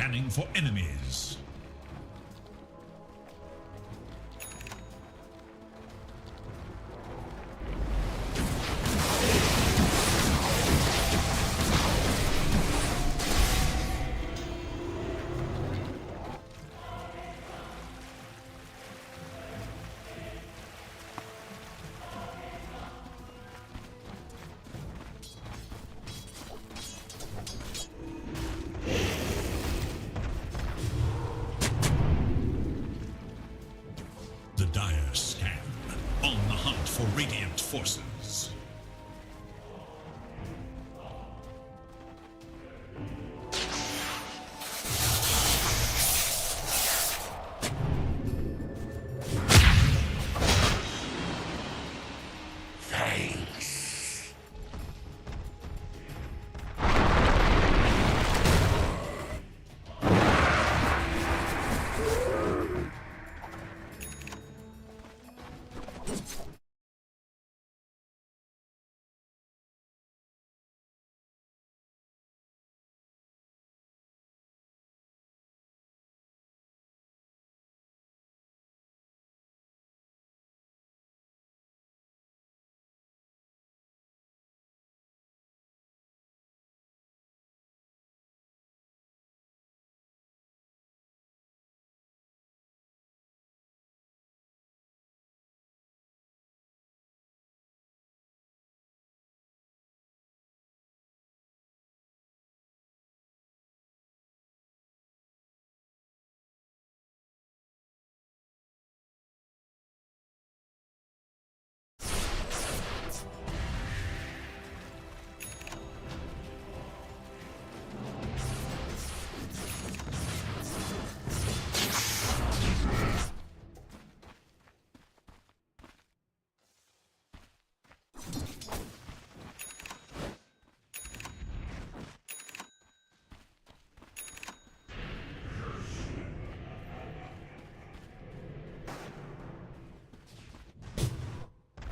Scanning for enemies. The dire scan, on the hunt for radiant forces.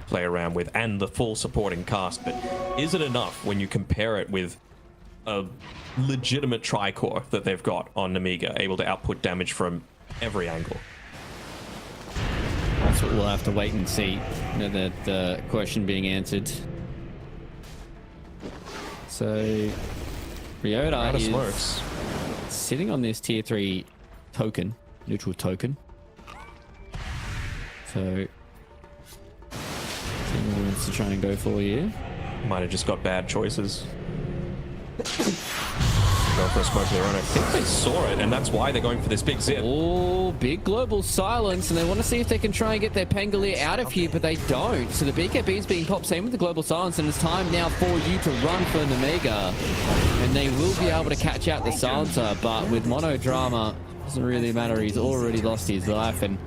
Play around with and the full supporting cast, but is it enough when you compare it with a legitimate tricore that they've got on Namiga, able to output damage from every angle? That's what we'll have to wait and see. You know, the question being answered. So Ryota is smokes. sitting on this tier 3 token, neutral token. So what he wants to try and go for here. Might have just got bad choices. Go for a smoke there, and I think they saw it, and that's why they're going for this big zip. Oh, big global silence, and they want to see if they can try and get their Pangolier out of here, but they don't. So the BKB is being popped, same with the global silence, and it's time now for you to run for Namega. And they will be able to catch out the silencer, but with Monodrama, doesn't really matter. He's already lost his life, and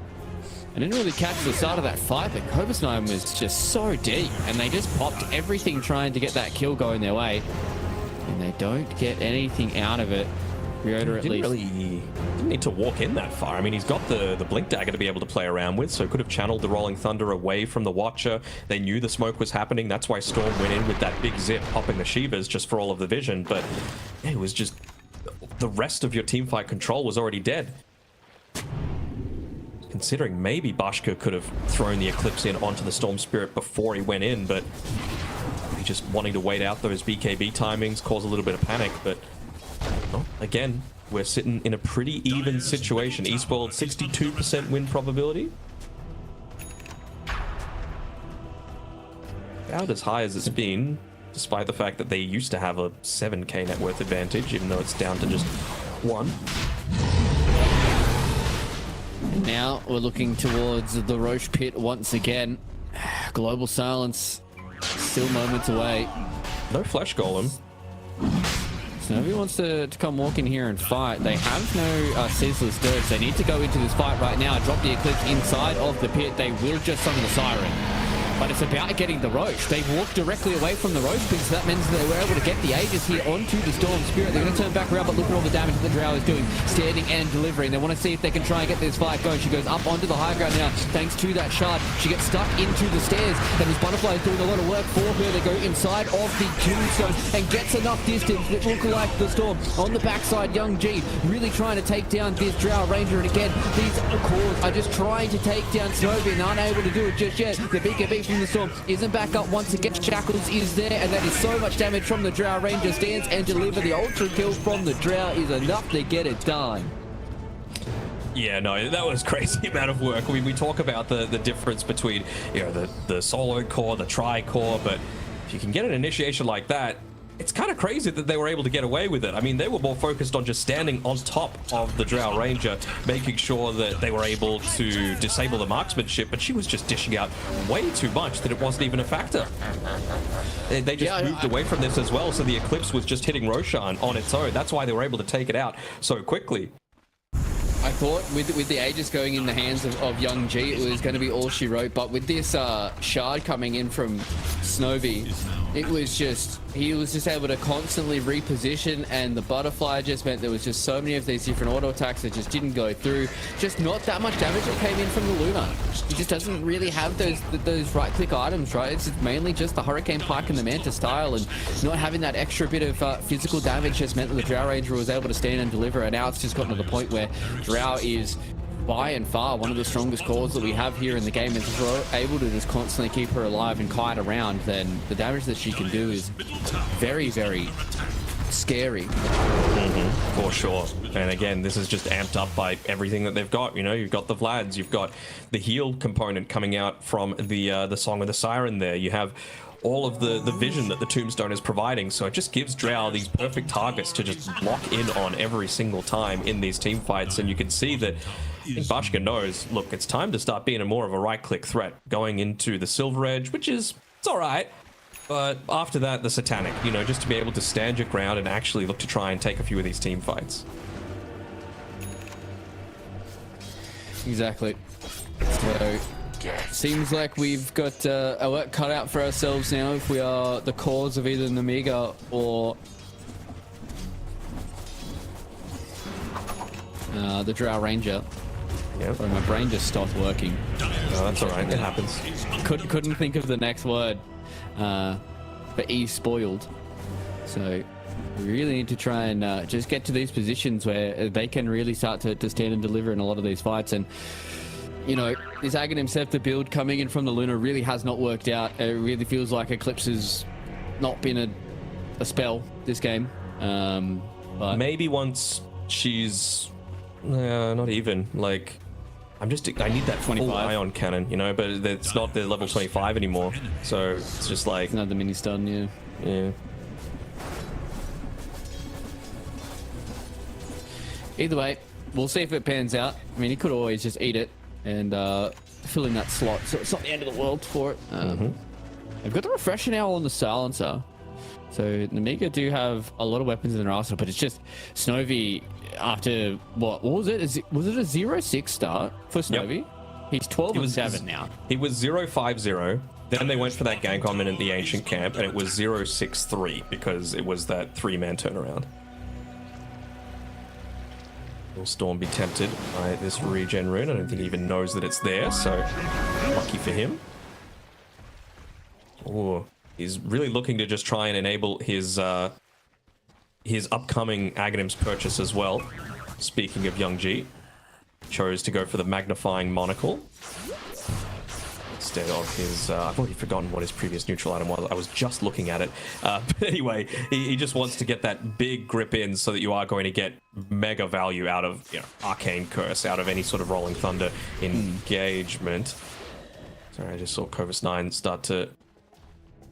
I didn't really catch the start of that fight, but Cobus9 was just so deep, and they just popped everything trying to get that kill going their way. And they don't get anything out of it. Ryota at least. Didn't need to walk in that far. I mean, he's got the Blink Dagger to be able to play around with, so could have channeled the Rolling Thunder away from the Watcher. They knew the smoke was happening. That's why Storm went in with that big zip, popping the Shivas just for all of the vision. But yeah, it was just the rest of your teamfight control was already dead. Considering maybe Bashka could have thrown the Eclipse in onto the Storm Spirit before he went in, but he just wanting to wait out those BKB timings, cause a little bit of panic. But well, again, we're sitting in a pretty even situation. Eastworld 62% win probability. About as high as it's been, despite the fact that they used to have a 7k net worth advantage, even though it's down to just 1. Now we're looking towards the Roche pit once again. Global silence, still moments away. No flesh golem. So Navi wants to come walk in here and fight. They have no ceaseless dirge. They need to go into this fight right now. Drop the Eclipse inside of the pit. They will just summon the Siren. but it's about getting the Roche. They walked directly away from the Roche because that means they were able to get the Aegis here onto the Storm Spirit. They're going to turn back around, but look at all the damage that the Drow is doing, standing and delivering. They want to see if they can try and get this fight going. She goes up onto the high ground now, thanks to that shard. She gets stuck into the stairs, and this Butterfly is doing a lot of work for her. They go inside of the tombstone and gets enough distance. It looks like the Storm on the backside. Young G really trying to take down this Drow Ranger, and again, these cores are just trying to take down Snowy and aren't able to do it just yet. The BKB from the Storm isn't back up once again. Shackles is there, and that is so much damage from the Drow Ranger. Stands and deliver. The ultra kill from the Drow is enough to get it done. Yeah, no, that was crazy amount of work. We talk about the difference between, you know, the solo core, the tri core, but if you can get an initiation like that, it's kind of crazy that they were able to get away with it. I mean, they were more focused on just standing on top of the Drow Ranger, making sure that they were able to disable the marksmanship, but she was just dishing out way too much that it wasn't even a factor. They just moved away from this as well, so the Eclipse was just hitting Roshan on its own. That's why they were able to take it out so quickly. I thought with the Aegis going in the hands of Young G, it was going to be all she wrote, but with this shard coming in from Snowy, it was just, he was just able to constantly reposition, and the Butterfly just meant there was just so many of these different auto attacks that just didn't go through. Just not that much damage that came in from the Luna. He just doesn't really have those right click items, right? It's mainly just the Hurricane Pike and the Manta style, and not having that extra bit of physical damage just meant that the Drow Ranger was able to stand and deliver, and now it's just gotten to the point where Drow is by and far one of the strongest cores that we have here in the game, and if we're able to just constantly keep her alive and kite around, then the damage that she can do is very, very scary. For sure. And again, this is just amped up by everything that they've got. You know, you've got the Vlads, you've got the heal component coming out from the Song of the Siren there. You have all of the vision that the Tombstone is providing, so it just gives Drow these perfect targets to just lock in on every single time in these team fights. And you can see that Bashka knows, look, it's time to start being more of a right-click threat, going into the Silver Edge, which is, it's all right, but after that, the Satanic, you know, just to be able to stand your ground and actually look to try and take a few of these team fights. Exactly. So seems like we've got our work cut out for ourselves now if we are the cause of either Namiga or the Drow Ranger. Yep. Sorry, my brain just stopped working. No, that's all right. It happens. Couldn't think of the next word. But E spoiled. So we really need to try and just get to these positions where they can really start to stand and deliver in a lot of these fights. And you know, this Aghanim Scepter build coming in from the Luna really has not worked out. It really feels like Eclipse has not been a spell this game. But maybe once she's not even like, I need that 25 full ion cannon, you know, but it's not the level 25 anymore, so it's just like another mini stun. Yeah. Either way, we'll see if it pans out. I mean, he could always just eat it and fill in that slot, so it's not the end of the world for it. I've got the Refresher now on the Silencer, so Namiga do have a lot of weapons in their arsenal, but it's just Snowy after what was it? Was it a 0-6 start for Snowy? Yep. He's 12-7 now. He was 0-5-0. Then they went for that gank on in the ancient camp, and it was 0-6-3 because it was that 3-man turnaround. Will Storm be tempted by this regen rune? I don't think he even knows that it's there, so lucky for him. Oh, he's really looking to just try and enable his upcoming Aghanim's purchase as well. Speaking of Young G, chose to go for the magnifying monocle instead of his I've already forgotten what his previous neutral item was. I was just looking at it, but anyway, he just wants to get that big grip in so that you are going to get mega value out of, you know, Arcane Curse, out of any sort of Rolling Thunder engagement. Sorry, I just saw Covis 9 start to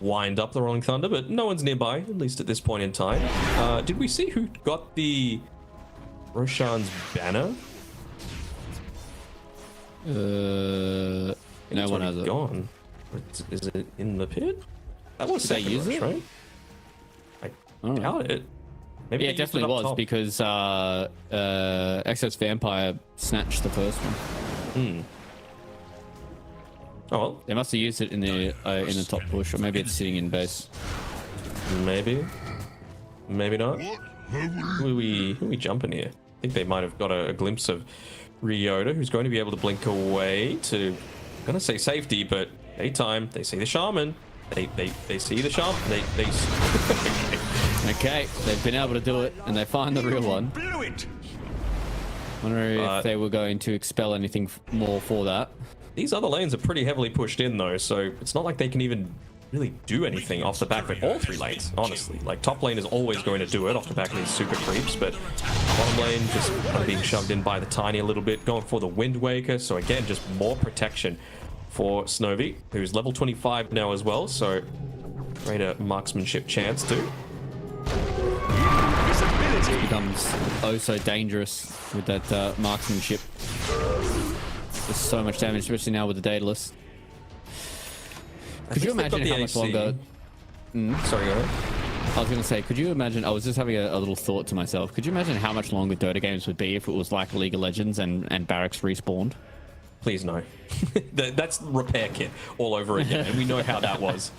wind up the Rolling Thunder, but no one's nearby, at least at this point in time. Did we see who got the Roshan's banner? No one has it. Gone. Is it in the pit? That was Did they use it? Right? I doubt it. Maybe Yeah, it definitely was top. because Excess Vampire snatched the first one. Oh, well, They must have used it in the top push, or maybe it's sitting in base. maybe. Maybe not. Who are we jumping here? I think they might have got a glimpse of Ryota, who's going to be able to blink away to, I'm gonna say safety, but daytime, they see the shaman. They see the shaman. They Okay, they've been able to do it, and they find the real one. Wonder if they were going to expel anything more for that. These other lanes are pretty heavily pushed in though, so it's not like they can even really do anything off the back of all 3 lanes, honestly. Like, top lane is always going to do it off the back of these super creeps, but bottom lane just kind of being shoved in by the Tiny a little bit, going for the Wind Waker, so again, just more protection for Snowy, who's level 25 now as well, so greater marksmanship chance too. It becomes oh so dangerous with that marksmanship. There's so much damage, especially now with the Daedalus. Could you imagine how much longer... Sorry, go ahead. I was going to say, could you imagine... I was just having a little thought to myself. Could you imagine how much longer Dota games would be if it was like League of Legends and Barracks respawned? Please no. That's repair kit all over again, and we know how that was.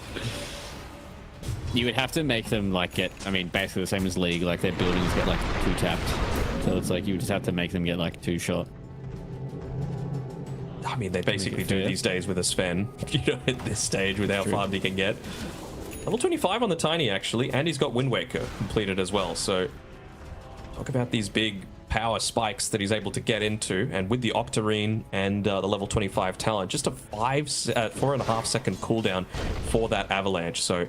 You would have to make them like get... I mean, basically the same as League. Like, their buildings get like 2 tapped. So it's like you would just have to make them get like 2 shot. I mean, they basically do these days with a Sven, you know, at this stage with how farmed he can get. Level 25 on the Tiny, actually, and he's got Wind Waker completed as well, so talk about these big power spikes that he's able to get into, and with the Octarine and the level 25 talent, just a 4.5 second cooldown for that Avalanche, so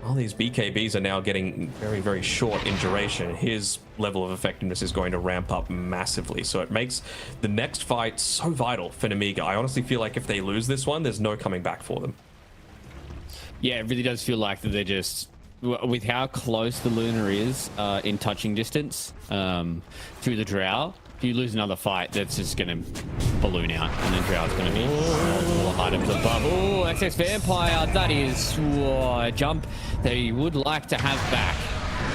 all these BKBs are now getting very, very short in duration. His level of effectiveness is going to ramp up massively. So it makes the next fight so vital for Namiga. I honestly feel like if they lose this one, there's no coming back for them. Yeah, it really does feel like that they're just... With how close the Luna is in touching distance through the Drow, if you lose another fight, that's just going to balloon out, and then Drow's going to be more items above. Oh, XX Vampire, that is a jump they would like to have back.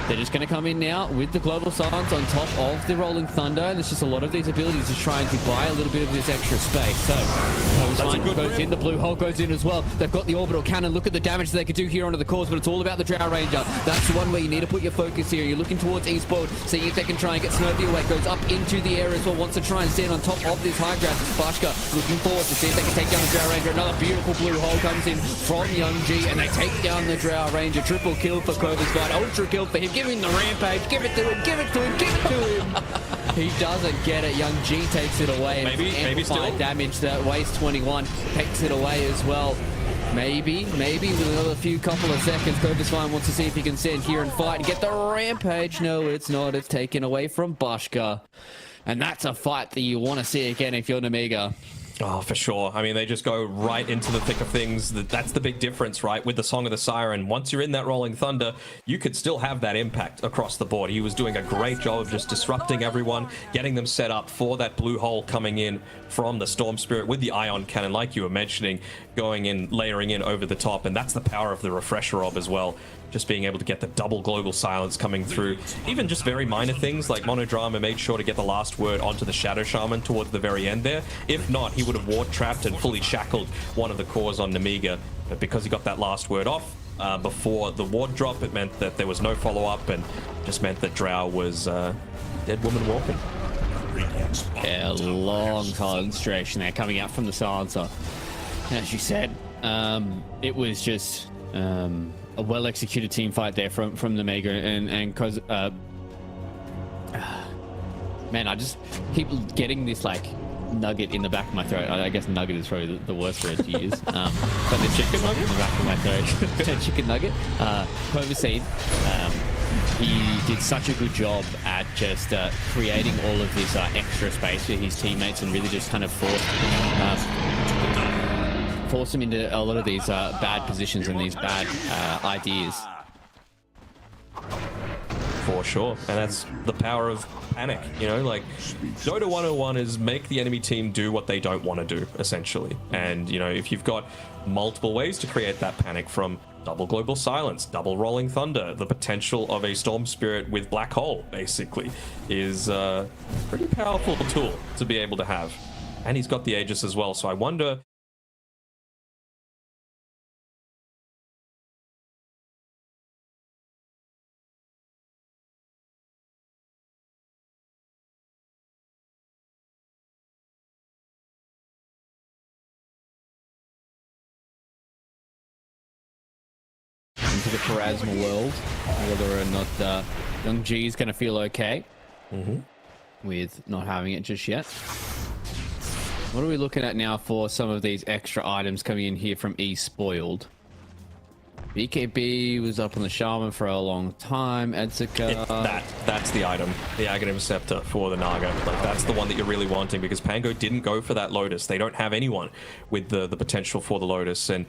They're just going to come in now with the Global Silence on top of the Rolling Thunder, and there's just a lot of these abilities just trying to buy a little bit of this extra space. So, goes in, the Blue Hole goes in as well. They've got the Orbital Cannon. Look at the damage they could do here onto the cores, but it's all about the Drow Ranger. That's the one where you need to put your focus here. You're looking towards Eastboard, seeing if they can try and get Snowy away. Goes up into the air as well, wants to try and stand on top of this high ground. Bashka looking forward to see if they can take down the Drow Ranger. Another beautiful Blue Hole comes in from Young G, and they take down the Drow Ranger. Triple kill for Kova's fight. Ultra kill for him. Give him the rampage. Give it to him. Give it to him. Give it to him. He doesn't get it. Young G takes it away. Maybe still damage. That Waste 21 takes it away as well. Maybe with another couple of seconds, Kovasvine wants to see if he can stand here and fight and get the rampage. No, it's not. It's taken away from Bashka. And that's a fight that you want to see again if you're Namiga. Oh, for sure. I mean, they just go right into the thick of things. That's the big difference, right? With the Song of the Siren, once you're in that Rolling Thunder, you could still have that impact across the board. He was doing a great job of just disrupting everyone, getting them set up for that Blue Hole coming in from the Storm Spirit with the Ion Cannon, like you were mentioning, going in, layering in over the top. And that's the power of the Refresher Orb as well. Just being able to get the double Global Silence coming through. Even just very minor things like Monodrama made sure to get the last word onto the Shadow Shaman towards the very end there. If not, he would have ward trapped and fully shackled one of the cores on Namiga. But because he got that last word off before the ward drop, it meant that there was no follow-up and just meant that Drow was dead woman walking. Yeah, long concentration there coming out from the silencer. As you said, it was just a well-executed team fight there from the Mega, and because man, I just keep getting this like nugget in the back of my throat. I guess nugget is probably the worst word to use. But the chicken nugget in the back of my throat. Chicken nugget. Kovasvine, he did such a good job at just creating all of this extra space for his teammates and really just kind of force him into a lot of these bad positions and these bad ideas. For sure, and that's the power of panic, you know, like Dota 101 is make the enemy team do what they don't want to do, essentially. And, you know, if you've got multiple ways to create that panic, from double Global Silence, double Rolling Thunder, the potential of a Storm Spirit with Black Hole, basically, is a pretty powerful tool to be able to have. And he's got the Aegis as well, so I wonder into the Pharasma world, whether or not Young G is going to feel okay with not having it just yet. What are we looking at now for some of these extra items coming in here from Spoiled? BKB was up on the Shaman for a long time. Edzuka. That's the item. The Aghanim Scepter for the Naga. Like, that's the one that you're really wanting, because Pango didn't go for that Lotus. They don't have anyone with the potential for the Lotus. And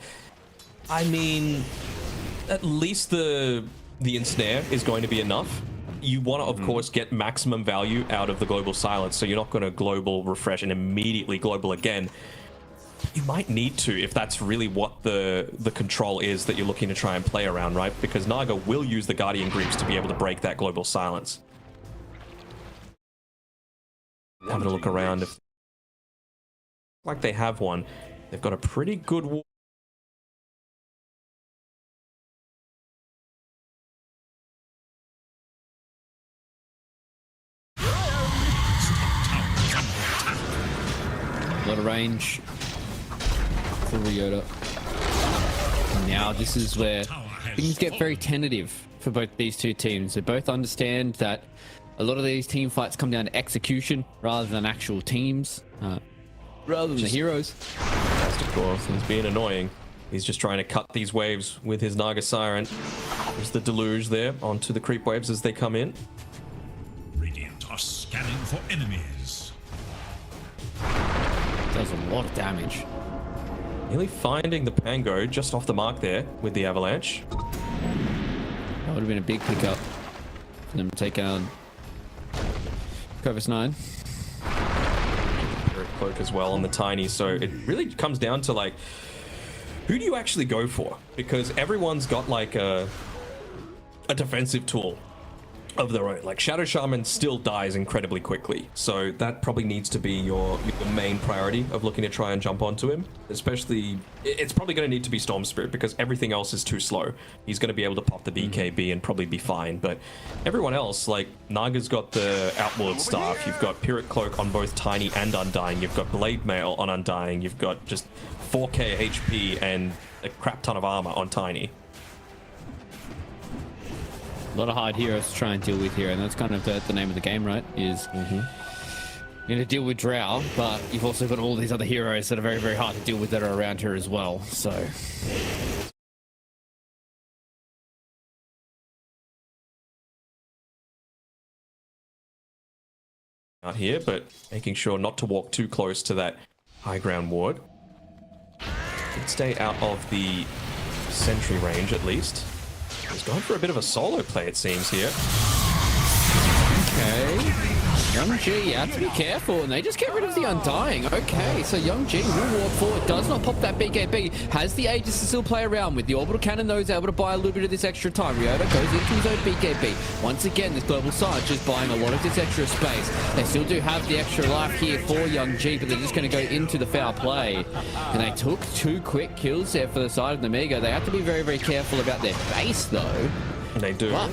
I mean, at least the Ensnare is going to be enough. You want to, of course, get maximum value out of the Global Silence, so you're not going to global refresh and immediately global again. You might need to, if that's really what the control is that you're looking to try and play around, right? Because Naga will use the Guardian Greaves to be able to break that Global Silence. Having a look around, if like they have one, they've got a pretty good wall. A lot of range for Ryota. And now this is where things get very tentative for both these two teams. They both understand that a lot of these team fights come down to execution rather than actual teams, rather than the heroes. Of course, he's being annoying. He's just trying to cut these waves with his Naga Siren. There's the Deluge there onto the creep waves as they come in. Radiant are scanning for enemies. Does a lot of damage. Nearly finding the Pango just off the mark there with the Avalanche. That would have been a big pickup for them to take on Corvus 9. Very cloak as well on the Tiny, so it really comes down to, like, who do you actually go for? Because everyone's got like a defensive tool of their own. Like, Shadow Shaman still dies incredibly quickly, so that probably needs to be your main priority of looking to try and jump onto him. Especially, it's probably going to need to be Storm Spirit, because everything else is too slow. He's going to be able to pop the BKB and probably be fine, but everyone else, like, Naga's got the Outward Staff, you've got Pyrrhic Cloak on both Tiny and Undying, you've got Blade Mail on Undying, you've got just 4k HP and a crap ton of armor on Tiny. A lot of hard heroes to try and deal with here, and that's kind of the name of the game, right? Is you're going to deal with Drow, but you've also got all these other heroes that are very, very hard to deal with that are around here as well. So out here, but making sure not to walk too close to that high ground ward. Stay out of the sentry range at least. He's going for a bit of a solo play, it seems, here. okay, Young G, you have to be careful, and they just get rid of the Undying. Okay, so Young G will walk forward, does not pop that BKB, has the Aegis to still play around with. The Orbital Cannon, though, is able to buy a little bit of this extra time. Ryota goes into his own BKB. Once again, this Global Side just buying a lot of this extra space. They still do have the extra life here for Young G, but they're just going to go into the foul play. And they took 2 quick kills there for the side of the Mega. They have to be very, very careful about their base, though. They do. But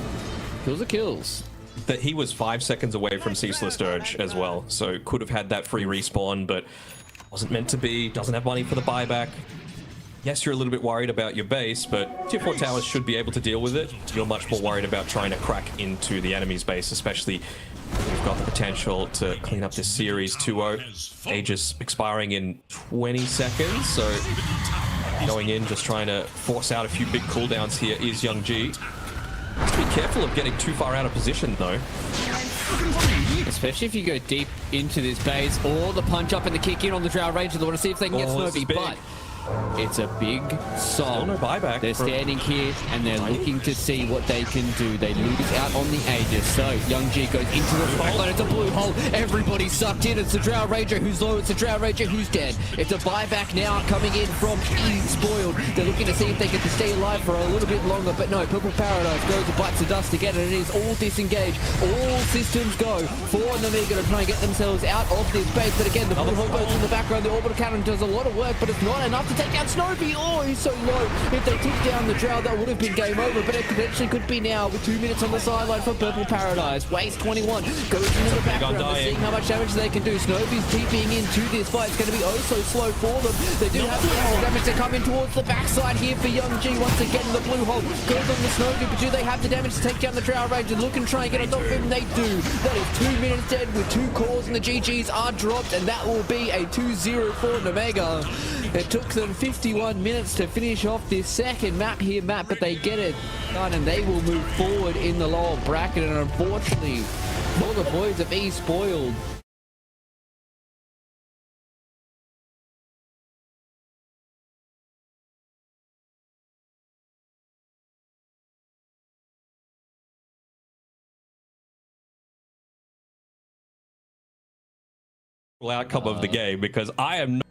kills are kills. That he was 5 seconds away from Ceaseless Dirge as well, so could have had that free respawn, but wasn't meant to be. Doesn't have money for the buyback. Yes, you're a little bit worried about your base, but Tier 4 towers should be able to deal with it. You're much more worried about trying to crack into the enemy's base, especially when you've got the potential to clean up this series 2-0. Aegis expiring in 20 seconds, so going in, just trying to force out a few big cooldowns here is Young G. Just be careful of getting too far out of position, though. Especially if you go deep into this base, or the punch up and the kick in on the Drow Ranger. They want to see if they can get Snowbee, but it's a big song. No buyback. They're standing here and they're looking to see what they can do. They lose out on the Aegis. So Young G goes into the hole, and it's a blue hole. Everybody's sucked in. It's the Drow Ranger who's low. It's the Drow Ranger who's dead. It's a buyback now coming in from Spoiled. They're looking to see if they can stay alive for a little bit longer, but no. Purple Paradise goes and bites the dust again, and it is all disengaged. All systems go for Navi to try and get themselves out of this base. But again, the blue hole goes in the background. The Orbital Cannon does a lot of work, but it's not enough to to take out Snowy. Oh, he's so low. If they took down the Drow, that would have been game over, but it potentially could be now with 2 minutes on the sideline for Purple Paradise. Waste 21 goes into the background. They're seeing how much damage they can do. Snovy's TPing into this fight. It's going to be oh so slow for them. They do have the extra damage to come in towards the backside here for Young G. Once again, the blue hole goes on the Snowy, but do they have the damage to take down the Drow Ranger? Look and try and get on top of him. They do. That is 2 minutes dead with 2 cores, and the GGs are dropped, and that will be a 2-0 for Nomega. It took them 51 minutes to finish off this second map here, Matt, but they get it done, and they will move forward in the lower bracket, and unfortunately for the boys of E spoiled. Outcome of the game, because I am not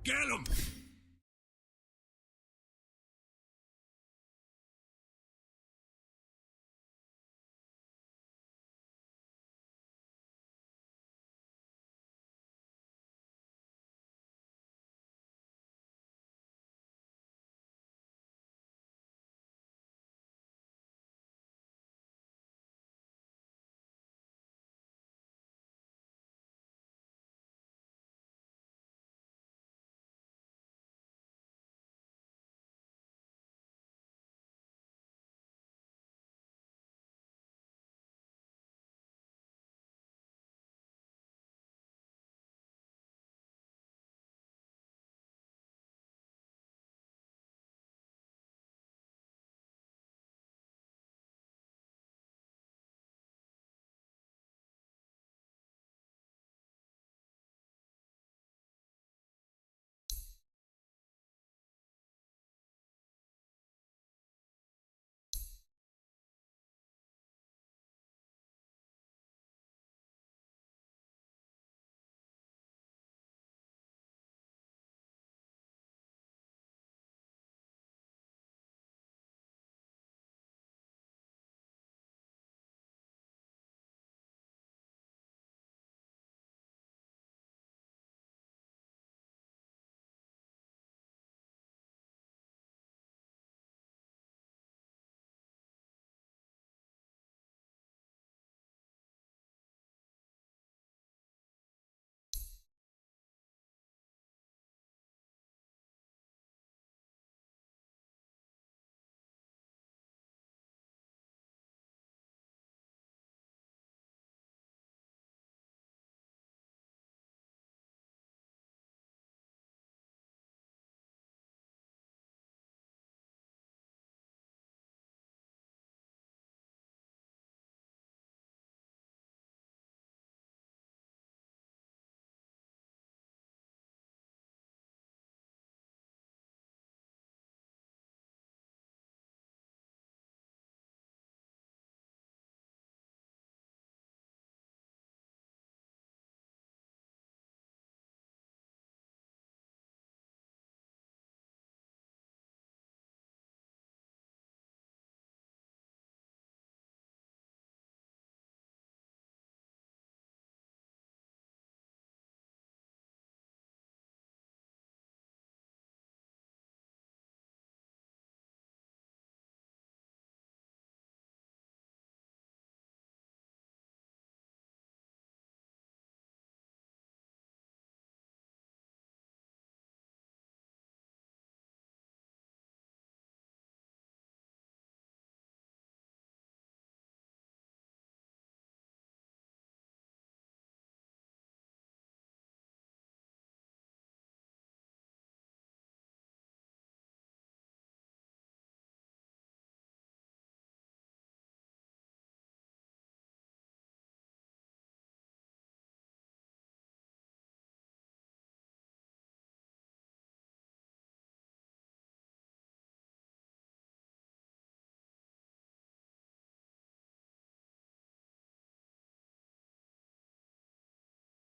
Get him!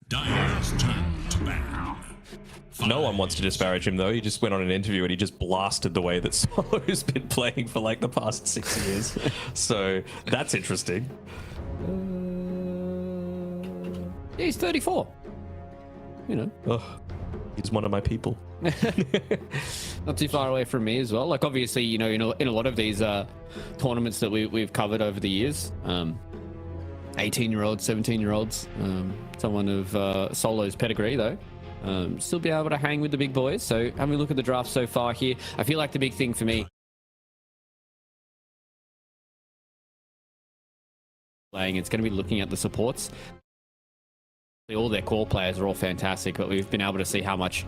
Dire's turn to ban. No one wants to disparage him, though. He just went on an interview and he just blasted the way that Solo's been playing for like the past 6 years. So that's interesting. Yeah, he's 34. You know. Oh, he's one of my people. Not too far away from me as well. Like, obviously, you know, in a lot of these tournaments that we've covered over the years, 18-year-olds, 17-year-olds, someone of Solo's pedigree, though, still be able to hang with the big boys. So having a look at the draft so far here, I feel like the big thing for me playing, it's going to be looking at the supports. All their core players are all fantastic, but we've been able to see how much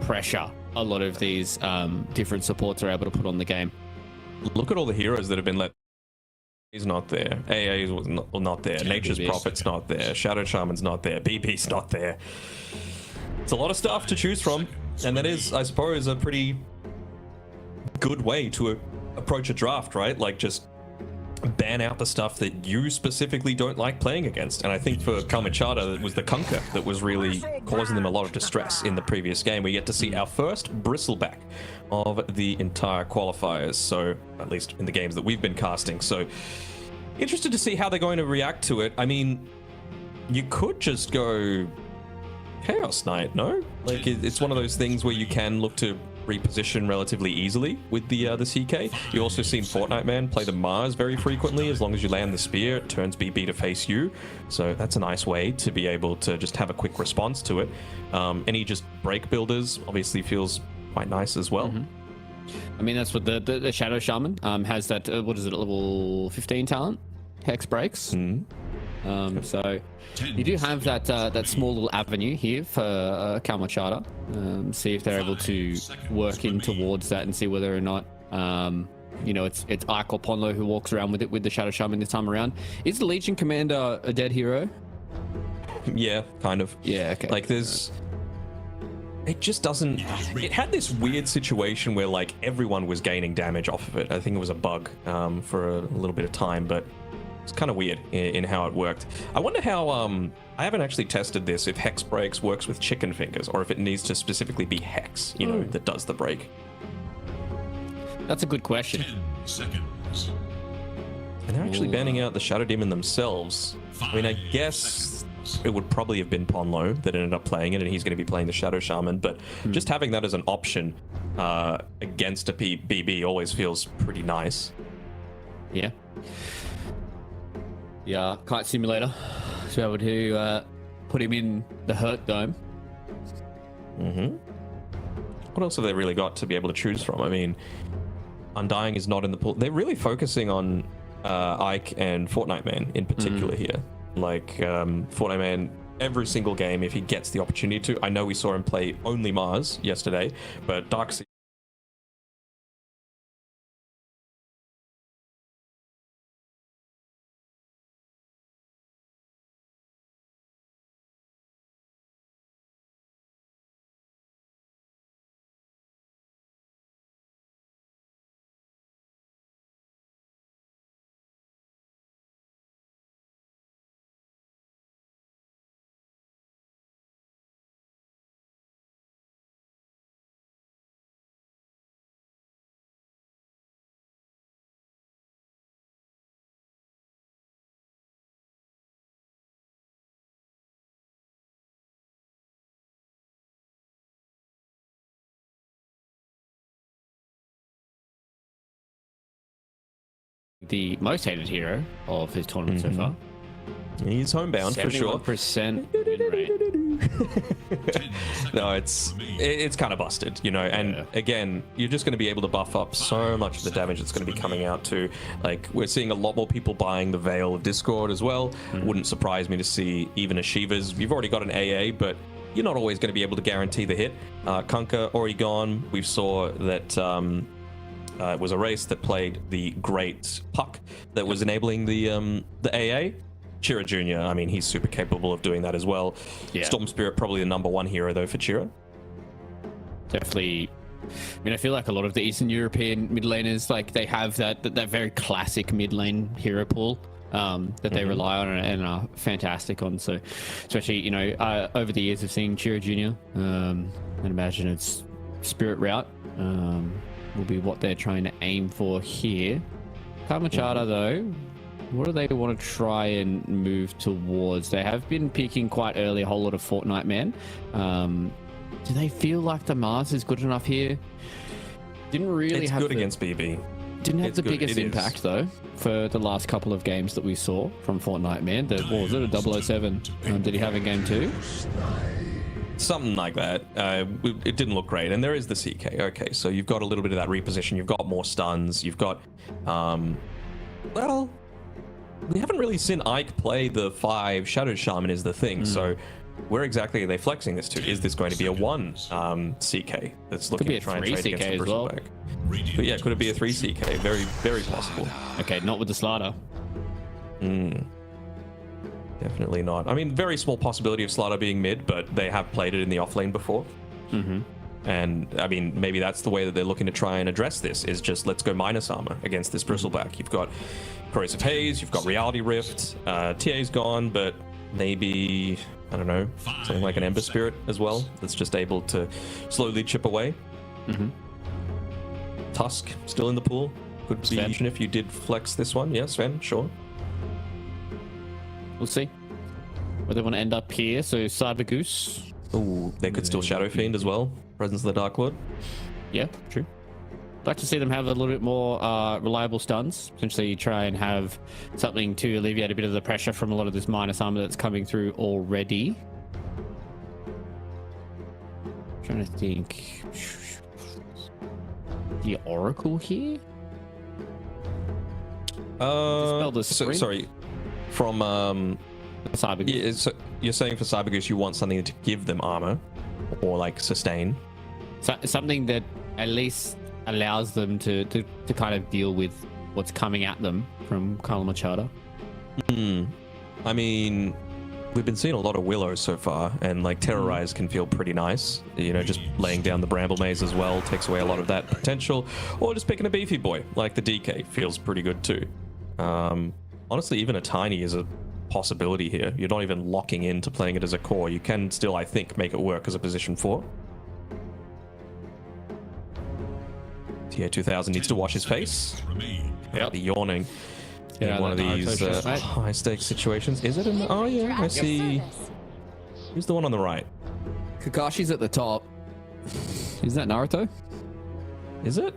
pressure a lot of these different supports are able to put on the game. Look at all the heroes that have been let. He's not there. AA was not there. Yeah, Nature's BB's Prophet's not there. Shadow Shaman's not there. BB's not there. It's a lot of stuff to choose from, and that is, I suppose, a pretty good way to approach a draft, right? Like, just ban out the stuff that you specifically don't like playing against. And I think for Kamachata, it was the Kunkka that was really causing them a lot of distress in the previous game. We get to see our first bristleback of the entire qualifiers, so at least in the games that we've been casting. So interested to see how they're going to react to it. I mean, you could just go Chaos Knight, no? Like, it's one of those things where you can look to reposition relatively easily with the CK. You also seen Fortnite Man play the Mars very frequently. As long as you land the spear, it turns BB to face you. So that's a nice way to be able to just have a quick response to it. Any just break builders obviously feels quite nice as well. I mean, that's what the Shadow Shaman has that, what is it, level 15 talent? Hex breaks. So you do have that small little avenue here for Kamachata. See if they're able to work in towards that and see whether or not, you know, it's Ike or Ponlo who walks around with it with the Shadow Shaman this time around. Is the Legion Commander a dead hero? Yeah, kind of. Yeah, okay. Like, there's... It just doesn't... It had this weird situation where, like, everyone was gaining damage off of it. I think it was a bug for a little bit of time, but it's kind of weird in how it worked. I wonder how... I haven't actually tested this, if Hex Breaks works with Chicken Fingers, or if it needs to specifically be Hex, you know, that does the break. That's a good question. 10 seconds. And they're actually banning out the Shadow Demon themselves. I mean, I guess it would probably have been Ponlo that ended up playing it, and he's going to be playing the Shadow Shaman, but just having that as an option against a BB always feels pretty nice. Yeah. Yeah, Kite Simulator. To be able to put him in the Hurt Dome. What else have they really got to be able to choose from? I mean, Undying is not in the pool. They're really focusing on Ike and Fortnite Man in particular here. Like, Fortnite Man, every single game, if he gets the opportunity to. I know we saw him play only Mars yesterday, but Darkseid. The most hated hero of his tournament so far. He's homebound for sure. 71% win rate. No, it's kind of busted, you know. And again, you're just going to be able to buff up so much of the damage that's going to be coming out too. Like, we're seeing a lot more people buying the Veil of Discord as well. Wouldn't surprise me to see even a Shiva's. You've already got an AA, but you're not always going to be able to guarantee the hit. Kunkka already gone. We saw that it was a race that played the great Puck that was enabling the AA. Chira Jr., I mean, he's super capable of doing that as well. Yeah. Storm Spirit, probably the #1 hero, though, for Chira. Definitely. I mean, I feel like a lot of the Eastern European mid laners, like, they have that very classic mid lane hero pool that they rely on and are fantastic on. So, especially, you know, over the years of seeing Chira Jr., I'd imagine it's Spirit Route will be what they're trying to aim for here. Kamachata, though, what do they want to try and move towards? They have been picking quite early a whole lot of Fortnite Man. Do they feel like the Mars is good enough here? Didn't really it's have good against BB. Didn't have the biggest impact though for the last couple of games that we saw from Fortnite Man. What was it, a 007? Did he have in game 2? Something like that. It didn't look great. And there is the CK. Okay, so you've got a little bit of that reposition. You've got more stuns. You've got, well, we haven't really seen Ike play the 5 Shadow Shaman is the thing. So where exactly are they flexing this to? Is this going to be a 1 CK that's looking to try and trade against the Bristleback? But yeah, could it be a 3 CK? Very, very possible. Okay, not with the Slider. Definitely not. I mean, very small possibility of Slider being mid, but they have played it in the offlane before. And I mean, maybe that's the way that they're looking to try and address this, is just let's go minus armor against this bristleback. You've got Corrosive Haze, you've got Reality Rift, TA's gone, but maybe, I don't know, something like an Ember Spirit as well that's just able to slowly chip away. Tusk still in the pool. Could be Sven. even if you did flex this one. Yeah, Sven, sure. We'll see. Whether they want to end up here. So Cyber Goose. Ooh, they could still Shadow Fiend as well. Presence of the Dark Lord. Yeah, true. I'd like to see them have a little bit more reliable stuns. Potentially try and have something to alleviate a bit of the pressure from a lot of this minus armor that's coming through already. Trying to think. The Oracle here? Dispel the Sprint? Sorry. From Cyber Goose. yeah, so you're saying for Cyber Goose you want something to give them armor or like sustain. So, something that at least allows them to kind of deal with what's coming at them from Kala Machada. I mean, we've been seeing a lot of Willow so far, and like Terrorize can feel pretty nice. You know, just laying down the Bramble Maze as well takes away a lot of that potential. Or just picking a beefy boy like the DK feels pretty good too. Honestly, even a Tiny is a possibility here. You're not even locking into playing it as a core. You can still, I think, make it work as a position 4. TA2000 needs to wash his face. Yep. Be yawning Yeah, in one of that these Naruto shit, mate. high stakes situations. Is it in? Oh yeah, I see. Who's the one on the right? Kakashi's at the top. Is that Naruto? Is it?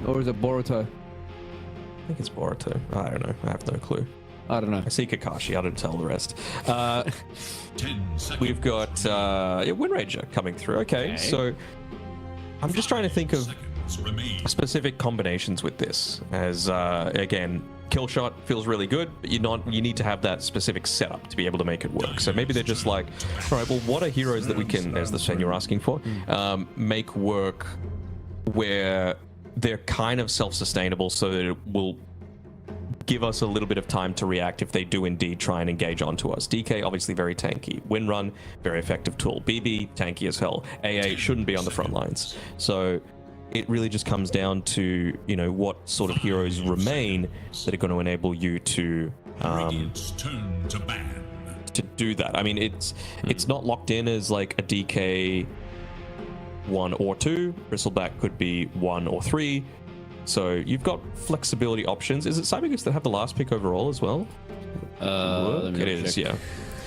Or is it Boruto? I think it's Boruto. I don't know. I have no clue. I don't know. I see Kakashi. I don't tell the rest. 10 seconds. We've got Windranger coming through. Okay, so I'm just trying to think of Seconds remain. specific combinations with this. As again, kill shot feels really good, but you need to have that specific setup to be able to make it work. So maybe they're just like, all right, well, what are heroes that we can, there's the thing you're asking for, make work where they're kind of self-sustainable, so that it will give us a little bit of time to react if they do indeed try and engage onto us. DK, obviously very tanky. Windrun, very effective tool. BB, tanky as hell. AA shouldn't be on the front lines. So it really just comes down to, you know, what sort of heroes remain that are going to enable you to Radiant's turn to ban. to do that. I mean, it's not locked in as like a DK 1 or 2. Bristleback could be 1 or 3. So you've got flexibility options. Is it Cybergoose that have the last pick overall as well? Let me It is, check. yeah.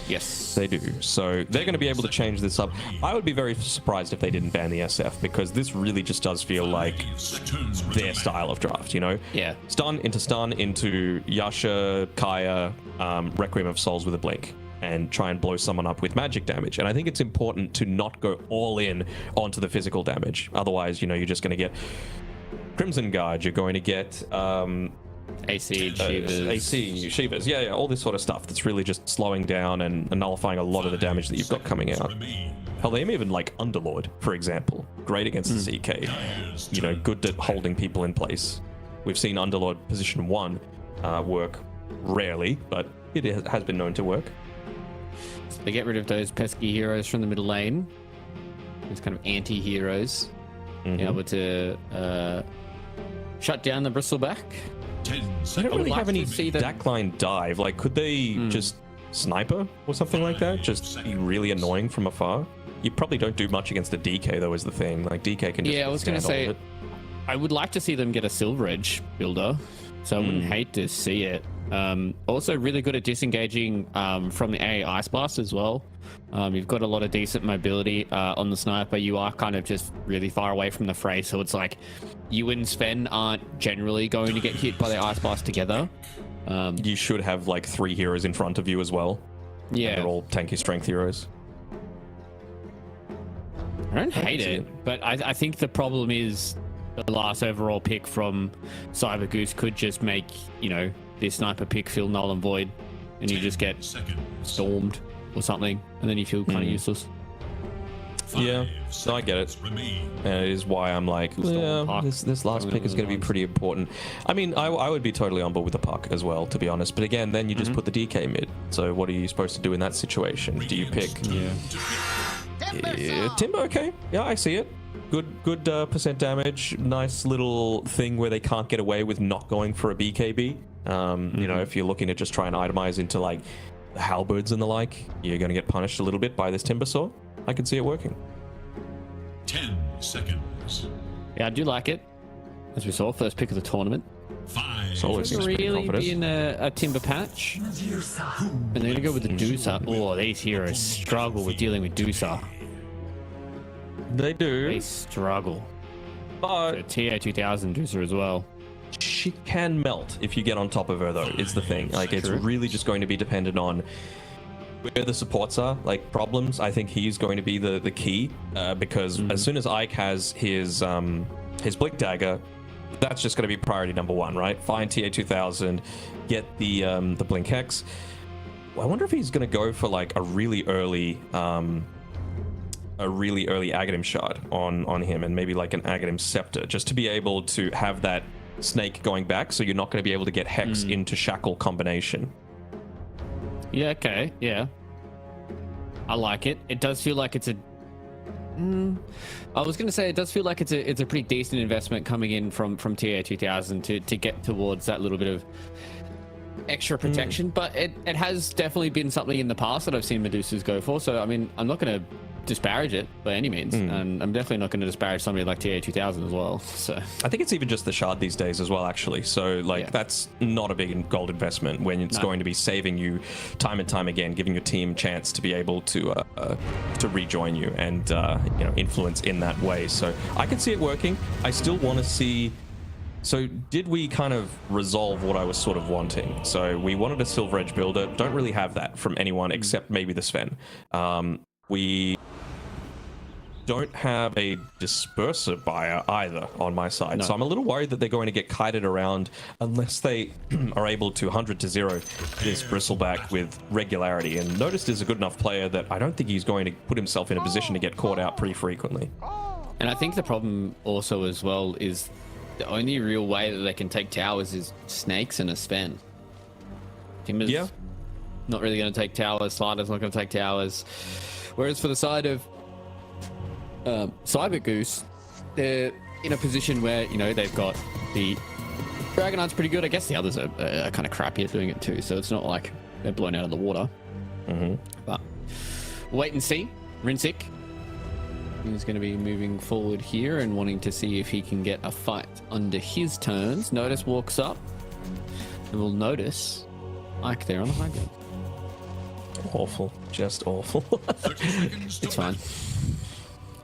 Yes. They do. So they're going to be able to change this up. I would be very surprised if they didn't ban the SF, because this really just does feel like their style of draft, you know? Yeah. Stun into Yasha, Kaya, Requiem of Souls with a blink, and try and blow someone up with magic damage. And I think it's important to not go all in onto the physical damage. Otherwise, you know, you're just going to get Crimson Guard, you're going to get AC, Shivas. AC, Shivas, yeah, all this sort of stuff that's really just slowing down and nullifying a lot of the damage that you've got coming out. Hell, they even like Underlord, for example. Great against the CK. You know, good at holding people in place. We've seen Underlord position 1 work rarely, but it has been known to work. So they get rid of those pesky heroes from the middle lane. Those kind of anti-heroes. Able to shut down the Bristleback. 10 They don't seconds. really like have any to see them- backline dive. Like, could they just sniper or something like that? Just be really annoying from afar? You probably don't do much against a DK, though, is the thing. Like, DK can just Yeah, I was going to withstand all say, of it. I would like to see them get a Silver Edge builder, so I wouldn't hate to see it. Also, really good at disengaging from the AA Ice Blast as well. You've got a lot of decent mobility on the sniper. You are kind of just really far away from the fray, so it's like you and Sven aren't generally going to get hit by the Ice Blast together. You should have like 3 heroes in front of you as well. Yeah, They're all tanky strength heroes. I don't hate see it, but I think the problem is the last overall pick from Cyber Goose could just make, you know, this sniper pick feel null and void, and you just get Seconds. stormed or something, and then you feel kind of useless. Yeah, no, I get it. Remain. And it is why I'm like, yeah, Park. this last pick is going to be pretty important. I mean, I would be totally on board with the Park as well, to be honest. But again, then you just put the DK mid. So what are you supposed to do in that situation? Do you pick Yeah. Timber? Okay, yeah, I see it. good percent damage. Nice little thing where they can't get away with not going for a BKB. You know, if you're looking to just try and itemize into like the halberds and the like, you're going to get punished a little bit by this timber saw. I can see it working. 10 seconds. Yeah, I do like it. As we saw, first pick of the tournament. 5. Solo seems pretty Really confident. being a timber patch. And they're going to go with the Deucer. Oh, these heroes struggle with dealing with Deucer. They do. They struggle. But TA 2000 Deucer as well. she can melt if you get on top of her, though. It's the thing. Like, it's really just going to be dependent on where the supports are. Like, problems, I think he's going to be the key, because as soon as Ike has his Blink Dagger, that's just going to be priority number one, right? Find TA 2000, get the Blink Hex. I wonder if he's going to go for like a really early Aghanim Shard on him, and maybe like an Aghanim Scepter, just to be able to have that snake going back, so you're not going to be able to get Hex into Shackle combination. Yeah, okay, yeah. I like it. It does feel like it's a... I was going to say, it does feel like it's a pretty decent investment coming in from TA 2000 to get towards that little bit of extra protection, but it has definitely been something in the past that I've seen Medusas go for, so I mean, I'm not going to disparage it by any means, and I'm definitely not going to disparage somebody like TA 2000 as well. So I think it's even just the shard these days as well, actually. So like that's not a big gold investment when it's going to be saving you time and time again, giving your team a chance to be able to rejoin you and you know, influence in that way. So I can see it working. I still want to see. So did we kind of resolve what I was sort of wanting? So we wanted a Silver Edge builder. Don't really have that from anyone except maybe the Sven. We don't have a disperser buyer either on my side. So I'm a little worried that they're going to get kited around unless they are able to 100 to 0 this Bristleback with regularity. And Noticed is a good enough player that I don't think he's going to put himself in a position to get caught out pretty frequently. And I think the problem also as well is the only real way that they can take towers is snakes and a Sven. Timber's not really going to take towers. Slider's not going to take towers. Whereas for the side of Cyber Goose, they're in a position where, you know, they've got the Dragon Knight's pretty good. I guess the others are kind of crappy at doing it too, so it's not like they're blown out of the water. But wait and see. Rinsick is going to be moving forward here and wanting to see if he can get a fight under his turns. Notice walks up, and we'll notice Ike there on the high ground. Awful, just awful. It's fine.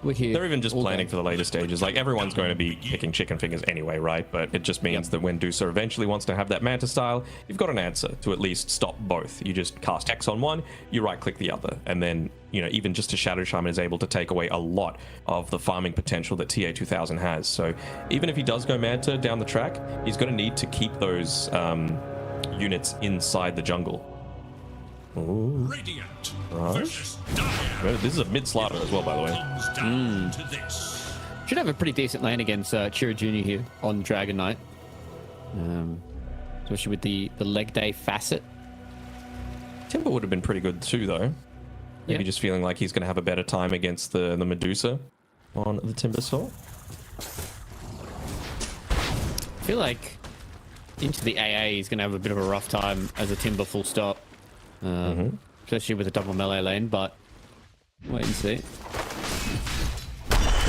We're here. They're even just planning for the later stages. Like, everyone's going to be picking chicken fingers anyway, right? But it just means that when Deucer eventually wants to have that Manta style, you've got an answer to at least stop both. You just cast Hex on one, you right-click the other, and then, you know, even just a Shadow Shaman is able to take away a lot of the farming potential that TA 2000 has. So even if he does go Manta down the track, he's going to need to keep those units inside the jungle. Ooh. Radiant This is a mid slaughter as well, by the way. Should have a pretty decent lane against Chira Jr. here on Dragon Knight. Especially with the leg day facet. Timber would have been pretty good too, though. Maybe just feeling like he's going to have a better time against the Medusa on the Timber Saw. I feel like into the AA he's going to have a bit of a rough time as a Timber full stop. Especially with a double melee lane, but wait and see. It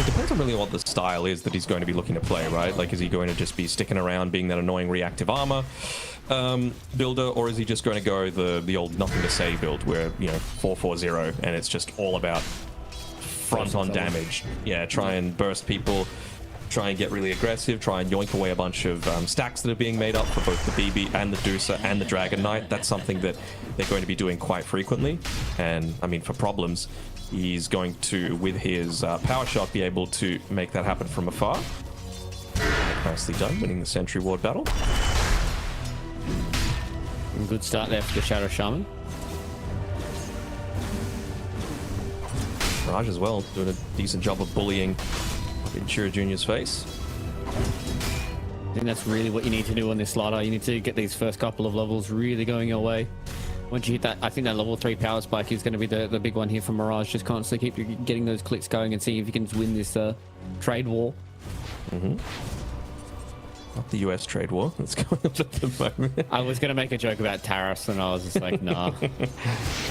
depends on really what the style is that he's going to be looking to play, right? Like, is he going to just be sticking around being that annoying reactive armor builder, or is he just going to go the old nothing to say build where, you know, 4-4-0 and it's just all about front on damage? Yeah, try and burst people, try and get really aggressive, try and yoink away a bunch of stacks that are being made up for both the BB and the Deucer and the Dragon Knight. That's something that they're going to be doing quite frequently. And, I mean, for problems, he's going to, with his power shot, be able to make that happen from afar. Nicely done, winning the Sentry Ward battle. Good start there for the Shadow Shaman. Raj as well, doing a decent job of bullying in Chira Jr.'s face. I think that's really what you need to do on this slider. You need to get these first couple of levels really going your way. Once you hit that, I think that level 3 power spike is going to be the big one here for Mirage. Just constantly keep getting those clicks going and see if you can win this trade war. Not the US trade war that's going on at the moment. I was going to make a joke about tariffs, and I was just like, nah.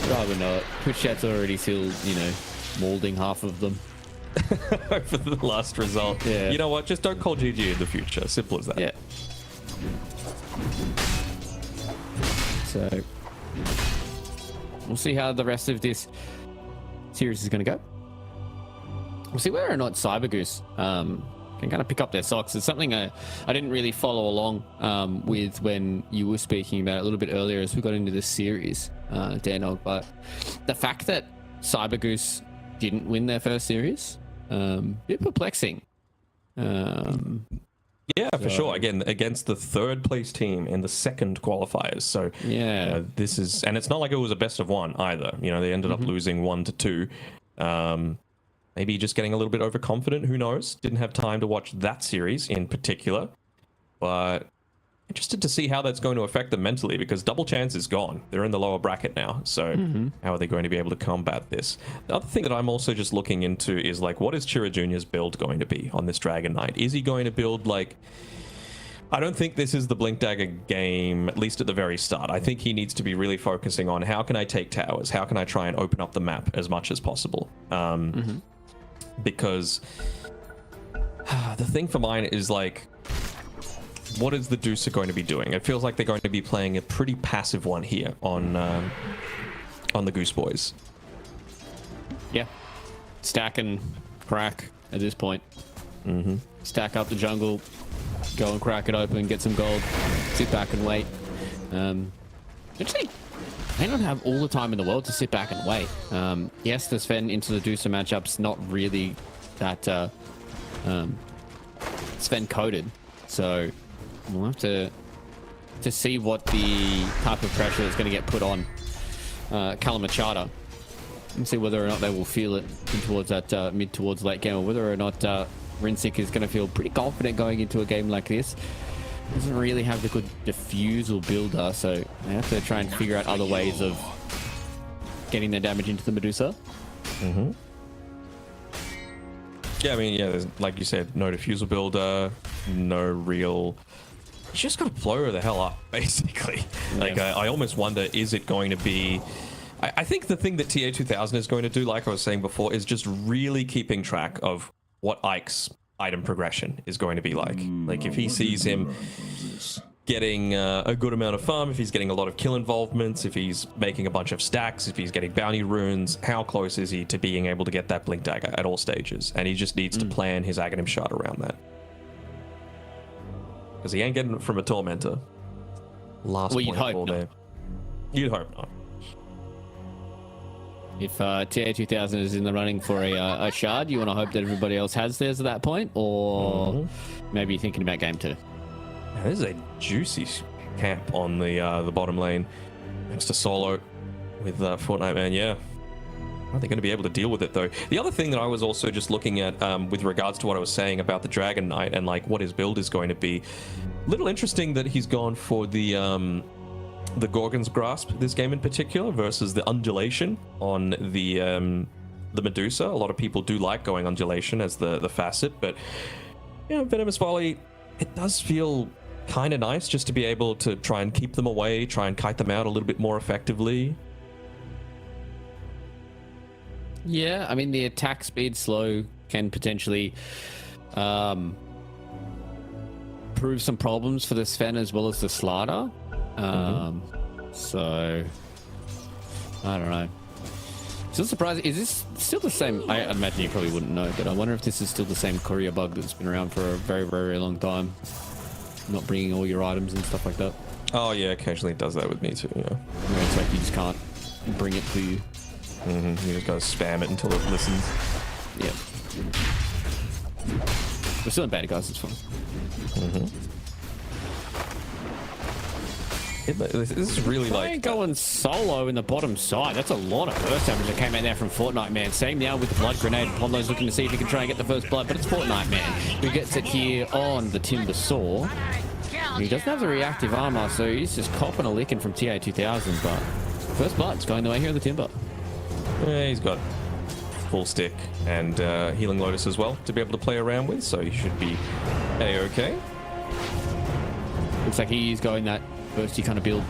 Rather not. Twitch chat's already still, you know, molding half of them. For the last result. Yeah. You know what? Just don't call GG in the future. Simple as that. Yeah. So we'll see how the rest of this series is going to go. We'll see whether or not Cybergoose can kind of pick up their socks. It's something I didn't really follow along with when you were speaking about it a little bit earlier as we got into this series, Danog. But the fact that Cybergoose didn't win their first series, bit perplexing. Yeah, for sure. Again, against the third place team in the second qualifiers. So yeah, this is, and it's not like it was a best of one either. You know, they ended up losing 1-2. Maybe just getting a little bit overconfident. Who knows? Didn't have time to watch that series in particular, but interested to see how that's going to affect them mentally, because double chance is gone. They're in the lower bracket now. So how are they going to be able to combat this? The other thing that I'm also just looking into is like, what is Chira Jr.'s build going to be on this Dragon Knight? Is he going to build like, I don't think this is the Blink Dagger game, at least at the very start. I think he needs to be really focusing on how can I take towers? How can I try and open up the map as much as possible? Because the thing for mine is like, what is the Deucer going to be doing? It feels like they're going to be playing a pretty passive one here on the Goose Boys. Yeah. Stack and crack at this point. Stack up the jungle, go and crack it open, get some gold, sit back and wait. Actually, they don't have all the time in the world to sit back and wait. Yes, the Sven into the Deucer matchup's not really that Sven coded, so we'll have to see what the type of pressure is going to get put on Kalamachata and see whether or not they will feel it towards that mid towards late game, or whether or not Rinsik is going to feel pretty confident going into a game like this. Doesn't really have the good diffusal builder, so they have to try and figure out other ways of getting their damage into the Medusa. Yeah, I mean, yeah, there's, like you said, no diffusal builder, no real... You just got to blow her the hell up, basically. Like, I almost wonder, is it going to be... I think the thing that TA2000 is going to do, like I was saying before, is just really keeping track of what Ike's item progression is going to be like. Like, if he sees him getting a good amount of farm, if he's getting a lot of kill involvements, if he's making a bunch of stacks, if he's getting bounty runes, how close is he to being able to get that Blink Dagger at all stages? And he just needs to plan his Aghanim Shard around that. Because he ain't getting it from a Tormentor. Last well, you'd point hope there. not. You'd hope not. If TA2000 is in the running for a shard, you want to hope that everybody else has theirs at that point, or maybe you're thinking about game 2. Now, this is a juicy camp on the bottom lane next to Solo with Fortnite Man. Yeah, are they going to be able to deal with it though? The other thing that I was also just looking at with regards to what I was saying about the Dragon Knight and like what his build is going to be, little interesting that he's gone for the Gorgon's Grasp this game in particular versus the Undulation on the Medusa. A lot of people do like going Undulation as the facet, but you know, Venomous Volley, it does feel kind of nice just to be able to try and keep them away, try and kite them out a little bit more effectively. Yeah, I mean, the attack speed slow can potentially prove some problems for the Sven as well as the Slardar. So I don't know. Still surprising. Is this still the same? I imagine you probably wouldn't know, but I wonder if this is still the same courier bug that's been around for a very, very, very long time. Not bringing all your items and stuff like that. Oh yeah, occasionally it does that with me too. Yeah, where it's like you just can't bring it to you. You just gotta spam it until it listens. Yeah. We're still in beta, guys. It's fine. This is really like going solo in the bottom side. That's a lot of burst damage that came out there from Fortnite Man. Same now with the blood grenade. Apollo's looking to see if he can try and get the first blood, but it's Fortnite Man who gets it here on the Timber Saw. He doesn't have the reactive armor, so he's just copping a licking from TA2000, but First blood's going the way here of the Timber. Yeah, he's got full stick and Healing Lotus as well to be able to play around with, so he should be A-okay. Looks like he is going that bursty kind of build.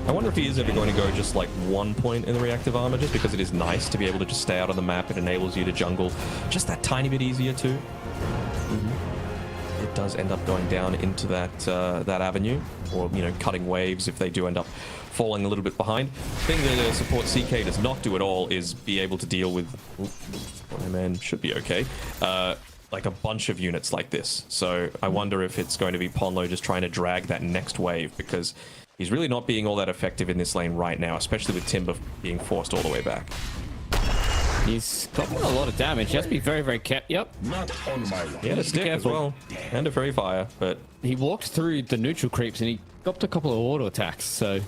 I wonder if he is ever going to go just like 1 point in the reactive armor, just because it is nice to be able to just stay out on the map. It enables you to jungle just that tiny bit easier too. It does end up going down into that avenue, or cutting waves if they do end up falling a little bit behind. The thing that support CK does not do at all is be able to deal with. Oh man, should be okay. Like a bunch of units like this. So I wonder if it's going to be Ponlo just trying to drag that next wave, because he's really not being all that effective in this lane right now, especially with Timber being forced all the way back. He's got a lot of damage. He has to be very, very careful. Yep. Not on my He had a stick as well, and a Fairy Fire, but he walked through the neutral creeps and he got a couple of auto attacks, so...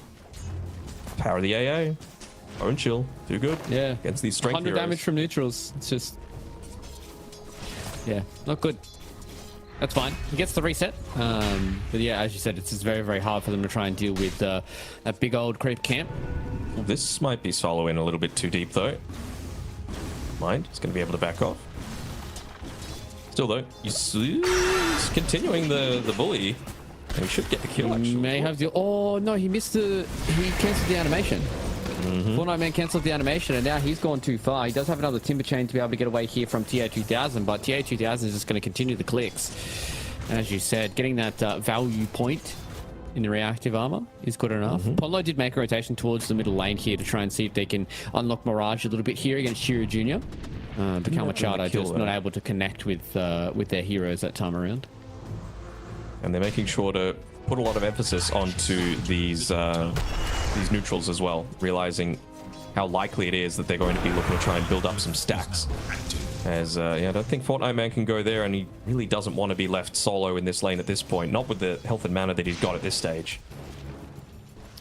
power of the AA. Own chill. Do good. Yeah. Against these strength 100 heroes. damage from neutrals. It's just... yeah, not good. That's fine. He gets the reset. But yeah, as you said, it's just very, very hard for them to try and deal with that big old creep camp. This might be soloing a little bit too deep, though. Mind, he's going to be able to back off. Still, though, he's continuing the bully. And he should get the kill, actually. May have the... oh, no, he missed the... he cancelled the animation. Fortnite Man cancelled the animation, and now he's gone too far. He does have another Timber Chain to be able to get away here from TA2000, but TA2000 is just going to continue the clicks. And as you said, getting that value point in the reactive armor is good enough. Ponlo did make a rotation towards the middle lane here to try and see if they can unlock Mirage a little bit here against Shiro Jr. But Kamachada just not able to connect with their heroes that time around. And they're making sure to put a lot of emphasis onto these neutrals as well, realizing how likely it is that they're going to be looking to try and build up some stacks. As I don't think Fortnite Man can go there, and he really doesn't want to be left solo in this lane at this point, not with the health and mana that he's got at this stage.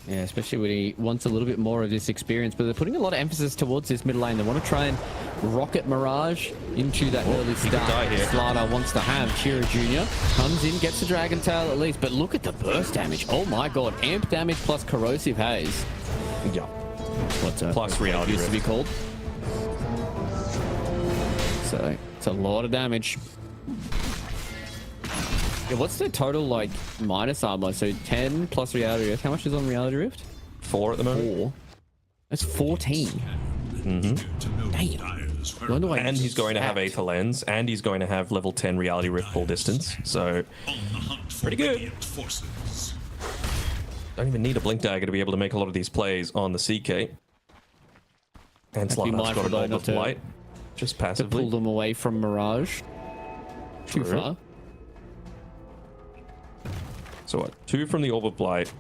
Yeah, especially when he wants a little bit more of this experience, but they're putting a lot of emphasis towards this mid lane. They want to try and rocket Mirage into that early start. Slada wants to have. Shiro Jr. comes in, gets the Dragon Tail at least, but look at the burst damage. Oh my god, amp damage plus corrosive haze. Yeah. What's Plus reality used to rift. be called. So it's a lot of damage. Yeah, what's the total like minus armor? So 10 plus reality rift. How much is on reality rift? 4 at the moment. 4. That's 14. Damn. When do I... And he's going to have Aether Lens, and he's going to have level 10 reality rift full distance. So pretty good. Don't even need a blink dagger to be able to make a lot of these plays on the CK. And Slada's got a Bolt of Light, just passively. Pull them away from Mirage. Too far. So what? 2 from the Orb of Blight.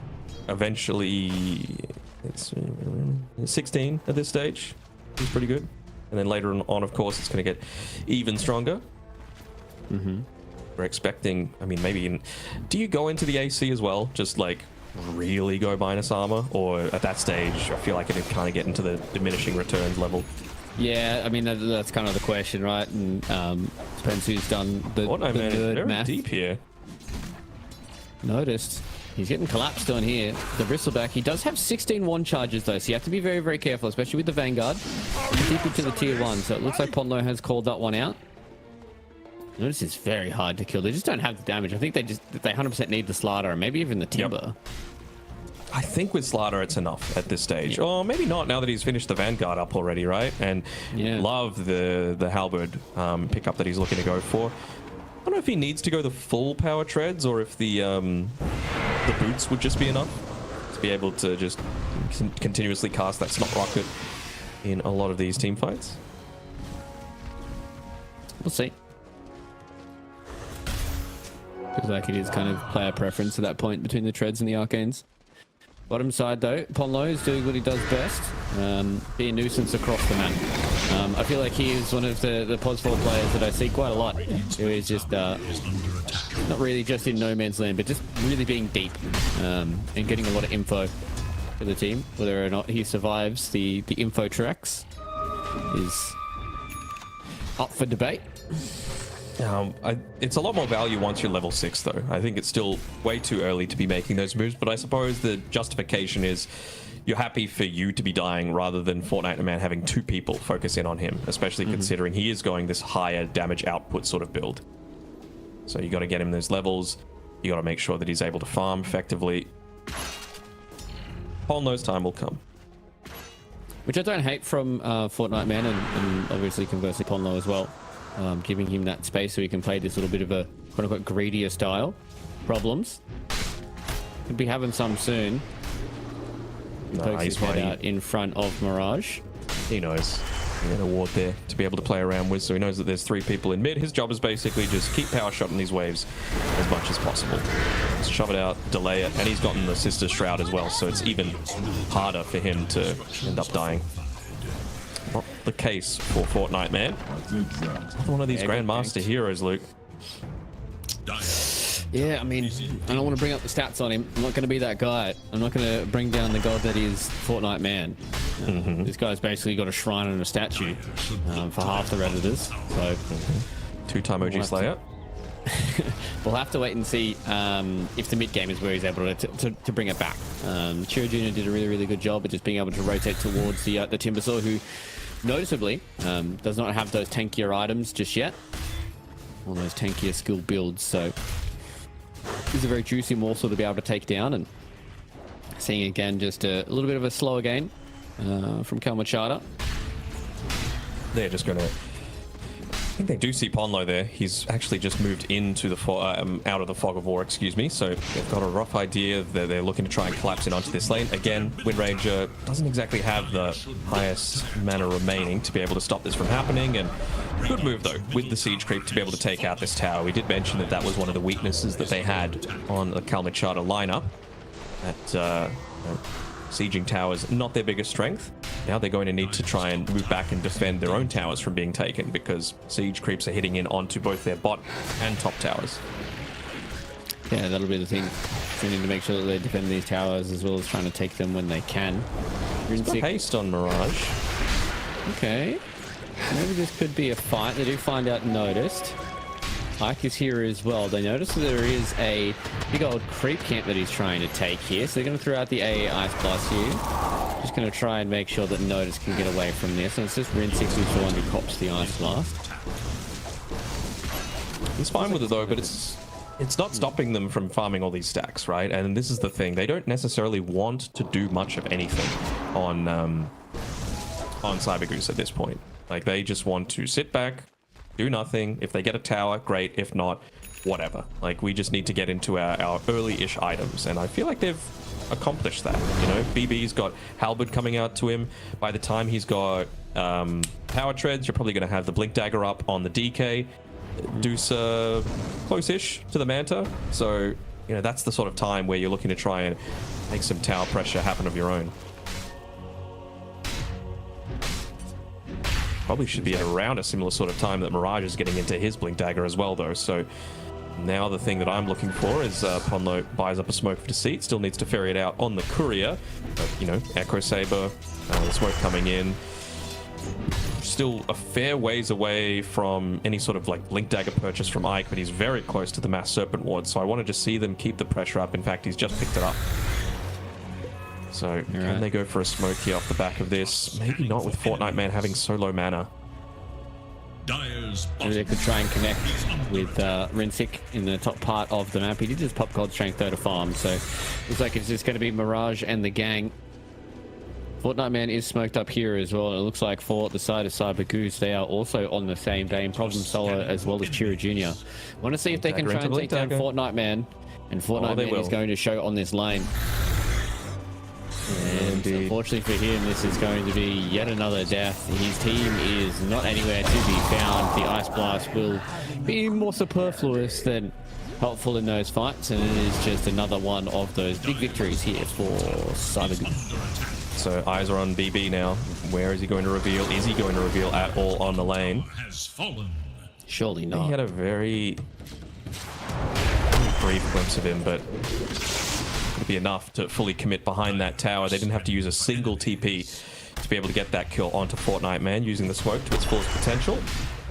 Eventually, it's 16 at this stage. It's pretty good. And then later on, of course, it's going to get even stronger. We're expecting, I mean, maybe do you go into the AC as well? Just like really go minus armor? Or at that stage, I feel like it'd kind of get into the diminishing returns level. Yeah, I mean, that's kind of the question, right? And depends who's done the nerd math. Deep here. Noticed. He's getting collapsed on here. The Bristleback. He does have 16 wand charges, though, so you have to be very, very careful, especially with the Vanguard. Deep into the tier 1, so it looks like Ponlo has called that one out. Notice it's very hard to kill. They just don't have the damage. I think they 100% need the Slaughter, and maybe even the Timber. Yep. I think with Slaughter it's enough at this stage. Or maybe not now that he's finished the Vanguard up already, right? And love the Halberd pickup that he's looking to go for. I don't know if he needs to go the full power treads or if the boots would just be enough to be able to just continuously cast that Snot Rocket in a lot of these team fights. We'll see. Feels like it is kind of player preference at that point between the treads and the arcanes. Bottom side though, Ponlo is doing what he does best, be a nuisance across the map. I feel like he is one of the POS 4 players that I see quite a lot, who is just not really just in no man's land, but just really being deep and getting a lot of info for the team. Whether or not he survives the info tracks is up for debate. It's a lot more value once you're level 6, though. I think it's still way too early to be making those moves, but I suppose the justification is you're happy for you to be dying rather than Fortnite Man having 2 people focus in on him, especially considering he is going this higher damage output sort of build. So you got to get him those levels. You got to make sure that he's able to farm effectively. Polno's time will come. Which I don't hate from Fortnite Man, and obviously conversely Ponlo as well. Giving him that space so he can play this little bit of a quote-unquote greedier style. Problems. Could be having some soon. Pokes his head out in front of Mirage. He knows. An award there to be able to play around with, so he knows that there's 3 people in mid. His job is basically just keep power shot in these waves as much as possible. Just shove it out, delay it, and he's gotten the Sister Shroud as well, so it's even harder for him to end up dying. Not the case for Fortnite Man. One of these Grandmaster heroes, Luke. Yeah, I mean, I don't want to bring up the stats on him. I'm not going to be that guy. I'm not going to bring down the god that is Fortnite Man. This guy's basically got a shrine and a statue for half the Redditors. So, 2-time OG Slayer. We'll have to wait and see if the mid game is where he's able to bring it back. Chiro Jr. did a really good job at just being able to rotate towards the Timbersaw, who noticeably does not have those tankier items just yet. All those tankier skill builds, so this is a very juicy morsel to be able to take down. And seeing again just a little bit of a slower gain from Kalmachata. They're just going to... I think they do see Ponlo there. He's actually just moved into the out of the fog of war, excuse me. So they've got a rough idea that they're looking to try and collapse in onto this lane. Again, Wind Ranger doesn't exactly have the highest mana remaining to be able to stop this from happening. And good move, though, with the siege creep to be able to take out this tower. We did mention that that was one of the weaknesses that they had on the Kalmachata lineup. That sieging towers, not their biggest strength. Now they're going to need to try and move back and defend their own towers from being taken, because siege creeps are hitting in onto both their bot and top towers. Yeah, that'll be the thing. They need to make sure that they defend these towers as well as trying to take them when they can. He's got haste on Mirage. Okay. Maybe this could be a fight. They do find out noticed. Ike is here as well. They notice that there is a big old creep camp that he's trying to take here. So they're going to throw out the AA Ice Blast here. Just going to try and make sure that Notice can get away from this. And it's just Rin6 who's the one who cops the Ice Blast. He's fine with it though, but it's not stopping them from farming all these stacks, right? And this is the thing. They don't necessarily want to do much of anything on Cyber Goose at this point. Like, they just want to sit back, do nothing. If they get a tower, great. If not, whatever. Like, we just need to get into our early-ish items, and I feel like they've accomplished that. You know, BB's got Halberd coming out to him. By the time he's got Power Treads, you're probably going to have the Blink Dagger up on the DK. Deuce close-ish to the Manta. So, you know, that's the sort of time where you're looking to try and make some tower pressure happen of your own. Probably should be at around a similar sort of time that Mirage is getting into his Blink Dagger as well, though. So now the thing that I'm looking for is Ponlo buys up a Smoke of Deceit, still needs to ferry it out on the Courier. But, you know, Echo Saber, the smoke coming in. Still a fair ways away from any sort of like Blink Dagger purchase from Ike, but he's very close to the Mass Serpent Ward, so I want to just see them keep the pressure up. In fact, he's just picked it up. So can they go for a smoke here off the back of this? Maybe not with Fortnite Man having so low mana. Maybe they could try and connect with Rinsick in the top part of the map. He did just pop Cold Strength though to farm, so looks like it's just going to be Mirage and the gang. Fortnite Man is smoked up here as well. It looks like for the side of Cyber Goose, they are also on the same vein. Problem Solo as well as Chiro Jr. Want to see if they can try and take down Fortnite Man, and Fortnite Man is going to show on this lane. And unfortunately for him, this is going to be yet another death. His team is not anywhere to be found. The Ice Blast will be more superfluous than helpful in those fights, and it is just another one of those big victories here for Cyber Goose. So eyes are on BB now. Where is he going to reveal? Is he going to reveal at all on the lane? Surely not. He had a very brief glimpse of him, but could be enough to fully commit behind that tower. They didn't have to use a single TP to be able to get that kill onto Fortnite Man, using the smoke to its fullest potential.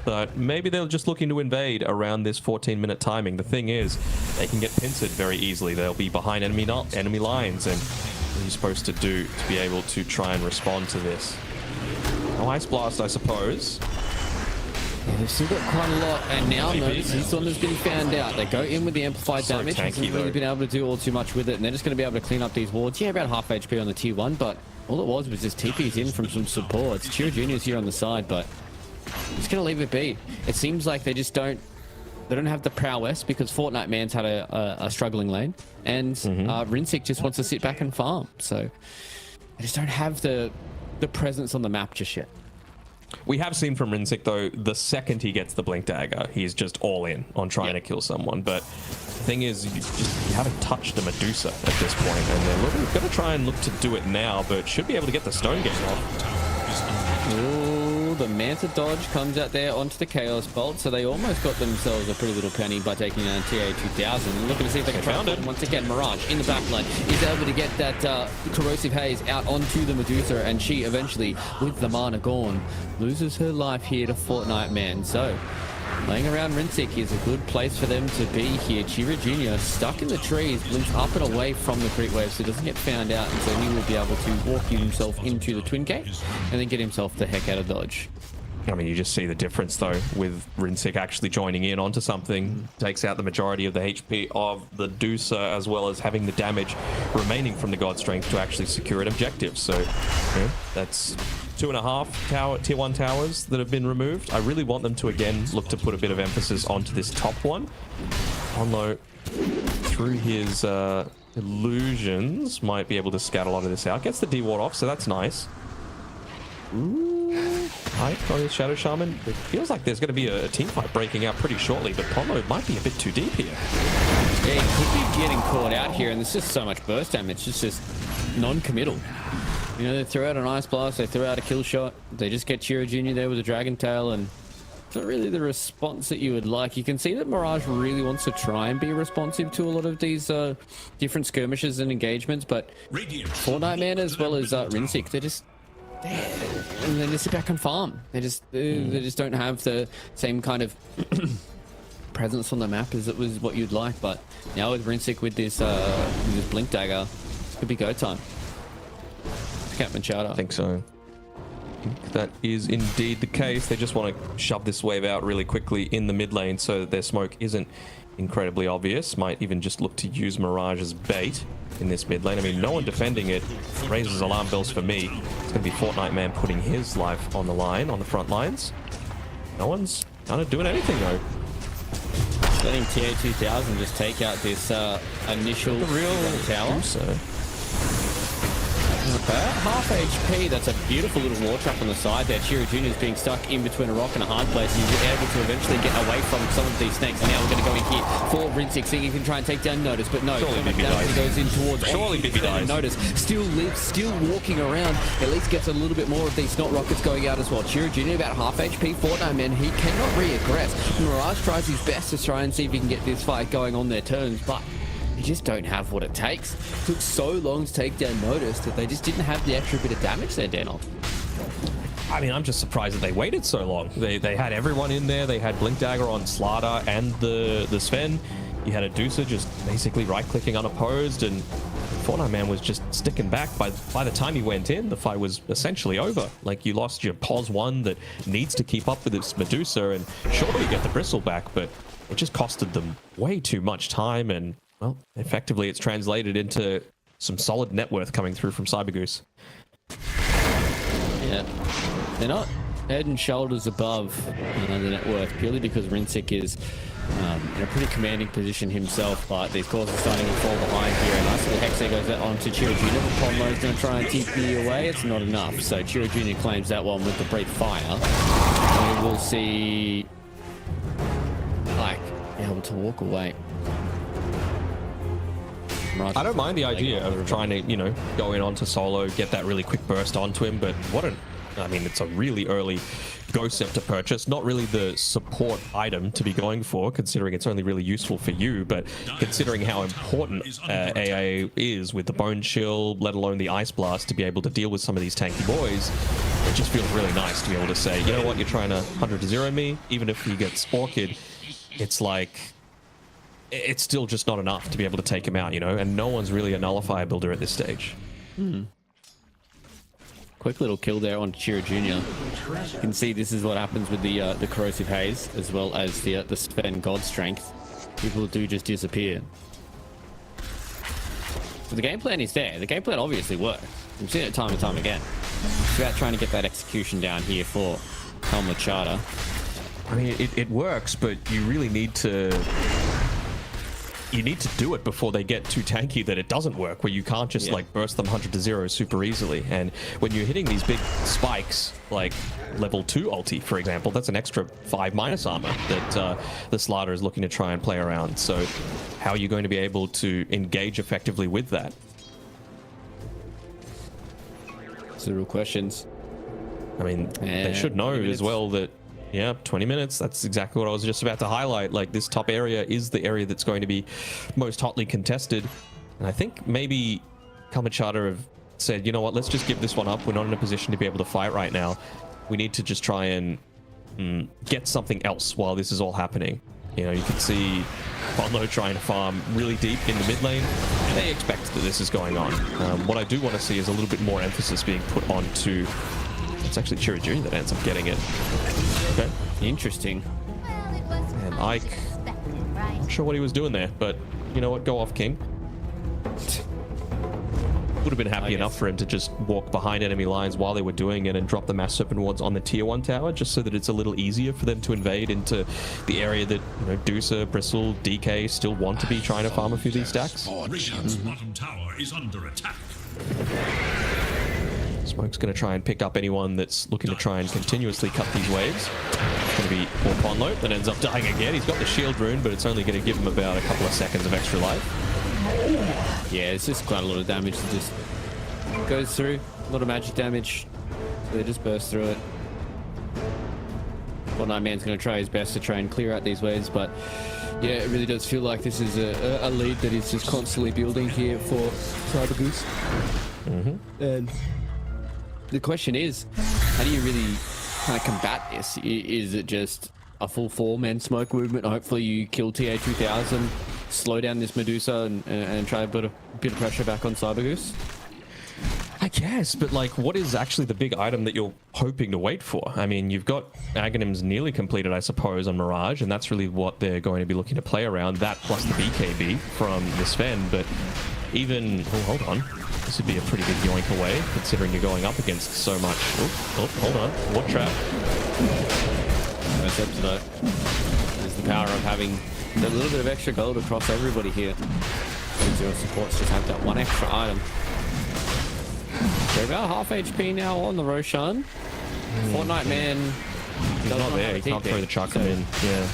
but maybe they're just looking to invade around this 14-minute timing. The thing is, they can get pincered very easily. They'll be behind enemy lines, and what are you supposed to do to be able to try and respond to this? No Ice Blast, I suppose. Yeah, they've still got quite a lot, and now notice this one has been found out. They go in with the amplified damage, hasn't really been able to do all too much with it, and they're just going to be able to clean up these wards. Yeah, about half HP on the tier 1, but all it was just TPs in from some supports. Chira Jr.'s here on the side, but I'm just going to leave it be. It seems like they just don't have the prowess, because Fortnite Man's had a struggling lane, and Rinsik just wants to sit back and farm. So they just don't have the presence on the map just yet. We have seen from Rinsik, though, the second he gets the Blink Dagger, he's just all in on trying to kill someone. But the thing is, you haven't touched the Medusa at this point, and they're going to try and look to do it now, but should be able to get the Stone Gate off. Ooh, the Manta dodge comes out there onto the Chaos Bolt, so they almost got themselves a pretty little penny by taking down TA2000. Looking to see if they can try it. Once again, Mirage in the backline is able to get that Corrosive Haze out onto the Medusa, and she eventually, with the mana gone, loses her life here to Fortnite Man. So laying around Rinsik is a good place for them to be here. Chira Jr. stuck in the trees, blinks up and away from the creep wave, so he doesn't get found out, and so he will be able to walk himself into the Twin Gate and then get himself the heck out of dodge. I mean, you just see the difference, though, with Rinsik actually joining in onto something. Takes out the majority of the HP of the Medusa, as well as having the damage remaining from the God Strength to actually secure an objective. So, yeah, that's 2.5 tier 1 towers that have been removed. I really want them to, again, look to put a bit of emphasis onto this top one. Onlo, through his illusions, might be able to scout a lot of this out. Gets the D-Ward off, so that's nice. Ooh. Hype on his Shadow Shaman. It feels like there's going to be a team fight breaking out pretty shortly, but Ponlo might be a bit too deep here. Yeah, he could be getting caught out here, and there's just so much burst damage. It's just non-committal. You know, they throw out an Ice Blast, they throw out a kill shot, they just get Chira Jr. there with a Dragon Tail, and it's not really the response that you would like. You can see that Mirage really wants to try and be responsive to a lot of these different skirmishes and engagements, but Fortnite Man as well as Rinsik, they're just... and then they sit back and farm. They just don't have the same kind of presence on the map as it was what you'd like. But now with Rinsik with this Blink Dagger, this could be go time. Captain Charter. I think so. I think that is indeed the case. They just want to shove this wave out really quickly in the mid lane so that their smoke isn't incredibly obvious. Might even just look to use Mirage as bait in this mid lane. I mean, no one defending it raises alarm bells for me. It's going to be Fortnite Man putting his life on the line, on the front lines. No one's kind of doing anything, though. Letting TA2000 just take out this initial real tower. About half HP. That's a beautiful little war trap on the side there. Chira Jr. is being stuck in between a rock and a hard place, and he's able to eventually get away from some of these snakes. And now we're going to go in here for Rinsik, seeing if he can try and take down Notice, but no. Surely Bibi dies. He goes in towards. Surely Bibi dies. Notice still lives, still walking around. At least gets a little bit more of these snot rockets going out as well. Chira Jr. about half HP. Fortnite Man, he cannot re-aggress. Mirage tries his best to try and see if he can get this fight going on their terms, but they just don't have what it takes. It took so long to take down Notice that they just didn't have the extra bit of damage there, Daniel. I mean, I'm just surprised that they waited so long. They had everyone in there. They had Blink Dagger on Slardar and the Sven. You had a Medusa just basically right-clicking unopposed, and Fortnite Man was just sticking back. By the time he went in, the fight was essentially over. Like, you lost your POS 1 that needs to keep up with this Medusa, and sure, you get the Bristle back, but it just costed them way too much time, and well, effectively, it's translated into some solid net worth coming through from Cybergoose. Yeah, they're not head and shoulders above the net worth, purely because Rinsik is in a pretty commanding position himself, but these calls are starting to fall behind here. And nice little Hexer goes out onto Chira Jr. Pomlo is going to try and TP away. It's not enough, so Chira Jr. claims that one with the Breathe Fire. And we will see Ike be able to walk away. I don't mind the idea of trying to, go in onto solo, get that really quick burst onto him, but what an I mean, it's a really early Ghost Scepter purchase. Not really the support item to be going for, considering it's only really useful for you, but considering how important AA is with the Bone Chill, let alone the Ice Blast, to be able to deal with some of these tanky boys, it just feels really nice to be able to say, you know what, you're trying to 100-0 me, even if he gets Orchid, it's like, it's still just not enough to be able to take him out, you know, and no one's really a Nullifier builder at this stage. Quick little kill there on Chira Jr. You can see this is what happens with the Corrosive Haze, as well as the Sven God Strength. People do just disappear. So the game plan is there. The game plan obviously works. We've seen it time and time again. It's about trying to get that execution down here for Helmut Charter. I mean, it works, but you really need to... You need to do it before they get too tanky that it doesn't work, where you can't just like burst them 100-0 super easily. And when you're hitting these big spikes, like level 2 ulti, for example, that's an extra 5 minus armor that the Slider is looking to try and play around. So how are you going to be able to engage effectively with that? So the real questions. I mean, they should know as well that, yeah, 20 minutes. That's exactly what I was just about to highlight. Like, this top area is the area that's going to be most hotly contested. And I think maybe Kamachata have said, you know what, let's just give this one up. We're not in a position to be able to fight right now. We need to just try and get something else while this is all happening. You know, you can see Bonlo trying to farm really deep in the mid lane. And they expect that this is going on. What I do want to see is a little bit more emphasis being put onto... It's actually Chira Jr. that ends up getting it. Okay. Interesting. And Ike, not sure what he was doing there, but you know what? Go off, King. Would have been happy enough for him to just walk behind enemy lines while they were doing it and drop the Mass Serpent Wards on the tier 1 tower, just so that it's a little easier for them to invade into the area that, you know, Dusa, Bristle, DK still want to be trying to farm a few of these stacks. Radiant's bottom tower is under attack. Smoke's going to try and pick up anyone that's looking to try and continuously cut these waves. It's going to be Ponlo that ends up dying again. He's got the shield rune, but it's only going to give him about a couple of seconds of extra life. Yeah, it's just quite a lot of damage that just goes through. A lot of magic damage. So they just burst through it. Fortnite Man's going to try his best to try and clear out these waves, but yeah, it really does feel like this is a lead that is just constantly building here for Cyber Goose. And the question is, how do you really kind of combat this? Is it just a full 4-man smoke movement? Hopefully you kill TA2000, slow down this Medusa, and try to put a bit of pressure back on Cyber Goose? I guess, but like, what is actually the big item that you're hoping to wait for? I mean, you've got Aghanim's nearly completed, I suppose, on Mirage, and that's really what they're going to be looking to play around. That plus the BKB from the Sven, but even... Oh, hold on. This would be a pretty big yoink away, considering you're going up against so much. Oh, hold on. What trap? That's Epsilon. There's the power of having a little bit of extra gold across everybody here. Zero supports just have that one extra item. They're about half HP now on the Roshan. Fortnite Man... He's not there. He can't throw the chuck in. Yeah.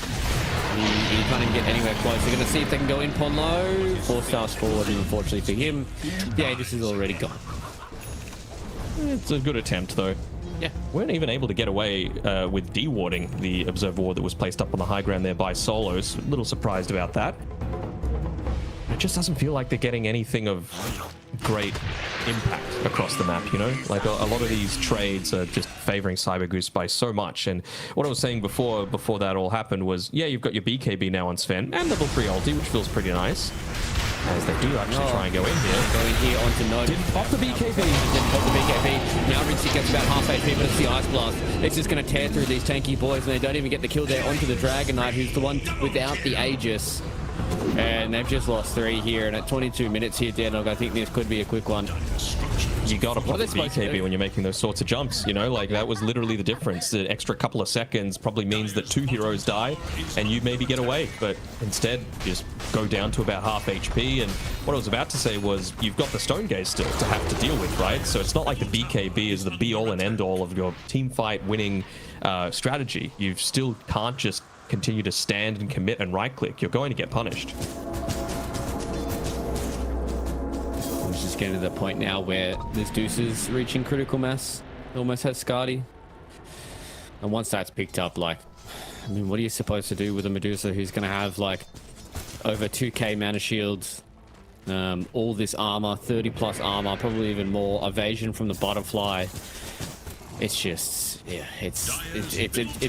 He can't even get anywhere close. They're going to see if they can go in Ponlo. 4 stars forward, and unfortunately for him, the Aegis is already gone. It's a good attempt, though. Yeah. Weren't even able to get away with dewarding the Observe Ward that was placed up on the high ground there by Solos. A little surprised about that. It just doesn't feel like they're getting anything of great impact across the map, you know? Like, a lot of these trades are just favoring Cyber Goose by so much. And what I was saying before that all happened was, yeah, you've got your BKB now on Sven, and level 3 ulti, which feels pretty nice. As they do actually try and go in here. Going here onto Node. Didn't pop the BKB. Didn't pop the BKB. Now Rincy gets about half HP, but it's the Ice Blast. It's just going to tear through these tanky boys, and they don't even get the kill there onto the Dragon Knight, who's the one without the Aegis. And they've just lost 3 here, and at 22 minutes here, Deadnog, I think this could be a quick one. You gotta put the BKB when you're making those sorts of jumps, you know? Like, that was literally the difference. The extra couple of seconds probably means that 2 heroes die, and you maybe get away, but instead, just go down to about half HP. And what I was about to say was, you've got the Stone Gaze still to have to deal with, right? So it's not like the BKB is the be-all and end-all of your team fight winning strategy. You still can't just continue to stand and commit and right-click. You're going to get punished. It's just getting to the point now where this Deuce is reaching critical mass. Almost has Skadi. And once that's picked up, like, I mean, what are you supposed to do with a Medusa who's going to have, like, over 2k mana shields, all this armor, 30 plus armor, probably even more, evasion from the butterfly. It's just, yeah, it's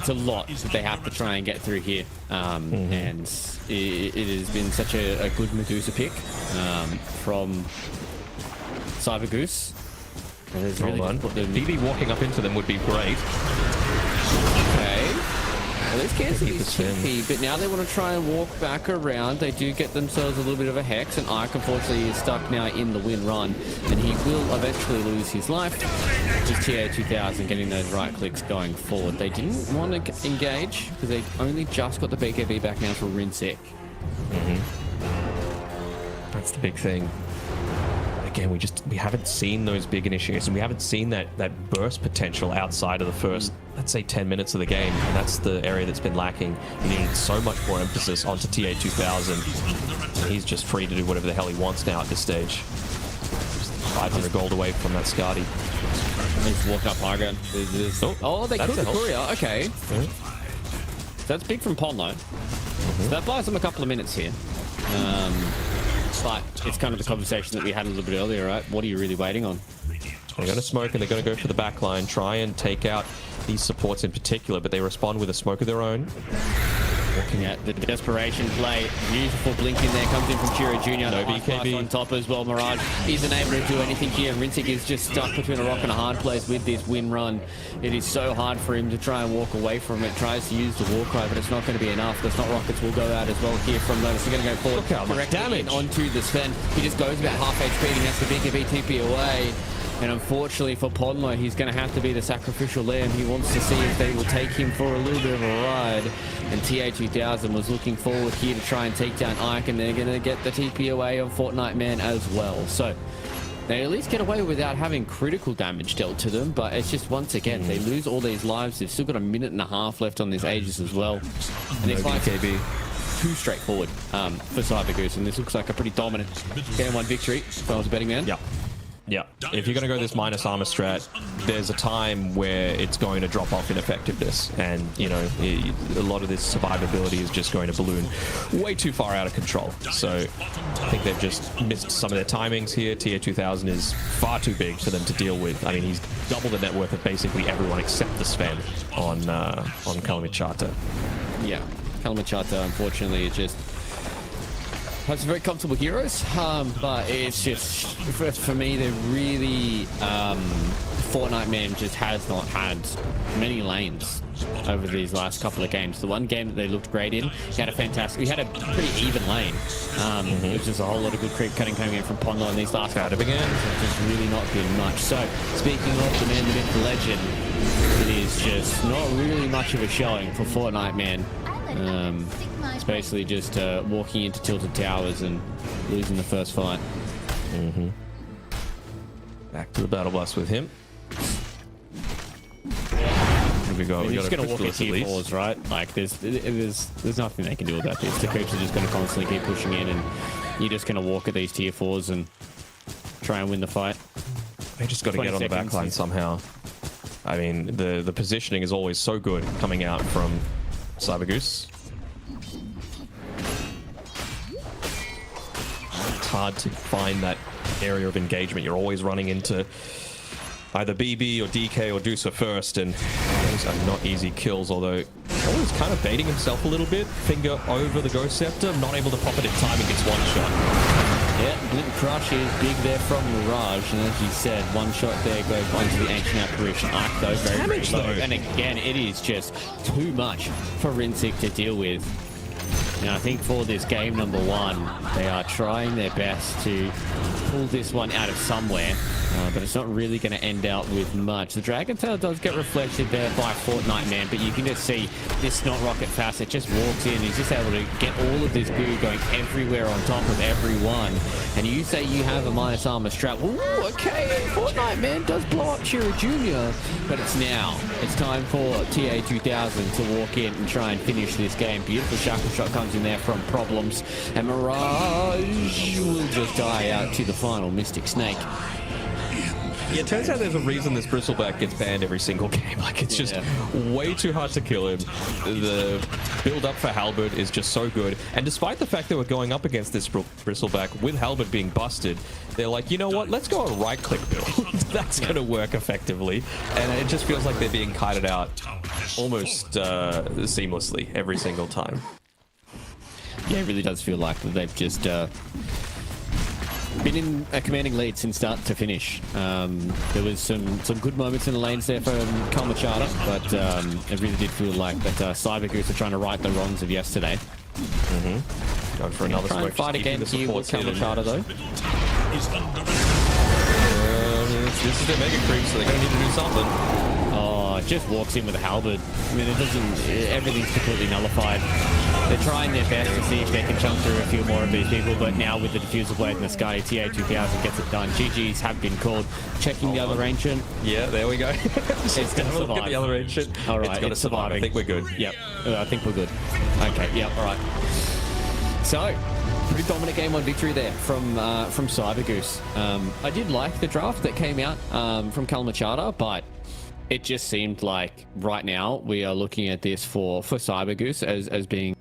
a lot that they have to try and get through here. And it has been such a good Medusa pick from Cyber Goose. Hold on. DB walking up into them would be great. Okay. Well, these cancel these TP, but now they want to try and walk back around. They do get themselves a little bit of a hex, and Ike unfortunately is stuck now in the win run, and he will eventually lose his life. Just TA2000 getting those right clicks going forward. They didn't want to engage because they only just got the BKB back now for Rinsik. That's the big thing. Again, we haven't seen those big initiations. We haven't seen that burst potential outside of the first, let's say, 10 minutes of the game. And that's the area that's been lacking. You need so much more emphasis onto TA2000. And he's just free to do whatever the hell he wants now at this stage. Just 500 gold away from that Skadi. He's walking up high ground. Oh, they killed the courier. Okay. That's big from Ponlo. So that buys them a couple of minutes here. But it's kind of the conversation that we had a little bit earlier, right? What are you really waiting on? They're going to smoke and they're going to go for the back line, try and take out these supports in particular, but they respond with a smoke of their own. Looking at the desperation play. Beautiful blink in there. Comes in from Chiro Jr. No BKB on top as well. Mirage isn't able to do anything here. Rinsik is just stuck between a rock and a hard place with this win run. It is so hard for him to try and walk away from it. Tries to use the war cry, but it's not going to be enough. The Snot Rockets will go out as well here from Lotus. They're going to go forward. Look how much damage onto the Sven. He just goes about half HP and he has to BKB TP away. And unfortunately for Ponlo, he's going to have to be the sacrificial lamb. He wants to see if they will take him for a little bit of a ride. And TA2000 was looking forward here to try and take down Ike, and they're going to get the TP away on Fortnite Man as well. So they at least get away without having critical damage dealt to them, but it's just, once again, they lose all these lives. They've still got a minute and a half left on this Aegis as well. And it's like too straightforward for Cyber Goose, and this looks like a pretty dominant game 1 victory if I was a betting man. Yeah, if you're going to go this minus armor strat, there's a time where it's going to drop off in effectiveness, and you know, a lot of this survivability is just going to balloon way too far out of control. So I think they've just missed some of their timings here. TA2000 is far too big for them to deal with. I mean, he's double the net worth of basically everyone except the Sven on Kalamachata. Yeah, Kalamachata, unfortunately, it just has some very comfortable heroes, but it's just, for me, they're really, Fortnite Man just has not had many lanes over these last couple of games. The one game that they looked great in, he had a pretty even lane. It was just a whole lot of good creep cutting coming in from Ponlo, and these last couple of games have just really not been much. So, speaking of the man, the myth, the legend, it is just not really much of a showing for Fortnite Man. It's basically just walking into Tilted Towers and losing the first fight. Back to the battle bus with him. Here we go. We're just going to walk at tier 4s, right? Like, there's nothing they can do about this. The creeps are just going to constantly keep pushing in, and you're just going to walk at these tier 4s and try and win the fight. They just got to get on the back line somehow. I mean, the positioning is always so good coming out from Cyber Goose. It's hard to find that area of engagement. You're always running into either BB or DK or Deucer first, and those are not easy kills, although He's kind of baiting himself a little bit. Finger over the Ghost Scepter, not able to pop it in time and gets one shot. Yeah, Blink Crush is big there from Mirage, and as you said, one shot there goes onto the Ancient Apparition Arc, though, very low. And again, it is just too much for Rinsik to deal with. Now, I think for this game number one, they are trying their best to pull this one out of somewhere, but it's not really going to end out with much. The Dragon Tail does get reflected there by Fortnite Man, but you can just see this Snot Rocket Facet just walks in. He's just able to get all of this goo going everywhere on top of everyone. And you say you have a minus armor strap. Ooh, okay, Fortnite Man does blow up Chiro Jr., but it's now. It's time for TA2000 to walk in and try and finish this game. Beautiful Shackle Shot comes in there from Problems, and Mirage will just die out to the final Mystic Snake. Yeah, it turns out there's a reason this bristleback gets banned every single game. Like, it's just way too hard to kill him. The build up for Halberd is just so good. And despite the fact that we're going up against this bristleback with Halberd being busted, they're like, you know what? Let's go a right-click build. That's going to work effectively. And it just feels like they're being kited out almost seamlessly every single time. Yeah, it really does feel like they've just been in a commanding lead since start to finish. There was some good moments in the lanes there from Kalmachata, but it really did feel like that Cybergoose are trying to right the wrongs of yesterday. Going for another smoke. Fight again here with Kalmachata though. This is their mega creep, so they're going to need to do something. Oh, it just walks in with a halberd. I mean, it doesn't. Everything's completely nullified. They're trying their best to see if they can chunk through a few more of these people, but now with the diffuser blade in the sky, TA2000 gets it done. GGs have been called. Checking the other ancient. Yeah, there we go. It's going to survive. Look at the other ancient. All right, it's going to survive. I think we're good. Yep, I think we're good. Okay, yep, all right. So, pretty dominant game on victory there from Cybergoose. I did like the draft that came out from Kalmachata, but it just seemed like right now we are looking at this for Cybergoose as being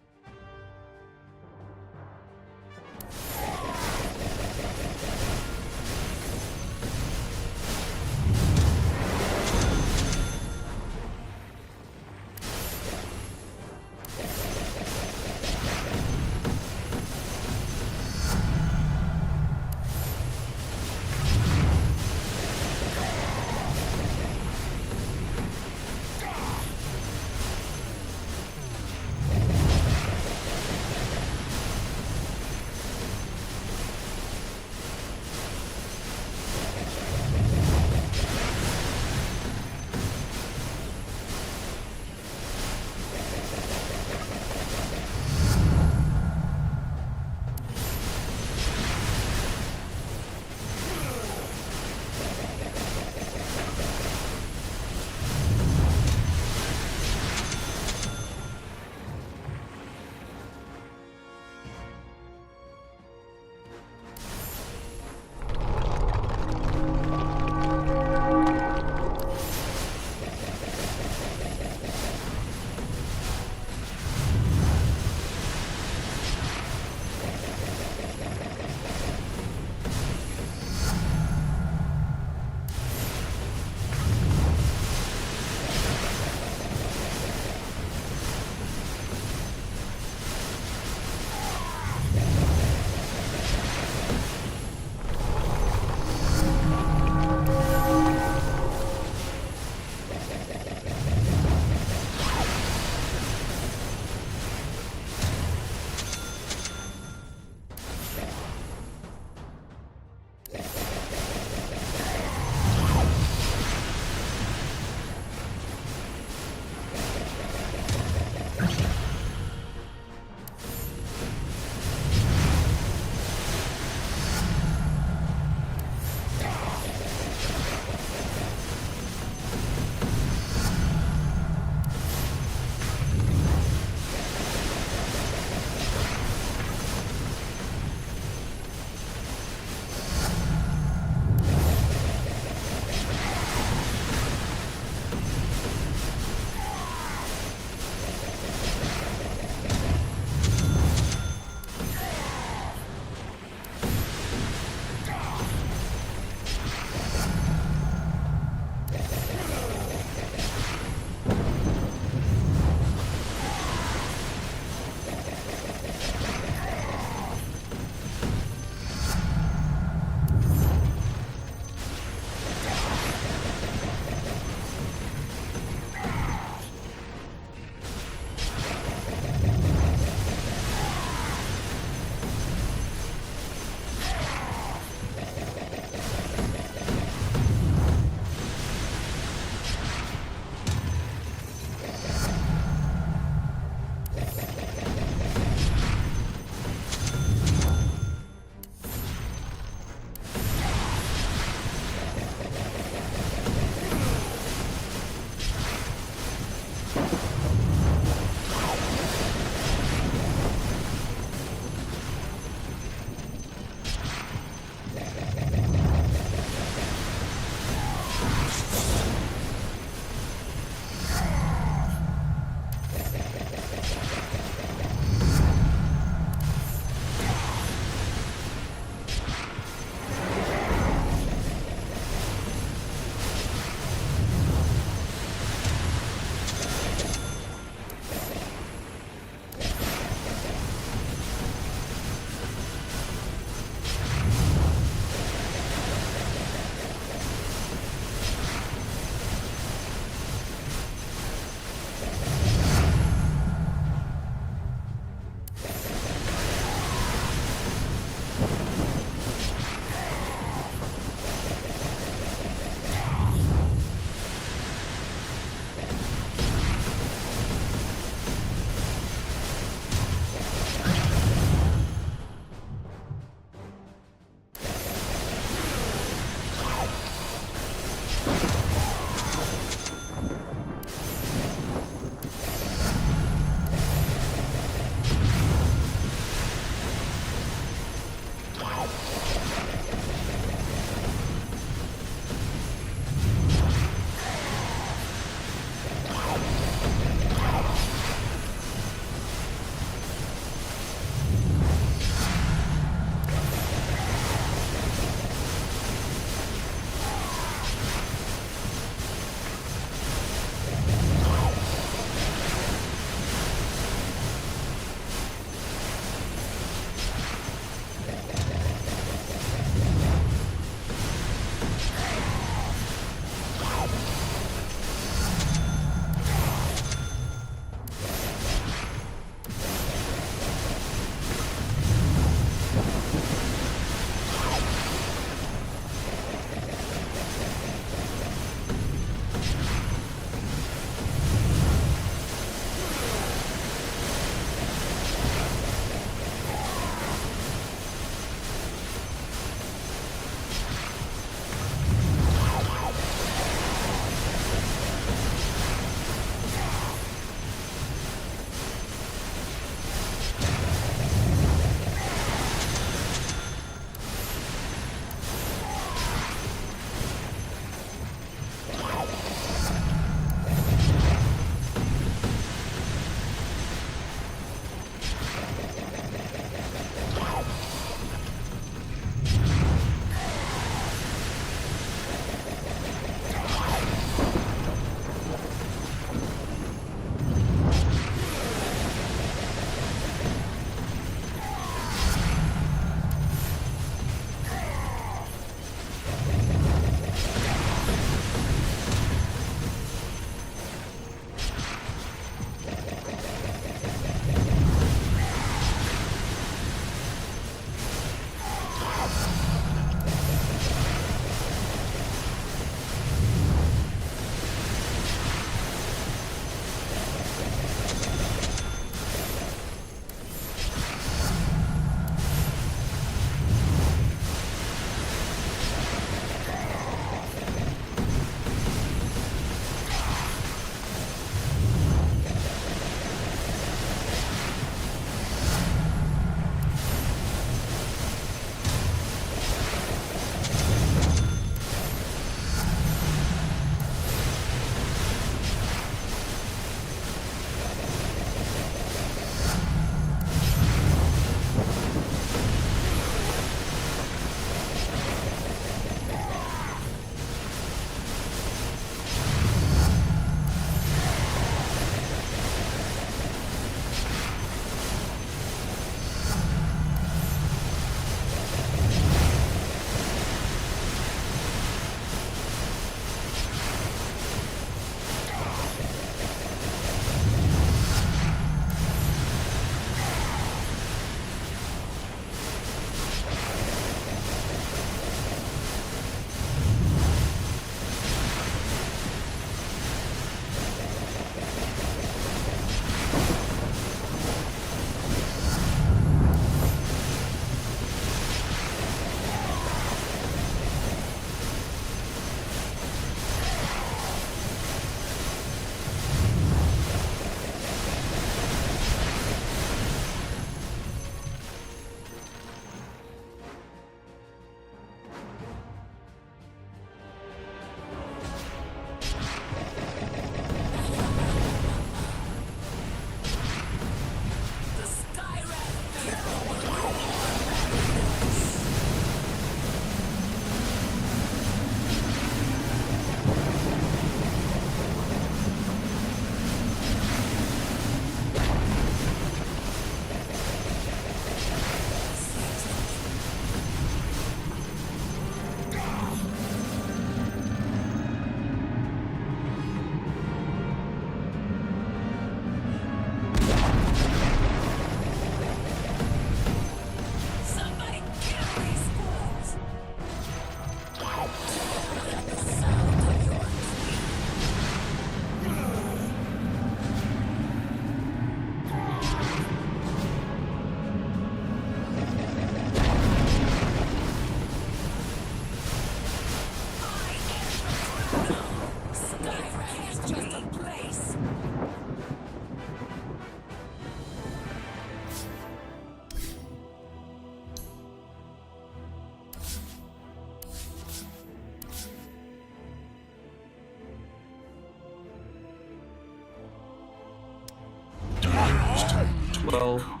Well,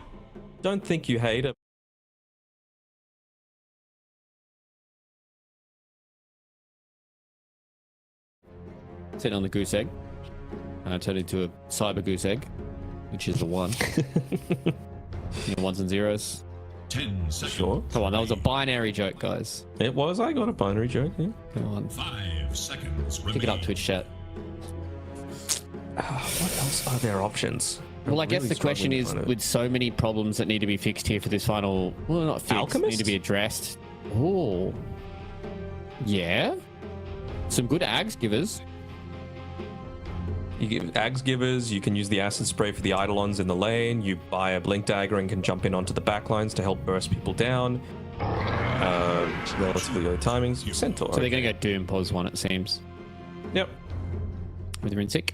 don't think you hate it. Sitting on the goose egg. Turned into a cyber goose egg, which is the one. Ones and zeros. 10 seconds. Sure. Come on, that was a binary joke, guys. It was. I got a binary joke. Yeah. Come on. 5 seconds. Pick it up, Twitch chat. What else are there options? Well, I guess really the question is, struggling to find it. with so many problems that need to be fixed here for this final, well, not fixed, Alchemist? need to be addressed. Oh, yeah. Some good ags givers. You give Ags Givers, you can use the Acid Spray for the Eidolons in the lane, you buy a Blink Dagger and can jump in onto the backlines to help burst people down. Relatively early timings. Centaur. So they're going to go Doom pause one, it seems, Yep. with Rinsick.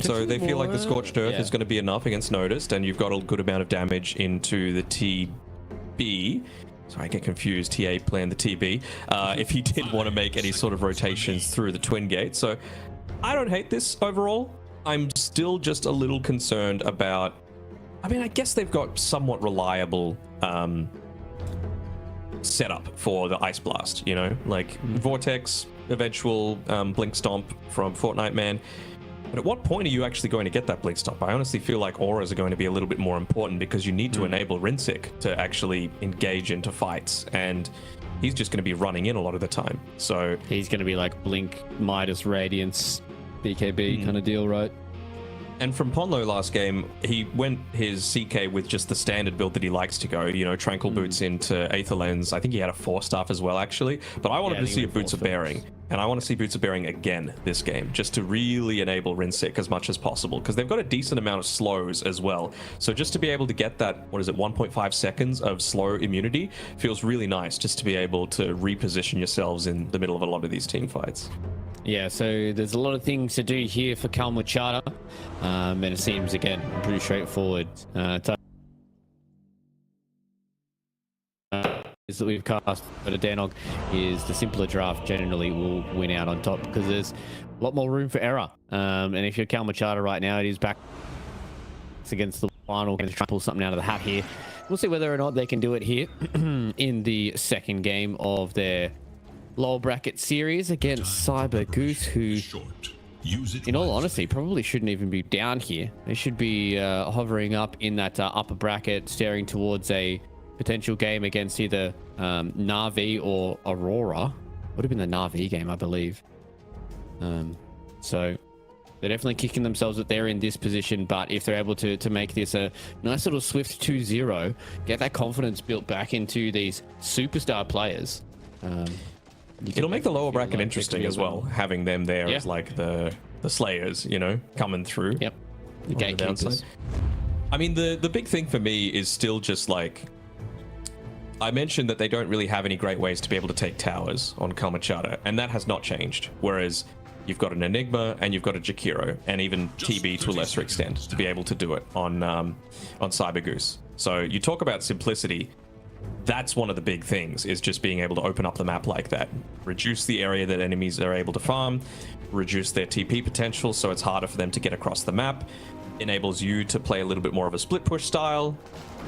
So they feel like the Scorched Earth Yeah. is going to be enough against Noticed, and you've got a good amount of damage into the TB. Sorry, I get confused. TA playing the TB. If he did want to make any sort of rotations through the Twin Gate. So I don't hate this overall. I'm still just a little concerned about... I mean, I guess they've got somewhat reliable setup for the Ice Blast, you know? Like Vortex, eventual Blink Stomp from Fortnite Man. But at what point are you actually going to get that Blink Stomp? I honestly feel like auras are going to be a little bit more important because you need to enable Rinsick to actually engage into fights, and he's just going to be running in a lot of the time. So He's going to be like Blink, Midas, Radiance, BKB kind of deal, right? And from Ponlo last game, he went his CK with just the standard build that he likes to go, you know, Tranquil Boots into Aether Lens. I think he had a 4-staff as well, actually. But I wanted Yeah, to he see a went Boots of 4 Bearing. And I want to see Boots of Bearing again this game, just to really enable Rinsick as much as possible. Because they've got a decent amount of slows as well. So just to be able to get that, 1.5 seconds of slow immunity feels really nice, just to be able to reposition yourselves in the middle of a lot of these team fights. Yeah, so there's a lot of things to do here for Kalmachata, and it seems, again, pretty straightforward. Is that we've cast, but a Danog is the simpler draft generally will win out on top because there's a lot more room for error. And if you're Kalmachata right now, it is back against the final, going to try to pull something out of the hat here. We'll see whether or not they can do it here in the second game of their lower bracket series against Cyber Goose, who, Short. Use it in all wisely. honesty, probably shouldn't even be down here. They should be hovering up in that upper bracket, staring towards a potential game against either Navi or Aurora. Would have been the Navi game, I believe. So they're definitely kicking themselves that they're in this position, but if they're able to make this a nice little swift 2-0, get that confidence built back into these superstar players. It'll make the lower bracket like interesting victory as well, having them there Yeah. as like the Slayers, you know, coming through. Yep. The on the gatekeepers. downside. I mean, the big thing for me is still just like, I mentioned that they don't really have any great ways to be able to take towers on Kalmachata, and that has not changed. Whereas you've got an Enigma and you've got a Jakiro, and even TB to a lesser extent to be able to do it on Cyber Goose. So you talk about simplicity. That's one of the big things, is just being able to open up the map like that. Reduce the area that enemies are able to farm, reduce their TP potential so it's harder for them to get across the map, enables you to play a little bit more of a split push style.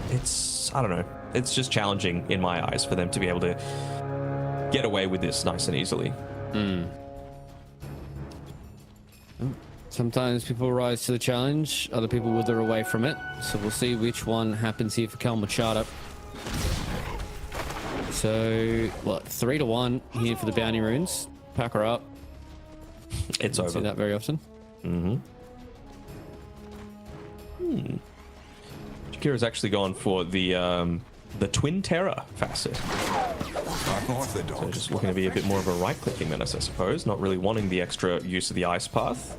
It's, I don't know, it's just challenging in my eyes for them to be able to get away with this nice and easily. Sometimes people rise to the challenge, other people wither away from it. So we'll see which one happens here for Kalmachata. So, what, 3-1 here for the bounty runes. Pack her up. It's Don't see over. that very often. Jakira's actually gone for the Twin Terror facet. So just looking to be a bit more of a right-clicking menace, I suppose. Not really wanting the extra use of the Ice Path.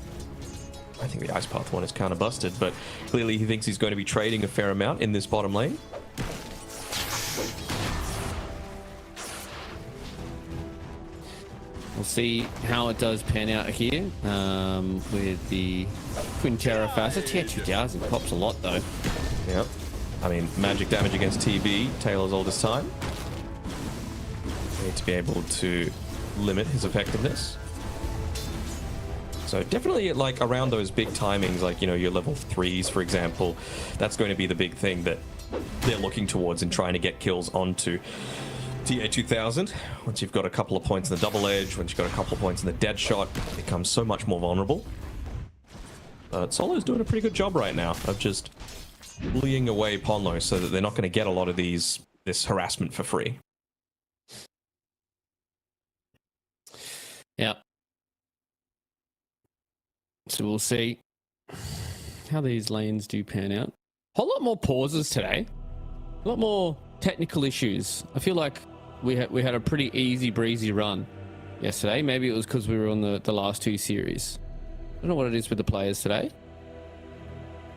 I think the Ice Path one is kind of busted, but clearly he thinks he's going to be trading a fair amount in this bottom lane. We'll see how it does pan out here with the Twin Terror facet. TH2000 pops a lot though. Yep. I mean, magic damage against TB, Taylor's oldest time. Need to be able to limit his effectiveness. So definitely like around those big timings, like, you know, your level 3s, for example, that's going to be the big thing that they're looking towards in trying to get kills onto TA2000. Once you've got a couple of points in the double edge, once you've got a couple of points in the dead shot, it becomes so much more vulnerable. Solo's doing a pretty good job right now of just bullying away Ponlo so that they're not going to get a lot of this harassment for free. Yeah. So we'll see how these lanes do pan out. A whole lot more pauses today. A lot more technical issues. I feel like we had a pretty easy breezy run yesterday. Maybe it was because we were on the last 2 series. I don't know what it is with the players today.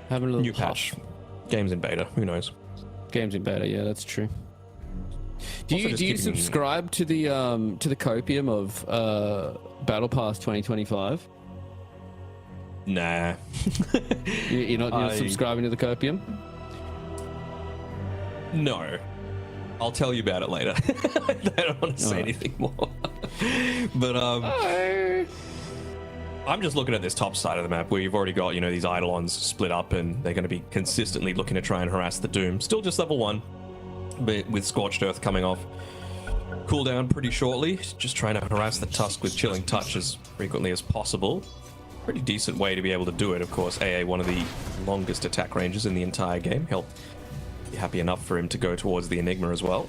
Having a little new patch. Games in beta. Who knows? Games in beta. Yeah, that's true. Do you subscribe to the copium of Battle Pass 2025? Nah. You're not subscribing to the copium? No. I'll tell you about it later. I don't want to say anything more. But I'm just looking at this top side of the map where you've already got, you know, these Eidolons split up and they're going to be consistently looking to try and harass the Doom. Still just level 1, but with Scorched Earth coming off cooldown pretty shortly. Just trying to harass the Tusk with Chilling Touch as frequently as possible. Pretty decent way to be able to do it. Of course, AA, one of the longest attack ranges in the entire game. He'll be happy enough for him to go towards the Enigma as well.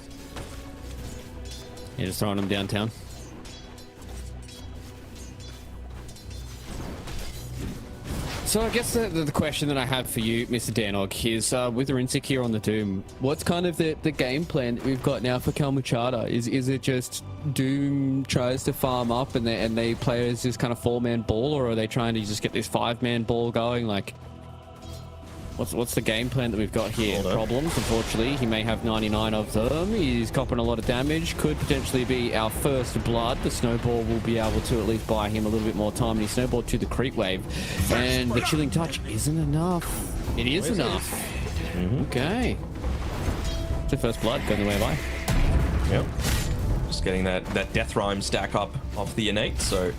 You're just throwing him downtown. So I guess the question that I have for you, Mr. Danog, is with Rinsick here on the Doom, what's kind of the game plan that we've got now for Kalmuchata? Is it just Doom tries to farm up and they play as this kind of 4-man ball, or are they trying to just get this 5-man ball going? Like, what's the game plan that we've got here? Problems, unfortunately. He may have 99 of them. He's copping a lot of damage. Could potentially be our first blood. The snowball will be able to at least buy him a little bit more time. And he snowballed to the creep wave. And the Chilling Touch isn't enough. It is enough. Okay. So first blood going the way by. Yep. Just getting that Death Rhyme stack up off the innate, so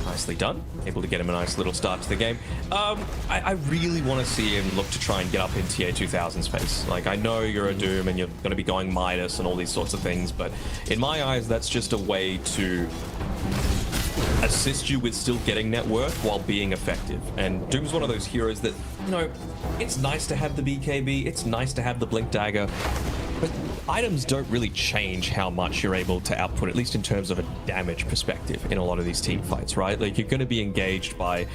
nicely done. Able to get him a nice little start to the game. I really want to see him look to try and get up in TA2000 space. Like, I know you're a Doom and you're going to be going Midas and all these sorts of things, but in my eyes, that's just a way to assist you with still getting net worth while being effective. And Doom's one of those heroes that, you know, it's nice to have the BKB, it's nice to have the Blink Dagger, but items don't really change how much you're able to output, at least in terms of a damage perspective in a lot of these team fights, right? Like, you're going to be engaged by,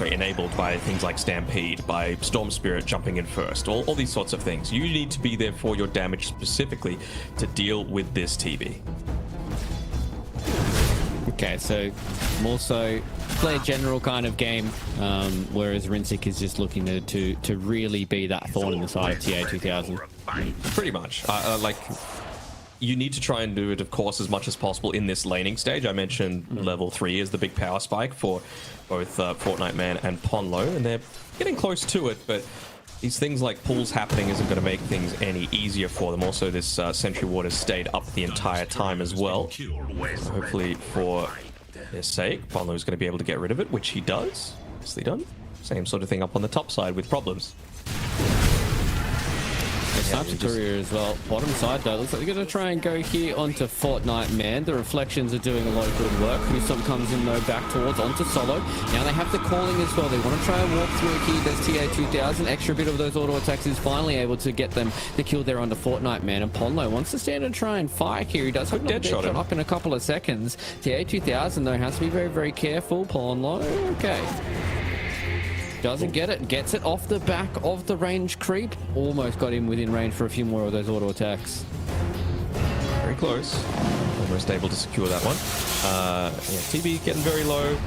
enabled by things like Stampede, by Storm Spirit jumping in first, all these sorts of things. You need to be there for your damage specifically to deal with this TB. Okay, so more so play a general kind of game, whereas Rinsick is just looking to really be that thorn in the side of TA2000. Pretty much. Like, you need to try and do it, of course, as much as possible in this laning stage. I mentioned level 3 is the big power spike for both Fortnite Man and Ponlo, and they're getting close to it, but these things like pulls happening isn't going to make things any easier for them. Also, this Sentry Ward has stayed up the entire time as well. So hopefully, for their sake, Ponlo's going to be able to get rid of it, which he does. Nicely done. Same sort of thing up on the top side with problems. Snipes Courier as well. Bottom side though, looks like they're going to try and go here onto Fortnite Man. The Reflections are doing a lot of good work. Newstomp comes in though back towards onto Solo. Now they have the calling as well. They want to try and walk through here. There's TA2000. Extra bit of those auto attacks is finally able to get them the kill there onto Fortnite Man. And Ponlo wants to stand and try and fight here. He does have a dead shot up in a couple of seconds. TA2000 though has to be very, very careful. Ponlo, okay. Doesn't get it, gets it off the back of the range creep. Almost got him within range for a few more of those auto attacks. Very close. Almost able to secure that one. TB getting very low.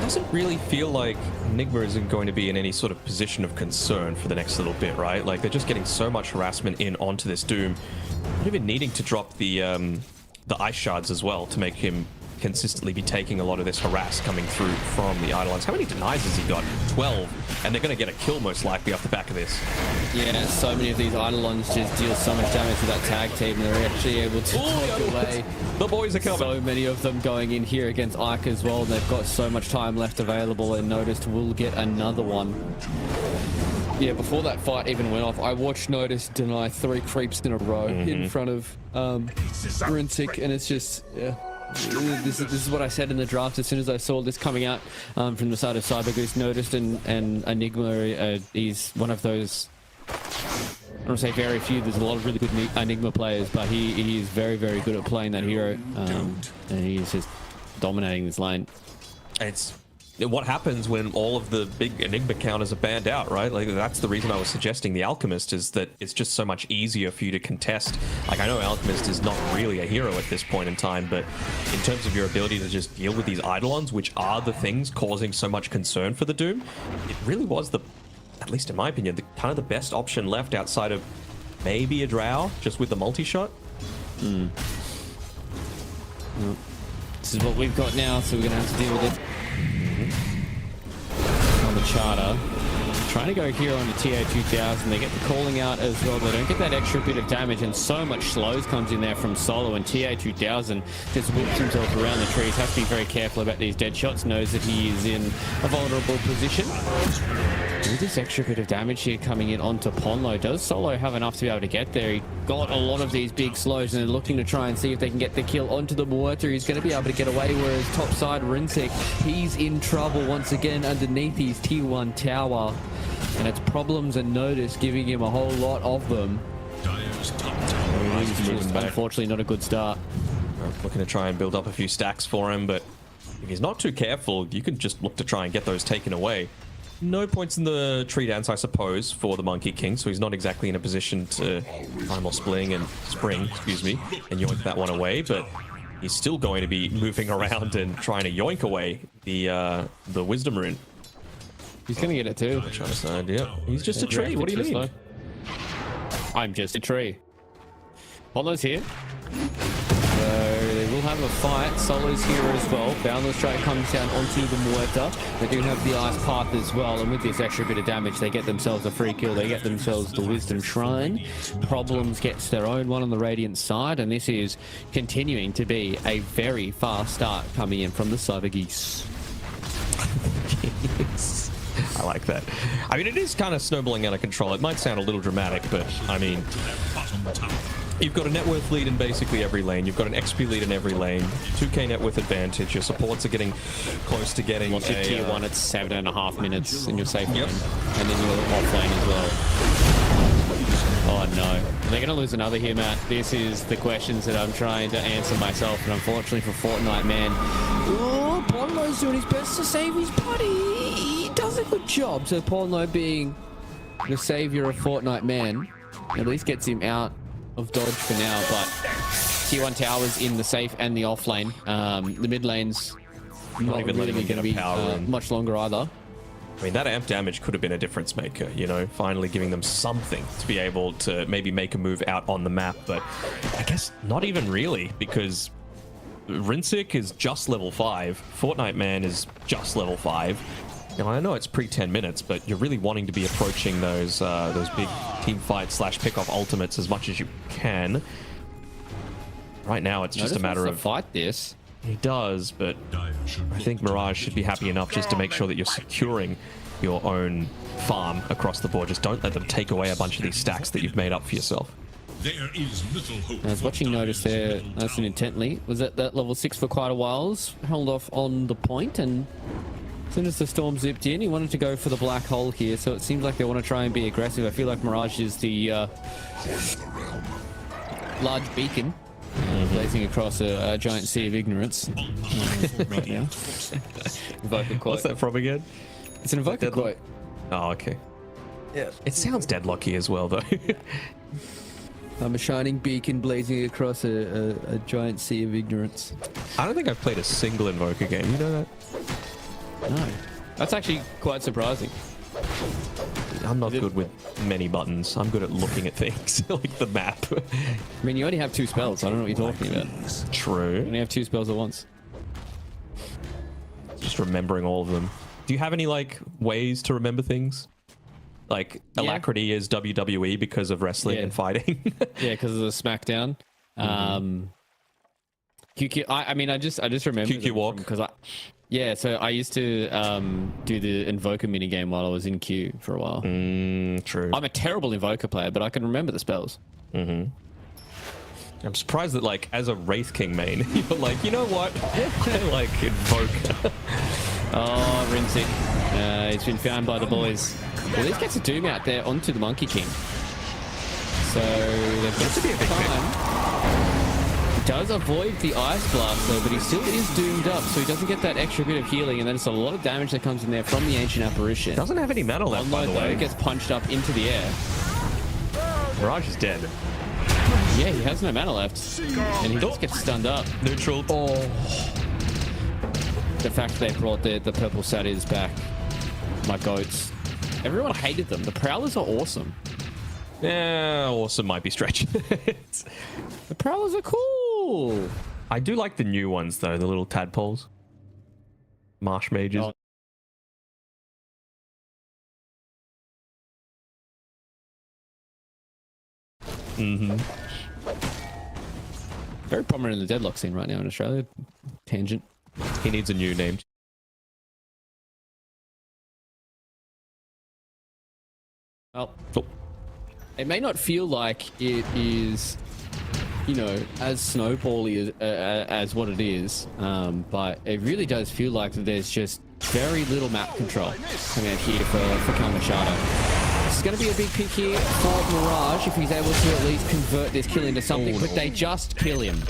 Doesn't really feel like Enigma isn't going to be in any sort of position of concern for the next little bit, right? Like, they're just getting so much harassment in onto this Doom. Not even needing to drop the ice shards as well to make him consistently be taking a lot of this harass coming through from the Eidolons. How many denies has he got? 12 and they're going to get a kill most likely off the back of this. Yeah, so many of these Eidolons just deal so much damage to that tag team. They're actually able to take away. The boys are coming. So many of them going in here against Ike as well. They've got so much time left available, and Noticed will get another one. Yeah, before that fight even went off, I watched Noticed deny 3 creeps in a row in front of Rinsick, and it's just, yeah. This is what I said in the draft as soon as I saw this coming out from the side of CyberGoose. Noticed and Enigma, he's one of those, I don't want to say very few, there's a lot of really good Enigma players, but he is very, very good at playing that hero, and he's just dominating this lane. It's what happens when all of the big Enigma counters are banned out, right? Like, that's the reason I was suggesting the Alchemist, is that it's just so much easier for you to contest. Like, I know Alchemist is not really a hero at this point in time, but in terms of your ability to just deal with these Eidolons, which are the things causing so much concern for the Doom, it really was the, at least in my opinion, the kind of the best option left outside of maybe a Drow, just with the multi-shot. This is what we've got now, so we're going to have to deal with it. On the charter, trying to go here on the TA2000. They get the calling out as well. They don't get that extra bit of damage, and so much slows comes in there from Solo, and TA2000 just whips himself around the trees. Has to be very careful about these dead shots. Knows that he is in a vulnerable position. With this extra bit of damage here coming in onto Ponlo, does Solo have enough to be able to get there? He got a lot of these big slows, and they're looking to try and see if they can get the kill onto the Muerta. He's going to be able to get away, whereas topside Rinsick, he's in trouble once again underneath his tier 1 tower. And it's problems and Notice giving him a whole lot of them. He's just unfortunately not a good start. Looking to try and build up a few stacks for him, but if he's not too careful, you can just look to try and get those taken away. No points in the tree dance, I suppose, for the Monkey King, so he's not exactly in a position to primal spring, and yoink that one away, but he's still going to be moving around and trying to yoink away the Wisdom Rune. He's going to get it too. Trying to side, yeah. He's just a tree, what do you mean? I'm just a tree. Ponlo's here. So they will have a fight. Solo's here as well. Boundless Strike comes down onto the Muerta. They do have the Ice Path as well, and with this extra bit of damage, they get themselves a free kill. They get themselves the Wisdom Shrine. Problems gets their own one on the Radiant side, and this is continuing to be a very fast start coming in from the Cyber Geese. I like that. I mean, it is kind of snowballing out of control. It might sound a little dramatic, but I mean, you've got a net worth lead in basically every lane. You've got an XP lead in every lane. 2k net worth advantage. Your supports are getting close to getting Once you're tier 1, it's 7.5 minutes in your safe lane. Yep. And then you're off lane as well. Oh no. They're going to lose another here, Matt. This is the questions that I'm trying to answer myself, and unfortunately for Fortnite Man, oh, Ponlo's doing his best to save his buddy. He does a good job. So Ponlo, being the savior of Fortnite Man, at least gets him out of dodge for now, but tier 1 towers in the safe and the off lane. The mid lane's not even really letting him going to get a power be in. much longer either. I mean, that amp damage could have been a difference maker, you know, finally giving them something to be able to maybe make a move out on the map, but I guess not even really, because Rinsick is just level 5, Fortnite Man is just level 5. Now, I know it's pre-10 minutes, but you're really wanting to be approaching those big team fight / pick-off ultimates as much as you can. Right now, it's just a matter of... fight this. He does, but I think Mirage should be happy enough just to make sure that you're securing your own farm across the board. Just don't let them take away a bunch of these stacks that you've made up for yourself. There is little hope. I was watching Notice there nice and intently. Was at that level 6 for quite a while. Held off on the point, and as soon as the storm zipped in, he wanted to go for the black hole here. So it seems like they want to try and be aggressive. I feel like Mirage is the large beacon. Blazing across a giant sea of ignorance. Right now. Invoker quote. What's that from again? It's an Invoker quote. Oh, okay. Yeah. It sounds deadlocky as well, though. I'm a shining beacon blazing across a giant sea of ignorance. I don't think I've played a single Invoker game. You know that? No. That's actually quite surprising. I'm not good with many buttons. I'm good at looking at things, like the map. I mean, you only have 2 spells. I don't know what you're talking about. True. You only have 2 spells at once. Just remembering all of them. Do you have any like ways to remember things? Like Alacrity is WWE because of wrestling and fighting. Yeah, because of the SmackDown. QQ. I mean, I just remember QQ walk because so I used to do the Invoker minigame while I was in Q for a while. True. I'm a terrible Invoker player, but I can remember the spells. I'm surprised that, like, as a Wraith King main, you're like, you know what? I like Invoker. Oh, Rinsick. He's been found by the boys. Well, this gets a Doom out there onto the Monkey King. So they've got to be a big time. He does avoid the Ice Blast, though, but he still is doomed up, so he doesn't get that extra bit of healing, and then it's a lot of damage that comes in there from the Ancient Apparition. Doesn't have any mana left, by the way. It gets punched up into the air. Mirage is dead. Yeah, he has no mana left. And he just gets stunned up. Neutral. Oh. The fact they brought the purple satyrs back. My goats. Everyone hated them. The Prowlers are awesome. Yeah, awesome might be stretching. The Prowlers are cool. I do like the new ones, though. The little tadpoles. Marsh mages. Oh. Very prominent in the deadlock scene right now in Australia. Tangent. He needs a new name. Well, it may not feel like it is, you know, as snowbally as what it is, but it really does feel like that there's just very little map control coming out here for Kamashada. This is going to be a big pick here for Mirage if he's able to at least convert this kill into something, but they just kill him.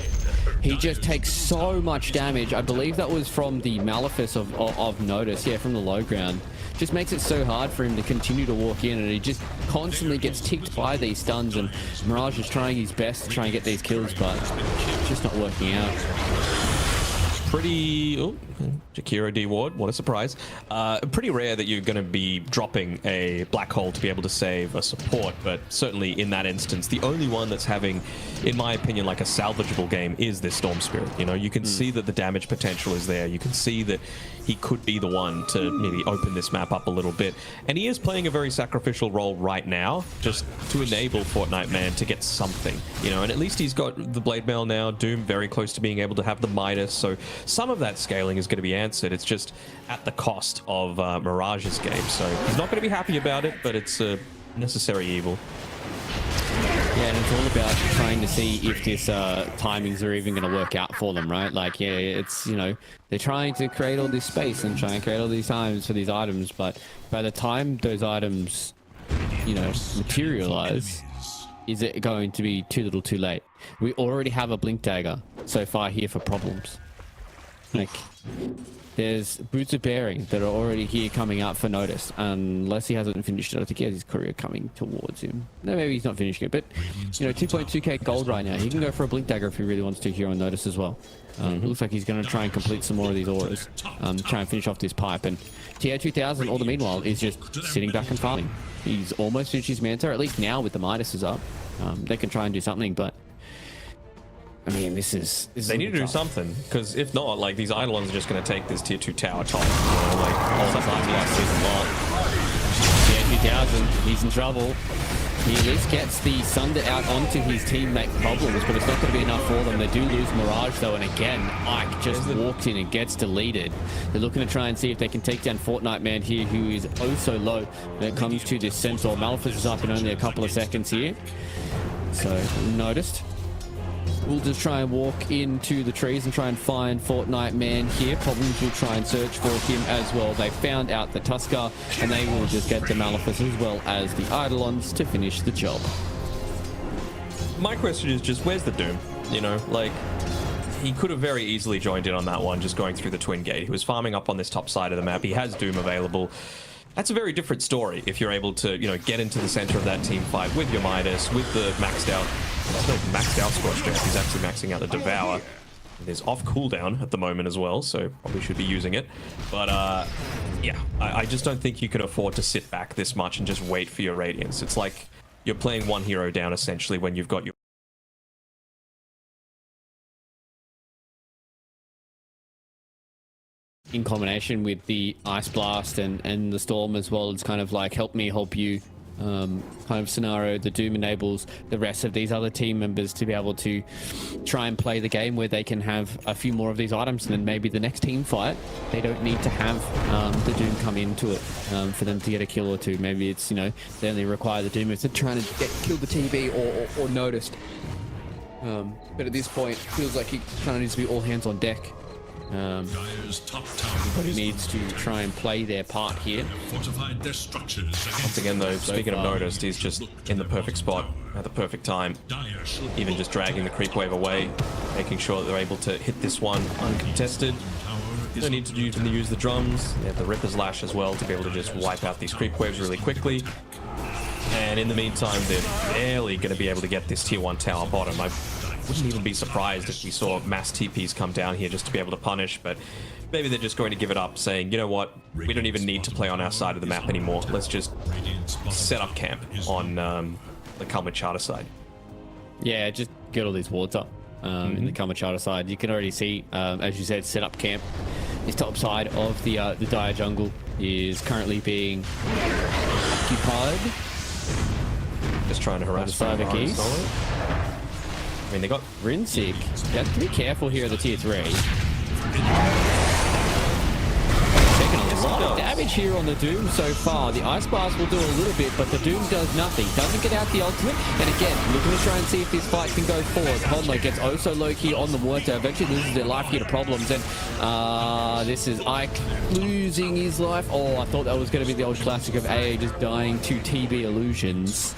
He just takes so much damage. I believe that was from the Malefice of Notice, yeah, from the low ground. Just makes it so hard for him to continue to walk in, and he just constantly gets ticked by these stuns, and Mirage is trying his best to try and get these kills, but it's just not working out. Pretty... Oh, Jakiro D Ward, what a surprise. Pretty rare that you're going to be dropping a black hole to be able to save a support, but certainly in that instance, the only one that's having, in my opinion, like a salvageable game is this Storm Spirit. You know, you can see that the damage potential is there. You can see that he could be the one to maybe open this map up a little bit. And he is playing a very sacrificial role right now, just to enable Fortnite Man to get something, you know, and at least he's got the Blade Mail now, Doom very close to being able to have the Midas, so some of that scaling is going to be answered. It's just at the cost of Mirage's game, so he's not going to be happy about it, but it's a necessary evil. Yeah, and it's all about trying to see if this timings are even going to work out for them, right? Like, yeah, it's, you know, they're trying to create all this space and try and create all these times for these items, but by the time those items, you know, materialize, is it going to be too little too late? We already have a Blink Dagger so far here for problems. Like, there's Boots of Bearing that are already here coming out for Notice, unless he hasn't finished it. I think he has his courier coming towards him. No, maybe he's not finishing it, but, you know, 2.2k gold right now. He can go for a Blink Dagger if he really wants to here on Notice as well. It looks like he's going to try and complete some more of these auras, try and finish off this pipe. And TA2000, all the meanwhile, is just sitting back and farming. He's almost finished his Manta, at least now with the Midas is up. They can try and do something, but I mean, this is they need to do something, because if not, like, these Eidolons are just going to take this tier 2 tower top. You know, like, all the time last season lot. Yeah, 2000, he's in trouble. He at least gets the Sunder out onto his teammate problems, but it's not going to be enough for them. They do lose Mirage, though, and again, Ike just walked in and gets deleted. They're looking to try and see if they can take down Fortnite Man here, who is oh so low when it comes to this Centaur. Malefice is up in only a couple of seconds here. So, noticed. We'll just try and walk into the trees and try and find Fortnite Man here. Problems will try and search for him as well. They found out the Tusker, and they will just get the Malefice as well as the Eidolons to finish the job. My question is just, where's the Doom? You know, like, he could have very easily joined in on that one, just going through the Twin Gate. He was farming up on this top side of the map. He has Doom available. That's a very different story if you're able to, you know, get into the center of that team fight with your Midas, with the maxed out, it's not maxed out Scorch Death, he's actually maxing out the Devour. It is off cooldown at the moment as well, so probably should be using it. But yeah, I just don't think you can afford to sit back this much and just wait for your Radiance. It's like you're playing one hero down essentially when you've got your in combination with the Ice Blast and the Storm as well, it's kind of like help me, help you kind of scenario. The Doom enables the rest of these other team members to be able to try and play the game where they can have a few more of these items, and then maybe the next team fight, they don't need to have the Doom come into it for them to get a kill or two. Maybe it's, you know, they only require the Doom if they're trying to kill the TB or noticed. But at this point, feels like it kind of needs to be all hands on deck. Dire's top tower Everybody needs to try and play their part here. fortified their structures Once again, though, speaking of noticed, he's just in the perfect spot at the perfect time. Even just dragging the creep wave away, making sure that they're able to hit this one uncontested. Don't need to use the drums. They have the Ripper's Lash as well to be able to just wipe out these creep waves really quickly. And in the meantime, they're barely going to be able to get this tier 1 tower bottom. I wouldn't even be surprised if we saw mass TPs come down here just to be able to punish, but maybe they're just going to give it up, saying, you know what, we don't even need to play on our side of the map anymore. Let's just set up camp on the Kalmachata side. Yeah, just get all these wards up in the Kalmachata side. You can already see, as you said, set up camp. This top side of the Dire jungle is currently being occupied. Just trying to harass the Cyber Geese. I mean, they got Rinsick. You have to be careful here at the tier 3. Taking a lot of damage here on the Doom so far. The Ice Blast will do a little bit, but the Doom does nothing. Doesn't get out the ultimate. And again, looking to try and see if this fight can go forward. Podlo gets oh so low key on the water. Eventually loses their life here to problems. And this is Ike losing his life. Oh, I thought that was going to be the old classic of AA just dying to TB illusions.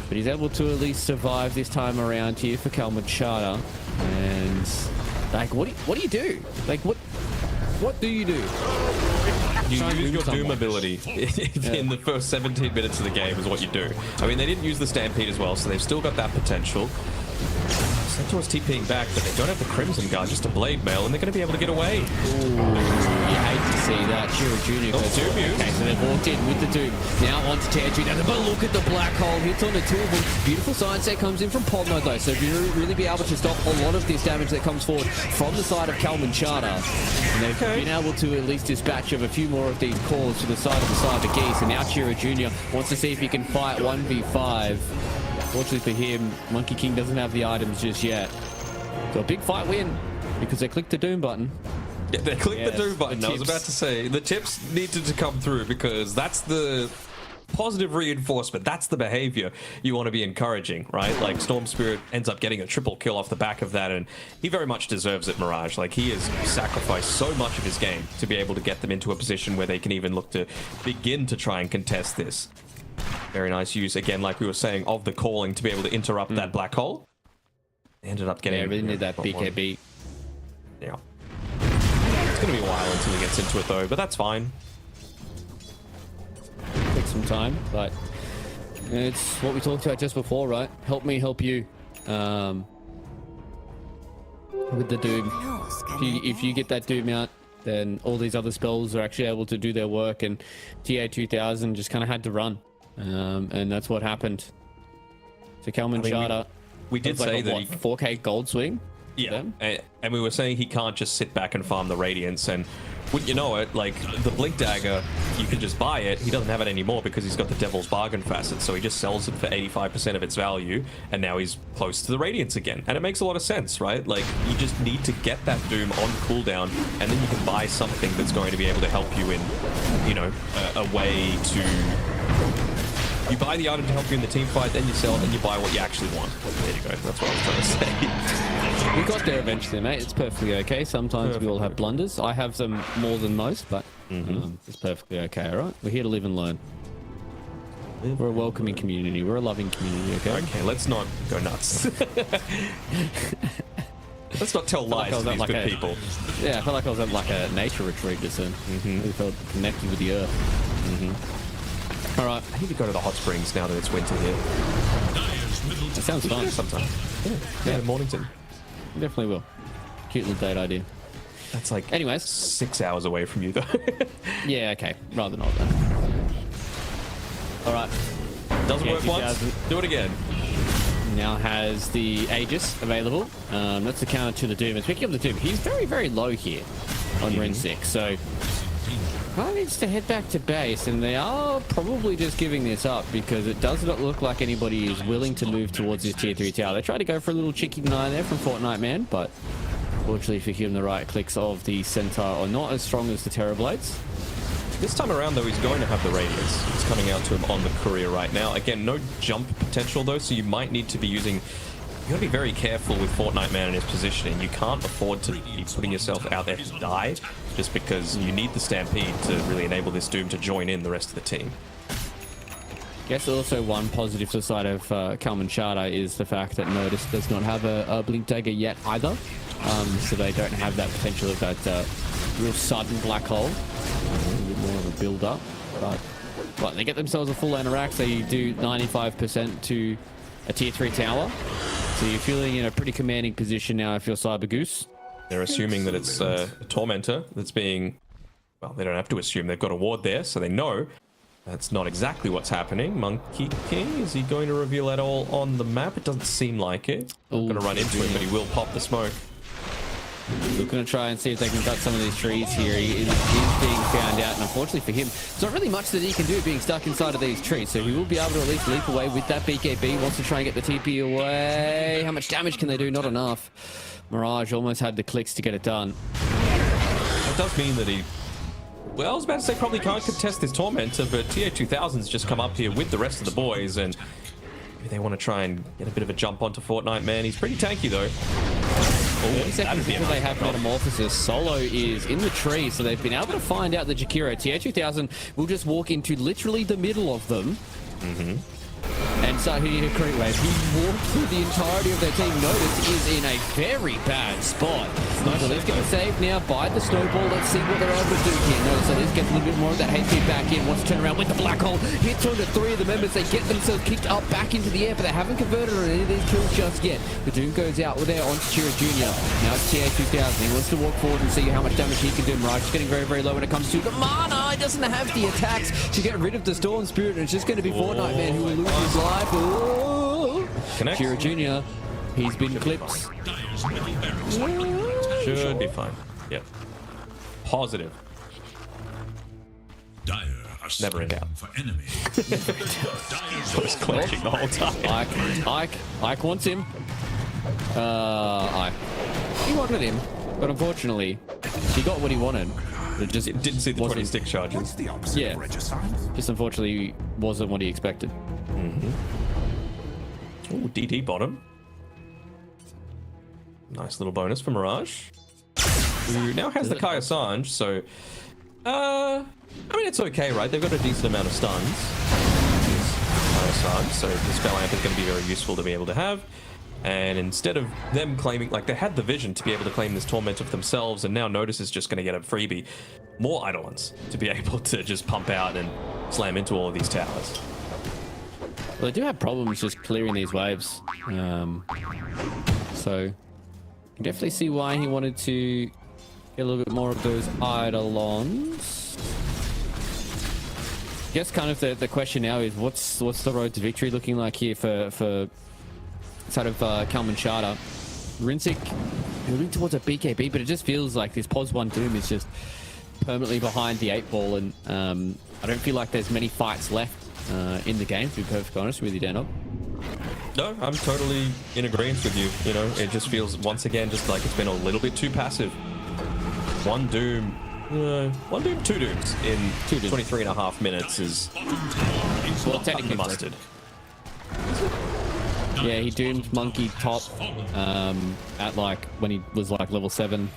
But he's able to at least survive this time around here for Kalmachata. And like, what do you do? Like, what do you do? You use your Doom ability in the first 17 minutes of the game is what you do. I mean, they didn't use the Stampede as well, so they've still got that potential. Centaur's TPing back, but they don't have the Crimson Guard, just a Blade Mail, and they're going to be able to get away. Ooh, you hate to see that. Shiro Jr. goes Doom use. Okay, so they've walked in with the Doom. Now onto Tier 2. Now, but look at the Black Hole. Hits on the two of them. Beautiful side set comes in from Podno, though. So you really be able to stop a lot of this damage that comes forward from the side of Kalmachata. And they've been able to at least dispatch of a few more of these calls to the side of the Cyber Geese. And now Chiro Jr. wants to see if he can fight 1v5. Fortunately for him, Monkey King doesn't have the items just yet. So a big fight win because they clicked the Doom button. Yeah, they clicked the Doom button. I was about to say, the tips needed to come through because that's the positive reinforcement. That's the behavior you want to be encouraging, right? Like, Storm Spirit ends up getting a triple kill off the back of that, and he very much deserves it, Mirage. Like, he has sacrificed so much of his game to be able to get them into a position where they can even look to begin to try and contest this. Very nice use, again, like we were saying, of the calling to be able to interrupt that black hole. They ended up getting... Yeah, really need that BKB. Yeah. It's going to be a while until he gets into it, though, but that's fine. Take some time, but it's what we talked about just before, right? Help me, help you. With the Doom. If you get that Doom out, then all these other spells are actually able to do their work, and TA 2000 just kind of had to run. And that's what happened to Kalmachata. We did say that 4K gold swing. Yeah, and we were saying he can't just sit back and farm the Radiance, and wouldn't you know it, like, the Blink Dagger, you can just buy it. He doesn't have it anymore because he's got the Devil's Bargain facet, so he just sells it for 85% of its value, and now he's close to the Radiance again. And it makes a lot of sense, right? Like, you just need to get that Doom on cooldown, and then you can buy something that's going to be able to help you in, you know, a way to... You buy the item to help you in the team fight, then you sell it, and you buy what you actually want. There you go. That's what I was trying to say. We got there eventually, mate. It's perfectly okay. Sometimes we all have blunders. I have them more than most, but it's perfectly okay, all right? We're here to live and learn. We're a welcoming community. We're a loving community, okay? Okay, let's not go nuts. Let's not tell lies to these good people. Yeah, I felt like I was at like a nature retreat just then. Really felt connected with the earth. All right, I need to go to the hot springs now that it's winter here. That sounds fun. Sometime. Yeah, Mornington. Definitely will. Cute little date idea. That's like, anyways, 6 hours away from you though. Yeah, okay. Rather not then. All right. Doesn't work once. Do it again. Now has the Aegis available. That's the counter to the Doom. And speaking of the Doom, he's very, very low here. on Rinsick. So Kyle needs to head back to base, and they are probably just giving this up because it does not look like anybody is willing to move towards this tier 3 tower. They tried to go for a little cheeky deny there from Fortnite Man, but fortunately for him, the right clicks of the Centaur are not as strong as the Terrorblades. This time around, though, he's going to have the radius. It's coming out to him on the courier right now. Again, no jump potential, though, so you might need to be using... You gotta be very careful with Fortnite Man in his positioning. You can't afford to be putting yourself out there to die just because you need the Stampede to really enable this Doom to join in the rest of the team. Guess also one positive to the side of Kalman Charter is the fact that Nodus does not have a Blink Dagger yet either. So they don't have that potential of that real sudden black hole. A bit more of a build-up. But they get themselves a full Anorak. They do 95% to a tier 3 tower. So you're feeling in a pretty commanding position now if you're Cyber Goose. They're assuming that it's a Tormentor that's being... Well, they don't have to assume. They've got a ward there, so they know that's not exactly what's happening. Monkey King, is he going to reveal at all on the map? It doesn't seem like it. Going to run into him, but he will pop the smoke. Looking to try and see if they can cut some of these trees here. He is being found out, and unfortunately for him, there's not really much that he can do being stuck inside of these trees, so he will be able to at least leap away with that BKB. Wants to try and get the TP away. How much damage can they do? Not enough. Mirage almost had the clicks to get it done. That does mean that he... Well, I was about to say probably can't contest this Tormentor, but TA2000's just come up here with the rest of the boys, and maybe they want to try and get a bit of a jump onto Fortnite Man. He's pretty tanky, though. 30 seconds before they have Metamorphosis. Solo is in the tree, so they've been able to find out that Jakiro TA2000 will just walk into literally the middle of them. And start hitting a creep wave. He walked through the entirety of their team. Notice is in a very bad spot. So let's get saved now by the snowball. Let's see what they're able to do here. Notice that this gets a little bit more of that HP back in. Wants to turn around with the black hole. Hits onto 3 of the members. They get themselves kicked up back into the air, but they haven't converted on any of these kills just yet. The Doom goes out there onto Chira Jr. Now it's TA2000. He wants to walk forward and see how much damage he can do. Mirage is getting very, very low when it comes to the mana. He doesn't have the attacks to get rid of the Storm Spirit, and it's just going to be Fortnite Man who will lose his life. Connect. Chira Jr. He's been clipped. Should be fine. Yep. Positive. Dire are Never in doubt. for enemy. I was clenching the whole time. Ike wants him. Ike. He wanted him, but unfortunately, he got what he wanted. It just Didn't see the 20 stick charges. What's the opposite Yeah. of regicide? Just unfortunately wasn't what he expected. Ooh, DD bottom. Nice little bonus for Mirage, who now has the Kai Assange, so... I mean, it's okay, right? They've got a decent amount of stuns. Kai Assange, so the spell amp is going to be very useful to be able to have. And instead of them claiming... Like, they had the vision to be able to claim this Tormentor for themselves, and now Notice is just going to get a freebie. More Eidolons to be able to just pump out and slam into all of these towers. Well, they do have problems just clearing these waves. So, you can definitely see why he wanted to get a little bit more of those Eidolons. I guess kind of the question now is what's the road to victory looking like here for sort of Kalman Charter. Rinsick moving towards a BKB, but it just feels like this POS 1 Doom is just permanently behind the 8 ball, and I don't feel like there's many fights left in the game, to be perfectly honest with you, Dano. No, I'm totally in agreement with you. You know, it just feels once again just like it's been a little bit too passive. One Doom, two Dooms in 23.5 minutes is Well, technically mustard. Yeah, he doomed Monkey top at like when he was like level 7.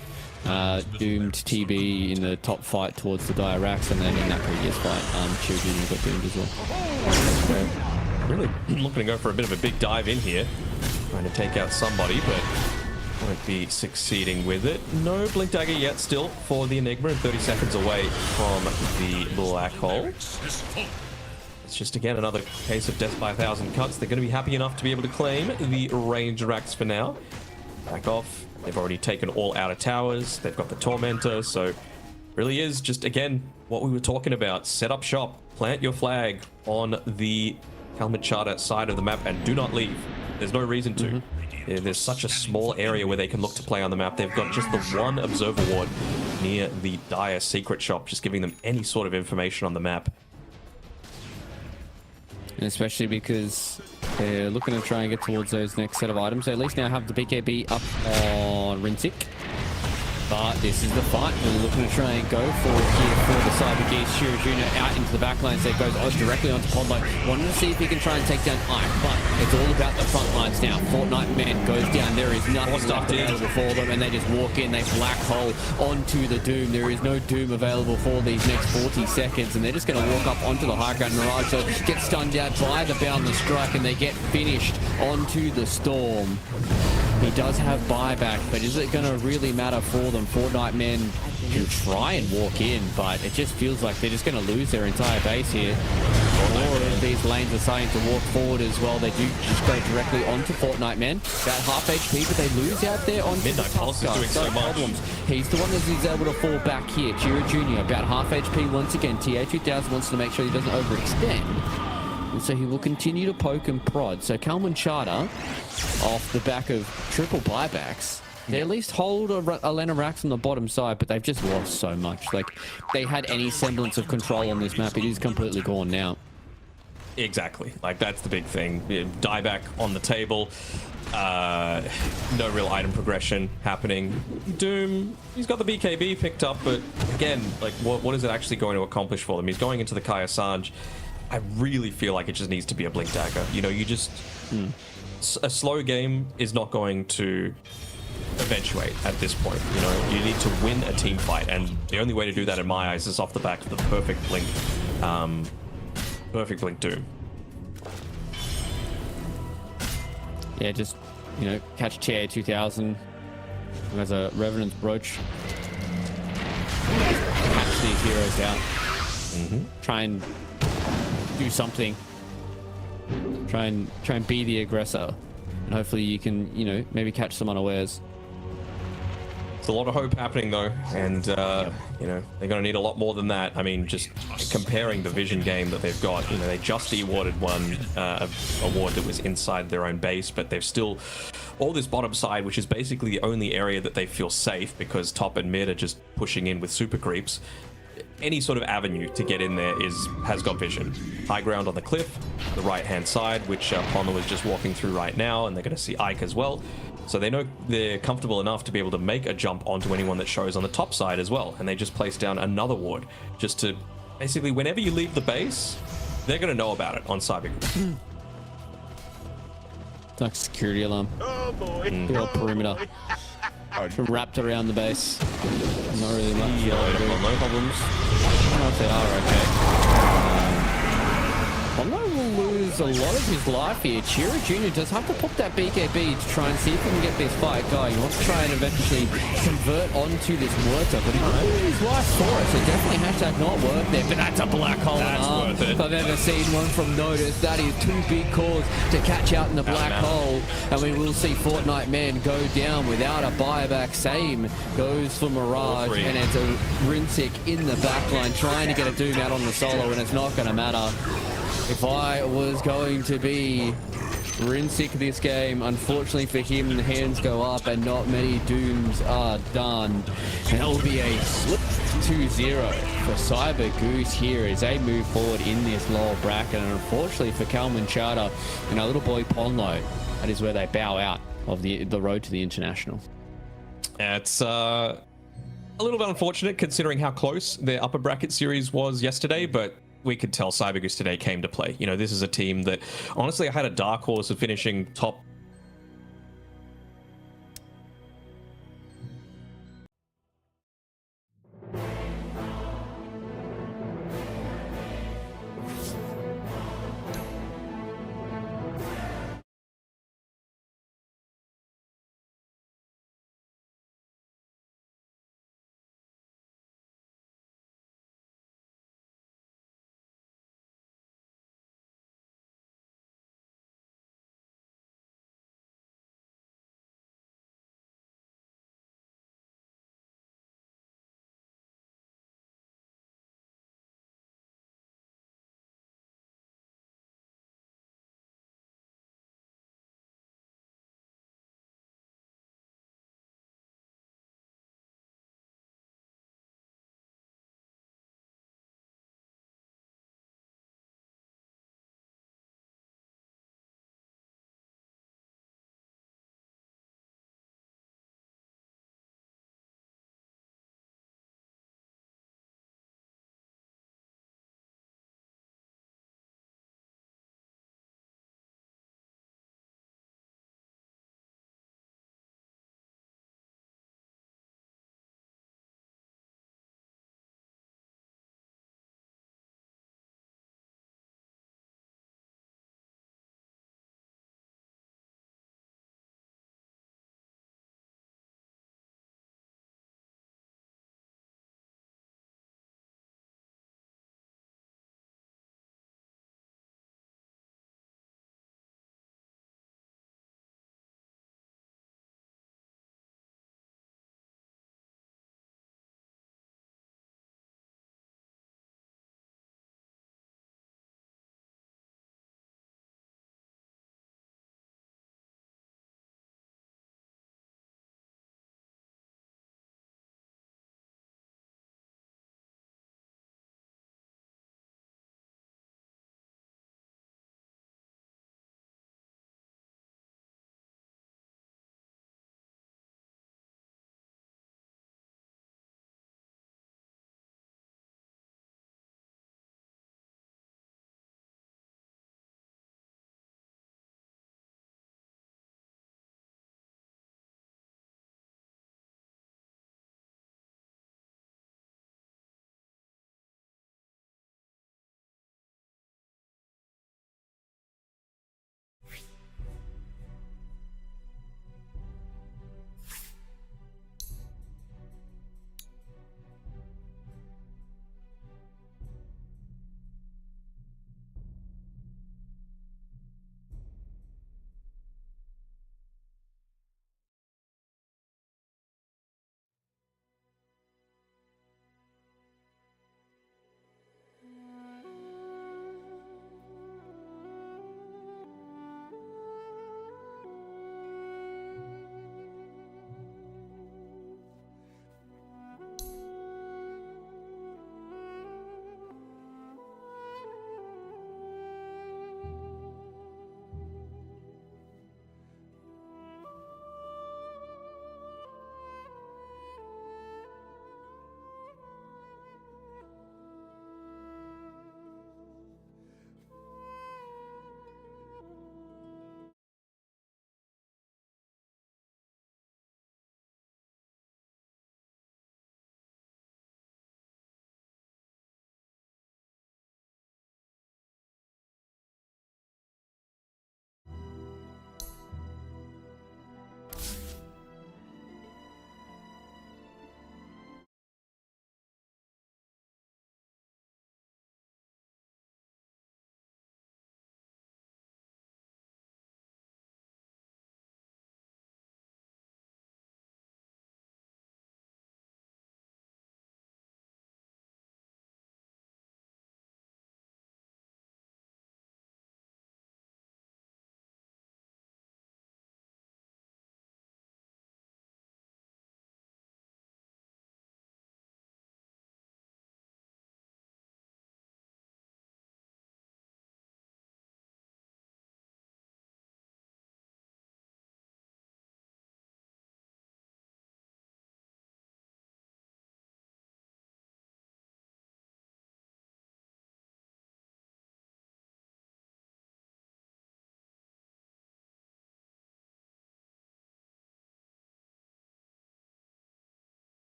Doomed TB in the top fight towards the Dire Rax, and then in that previous fight, Children got doomed as well. Really looking to go for a bit of a big dive in here, trying to take out somebody, but won't be succeeding with it. No Blink Dagger yet still for the Enigma, and 30 seconds away from the black hole. It's just, again, another case of death by 1,000 cuts. They're going to be happy enough to be able to claim the range racks for now. Back off. They've already taken all outer towers. They've got the Tormentor, so really is just, again, what we were talking about. Set up shop. Plant your flag on the Kalman Charter side of the map and do not leave. There's no reason to. there's such a small area where they can look to play on the map. They've got just the one observer ward near the Dire secret shop, just giving them any sort of information on the map. And especially because they're looking to try and get towards those next set of items. They at least now have the BKB up on Rinsick. But this is the fight they're looking to try and go for here for the Cyber Geese. Shirajuna out into the backline, so it goes directly onto Podlo. Wanted to see if he can try and take down Ike, but it's all about the front lines now. Fortnite Man goes down. There is nothing left available for them, and they just walk in. They black hole onto the Doom. There is no Doom available for these next 40 seconds, and they're just going to walk up onto the high ground. Mirage gets stunned out by the Boundless Strike, and they get finished onto the Storm. He does have buyback, but is it going to really matter for them? Fortnite Men can try and walk in, but it just feels like they're just going to lose their entire base here. All of these lanes are starting to walk forward as well. They do just go directly onto Fortnite Men. About half HP, but they lose out there on Midnight Pulse is doing so much. Problems. He's the one that is able to fall back here. Chira Jr. about half HP once again. TA2000 wants to make sure he doesn't overextend. And so he will continue to poke and prod. So Kalman Charter, off the back of triple buybacks, they at least hold a Lena Rax on the bottom side, but they've just lost so much. Like, they had any semblance of control on this map. It is completely gone now. Exactly. Like, that's the big thing. Dieback on the table. No real item progression happening. Doom, he's got the BKB picked up, but again, like, what is it actually going to accomplish for them? He's going into the Kaya Sanj. I really feel like it just needs to be a Blink Dagger. You know, you just... A slow game is not going to eventuate at this point. You know, you need to win a team fight, and the only way to do that in my eyes is off the back of the perfect Blink Doom. Yeah, just, you know, catch TA2000 as a Revenant's Brooch. Catch these heroes out. Try and do something. Try and be the aggressor, and hopefully you can, you know, maybe catch some unawares. There's a lot of hope happening though, and you know, they're going to need a lot more than that. I mean, just comparing the vision game that they've got, you know, they just awarded one award that was inside their own base, but they've still all this bottom side, which is basically the only area that they feel safe because top and mid are just pushing in with super creeps. Any sort of avenue to get in there has got vision. High ground on the cliff, the right-hand side, which Pono is just walking through right now, and they're going to see Ike as well. So they know they're comfortable enough to be able to make a jump onto anyone that shows on the top side as well, and they just place down another ward, just to basically, whenever you leave the base, they're going to know about it on Cyber. It's like a security alarm. Oh boy. The old perimeter. Wrapped around the base. Not really much. No problems. I don't know if they are okay. Pono will lose a lot of his life here. Chira Jr. does have to pop that BKB to try and see if he can get this fight going. He wants to try and eventually convert onto this Muerta, but he will lose his life for it. So definitely hashtag not worth it. But that's a black hole. That's worth it. If I've ever seen one from Notice, that is two big calls to catch out in the black hole. And we will see Fortnite Men go down without a buyback. Same goes for Mirage, and it's a Rinsick in the backline trying to get a Doom out on the solo, and it's not going to matter. If I was going to be Rinsick this game, unfortunately for him, the hands go up and not many Dooms are done. And it will be a slip 2-0 for Cyber Goose here as they move forward in this lower bracket. And unfortunately for Kalman Charter and our little boy Ponlo, that is where they bow out of the road to the international. It's a little bit unfortunate considering how close their upper bracket series was yesterday, but we could tell Cyber Goose today came to play. You know, this is a team that honestly I had a dark horse of finishing top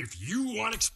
If you want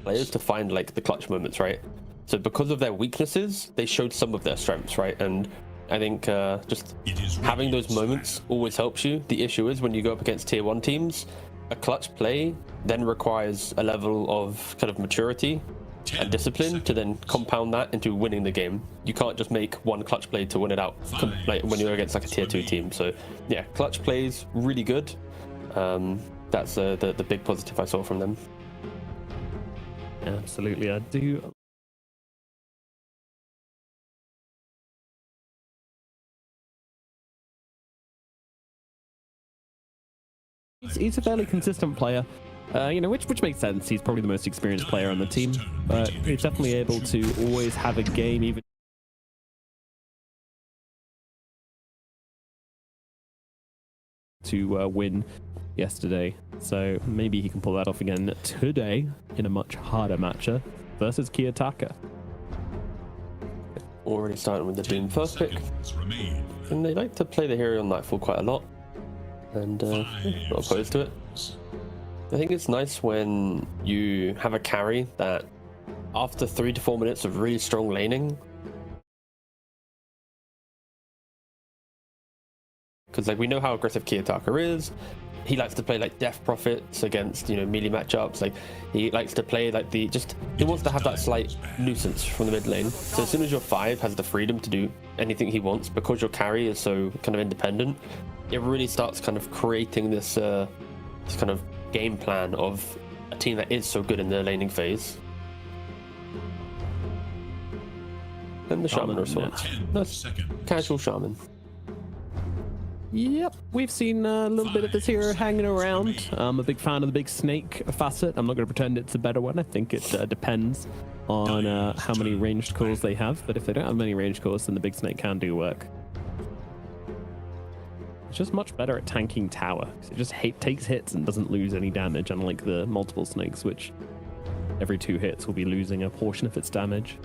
players to find like the clutch moments, right? So because of their weaknesses, they showed some of their strengths, right? And I think just having those moments always helps you. The issue is when you go up against tier 1 teams, a clutch play then requires a level of kind of maturity and discipline to then compound that into winning the game. You can't just make one clutch play to win it out, like when you're against like a tier 2 team. So yeah, clutch plays really good. That's the big positive I saw from them. Absolutely, I do. He's a fairly consistent player, which makes sense. He's probably the most experienced player on the team, but he's definitely able to always have a game, even to win yesterday. So maybe he can pull that off again today in a much harder matchup versus Kiyotaka. Already starting with the Doom first pick, and they like to play the hero on Nightfall quite a lot, and not opposed to it. I think it's nice when you have a carry that after 3 to 4 minutes of really strong laning, because like we know how aggressive Kiyotaka is. He likes to play like Death Prophets against melee matchups. Like he likes to play like he wants to have that slight nuisance from the mid lane. So as soon as your 5 has the freedom to do anything he wants, because your carry is so kind of independent, it really starts kind of creating this kind of game plan of a team that is so good in the laning phase. And the Shaman response. That's casual Shaman. Yep, we've seen a little bit of this hero hanging around. I'm a big fan of the big snake facet. I'm not going to pretend it's a better one. I think it depends on how many ranged calls they have. But if they don't have many ranged calls, then the big snake can do work. It's just much better at tanking tower. It just takes hits and doesn't lose any damage, unlike the multiple snakes, which every 2 hits will be losing a portion of its damage.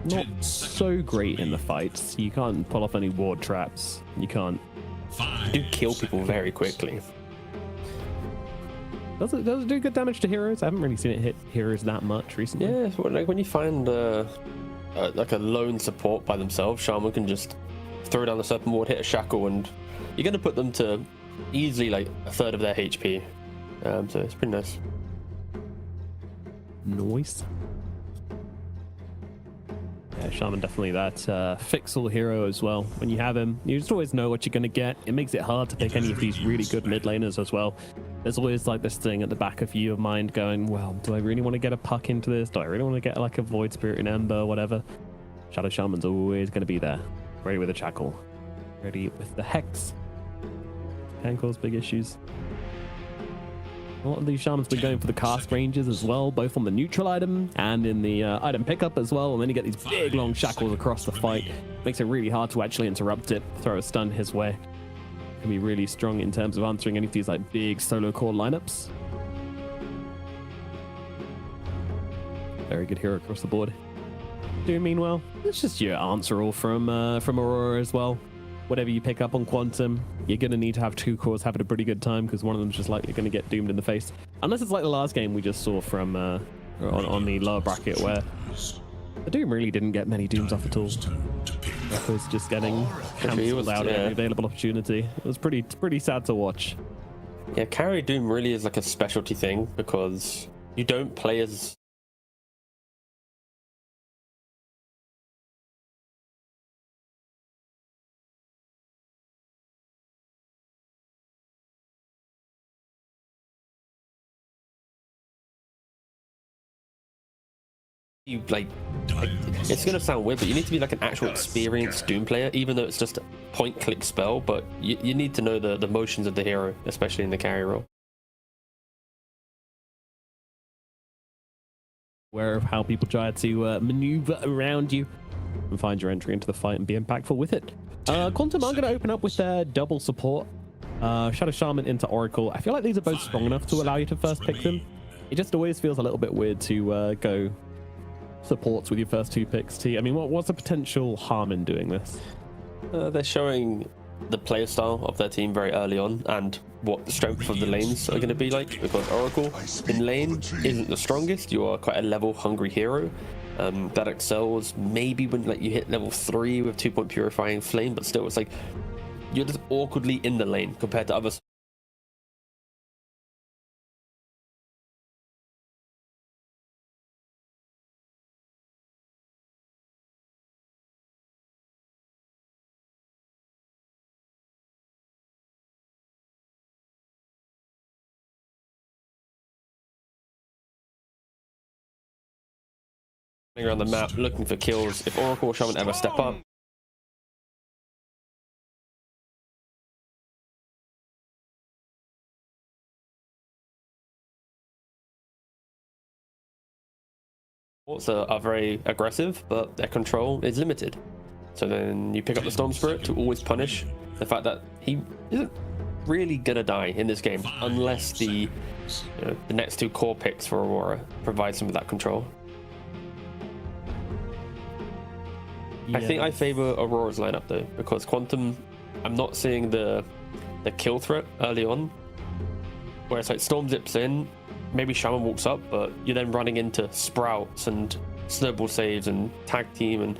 Not so great in the fights. You can't pull off any ward traps. You can't. You do kill people very quickly. Does it do good damage to heroes? I haven't really seen it hit heroes that much recently. Yeah, like when you find like a lone support by themselves, Shaman can just throw down the serpent ward, hit a shackle, and you're going to put them to easily like a third of their HP. So it's pretty nice. Nice. Yeah, Shaman definitely that fixable hero as well. When you have him, you just always know what you're going to get. It makes it hard to pick any of these really good mid laners as well. There's always like this thing at the back of your mind going, well, do I really want to get a puck into this? Do I really want to get like a Void Spirit in Ember, whatever? Shadow Shaman's always going to be there. Ready with a Jackal. Ready with the Hex. Can cause big issues. A lot of these Shamans been going for the cast ranges as well, both on the neutral item and in the item pickup as well. And then you get these big long shackles across the fight. Makes it really hard to actually interrupt it, throw a stun his way. Can be really strong in terms of answering any of these like big solo core lineups. Very good hero across the board. Doom, meanwhile, it's just your answer all from Aurora as well. Whatever you pick up on Quantum, you're going to need to have 2 cores having a pretty good time, because one of them's just likely going to get doomed in the face. Unless it's like the last game we just saw from on the lower bracket, where the Doom really didn't get many Dooms off at all. That was just getting cancelled out at every available opportunity. It was pretty sad to watch. Yeah, carry Doom really is like a specialty thing, because you don't play as... You like it's gonna sound weird, but you need to be like an actual experienced Doom player, even though it's just a point-click spell. But you need to know the motions of the hero, especially in the carry role. Aware of how people try to maneuver around you and find your entry into the fight and be impactful with it. Quantum are going to open up with their double support. Shadow Shaman into Oracle. I feel like these are both strong enough to allow you to first pick them. It just always feels a little bit weird to go supports with your first 2 picks. I mean, what's the potential harm in doing this? They're showing the player style of their team very early on and what the strength of the lanes are going to be like, because Oracle in lane isn't the strongest. You are quite a level hungry hero that excels maybe when like you hit level 3 with 2-point purifying flame, but still it's like you're just awkwardly in the lane compared to others. Around the map looking for kills. If Oracle or Shaman ever step up, also are very aggressive, but their control is limited. So then you pick up the Storm Spirit to always punish the fact that he isn't really gonna die in this game unless the next 2 core picks for Aurora provide some of that control. I think I favor Aurora's lineup though, because Quantum, I'm not seeing the kill threat early on, where it's like Storm zips in, maybe Shaman walks up, but you're then running into Sprouts and Snowball saves and tag team, and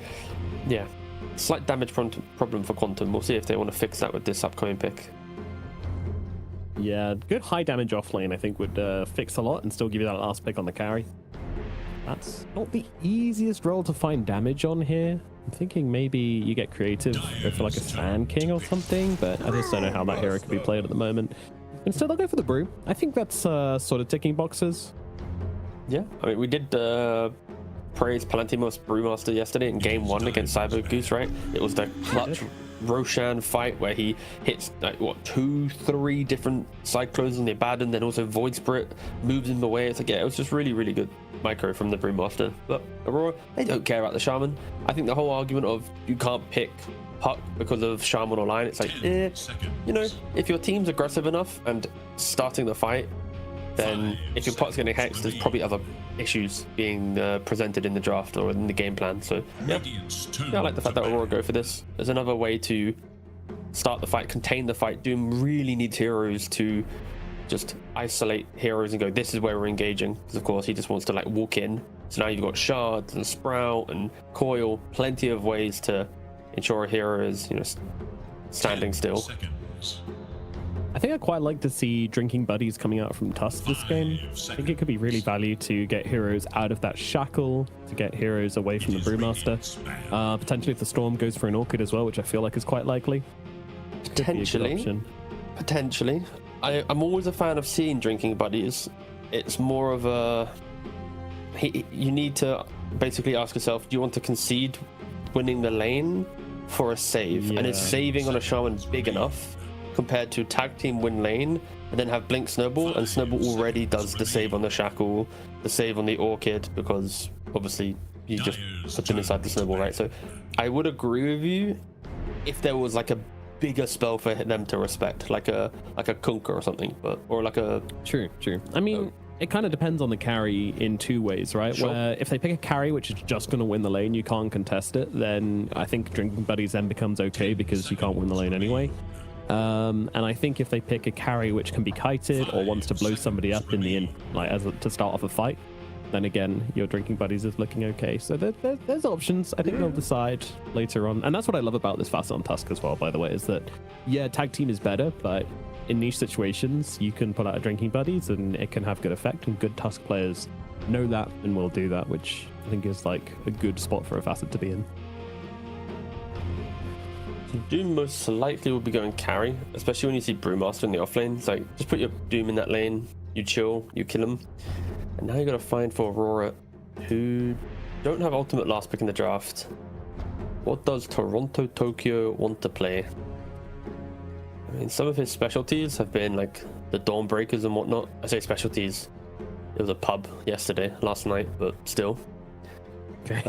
yeah, slight damage problem for Quantum. We'll see if they want to fix that with this upcoming pick. Yeah, good high damage off lane I think would fix a lot and still give you that last pick on the carry. That's not the easiest role to find damage on here. I'm thinking maybe you get creative, go for like a Sand King or something, but I just don't know how that hero could be played at the moment. Instead, I'll go for the Brew. I think that's sort of ticking boxes. Yeah, I mean, we did praise Palantimos Brewmaster yesterday in game 1 against Cyber Goose, right? It was the clutch Roshan fight where he hits like what 2-3 different cyclones on the Abaddon, then also Void Spirit moves him away. It's like, yeah, it was just really, really good micro from the Brewmaster. But Aurora, they don't care about the Shaman. I think the whole argument of you can't pick Puck because of Shaman or Line, it's like, you know, if your team's aggressive enough and starting the fight, then if your Puck's getting hexed, there's probably other issues being presented in the draft or in the game plan. So yeah, I like the fact that Aurora go for this. There's another way to start the fight, contain the fight. Doom really needs heroes to just isolate heroes and go, this is where we're engaging, because of course he just wants to like walk in. So now you've got Shards and Sprout and Coil, plenty of ways to ensure a hero is, you know, standing still. I think I quite like to see Drinking Buddies coming out from Tusk this game. I think it could be really valued to get heroes out of that shackle, to get heroes away from the Brewmaster. Potentially if the Storm goes for an Orchid as well, which I feel like is quite likely. Potentially. I'm always a fan of seeing Drinking Buddies. It's more of a... You need to basically ask yourself, do you want to concede winning the lane for a save? Yeah. And is saving on a Shaman big enough compared to tag team win lane and then have Blink Snowball, and Snowball already does the save on the Shackle, the save on the Orchid, because obviously you just put them inside the Snowball, right? So I would agree with you if there was like a bigger spell for them to respect, like a Kunkka or something, but or like a true. I mean, it kind of depends on the carry in 2 ways, right? Sure. Where if they pick a carry which is just going to win the lane, you can't contest it, then I think Drinking Buddies then becomes okay because you can't win the lane anyway. And I think if they pick a carry which can be kited or wants to blow somebody up in the to start off a fight, then again your Drinking Buddies is looking okay. So there's options. I think they'll decide later on, and that's what I love about this Facet on Tusk as well, by the way, is that yeah, tag team is better, but in niche situations you can pull out a Drinking Buddies and it can have good effect, and good Tusk players know that and will do that, which I think is like a good spot for a Facet to be in. Doom most likely will be going carry, especially when you see Brewmaster in the offlane. It's like, just put your Doom in that lane, you chill, you kill him. And now you got to find for Aurora, who don't have ultimate last pick in the draft. What does Toronto Tokyo want to play? I mean, some of his specialties have been like the Dawnbreakers and whatnot. I say specialties. It was a pub last night, but still. Okay.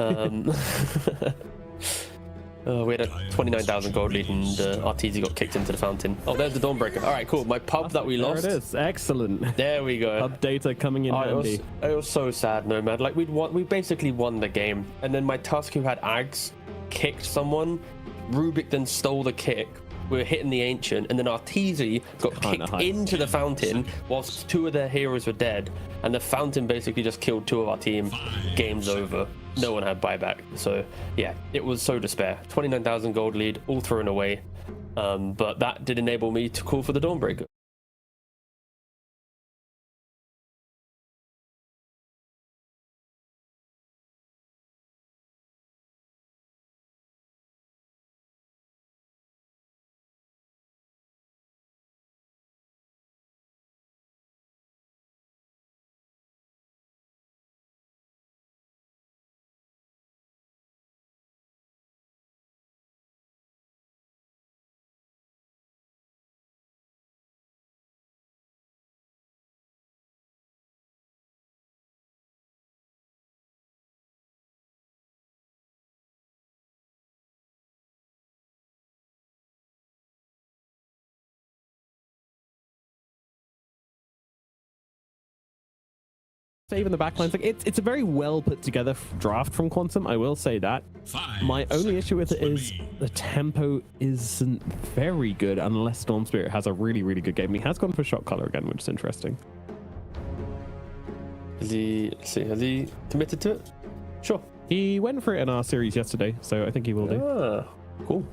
We had a 29,000 gold lead and Arteezy got kicked into the fountain. Oh, there's the Dawnbreaker. All right, cool. My pub that we lost. There it is. Excellent. There we go. Pub data coming in handy. It was so sad, Nomad. Like, we basically won the game. And then my Tusk, who had Ags, kicked someone. Rubik then stole the kick, we were hitting the Ancient, and then our TZ got kicked into the Fountain whilst 2 of their heroes were dead, and the Fountain basically just killed 2 of our team. Game's over. No one had buyback. So yeah, it was so despair. 29,000 gold lead, all thrown away. But that did enable me to call for the Dawnbreaker. Even the backlines, like it's a very well put together draft from Quantum, I will say that. My only issue with it is the tempo isn't very good unless Storm Spirit has a really good game. He has gone for shot color again, which is interesting. Has he committed to it? Sure. He went for it in our series yesterday, so I think he will do. Cool.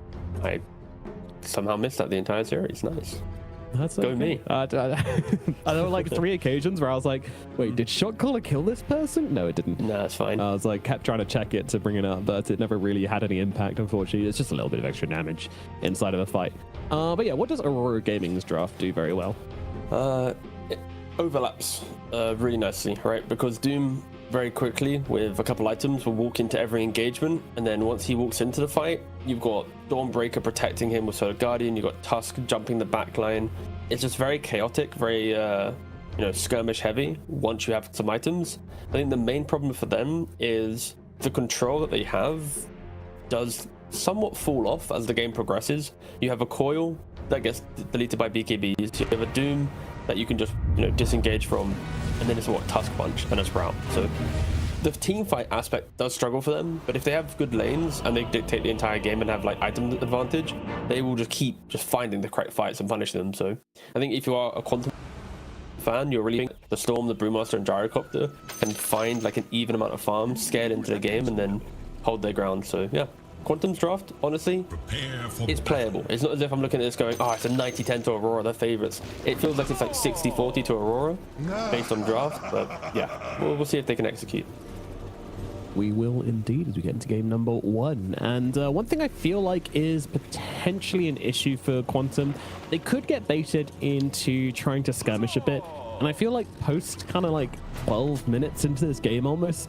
I somehow missed that the entire series. Nice. That's Go okay. me. There were like 3 occasions where I was like, wait, did shot caller kill this person? No, it didn't. No, that's fine. I was like, kept trying to check it to bring it up, but it never really had any impact, unfortunately. It's just a little bit of extra damage inside of a fight. But yeah, what does Aurora Gaming's draft do very well? It overlaps really nicely, right? Because Doom very quickly with a couple items will walk into every engagement, and then once he walks into the fight, you've got Dawnbreaker protecting him with Solar Guardian, you've got Tusk jumping the back line. It's just very chaotic, very skirmish heavy once you have some items. I think the main problem for them is the control that they have does somewhat fall off as the game progresses. You have a coil that gets deleted by BKBs, you have a Doom that you can just disengage from, and then it's what, Tusk Punch and a Sprout. So the team fight aspect does struggle for them, but if they have good lanes and they dictate the entire game and have like item advantage, they will just keep finding the correct fights and punish them. So I think if you are a Quantum fan, you're really the Storm, the Brewmaster, and Gyrocopter can find like an even amount of farm, scale into the game, and then hold their ground. So yeah, Quantum's draft, honestly, it's playable. It's not as if I'm looking at this going, oh, it's a 90-10 to Aurora, they're favorites. It feels like it's like 60-40 to Aurora based on draft, but yeah, we'll see if they can execute. We will indeed as we get into game number 1. And one thing I feel like is potentially an issue for Quantum, they could get baited into trying to skirmish a bit. And I feel like post kind of like 12 minutes into this game almost,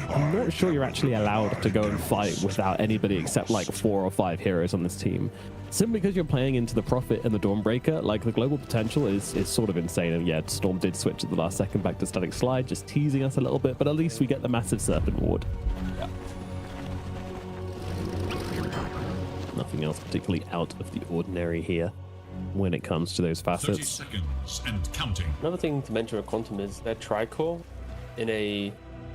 I'm not sure you're actually allowed to go and fight without anybody except like 4 or 5 heroes on this team. Simply because you're playing into the Prophet and the Dawnbreaker, like the global potential is sort of insane. And yeah, Storm did switch at the last second back to Static Slide, just teasing us a little bit, but at least we get the massive Serpent Ward. Yeah. Nothing else particularly out of the ordinary here when it comes to those 30 facets. seconds and counting. Another thing to mention with Quantum is their Tricore in a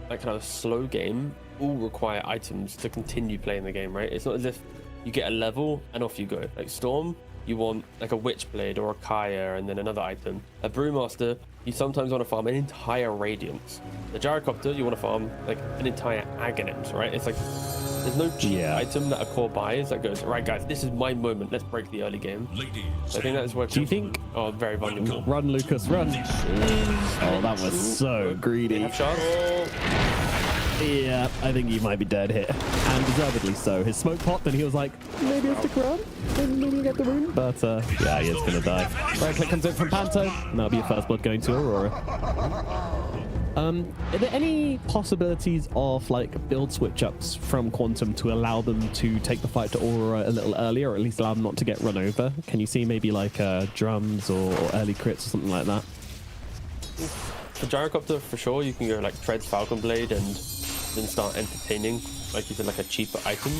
like kind of slow game all require items to continue playing the game, right? It's not as if you get a level and off you go. Like Storm, you want like a Witchblade or a Kaya and then another item. A Brewmaster, you sometimes want to farm an entire Radiance. The Gyrocopter, you want to farm like an entire Aghanim, right? It's like there's no cheap item that a core buys that goes, right guys, this is my moment, let's break the early game. Ladies, I think that's where. Do you think? Oh, very vulnerable. Run, Lucas, run! Oh, that was so greedy. Have shards? Yeah, I think he might be dead here. And deservedly so. His smoke popped and he was like, maybe I'll stick around. Maybe get the rune. But yeah, he is going to die. Right click comes in from Panto. And that'll be a first blood going to Aurora. Are there any possibilities of like build switch ups from Quantum to allow them to take the fight to Aurora a little earlier, or at least allow them not to get run over? Can you see maybe like drums or early crits or something like that? For Gyrocopter, for sure, you can go like Treads Falcon Blade and then start entertaining, like you said, like a cheaper item.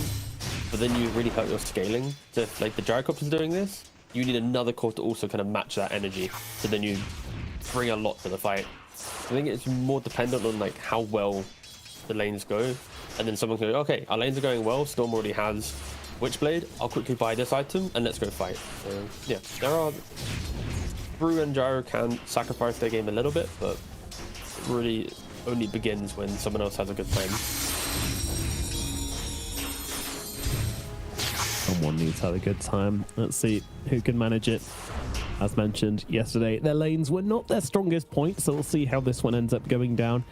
But then you really hurt your scaling. So if like the Gyrocopter's doing this, you need another core to also kind of match that energy. So then you bring a lot to the fight. I think it's more dependent on like how well the lanes go. And then someone can go, okay, our lanes are going well. Storm already has Witchblade, I'll quickly buy this item and let's go fight. So yeah, there are Brew and Gyro can sacrifice their game a little bit, but it really only begins when someone else has a good time. Someone needs to have a good time. Let's see who can manage it. As mentioned yesterday, their lanes were not their strongest point, so we'll see how this one ends up going down.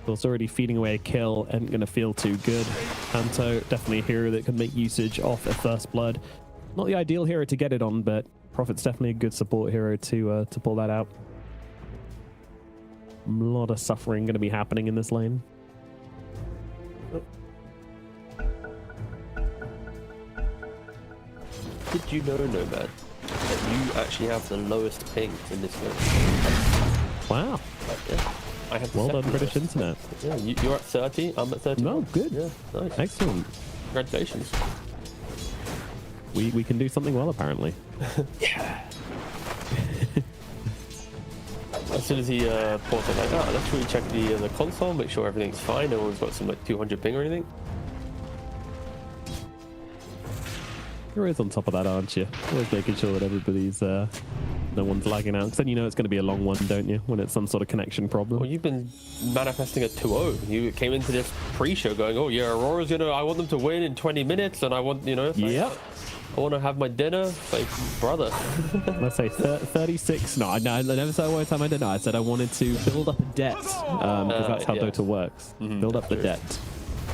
It's already feeding away a kill and going to feel too good. Panto, definitely a hero that can make usage of a First Blood. Not the ideal hero to get it on, but Prophet's definitely a good support hero to pull that out. A lot of suffering going to be happening in this lane. Did you know, Nomad, that you actually have the lowest ping in this game? Wow. Like, yeah. I have Well done, British Internet. Yeah, you're at 30, I'm at 30. No, good. Yeah, nice. Excellent. Congratulations. We can do something well, apparently. Yeah. As soon as he paused, I was like, oh, let's really check the console, make sure everything's fine. No one's got some like 200 ping or anything. You're always on top of that, aren't you? Always making sure that everybody's no one's lagging out, because then you know it's going to be a long one, don't you, when it's some sort of connection problem. Well, you've been manifesting a 2-0. You came into this pre-show going, oh yeah, Aurora's gonna, I want them to win in 20 minutes, and I want, you know, Yep. I want to have my dinner. It's like, brother. Let's say 36. No, I never said I wanted to have my dinner. I said I wanted to build up a debt, because that's how yeah. Dota works. Build up the debt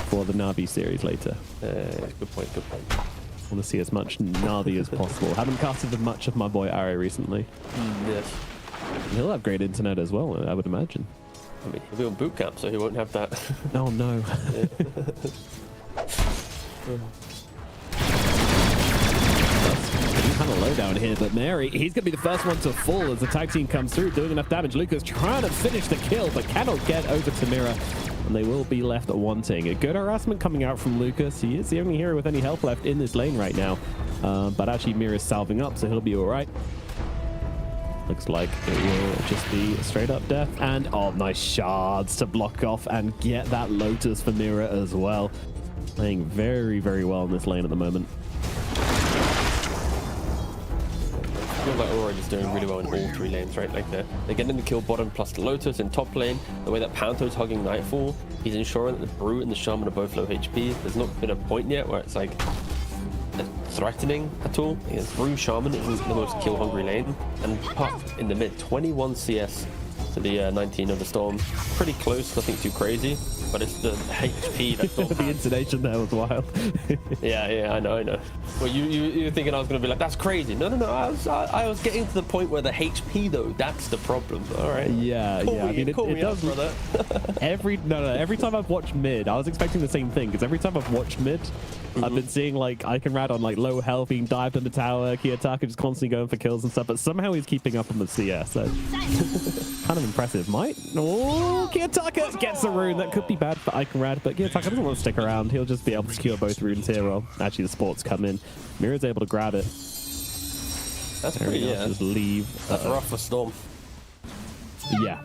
for the Navi series later. Good point, good point. I want to see as much Navi as possible. Haven't casted as much of my boy Ari recently. Yes. He'll have great internet as well, I would imagine. I mean, he'll be on boot camp, so he won't have that. Oh no. Kind of low down here, but Mary, he's going to be the first one to fall as the tag team comes through, doing enough damage. Lucas trying to finish the kill, but cannot get over to Mira, and they will be left wanting. A good harassment coming out from Lucas. He is the only hero with any health left in this lane right now, but actually Mira's salving up, so he'll be all right. Looks like it will just be straight up death. And, oh, nice shards to block off and get that Lotus for Mira as well. Playing very, very well in this lane at the moment. I feel like Aurora is doing really well in all three lanes, right? Like they're getting the kill bottom plus the Lotus in top lane. The way that Panto's hugging Nightfall, he's ensuring that the Brute and the Shaman are both low HP. There's not been a point yet where it's like threatening at all. Because Brew Shaman is the most kill hungry lane, and Puff in the mid, 21 CS to the 19 of the Storm. Pretty close, nothing too crazy, but it's the HP that's not The intonation there was wild. yeah, I know. Well, you were thinking I was going to be like, that's crazy. No. I was getting to the point where the HP though, that's the problem. All right. Yeah. I mean, it does. Brother. Every time I've watched mid, I was expecting the same thing, because every time I've watched mid, I've been seeing like Iconrad on like low health being dived on the tower, Kiyotaka just constantly going for kills and stuff, but somehow he's keeping up on the CS. So kind of impressive. Kiyotaka gets a rune. That could be bad for Iconrad, but Kiyotaka doesn't want to stick around. He'll just be able to secure both runes here. Well, actually the sports come in. Mira's able to grab it. That's pretty, Just leave. That's rough for Storm. Yeah,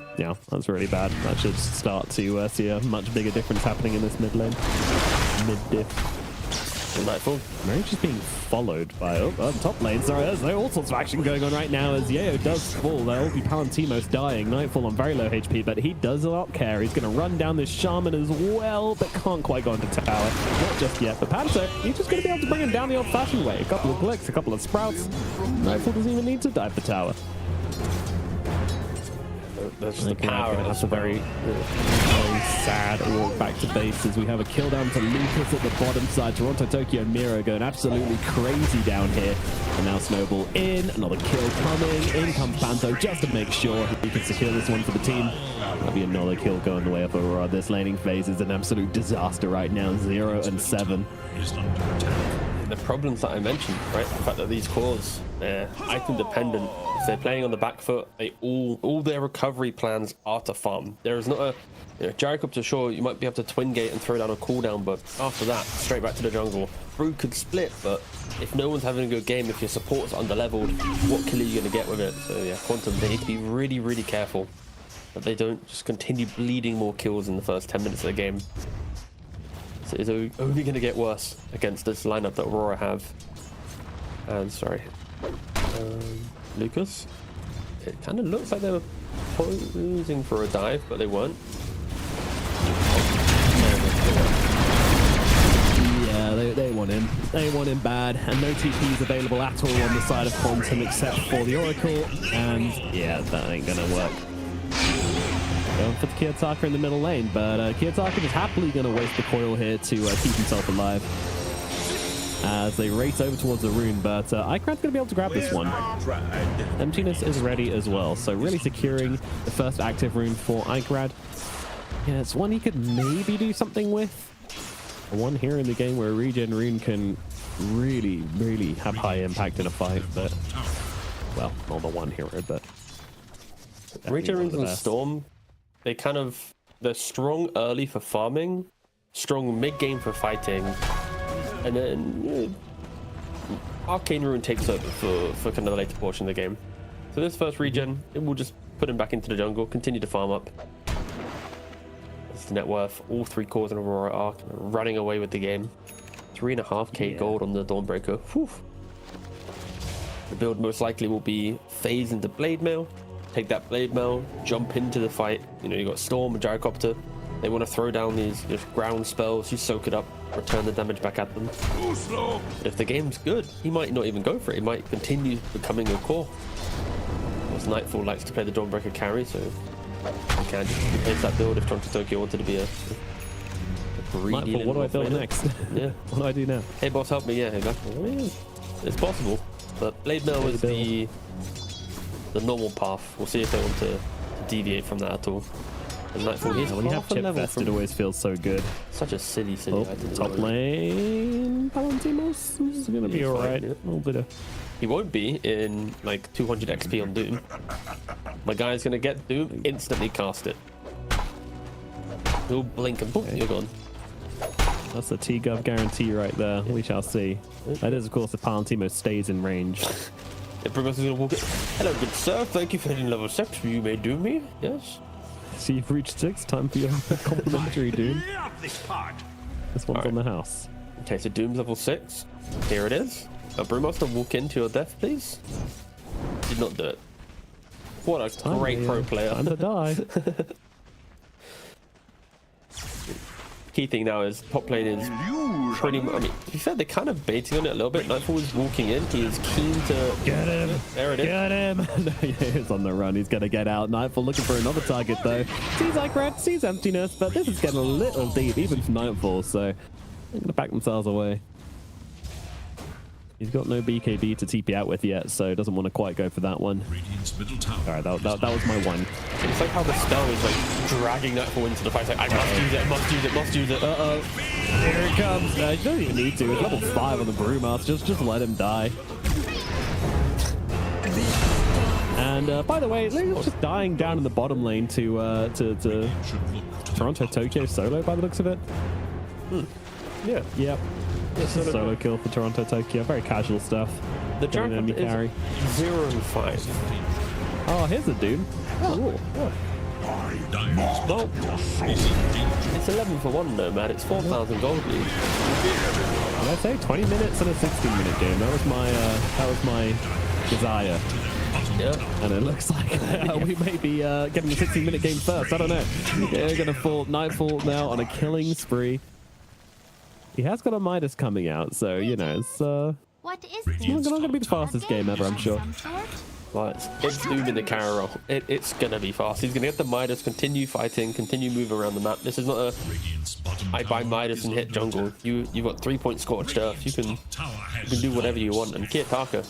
that's really bad. That should start to see a much bigger difference happening in this mid lane. Mid diff. Nightfall. Mary's just being followed by top lane. Sorry, there's all sorts of action going on right now as Yayo does fall. There'll be Palantimos dying. Nightfall on very low HP, but he does not care. He's going to run down this Shaman as well, but can't quite go into tower. Not just yet, but Panto, he's just going to be able to bring him down the old-fashioned way. A couple of clicks, a couple of sprouts. Nightfall doesn't even need to dive the tower. That's the power. That's a very sad walk back to base as we have a kill down to Lucas at the bottom side. Toronto, Tokyo, and Miro going absolutely crazy down here. And now Snowball in. Another kill coming. In comes Panto just to make sure he can secure this one for the team. That'll be another kill going the way of Aurora. This laning phase is an absolute disaster right now. 0 and 7. The problems that I mentioned, right? The fact that these cores, they're item dependent. If they're playing on the back foot, they all their recovery plans are to farm. There is not a Jarek up to shore, you might be able to twin gate and throw down a cooldown, but after that, straight back to the jungle. Brew could split, but if no one's having a good game, if your support's under-leveled, what kill are you going to get with it? So yeah, Quantum, they need to be really, really careful that they don't just continue bleeding more kills in the first 10 minutes of the game. It is only going to get worse against this lineup that Aurora have. And sorry, Lucas. It kind of looks like they were posing for a dive, but they weren't. Yeah, they want him. They want him bad, and no TPs available at all on the side of Quantum except for the Oracle, and yeah, that ain't gonna work. Going for the Kiyotaka in the middle lane, but Kiyotaka is happily gonna waste the coil here to keep himself alive as they race over towards the rune, but Icrad's gonna be able to grab this one. Emptiness is ready as well, so really securing the first active rune for Icrad. Yeah, it's one he could maybe do something with. One here in the game where regen rune can really, really have high impact in a fight, but well, not the one hero, but regen runes and Storm, they're strong early for farming, strong mid game for fighting, and then Arcane Rune takes over for kind of the later portion of the game. So this first regen, it will just put him back into the jungle, continue to farm up. That's the net worth. All 3 cores in Aurora are running away with the game. 3.5k gold on the Dawnbreaker. Whew. The build most likely will be phase into Blade Mail, take that Blade Mail, jump into the fight. You know, you got Storm and Gyrocopter. They want to throw down these ground spells. You soak it up, return the damage back at them. If the game's good, he might not even go for it. He might continue becoming a core. Because Nightfall likes to play the Dawnbreaker carry, so you can just replace that build if Toronto Tokyo wanted to be a greedy. Nightfall, what do I build next? Yeah. What do I do now? Hey boss, help me. Yeah, exactly. It's possible. But Blade Mail is the normal path. We'll see if they want to deviate from that at all. And Nightfall, he's When you have half a chip level vest, from... it always feels so good. Such a silly Oh, item. top lane, Palantimos is gonna be alright. A little bit of. He won't be in like 200 XP on Doom. My guy's gonna get Doom, instantly cast it. He'll blink and boom, you're gone. That's a T-Gov guarantee right there. We shall see. That is, of course, if Palantimos stays in range. If Primus is gonna walk it. Hello, good sir. Thank you for hitting level 6. You may do me. Yes. So you've reached 6. Time for your complimentary Doom. This one's on the house. Okay, so Doom's level 6. Here it is. Brewmaster, walk into your death, please. Did not do it. What a great pro player. Time to die. Key thing now is top lane is pretty much, I mean, to be fair, they're kind of baiting on it a little bit. Nightfall is walking in. He is keen to get him. There it is. Get him. No, yeah, he's on the run. He's going to get out. Nightfall looking for another target, though. Sees Icrad, sees Emptiness, but this is getting a little deep, even for Nightfall, so they're going to back themselves away. He's got no BKB to TP out with yet, so doesn't want to quite go for that one. Alright, that was my one. It's like how the spell is like dragging Nightfall into the fight. It's like, I must use it, must use it, must use it. Uh-oh. Here it comes. You don't even need to. It's level 5 on the Brewmaster. Just let him die. And by the way, Luke's just dying down in the bottom lane to Toronto Tokyo solo by the looks of it. Yeah. Yep. Solo kill for Toronto Tokyo. Very casual stuff. The jump is carry. 0 and 5. Oh, here's a dude. Oh, well, it's 11 for 1 though, man. It's 4,000 gold lead. Did I say 20 minutes and a 16-minute game? That was my desire. Yeah. And it looks like we may be getting the 16-minute game first. I don't know. They're gonna fall Nightfall now on a killing spree. He has got a Midas coming out, so you know it's what is not gonna be the fastest game ever, I'm sure. Well, it's Doom in the carry roll. It's gonna be fast. He's gonna get the Midas, continue fighting, continue moving around the map. This is not a I buy Midas and hit jungle. You've got 3-point scorched earth. You can do whatever you want. And Kiyotaka,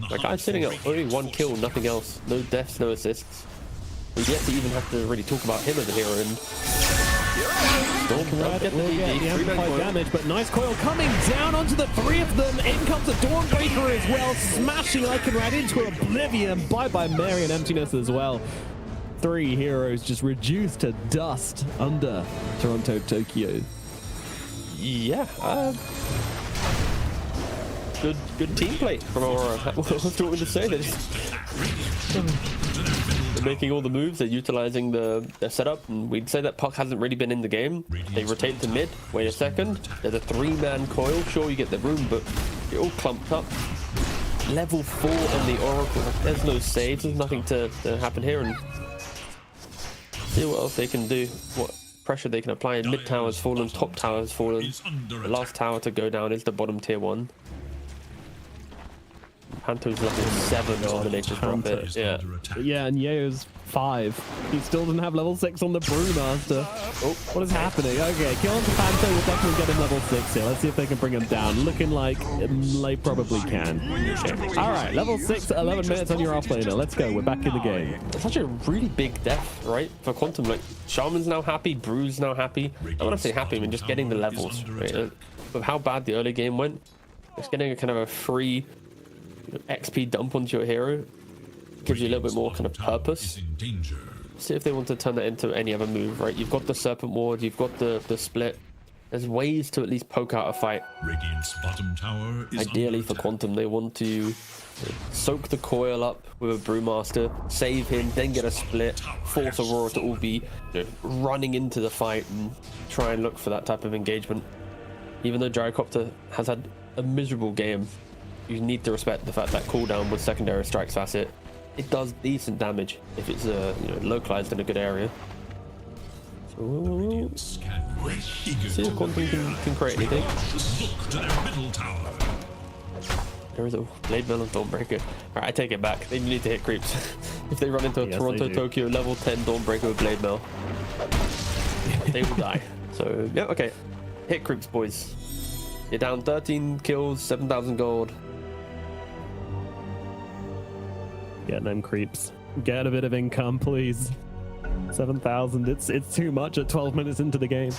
like I'm sitting at only 1 kill, nothing else, no deaths, no assists. We've yet to even have to really talk about him as a hero. And Will get the amplified damage, but nice coil coming down onto the 3 of them. In comes the Dawnbreaker as well, smashing Iconrad into oblivion. Bye-bye Mary and Emptiness as well. 3 heroes just reduced to dust under Toronto Tokyo. Yeah, good team play from Aurora. What do you want me to say? The making all the moves. They're utilizing the setup, and we'd say that Puck hasn't really been in the game. They rotate to mid. Wait a second. There's a 3-man coil. Sure, you get the room, but you're all clumped up. Level 4 on the Oracle. There's no saves. There's nothing to happen here, and see what else they can do. What pressure they can apply. Mid tower has fallen. Top tower has fallen. The last tower to go down is the bottom tier 1. Panto's level 7 dominators drop it. Yeah, and Yeo's 5. He still doesn't have level 6 on the Brewmaster. Oh, what is happening? Okay, kill on the Panto will definitely get him level 6 here. Let's see if they can bring him down. Looking like they probably can. Okay. All right, level 6, 11 minutes on your offlaner. Let's go. We're back in the game. It's such a really big death, right? For Quantum, like, Shaman's now happy, Brew's now happy. I want to say happy, I mean just getting the levels, right? With how bad the early game went, just getting a kind of a free XP dump onto your hero gives you a little bit more kind of purpose. See if they want to turn that into any other move, right? You've got the Serpent Ward, you've got the split. There's ways to at least poke out a fight. Radiant's bottom tower is ideally for Quantum, they want to soak the coil up with a Brewmaster, save him, then get a split, force Aurora to all be running into the fight and try and look for that type of engagement. Even though Gyrocopter has had a miserable game, you need to respect the fact that cooldown with secondary strikes facet, it does decent damage if it's localized in a good area. So see if Quantum can create anything. There is a Blade Mail and Dawnbreaker. Alright, I take it back. They need to hit creeps. If they run into a Toronto Tokyo level 10 Dawnbreaker with Blade Mail, they will die. So yeah, okay. Hit creeps, boys. You're down 13 kills, 7,000 gold. Get them creeps. Get a bit of income, please. 7,000. It's too much at 12 minutes into the game.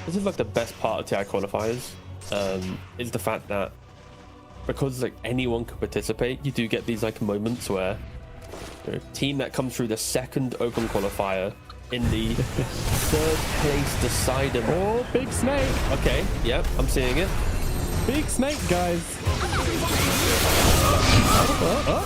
This is like the best part of TI qualifiers. Is the fact that because like anyone can participate, you do get these like moments where team that comes through the second open qualifier in the third place decider. Oh, big snake. Okay, yep, I'm seeing it. Big snake, guys.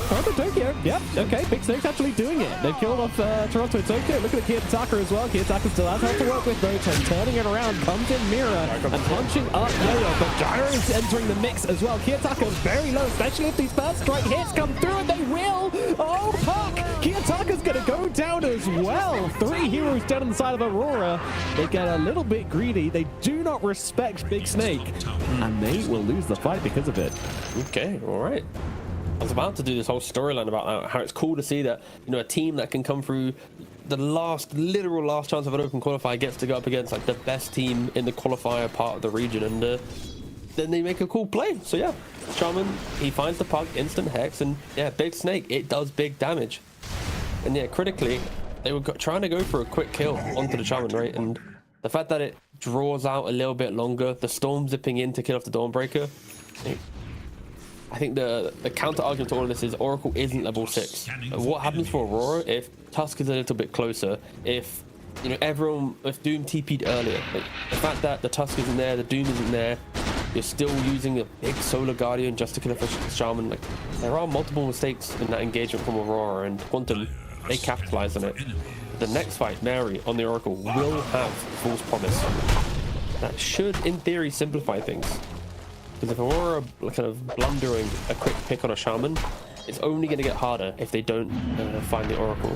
Toronto Tokyo. Yep. Okay. Big Snake's actually doing it. They've killed off Toronto Tokyo. Look at Kiyotaka as well. Kiyotaka still has help to work with though. Turning it around. Comes in Mira and punching up Yo-Yo. But Gyro is entering the mix as well. Kiyotaka is very low, especially if these first strike hits come through, and they will. Oh, Puck! Kiyotaka's going to go down as well. 3 heroes down on the side of Aurora. They get a little bit greedy. They do not respect Big Snake, and they will lose the fight because of it. Okay. All right. I was about to do this whole storyline about how it's cool to see that a team that can come through the literal last chance of an open qualifier gets to go up against like the best team in the qualifier part of the region, and then they make a cool play. So yeah, Shaman, he finds the Puck, instant hex, and yeah, Big Snake, it does big damage. And yeah, critically, they were trying to go for a quick kill onto the Shaman, right? And the fact that it draws out a little bit longer, the Storm zipping in to kill off the Dawnbreaker. I think the counter argument to all of this is Oracle isn't level 6. What happens for Aurora if Tusk is a little bit closer? If if Doom TP'd earlier, like, the fact that the Tusk isn't there, the Doom isn't there, you're still using a big Solar Guardian just to kill a Shaman. Like, there are multiple mistakes in that engagement from Aurora, and Quantum, they capitalize on it. The next fight, Mary on the Oracle will have False Promise. That should, in theory, simplify things. Because if Aurora are kind of blundering a quick pick on a Shaman, it's only going to get harder if they don't find the Oracle.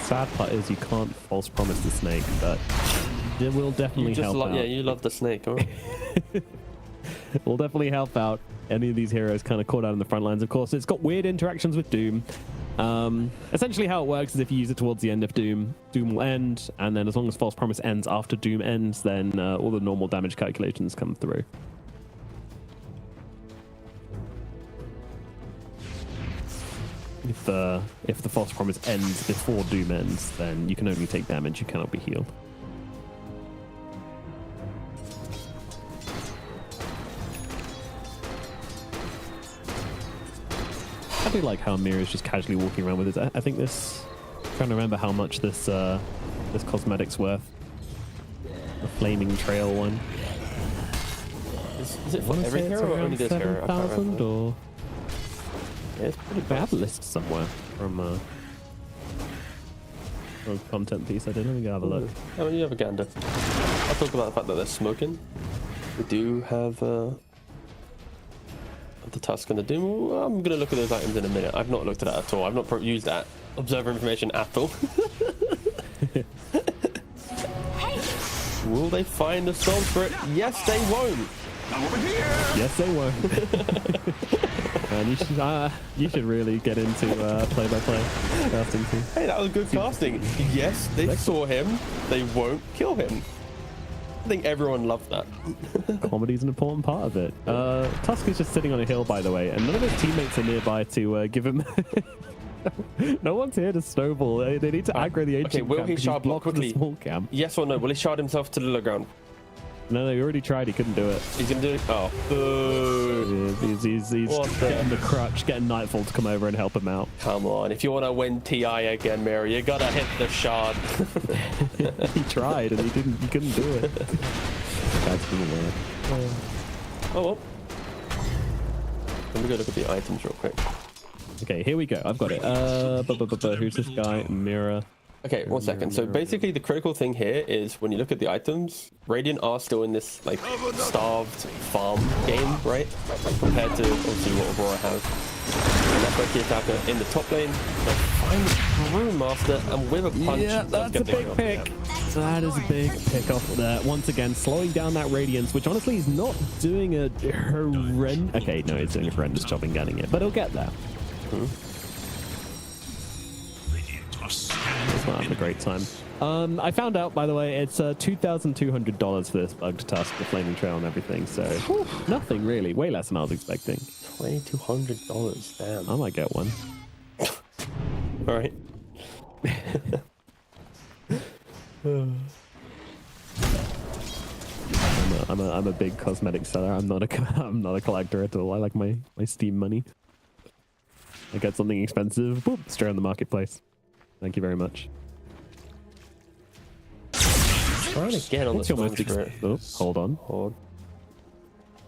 Sad part is you can't false promise the snake, but it will definitely help out. Yeah, you love the snake, huh? It will definitely help out any of these heroes kind of caught out in the front lines. Of course, it's got weird interactions with Doom. Essentially how it works is if you use it towards the end of Doom, Doom will end, and then as long as False Promise ends after Doom ends, then all the normal damage calculations come through. If the False Promise ends before Doom ends, then you can only take damage, you cannot be healed. I do like how Mira is just casually walking around with it. I think this... I'm trying to remember how much this this cosmetic's worth. The Flaming Trail one. Is it for every hero or only this hero? 7,000 or... Yeah, it's pretty I have fast. a list somewhere from a content piece I did. Let me go have a look. Oh, you have a gander. I'll talk about the fact that they're smoking. We do have the Tusk and the Doom. Well, I'm going to look at those items in a minute. I've not looked at that at all. I've not used that observer information at all. Will they find the storm spirit? Yes, they won't. Yes, they won't. Man, you should really get into play-by-play casting too. Hey, that was good casting. Yes, they saw him. They won't kill him. I think everyone loved that. Comedy's an important part of it. Tusk is just sitting on a hill, by the way, and none of his teammates are nearby to give him. No one's here to snowball. They need to aggro the ancient. Okay, will camp he 'cause shard he's block blocked the quickly? small camp. Yes or no? Will he shard himself to the low ground? No, he already tried. He couldn't do it. He's gonna do it. Oh, boo. He's getting the crutch, getting Nightfall to come over and help him out. Come on, if you want to win TI again, Mary, you gotta hit the shard. He tried and he couldn't do it. That's didn't work. Oh well. Let me go look at the items real quick. Okay, here we go. I've got it. Who's this guy? Mira. Okay, 1 second. So basically the critical thing here is when you look at the items, Radiant are still in this like starved farm game, right? Compared to obviously what Aurora has. And that's why key attacker in the top lane, they'll find the Brewmaster and with a punch. Yeah, that's a big pick. That is a big pick off there. Once again, slowing down that Radiance, which honestly is not doing a horrendous... Okay, no, it's doing a horrendous job in getting it, but it'll get there. It's not having a great time. I found out, by the way, it's $2,200 for this bugged Tusk, the Flaming Trail and everything, so nothing really. Way less than I was expecting. $2,200, damn. I might get one. All right. I'm a big cosmetic seller. I'm not a collector at all. I like my Steam money. I get something expensive, boop, straight on the marketplace. Thank you very much. Trying to get on the storm spirit. Oh, hold on. Hold.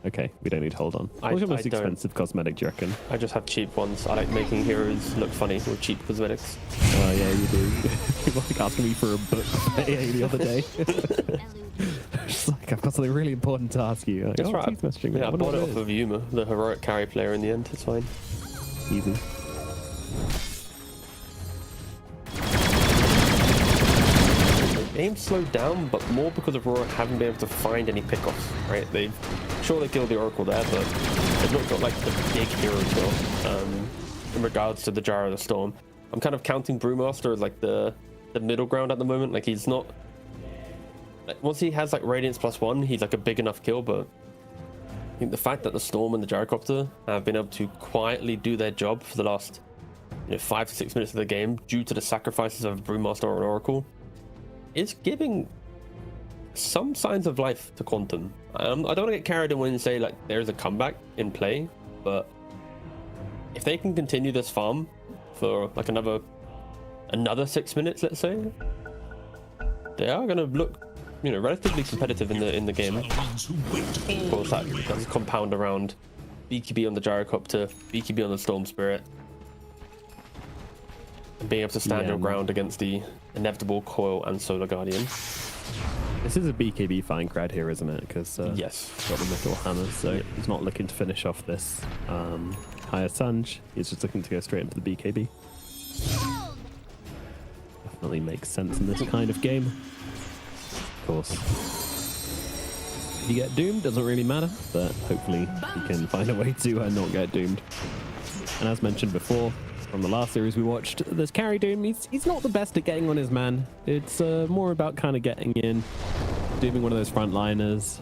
Okay, we don't need hold on. What's your most expensive cosmetic, do you reckon? I just have cheap ones. I like making heroes look funny with cheap cosmetics. Oh yeah, you do. You were like asking me for a book the other day. Just like, I've got something really important to ask you. Like, That's right. Please messaging me. Yeah, I bought it off of Yuma, the heroic carry player in the end. It's fine. Easy. Game slowed down, but more because of Aurora haven't been able to find any pickoffs, right? They killed the Oracle there, but they've not got like the big hero kill in regards to the Jar of the Storm. I'm kind of counting Brewmaster as like the middle ground at the moment. Like he's not like, once he has like Radiance +1, he's like a big enough kill, but I think the fact that the Storm and the Gyrocopter have been able to quietly do their job for the last 5 to 6 minutes of the game due to the sacrifices of Brewmaster or an Oracle is giving some signs of life to Quantum. I don't want to get carried away and say like there's a comeback in play, but if they can continue this farm for like another 6 minutes, let's say, they are going to look relatively competitive in the game. Of course, that's compound around BKB on the Gyrocopter, BKB on the Storm Spirit, and being able to stand your ground against the inevitable Coil and Solar Guardian. This is a BKB fine crowd here, isn't it? Because yes, he's got the metal hammers, so he's not looking to finish off this higher Sanj. He's just looking to go straight into the BKB. Definitely makes sense in this kind of game. Of course. If you get doomed, doesn't really matter, but hopefully you can find a way to not get doomed. And as mentioned before, from the last series we watched, this carry Doom, he's not the best at getting on his man. It's more about kind of getting in, dooming one of those frontliners,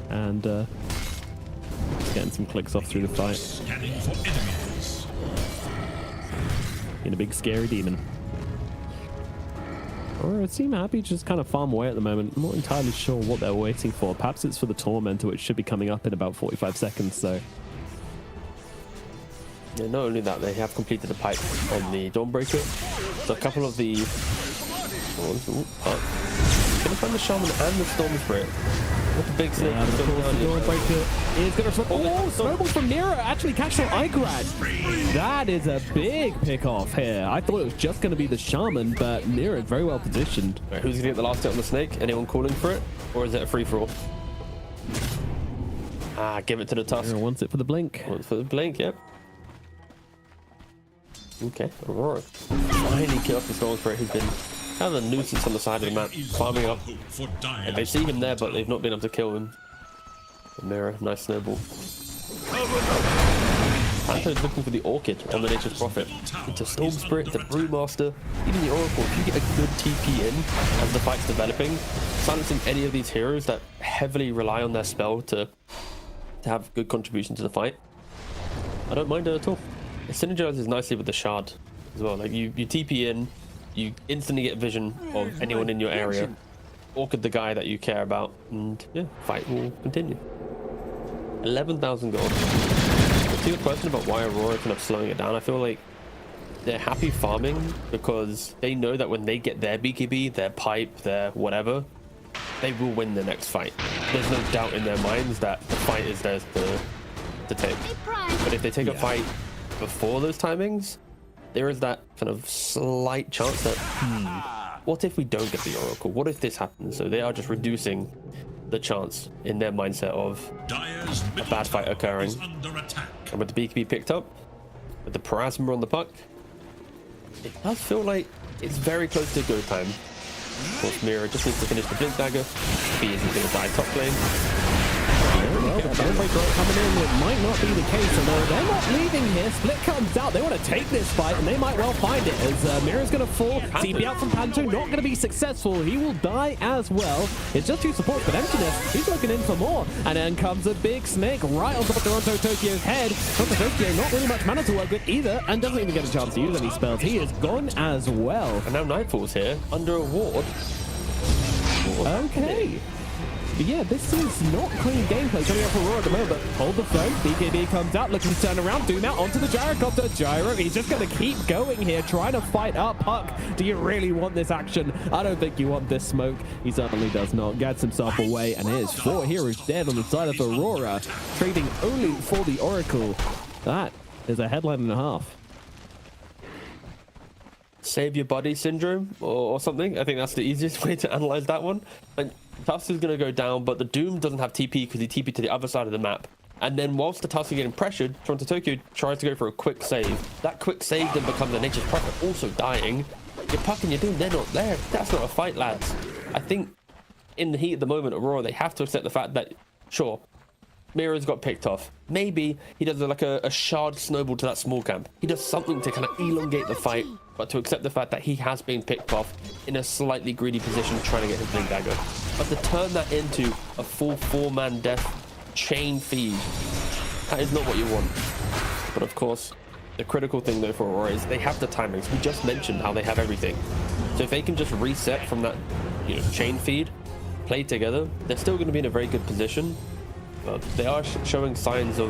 and getting some clicks off through the fight. Being a big scary demon. Or it seemed happy to just kind of farm away at the moment. I'm not entirely sure what they're waiting for. Perhaps it's for the Tormentor, which should be coming up in about 45 seconds, so... Yeah, not only that, they have completed the pipe on the Dawnbreaker. So a couple of the... Gonna find the Shaman and the Storm Spirit. The big snake. And of course, the Dawnbreaker is going to... Oh, snowball from Mira actually catch some Igrad. That is a big pick-off here. I thought it was just going to be the Shaman, but Mira is very well positioned. Right, who's going to get the last hit on the snake? Anyone calling for it? Or is it a free-for-all? Ah, give it to the Tusk. Mira wants it for the blink. Wants for the blink, yep. Okay, Aurora. Finally kill off the Storm Spirit, who's been kind of a nuisance on the side of the map, farming up. And they see him there, but they've not been able to kill him. Mira, nice snowball. Panto's looking for the Orchid on the Nature's Prophet. It's a Storm Spirit, it's a Brewmaster, even the Oracle. If you get a good TP in as the fight's developing, silencing any of these heroes that heavily rely on their spell to have good contribution to the fight, I don't mind it at all. It synergizes nicely with the Shard as well. Like you TP in, you instantly get vision of anyone in your area, Orchid the guy that you care about, and yeah, fight will continue. 11,000 gold. To your question about why Aurora kind of slowing it down, I feel like they're happy farming because they know that when they get their BKB, their pipe, their whatever, they will win the next fight. There's no doubt in their minds that the fight is theirs to take. But if they take a fight before those timings, there is that kind of slight chance that, what if we don't get the Oracle? What if this happens? So they are just reducing the chance in their mindset of a bad fight occurring. And with the BKB picked up, with the Parasma on the puck, it does feel like it's very close to go time. Of course, Mira just needs to finish the Blink Dagger. He isn't going to die top lane. Well, that Dawnbreaker coming in, it might not be the case, although they're not leaving here. Split comes out, they want to take this fight, and they might well find it, as Mira's going to fall. TP out from Panto, not going to be successful. He will die as well. It's just two supports, but Emptiness, he's looking in for more. And then comes a big snake right on top of Toronto Tokyo's head. Toronto Tokyo, not really much mana to work with either, and doesn't even get a chance to use any spells. He is gone as well. And now Nightfall's here, under a ward. Okay. But yeah, this is not clean gameplay coming out for Aurora at the moment, but hold the phone. BKB comes out, looking to turn around. Doom out onto the Gyrocopter. Gyro, he's just going to keep going here, trying to fight up. Puck, do you really want this action? I don't think you want this smoke. He certainly does not. Gets himself away, and here's 4 heroes dead on the side of Aurora, trading only for the Oracle. That is a headline and a half. Save your body syndrome or something. I think that's the easiest way to analyze that one. And Tusk is going to go down, but the Doom doesn't have TP because he TP'd to the other side of the map. And then whilst the Tusk are getting pressured, Toronto Tokyo tries to go for a quick save. That quick save then becomes the Nature's Prophet also dying. Your Puck and your Doom, they're not there. That's not a fight, lads. I think in the heat of the moment, Aurora, they have to accept the fact that, sure, Mira's got picked off. Maybe he does like a shard snowball to that small camp. He does something to kind of elongate the fight, but to accept the fact that he has been picked off in a slightly greedy position trying to get his Blink Dagger. But to turn that into a full 4-man death chain feed, that is not what you want. But of course, the critical thing though for Aurora is they have the timings. We just mentioned how they have everything. So if they can just reset from that, chain feed, play together, they're still going to be in a very good position. They are showing signs of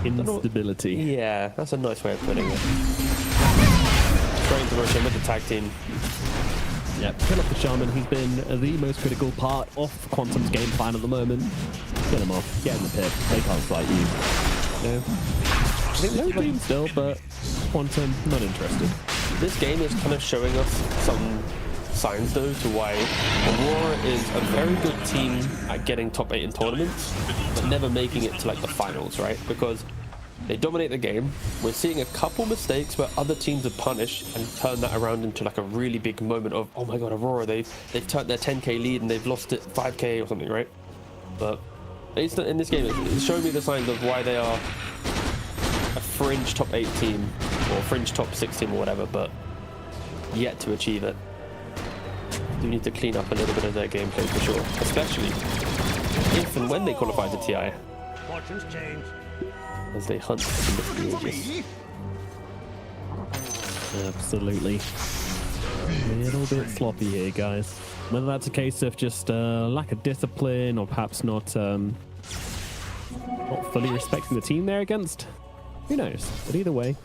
instability. Yeah, that's a nice way of putting it. Trying to Roshan with the tag team. Yep, kill off the Shaman. He's been the most critical part of Quantum's game plan at the moment. Get him off. Get in the pit. They can't fight you. No Doom still, but Quantum, not interested. This game is kind of showing us some signs though to why Aurora is a very good team at getting top 8 in tournaments, but never making it to like the finals, right? Because they dominate the game. We're seeing a couple mistakes where other teams are punished and turn that around into like a really big moment of, oh my god, Aurora, they've turned their 10k lead and they've lost it 5k or something, right? But in this game, it's showing me the signs of why they are a fringe top 8 team or fringe top 6 team or whatever, but yet to achieve it. Do need to clean up a little bit of their gameplay for sure, especially if and when they qualify to TI, as they hunt for the ages. Absolutely. A little bit sloppy here, guys. Whether that's a case of just lack of discipline or perhaps not fully respecting the team they're against, who knows? But either way,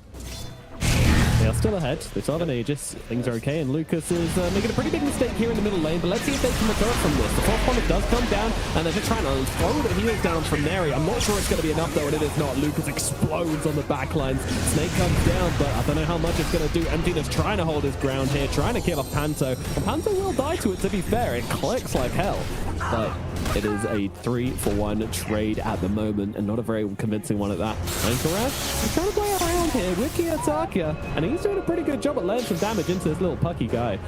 They are still ahead. They still have an Aegis. Things are okay, and Lucas is making a pretty big mistake here in the middle lane, but let's see if they can recover from this. The fourth point does come down, and they're just trying to throw the heals down from Neri. I'm not sure it's going to be enough, though, and it is not. Lucas explodes on the backlines. Snake comes down, but I don't know how much it's going to do. Emptiness trying to hold his ground here, trying to kill off Panto. And Panto will die to it, to be fair. It clicks like hell, but it is a 3-for-1 trade at the moment, and not a very convincing one at that. Anchorage is trying to play around here with Kiyotaka, and he's doing a pretty good job at laying some damage into this little pucky guy.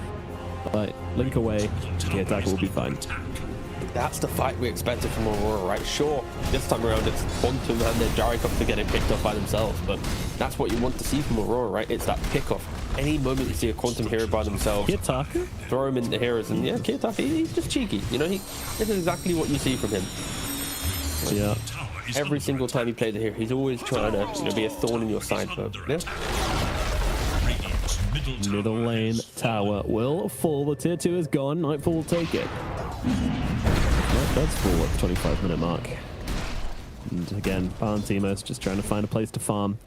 But link away, Kiyotaka will be fine. That's the fight we expected from Aurora, right? Sure, this time around it's Quantum and their Gyrocops are getting picked off by themselves, but that's what you want to see from Aurora, right? It's that pick-off. Any moment you see a Quantum hero by themselves, Kiyotaka? Throw him into heroes, and yeah, Kiyotaka, he's just cheeky. You know, this is exactly what you see from him. Yeah. Every single time he plays a hero, he's always trying to be a thorn in your side, but yeah. Middle lane tower will fall. The tier 2 is gone. Nightfall will take it. That's full at the 25-minute mark. And again, Valentimos just trying to find a place to farm.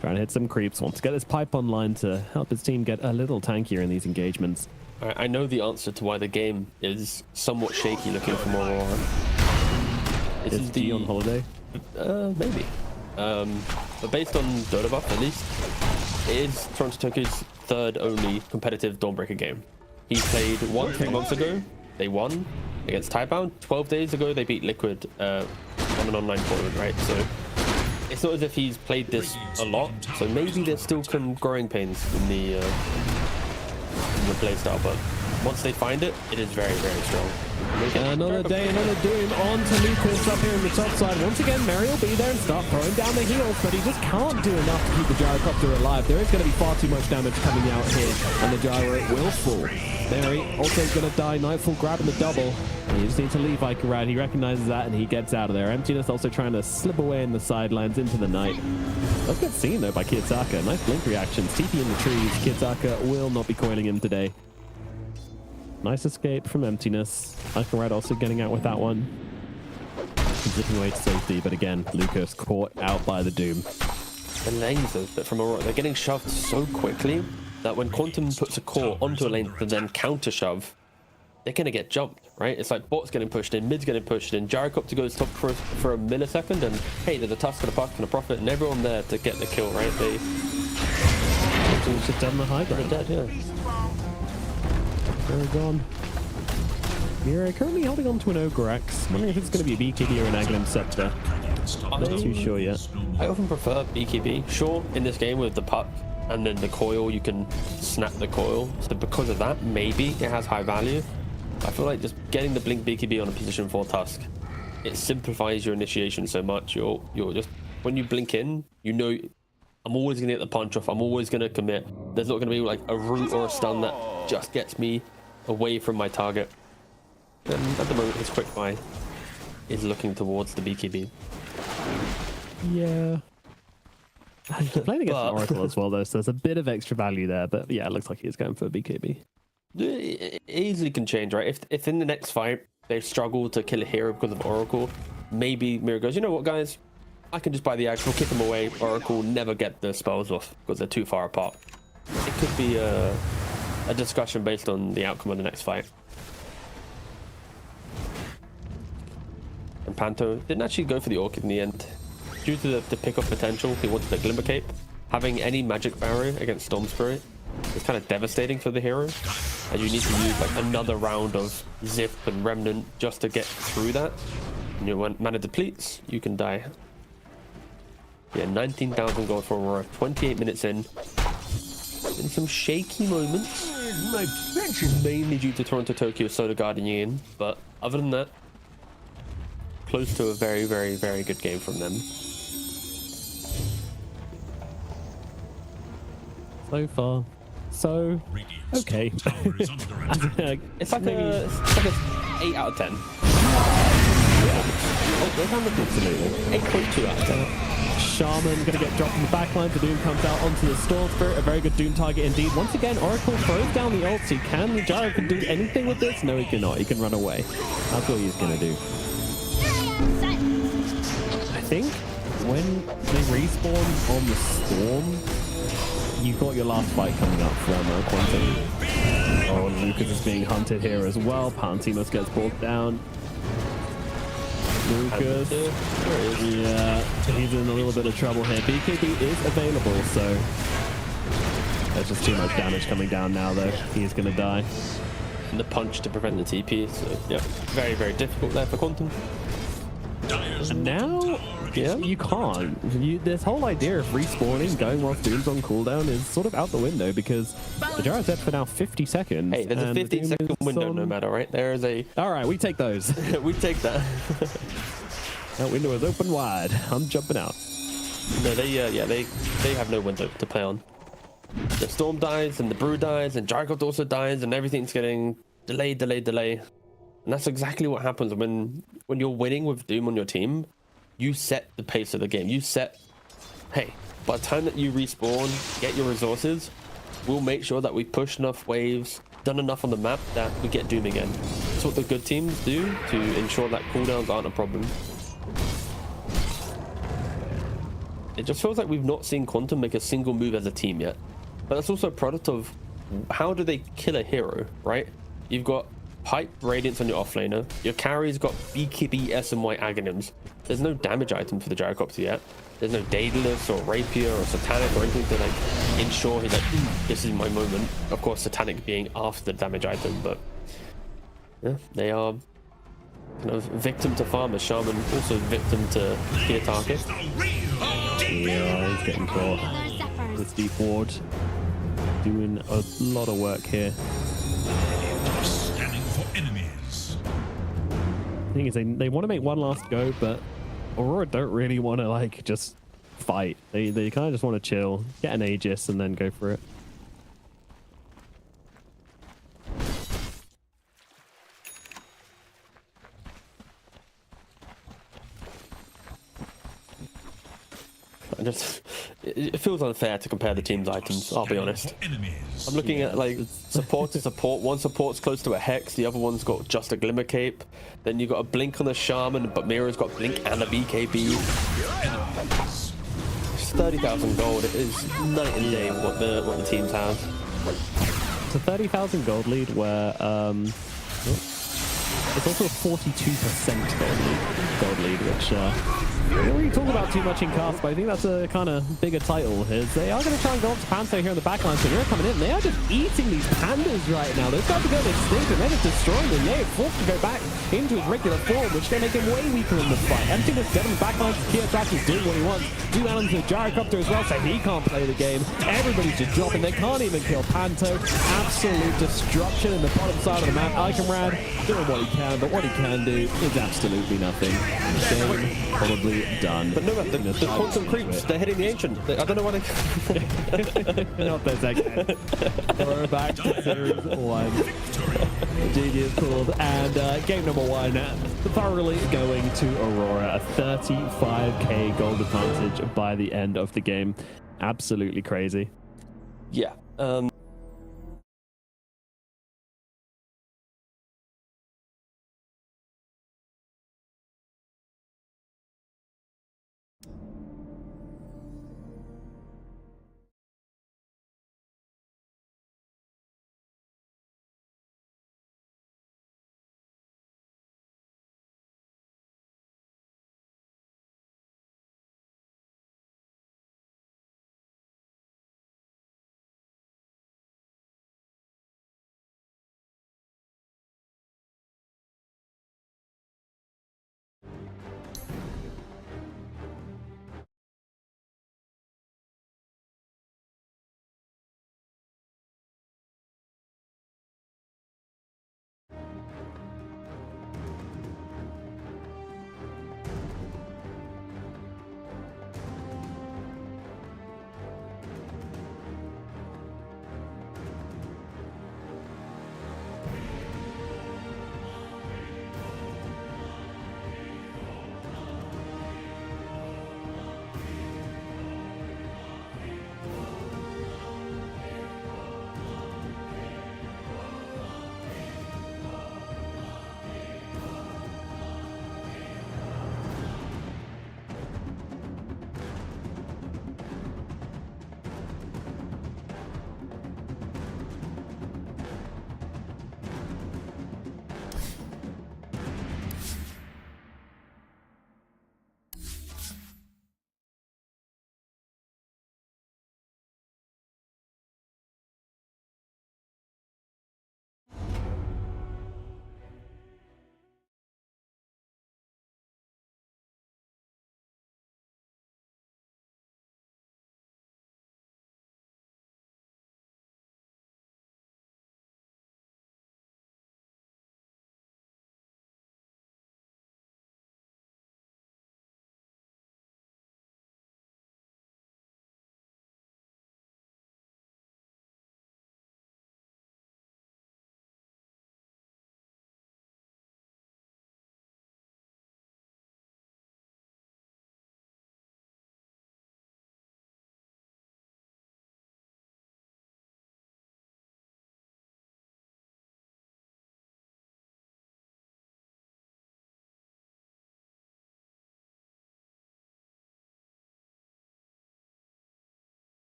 Trying to hit some creeps. Wants to get this pipe online to help his team get a little tankier in these engagements. I know the answer to why the game is somewhat shaky looking for Aurora. Is D on holiday? Maybe. But based on Dota buff, at least, it is Toronto Tokyo's third only competitive Dawnbreaker game. He played 3 months ago. They won against Tybound. 12 days ago, they beat Liquid on an online tournament, right? So it's not as if he's played this a lot. So maybe there's still some growing pains in the playstyle, but once they find it, it is very, very strong. Another day, another doom on to Lucas up here in the top side. Once again, Mary will be there and start throwing down the heals, but he just can't do enough to keep the Gyrocopter alive. There is going to be far too much damage coming out here, and the Gyro will fall. Mary also going to die. Nightfall grabbing the double. And you just need to leave Icarad. He recognizes that, and he gets out of there. Emptiness also trying to slip away in the sidelines into the night. That's good seen, though, by Kiyotaka. Nice blink reactions. TP in the trees. Kiyotaka will not be coiling him today. Nice escape from Emptiness. Icarad also getting out with that one. Zipping away to safety, but again, Lucas caught out by the Doom. The lanes, though, from Aurora, they're getting shoved so quickly that when Quantum puts a core onto a lane to then counter shove, they're going to get jumped, right? It's like bots getting pushed in, mid's getting pushed in, Gyrocopter goes top for a millisecond, and hey, there's a Tusk and a Puck and a Prophet, and everyone there to get the kill, right? Just done the high ground. They're dead, yeah. They're gone. Mira currently holding on to an Ogre X. Wondering if it's going to be a BKB or an Aghanim Scepter. Not too sure yet. I often prefer BKB. Sure, in this game with the Puck and then the coil, you can snap the coil. So because of that, maybe it has high value. I feel like just getting the Blink BKB on a position 4 Tusk, it simplifies your initiation so much. You're just, when you blink in, you know, I'm always going to get the punch off. I'm always going to commit. There's not going to be like a root or a stun that just gets me away from my target. And at the moment, his quick buy is looking towards the BKB. Yeah. He's playing against an Oracle as well, though, so there's a bit of extra value there. But yeah, it looks like he's going for a BKB. It easily can change, right? If in the next fight they struggle to kill a hero because of Oracle, maybe Mira goes, you know what, guys? I can just buy the actual, kick them away. Oracle never get the spells off because they're too far apart. It could be a discussion based on the outcome of the next fight. And Panto didn't actually go for the Orchid in the end. Due to the pick-up potential, he wanted the Glimmer Cape. Having any magic barrier against Storm Spirit is kind of devastating for the hero, as you need to use like another round of Zip and Remnant just to get through that. And when mana depletes, you can die. Yeah, 19,000 gold for Aurora, 28 minutes in some shaky moments, mainly due to Toronto Tokyo Solar Guardian in, but other than that, close to a very, very, very good game from them. So far, so okay. It's like a 8 out of 10. Oh, they found the absolutely 8.2 out of 10. Shaman going to get dropped in the backline. The Doom comes out onto the Storm Spirit. A very good Doom target indeed. Once again, Oracle throws down the ulti. Can the Gyro can do anything with this? No, he cannot. He can run away. That's what he's going to do. I think when they respawn on the Storm, you've got your last fight coming up from Quantum. Oh, Lucas is being hunted here as well. Pantimos gets brought down. Lucas, yeah, he's in a little bit of trouble here. BKB is available, so there's just too much damage coming down now, though. He's going to die. And the punch to prevent the TP, so yeah, very, very difficult there for Quantum. And now, yeah, you can't. This whole idea of respawning, going whilst Doom's on cooldown is sort of out the window because the Jarrah's dead for now 50 seconds. Hey, there's a 15-second window no matter, right? There is a... All right, we take those. We take that. That window is open wide. I'm jumping out. No, they have no window to play on. The Storm dies, and the Brew dies, and Jargoth also dies, and everything's getting delayed. And that's exactly what happens when you're winning with Doom on your team. You set the pace of the game. You set, hey, by the time that you respawn, get your resources, we'll make sure that we push enough waves, done enough on the map that we get Doom again. That's what the good teams do to ensure that cooldowns aren't a problem. It just feels like we've not seen Quantum make a single move as a team yet. But that's also a product of how do they kill a hero, right? You've got Pipe Radiance on your offlaner. Your carry's got BKB, SMY Aghanims. There's no damage item for the Gyrocopter yet. There's no Daedalus or Rapier or Satanic or anything to like ensure he's like, this is my moment. Of course, Satanic being after the damage item, but yeah, they are kind of victim to farmers. Shaman also victim to Kiatakis. Yeah, he's getting caught. This deep ward doing a lot of work here. Scanning for enemies. The thing is, they want to make one last go, but Aurora don't really want to like just fight. They kind of just want to chill, get an Aegis, and then go for it. It feels unfair to compare the team's items, I'll be honest. I'm looking at like support to support. One support's close to a Hex, the other one's got just a Glimmer Cape. Then you've got a Blink on the Shaman, but Mira's got Blink and a BKB. It's 30,000 gold. It is night and day what the teams have. It's a 30,000 gold lead where it's also a 42% gold lead, which we don't really talk about too much in cast, but I think that's a kind of bigger title. Is they are going to try and go up to Panto here in the backline, so they're coming in. They are just eating these pandas right now. They've got to go extinct, and they're just destroying them. They're forced to go back into his regular form, which they make him way weaker in the fight. Empty this dead on the backline, Kiatrax is doing what he wants. Do elements with Gyrocopter as well, so he can't play the game. Everybody's just dropping. They can't even kill Panto. Absolute destruction in the bottom side of the map. Iconrad doing what he can, but what he can do is absolutely nothing. Game probably done. But no, the Quantum creeps, they're hitting the Ancient. I don't know why they... Not that second. We're back to Series 1. GG is called. And game number 1, thoroughly going to Aurora. A 35k gold advantage by the end of the game. Absolutely crazy. Yeah.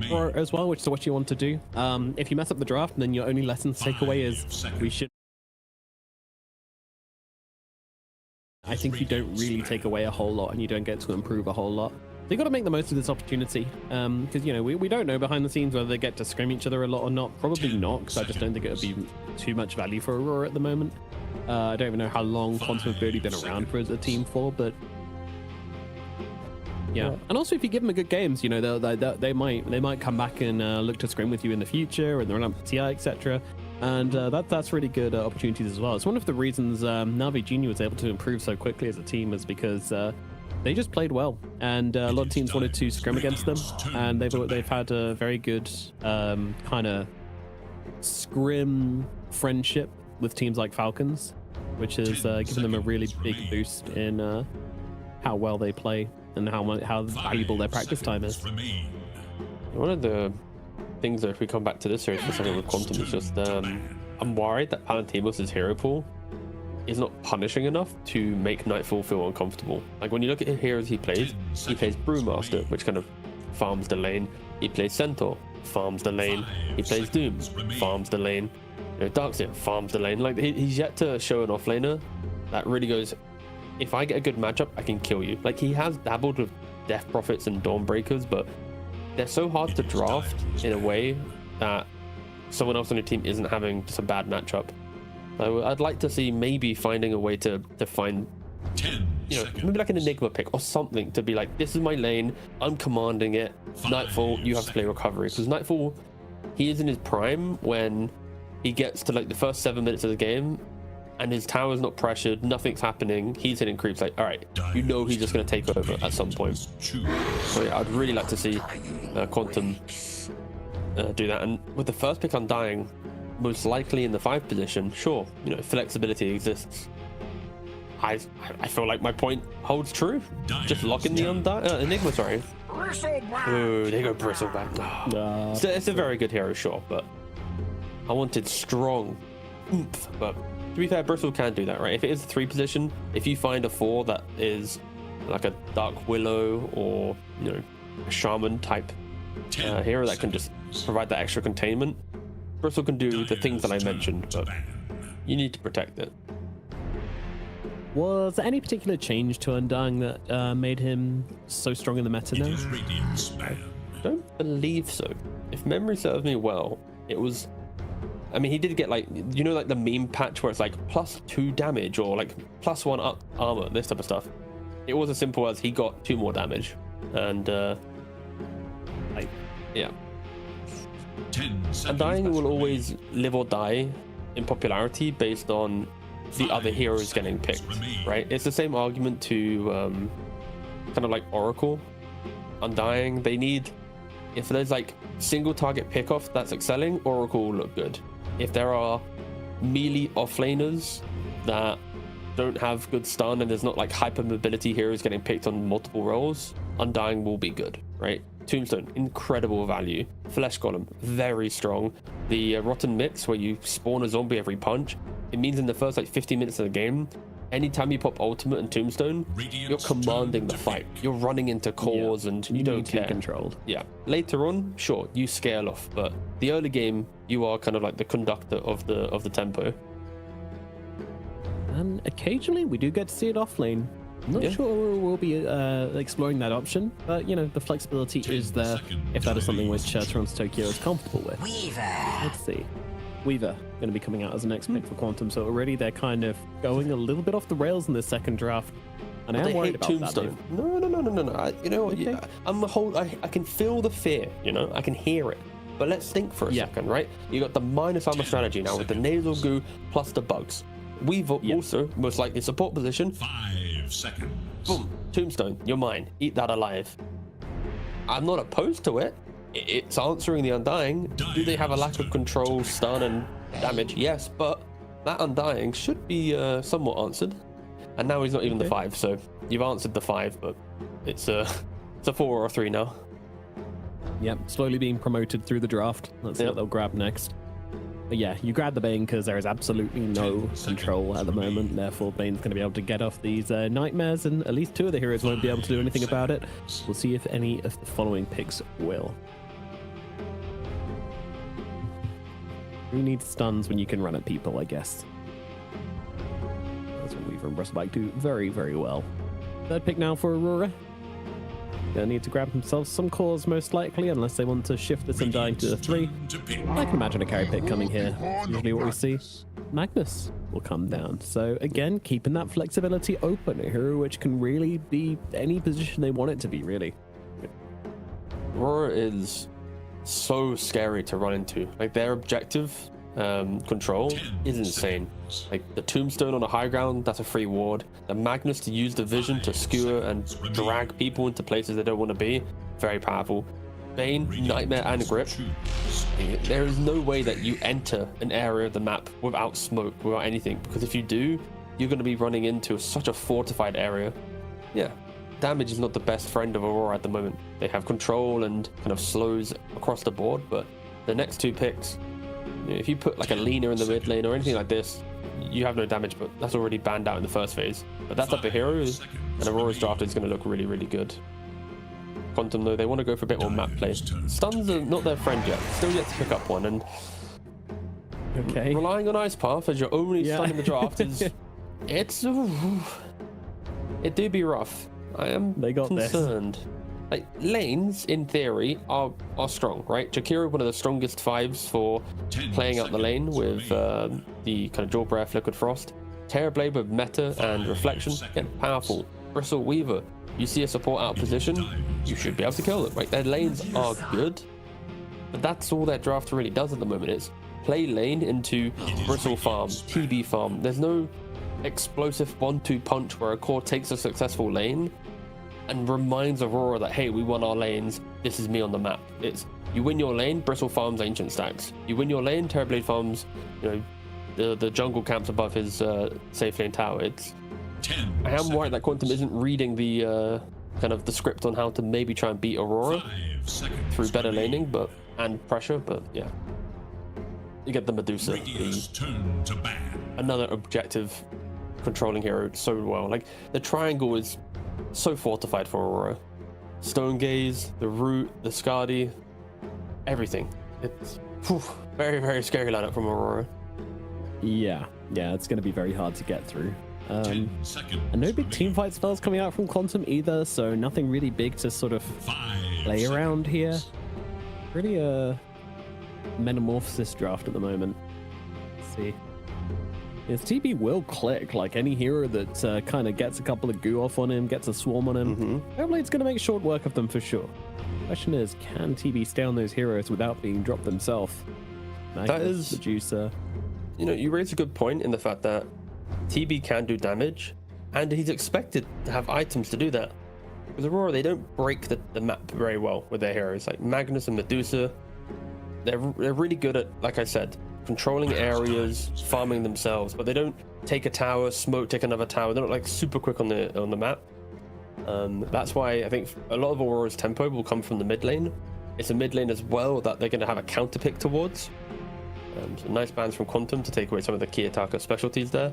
for as well, which is what you want to do. If you mess up the draft, then your only lessons takeaway is we should. I think you don't really take away a whole lot, and you don't get to improve a whole lot. So you got to make the most of this opportunity, because you know we don't know behind the scenes whether they get to scrim each other a lot or not. Probably not, because I just don't think it would be too much value for Aurora at the moment. I don't even know how long Quantum have really been around for as a team for, but yeah. And also, if you give them a good games, you know they might come back and look to scrim with you in the future, and they're on TI, etc. And that's really good opportunities as well. It's one of the reasons Navi Junior was able to improve so quickly as a team, is because they just played well, and a lot of teams wanted to scrim against them, and they've had a very good kind of scrim friendship with teams like Falcons, which has given them a really big boost in how well they play and how valuable their practice time is. One of the things that, if we come back to this series for a second with Quantum, is just I'm worried that Palantimos' hero pool is not punishing enough to make Nightfall feel uncomfortable. Like when you look at the heroes he plays Brewmaster, which kind of farms the lane. He plays Centaur, farms the lane. He plays Doom, farms the lane. You know, Darkseer farms the lane. Like he's yet to show an offlaner that really goes, if I get a good matchup, I can kill you. Like he has dabbled with Death Prophets and Dawnbreakers, but they're so hard to draft in a way that someone else on your team isn't having just a bad matchup. So I'd like to see maybe finding a way to find, you know, maybe like an Enigma pick or something to be like, this is my lane, I'm commanding it. Nightfall, you have to play recovery, because Nightfall, he is in his prime when he gets to like the first 7 minutes of the game and his tower's not pressured, nothing's happening, he's hitting creeps. Like, all right, you know he's just going to take over at some point. So yeah, I'd really like to see Quantum do that. And with the first pick Undying, most likely in the 5 position, sure, you know, flexibility exists. I feel like my point holds true. Just lock in the Enigma, sorry. Ooh, they go Bristleback. Oh. It's a very good hero, sure, but I wanted strong oomph. But to be fair, Bristle can do that, right? If it is a 3 position, if you find a 4 that is like a Dark Willow or, you know, a Shaman type hero that can just provide that extra containment, Bristle can do the things that I mentioned, but you need to protect it. Was there any particular change to Undying that made him so strong in the meta now? I don't believe so. If memory serves me well, it was, I mean, he did get like, you know, like the meme patch where it's like +2 damage or like +1 up armor, this type of stuff. It was as simple as he got 2 more damage, and yeah. Undying will always live or die in popularity based on the other heroes getting picked, right? It's the same argument to kind of like Oracle. Undying, they need, if there's like single target pickoff that's excelling, Oracle will look good. If there are melee offlaners that don't have good stun and there's not like hyper mobility heroes getting picked on multiple roles, Undying will be good, right? Tombstone, incredible value. Flesh Golem, very strong. The Rotten Mix, where you spawn a zombie every punch, it means in the first like 50 minutes of the game, anytime you pop Ultimate and Tombstone, you're commanding the fight. You're running into cores and you don't care. Controlled. Yeah. Later on, sure, you scale off, but the early game, you are kind of like the conductor of the tempo. And occasionally we do get to see it off lane. I'm not sure we'll be exploring that option, but you know, the flexibility is there if that is something which Toronto Tokyo is comfortable with. Let's see. Weaver going to be coming out as the next pick for Quantum, so already they're kind of going a little bit off the rails in this second draft, and I am worried about Tombstone. that. No. You know, Okay. I can feel the fear. You know, I can hear it. But let's think for a second, right? You got the minus armor strategy now with the nasal goo plus the bugs. Weaver also most likely support position. 5 seconds. Boom, Tombstone, you're mine. Eat that alive. I'm not opposed to it. It's answering the Undying. Do they have a lack of control, stun, and damage? Yes, but that Undying should be somewhat answered. And now he's not even the 5, so you've answered the 5, but it's a 4 or a 3 now. Yep, slowly being promoted through the draft. Let's see what they'll grab next. But yeah, you grab the Bane because there is absolutely no control at the moment. Therefore, Bane's going to be able to get off these nightmares, and at least 2 of the heroes won't be able to do anything about it. We'll see if any of the following picks will. Who needs stuns when you can run at people, I guess. That's what Weaver and Bristleback do very, very well. Third pick now for Aurora. Gonna need to grab themselves some cores most likely, unless they want to shift this and dying to the 3. I can imagine a carry pick coming here. Usually what we see. Magnus will come down. So again, keeping that flexibility open. A hero which can really be any position they want it to be, really. Aurora is so scary to run into. Like, their objective control is insane. Like, the tombstone on the high ground, that's a free ward. The Magnus to use the vision to skewer and drag people into places they don't want to be, very powerful. Bane, Nightmare, and Grip. There is no way that you enter an area of the map without smoke, without anything, because if you do, you're going to be running into such a fortified area. Yeah, damage is not the best friend of Aurora at the moment. They have control and kind of slows across the board, but the next 2 picks, if you put like a leaner in the mid lane or anything like this, you have no damage, but that's already banned out in the first phase. But that type of hero, and Aurora's draft is going to look really, really good. Quantum, though, they want to go for a bit more map play. Stuns are not their friend yet. Still yet to pick up one, and relying on Ice Path as your only stun in the draft is it do be rough. I am concerned. This. Like, lanes in theory are strong, right? Jakiro, one of the strongest 5s for playing out the lane with the kind of Jaw Breath, Liquid Frost. Terrorblade with Meta and Reflection, again, powerful. Bristle, Weaver, you see a support out position, you should be able to kill them, right? Their lanes are good, but that's all their draft really does at the moment, is play lane into Bristle farm, TB farm. There's no explosive 1-2 punch where a core takes a successful lane and reminds Aurora that, hey, we won our lanes, this is me on the map. It's, you win your lane, Bristle farms Ancient Stacks. You win your lane, Terrorblade farms, you know, the jungle camps above his safe lane tower. It's, I am worried that Quantum isn't reading the kind of the script on how to maybe try and beat Aurora through better laning, and pressure, but yeah. You get the Medusa, another objective controlling hero so well. Like, the triangle is so fortified for Aurora. Stone Gaze, the Root, the Skadi, everything. It's very, very scary lineup from Aurora. Yeah, it's going to be very hard to get through. And no big team fight spells coming out from Quantum either, so nothing really big to sort of play around here. Really a metamorphosis draft at the moment. Let's see. His TB will click, like any hero that kind of gets a couple of goo off on him, gets a swarm on him. Terrorblade's going to make short work of them for sure. Question is, can TB stay on those heroes without being dropped themselves? That is Medusa. You know, you raise a good point in the fact that TB can do damage, and he's expected to have items to do that. Because Aurora, they don't break the map very well with their heroes. Like Magnus and Medusa, they're really good at, like I said, controlling areas, farming themselves, but they don't take a tower, smoke, take another tower. They're not like super quick on the map. That's why I think a lot of Aurora's tempo will come from the mid lane. It's a mid lane as well that they're going to have a counter pick towards. So nice bans from Quantum to take away some of the key attacker specialties there.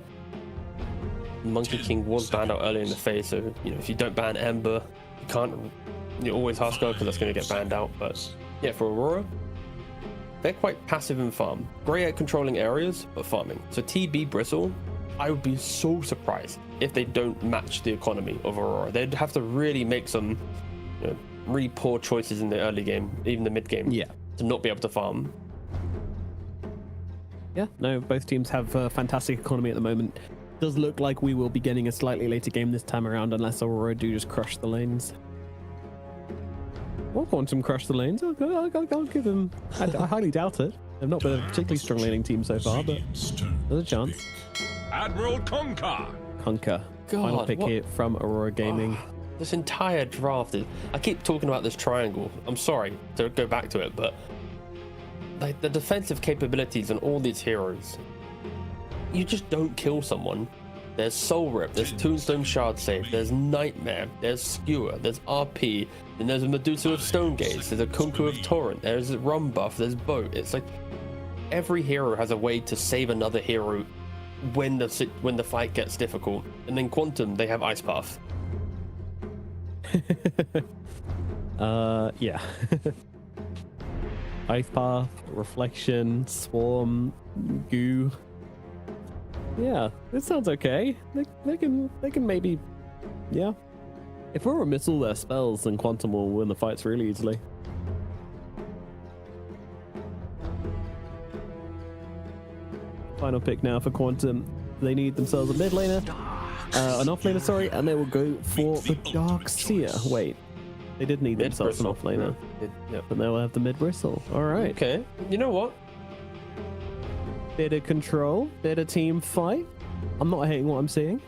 Monkey King was banned out early in the phase, so you know, if you don't ban Ember, you can't. You always Husker because that's going to get banned out. But yeah, for Aurora, they're quite passive in farm. Great at controlling areas, but farming. So TB Bristle, I would be so surprised if they don't match the economy of Aurora. They'd have to really make some, you know, really poor choices in the early game, even the mid game, to not be able to farm. Yeah, no, both teams have a fantastic economy at the moment. Does look like we will be getting a slightly later game this time around, unless Aurora do just crush the lanes. Or Quantum crush the lanes. I'll give them. I highly doubt it. They've not been a particularly strong laning team so far, but there's a chance. Admiral Conker. Final pick here from Aurora Gaming. This entire draft is. I keep talking about this triangle. I'm sorry to go back to it, but like the defensive capabilities on all these heroes, you just don't kill someone. There's Soul Rip, there's Tombstone Shard Save, there's Nightmare, there's Skewer, there's RP, then there's a Medusa of Stone Gaze, there's a Kunku of Torrent, there's a Rum Buff, there's Boat. It's like every hero has a way to save another hero when the fight gets difficult. And then Quantum, they have Ice Path. Yeah. Ice Path, Reflection, Swarm, Goo. Yeah, this sounds okay. They can maybe, yeah. If Aurora miss all their spells, then Quantum will win the fights really easily. Final pick now for Quantum. They need themselves a mid laner, an off laner, sorry, and they will go for the Dark Seer. Wait, they did need themselves an off laner, but they'll have the mid bristle. All right. Okay. You know what? Bit of control, bit of team fight. I'm not hating what I'm seeing.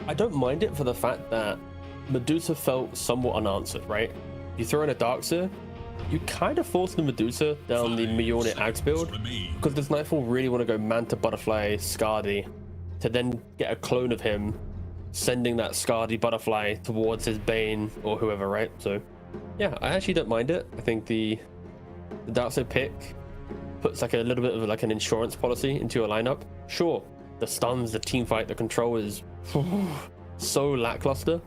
I don't mind it for the fact that Medusa felt somewhat unanswered, right? You throw in a Darkseer, you kind of force the Medusa down the Mjolnir Axe build, because does Nightfall really want to go Manta, Butterfly, Skadi, to then get a clone of him, sending that Skadi Butterfly towards his Bane or whoever, right? So, yeah, I actually don't mind it. I think the Darkseer pick puts like a little bit of like an insurance policy into your lineup. Sure, the stuns, the team fight, the control is so lackluster,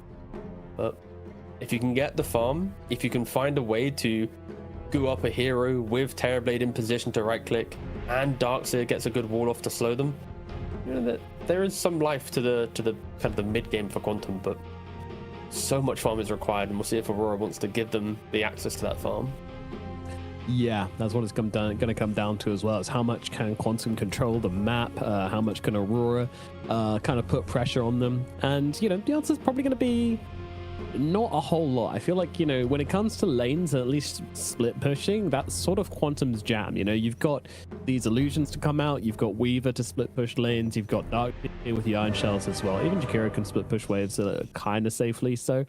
but if you can get the farm, if you can find a way to goo up a hero with Terrorblade in position to right click, and Darkseer gets a good wall off to slow them, you know, that there is some life to the kind of the mid game for Quantum, but so much farm is required, and we'll see if Aurora wants to give them the access to that farm. Yeah, that's what it's going to come down to as well. Is how much can Quantum control the map? How much can Aurora kind of put pressure on them? And you know, the answer is probably going to be not a whole lot. I feel like, you know, when it comes to lanes, at least split pushing, that's sort of Quantum's jam. You know, you've got these illusions to come out, you've got Weaver to split push lanes, you've got Dark with the Iron Shells as well. Even Jakiro can split push waves kind of safely. So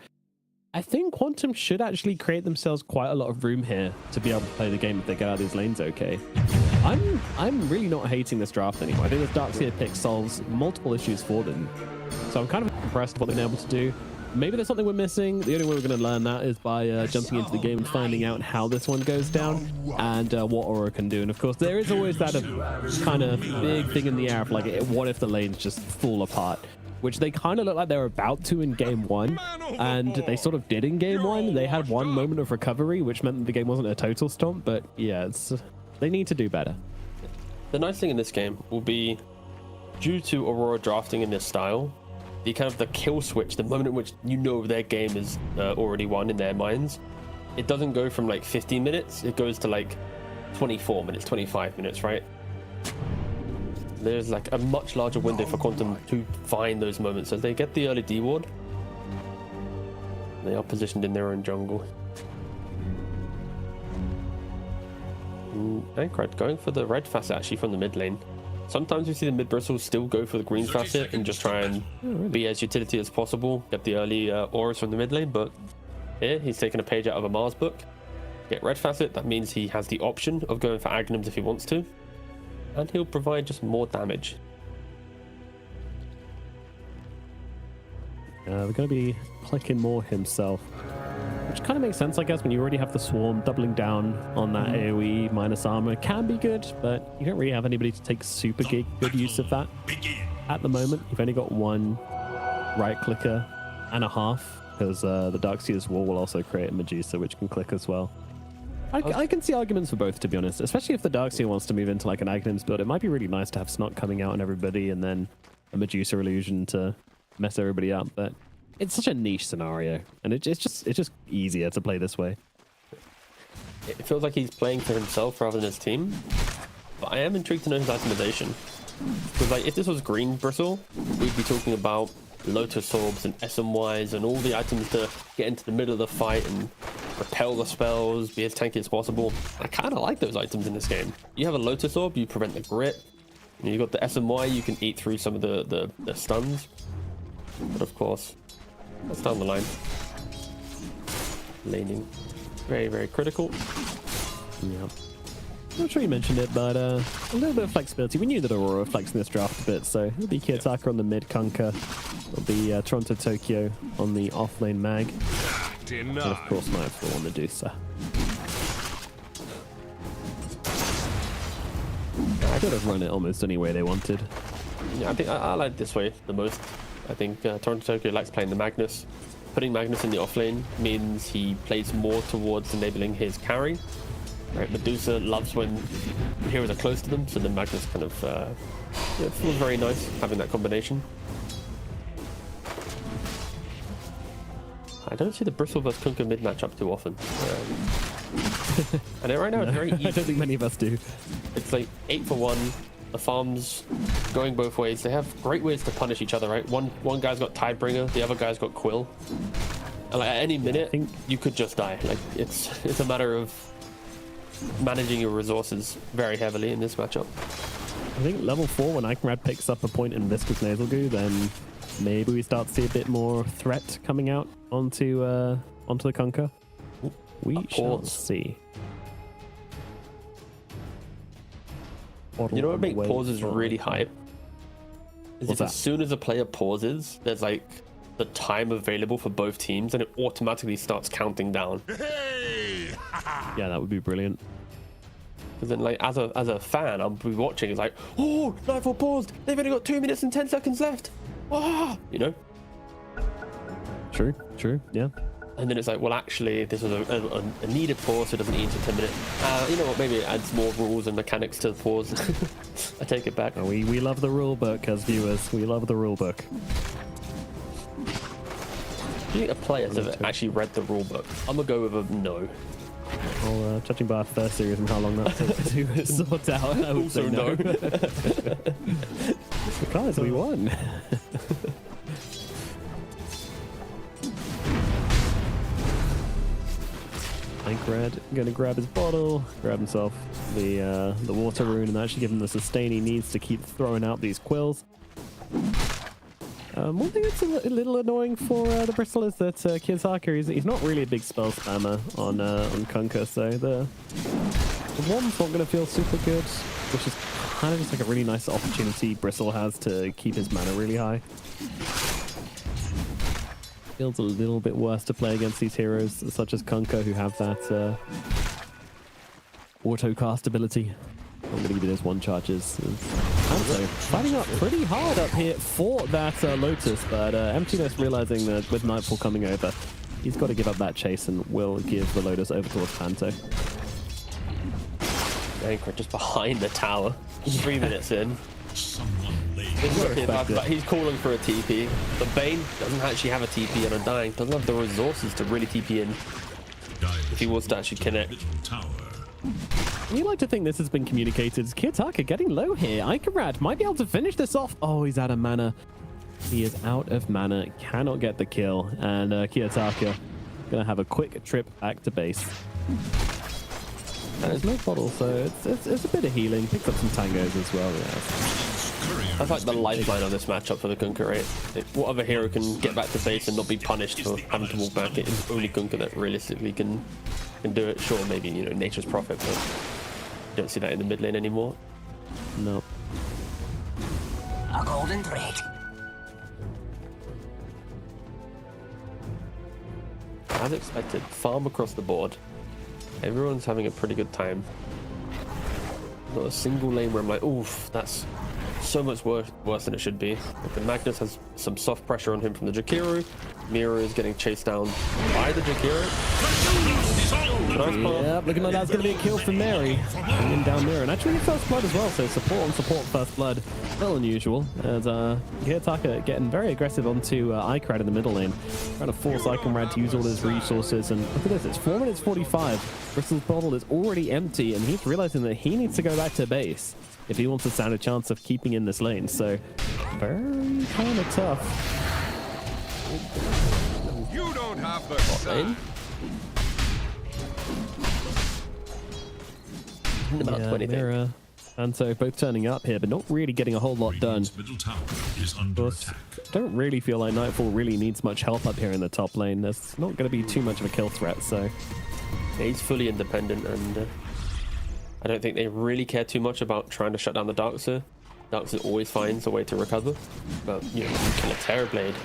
I think Quantum should actually create themselves quite a lot of room here to be able to play the game if they get out of these lanes okay. I'm really not hating this draft anymore. I think this Darkseer pick solves multiple issues for them. So I'm kind of impressed with what they've been able to do. Maybe there's something we're missing. The only way we're going to learn that is by jumping into the game and finding out how this one goes down and what Aurora can do. And of course, there is always that kind of big thing in the air of like, what if the lanes just fall apart? Which they kind of look like they were about to in game one, and they sort of did in game one. They had one moment of recovery, which meant that the game wasn't a total stomp, but yeah, they need to do better. The nice thing in this game will be, due to Aurora drafting in this style, the kind of the kill switch, the moment in which you know their game is already won in their minds, it doesn't go from like 15 minutes, it goes to like 24 minutes, 25 minutes, right? There's like a much larger window for Quantum to find those moments as they get the early D ward. They are positioned in their own jungle. Ankrad going for the red facet actually from the mid lane. Sometimes we see the mid bristles still go for the green facet and just try and be as utility as possible, get the early auras from the mid lane, but here he's taking a page out of a Mars book. Get red facet, that means he has the option of going for Aghanims if he wants to, and he'll provide just more damage. We're going to be clicking more himself, which kind of makes sense, I guess, when you already have the Swarm. Doubling down on that AoE minus armor can be good, but you don't really have anybody to take super good use of that at the moment. You've only got one right clicker and a half, because the Darkseer's wall will also create a Medusa, which can click as well. I can see arguments for both, to be honest, especially if the Darkseer wants to move into like an Aghanims build. It might be really nice to have Snot coming out on everybody and then a Medusa illusion to mess everybody up, but it's such a niche scenario, and it's just easier to play this way. It feels like he's playing for himself rather than his team, but I am intrigued to know his itemization. Because like, if this was green bristle, we'd be talking about Lotus Orbs and SMYs and all the items to get into the middle of the fight and repel the spells, be as tanky as possible. I kind of like those items in this game. You have a Lotus Orb, you prevent the grit. You got the SMY, you can eat through some of the stuns. But of course, that's down the line. Laning, very, very critical. Yeah. I'm not sure you mentioned it, but a little bit of flexibility. We knew that Aurora flexed in this draft a bit, so it'll be Kiyotaka on the mid Kunkka. It'll be Toronto Tokyo on the offlane mag. And of course, Nightfall on the Medusa. I could have run it almost any way they wanted. Yeah, I think I like this way the most. I think Toronto Tokyo likes playing the Magnus. Putting Magnus in the offlane means he plays more towards enabling his carry. Right, Medusa loves when heroes are close to them, so then Magnus kind of it feels very nice having that combination. I don't see the Bristle vs Kunkka mid matchup too often. And right now it's very easy. I don't think many of us do. It's like 8 for 1. The farms going both ways. They have great ways to punish each other, right? One guy's got Tidebringer, the other guy's got Quill. And like at any minute, you could just die. Like it's a matter of managing your resources very heavily in this matchup. I think level 4, when Iconrad picks up a point in Viscous Nasal Goo, then maybe we start to see a bit more threat coming out onto the Kunkka. We shall see. You know what makes pauses really hype? Is if that? as soon as a player pauses, there's like the time available for both teams and it automatically starts counting down. Yeah, that would be brilliant. Because then like as a fan, I'll be watching, it's like, oh, Nightfall paused, they've only got 2 minutes and 10 seconds left. Ah, you know? True, yeah. And then it's like, well, actually, this was a needed pause, so it doesn't need to 10 minutes. You know what? Maybe it adds more rules and mechanics to the pause. I take it back. We love the rule book as viewers. We love the rule book. Do you think a player has actually read the rule book? I'm gonna go with a no. Well, judging by our first series and how long that took to sort out, I would Also say no. Guys, we won. Iconrad gonna grab his bottle, grab himself the water rune, and actually give him the sustain he needs to keep throwing out these quills. One thing that's a little annoying for the Bristle is that Kiyotaka, he's not really a big spell spammer on Kunkka, so the one's not going to feel super good, which is kind of just like a really nice opportunity Bristle has to keep his mana really high. Feels a little bit worse to play against these heroes such as Kunkka, who have that auto cast ability. I'm going to give you those one charges. Anto fighting up pretty hard up here for that Lotus, but Emptiness realizing that with Nightfall coming over, he's got to give up that chase and will give the Lotus over towards Panto. Anchor just behind the tower, 3 minutes in. He's calling for a TP. The Bane doesn't actually have a TP and Undying doesn't have the resources to really TP in if he wants to actually connect. You like to think this has been communicated. Kiyotaka getting low here. Iconrad might be able to finish this off. Oh, he's out of mana. He is out of mana. Cannot get the kill. And Kiyotaka gonna have a quick trip back to base. And there's no bottle, so it's a bit of healing. Picks up some tangos as well. Yeah. That's like the lifeline on this matchup for the Kunkka, right? What other hero can get back to base and not be punished for having to walk back? It is only Kunkka that realistically can do it. Sure, maybe, you know, Nature's Prophet, but you don't see that in the mid lane anymore. No. A golden thread. As expected, farm across the board. Everyone's having a pretty good time. Not a single lane where I'm like, oof, that's so much worse than it should be. Like the Magnus has some soft pressure on him from the Jakiru. Mira is getting chased down by the Jakiru. Yeah, looking like that's going to be a kill for Mary. Bringing down Mira. And actually first blood as well, so support on support first blood. A little unusual. As Kiyotaka getting very aggressive onto Iconrad in the middle lane. Trying to force Iconrad to use all his resources. And look at this, it's 4 minutes 45. Bristle's bottle is already empty, and he's realizing that he needs to go back to base if he wants to stand a chance of keeping in this lane. So very kind of tough. You don't have the same. Mira and so both turning up here, but not really getting a whole lot done. Don't really feel like Nightfall really needs much help up here in the top lane. There's not going to be too much of a kill threat, so yeah, he's fully independent, and I don't think they really care too much about trying to shut down the Darkseer. Darkseer always finds a way to recover, but you know, you kill a Terrorblade,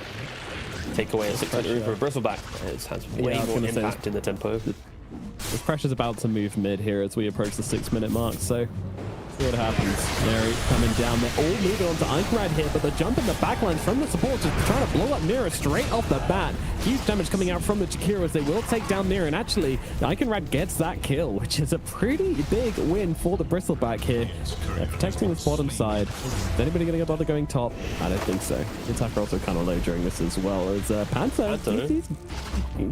take away a 600 rune for a Bristleback. It has way more impact in the tempo. The pressure's about to move mid here as we approach the 6 minute mark, so See what happens. Mary coming down. They're all moving on to Iconrad here, but the jump in the backline from the supports is trying to blow up Mira straight off the bat. Huge damage coming out from the Jakiro as they will take down Mira, and actually, Iconrad gets that kill, which is a pretty big win for the Bristleback here. They're protecting this bottom side. Is anybody going to bother going top? I don't think so. The attacker also kind of low during this as well as Panther. He's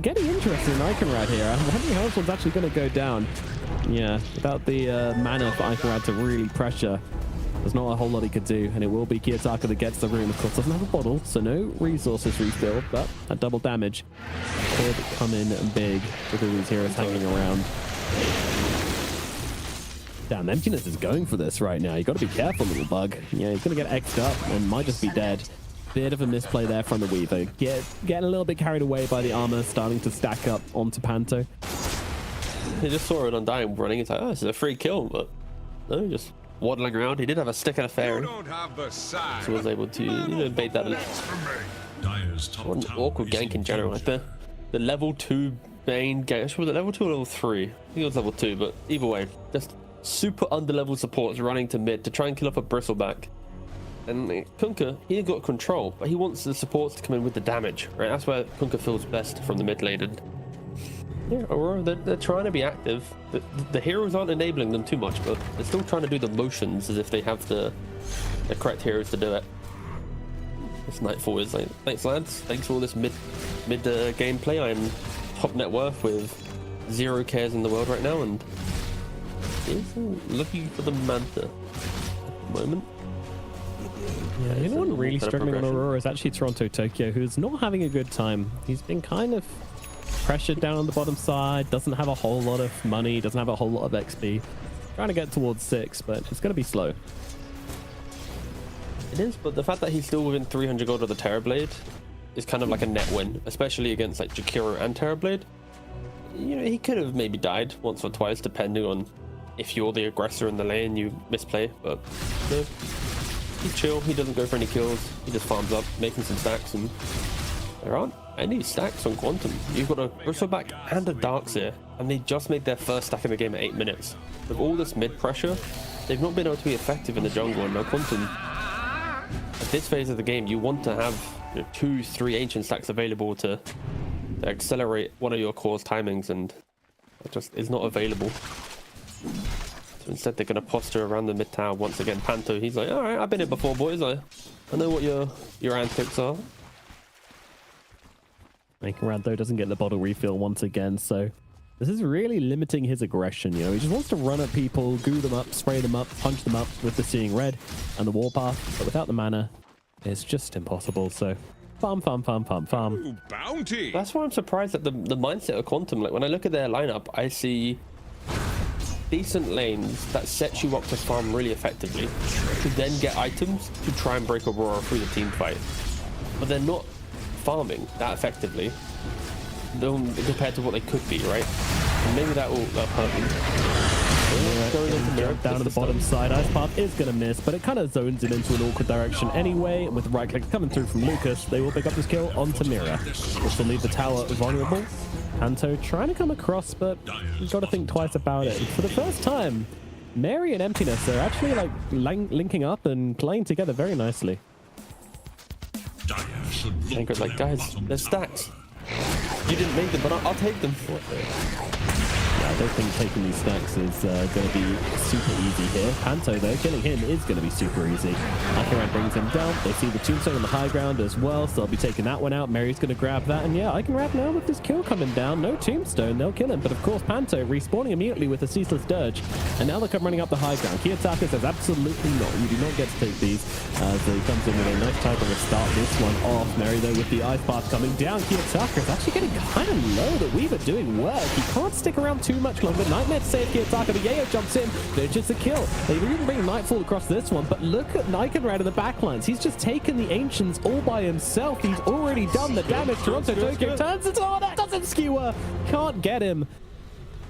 getting interested in Iconrad here. I'm wondering how this one's actually going to go down. Yeah, without the mana for Iconrad to really pressure, there's not a whole lot he could do, and it will be Kiyotaka that gets the rune. Of course, doesn't have a bottle, so no resources refilled, but a double damage could come in big with all these heroes hanging around. Damn, Emptiness is going for this right now. You got to be careful, little bug. Yeah, he's going to get X'd up and might just be dead. Bit of a misplay there from the Weaver. Getting a little bit carried away by the armor starting to stack up onto Panto. He just saw it Undying running. It's like, oh, this is a free kill, but no, just waddling around. He did have a stick and a fairy, so was able to bait that. What an awkward gank in general. Like the level 2 main gank. Was it level 2 or level 3? I think it was level 2, but either way, just super underleveled supports running to mid to try and kill off a Bristleback. And Kunkka, he got control, but he wants the supports to come in with the damage, right? That's where Kunkka feels best from the mid lane. And yeah, Aurora, they're trying to be active. The heroes aren't enabling them too much, but they're still trying to do the motions as if they have the correct heroes to do it. This Nightfall is like, thanks lads, thanks for all this mid gameplay. I'm top net worth with 0 cares in the world right now, and looking for the Manta at the moment. Yeah, anyone really struggling on Aurora is actually Toronto Tokyo, who's not having a good time. He's been kind of pressured down on the bottom side, doesn't have a whole lot of money, doesn't have a whole lot of XP. Trying to get towards 6, but it's going to be slow. It is, but the fact that he's still within 300 gold of the Terrorblade is kind of like a net win, especially against like Jakiro and Terrorblade. You know, he could have maybe died once or twice, depending on if you're the aggressor in the lane, you misplay, but no, he's chill, he doesn't go for any kills, he just farms up, making some stacks, and there aren't any stacks on Quantum. You've got a Bristleback and a Darkseer, and they just made their first stack in the game at 8 minutes. With all this mid pressure, they've not been able to be effective in the jungle, and now Quantum, at this phase of the game, you want to have 2-3 ancient stacks available to accelerate one of your core's timings, and it just is not available. So instead they're going to posture around the mid tower once again. Panto, he's like, alright, I've been here before, boys. I know what your antics are. Iconrad though doesn't get the bottle refill once again, so this is really limiting his aggression. You know, he just wants to run at people, goo them up, spray them up, punch them up with the Seeing Red and the Warpath, but without the mana, it's just impossible. So farm. Ooh, bounty. That's why I'm surprised at the mindset of Quantum. Like when I look at their lineup, I see decent lanes that sets you up to farm really effectively, to then get items to try and break Aurora through the team fight. But they're not farming that effectively compared to what they could be, right? And maybe that will hurt them. Going into Jump down to the bottom side. Ice Path is going to miss, but it kind of zones him into an awkward direction anyway. And with the right click coming through from Lucas, they will pick up this kill onto Mira, which will leave the tower vulnerable. Panto trying to come across, but you've got to think twice about it. For the first time, Mary and Emptiness are actually like linking up and playing together very nicely. Anchor's like, guys, there's stacks. You didn't make them, but I'll take them. I don't think taking these stacks is going to be super easy here. Panto, though, killing him is going to be super easy. Iconrad brings him down. They see the tombstone on the high ground as well, so they'll be taking that one out. Mary's going to grab that, and yeah, Iconrad now with this kill coming down. No tombstone, they'll kill him. But of course, Panto respawning immediately with a ceaseless dirge, and now they'll come running up the high ground. Kiyotaka says absolutely not. You do not get to take these. So he comes in with a nice type of a start this one off. Mary, though, with the ice path coming down. Kiyotaka is actually getting kind of low. The Weaver doing work. He can't stick around too much longer. Nightmare to save Kiyotaka, but Yayo jumps in. They're just a kill. They even bring Nightfall across this one, but look at Iconrad in the backlines. He's just taken the Ancients all by himself. He's already done the damage. Toronto Tokyo turns it on. That doesn't skewer. Can't get him.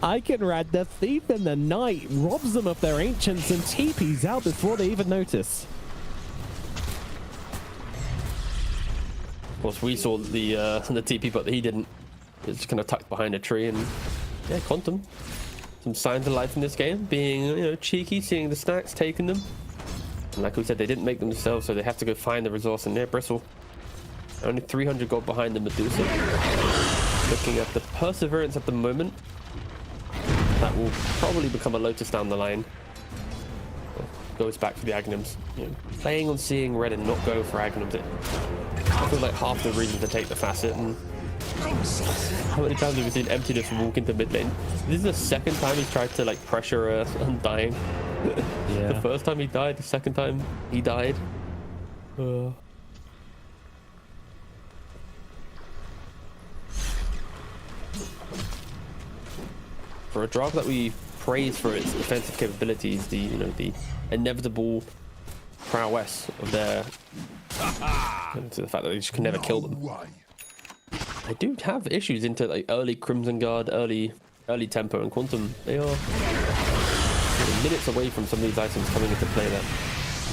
Iconrad, the thief in the night, robs them of their Ancients and TPs out before they even notice. Of course, we saw the TP, but he didn't. He was kind of tucked behind a tree, and yeah, Quantum some signs of life in this game, being, you know, cheeky, seeing the stacks, taking them. And like we said, they didn't make them themselves, so they have to go find the resource in there. Bristle, only 300 gold behind the Medusa. Looking at the Perseverance at the moment, that will probably become a Lotus down the line. Goes back to the Aghanims. You know, playing on seeing red and not going for Aghanims, I feel like half the reason to take the facet. And how many times have we seen Emptiness walk into mid lane? This is the second time he's tried to like pressure Undying. Yeah. The first time he died, the second time he died. For a Drow that we praise for its defensive capabilities, the inevitable prowess of their, to the fact that they just can never kill them. I do have issues into like early Crimson Guard, early tempo, and Quantum. They are minutes away from some of these items coming into play that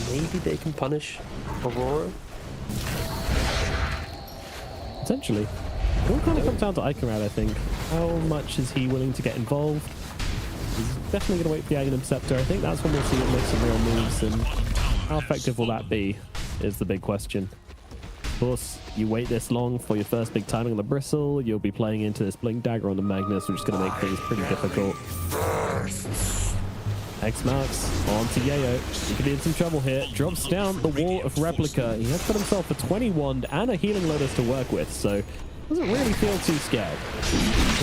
maybe they can punish Aurora. Potentially. It all kind of comes down to Iconrad, I think. How much is he willing to get involved? He's definitely going to wait for the Aghanim Scepter. I think that's when we'll see him make some real moves, and how effective will that be is the big question. Of course, you wait this long for your first big timing on the Bristle, you'll be playing into this Blink Dagger on the Magnus, which is going to make things pretty difficult. X marks onto Yayo. He could be in some trouble here. Drops down the Wall of Replica. He has got himself a 20 wand and a Healing Lotus to work with, so doesn't really feel too scared.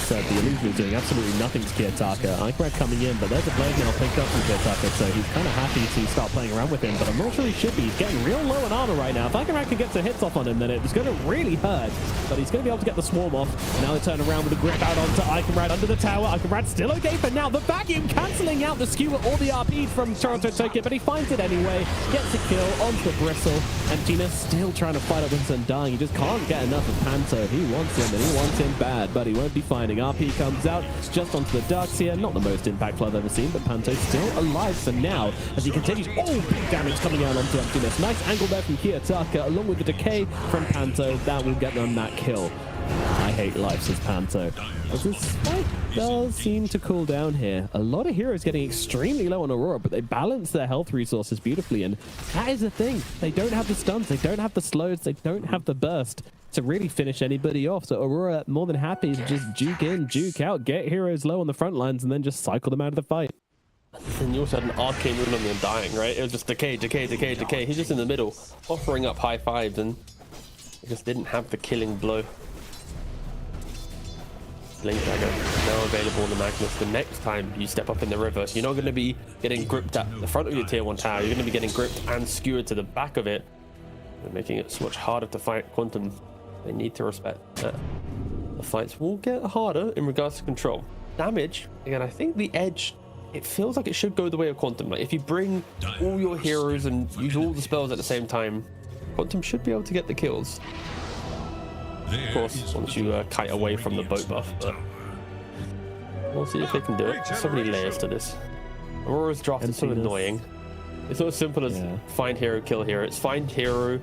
So the illusion is doing absolutely nothing to Kiyotaka. Iconrad coming in, but there's a blade now picked up from Kiyotaka, so he's kind of happy to start playing around with him, but I'm not sure he should be. He's getting real low on armor right now. If Iconrad can get some hits off on him, then it's going to really hurt, but he's going to be able to get the swarm off. Now they turn around with the grip out onto Iconrad under the tower. Iconrad's still okay for now. The vacuum cancelling out the skewer or the RP from Toronto Tokyo, but he finds it anyway. Gets a kill onto the Bristle, and Gina's still trying to fight up Winston dying. He just can't get enough of Panto. He wants him, and he wants him bad, but he won't be finding. RP comes out just onto the Darks here. Not the most impactful I've ever seen, but Panto's still alive for now as he continues. Oh, big damage coming out onto Emptiness. Nice angle there from Kiyotaka, along with the decay from Panto. That will get them that kill. I hate life, says Panto. As this fight does seem to cool down here. A lot of heroes getting extremely low on Aurora, but they balance their health resources beautifully, and that is the thing. They don't have the stuns, they don't have the slows, they don't have the burst to really finish anybody off. So Aurora more than happy to just juke in, juke out, get heroes low on the front lines, and then just cycle them out of the fight. And you also had an arcane rune on the Undying, right? It was just decay, decay, decay, decay. He's just in the middle, offering up high fives, and he just didn't have the killing blow. Blink Dagger now available on the Magnus. The next time you step up in the river, you're not going to be getting gripped at the front of your tier 1 tower. You're going to be getting gripped and skewered to the back of it, making it so much harder to fight Quantum. They need to respect that. The fights will get harder in regards to control. Damage, again, I think the edge, it feels like it should go the way of Quantum. Like if you bring all your heroes and use all the spells at the same time, Quantum should be able to get the kills. Of course, once you kite away from the boat buff, but we'll see if they can do it. There's so many layers to this. Aurora's draft is so annoying. It's not as simple as find hero, kill hero. It's find hero,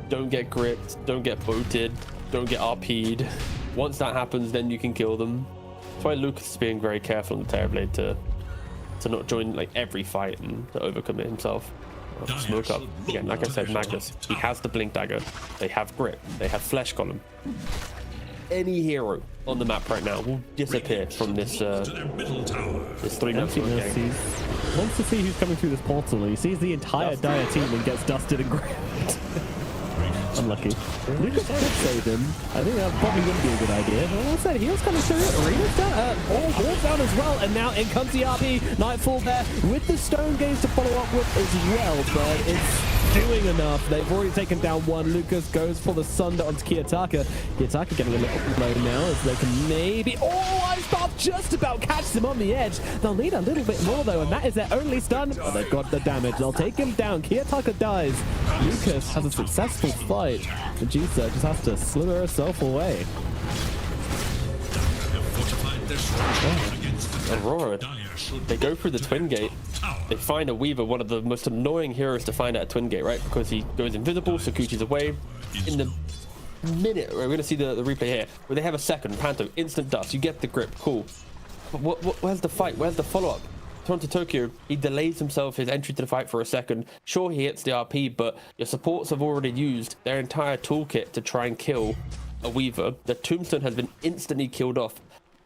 don't get gripped, don't get boated, don't get RP'd. Once that happens, then you can kill them. That's why Lucas is being very careful on the Terrorblade to not join like every fight and to overcommit himself. Smoke up again, like I said, Magnus, he has the Blink Dagger, they have grip, they have Flesh Column. Any hero on the map right now will disappear from this 3-man game. Wants to see who's coming through this portal, and he sees the entire Dire team and gets dusted and grabbed. Unlucky. Lucas could save him. I think that probably wouldn't be a good idea. But like I said, heal's coming through. Arena's down. All walls down as well. And now in comes the RP. Nightfall there with the Stone Gaze to follow up with as well. But it's doing enough. They've already taken down one. Lucas goes for the Sunder onto Kiyotaka. Kiyotaka getting a little low now as they can maybe... Oh, Ice Path just about catches him on the edge. They'll need a little bit more though, and that is their only stun. But they've got the damage. They'll take him down. Kiyotaka dies. Lucas has a successful fight. Medusa just has to slither herself away. Aurora, they go through the Twin Gate. They find a Weaver, one of the most annoying heroes to find at a Twin Gate, right? Because he goes invisible, Sakuchi's away. In the minute, we're going to see the replay here, where they have a second, Panto, instant dust. You get the grip, cool. Where's the fight? Where's the follow-up? Toronto Tokyo, he delays himself his entry to the fight for a second. Sure, he hits the RP, but your supports have already used their entire toolkit to try and kill a Weaver. The tombstone has been instantly killed off.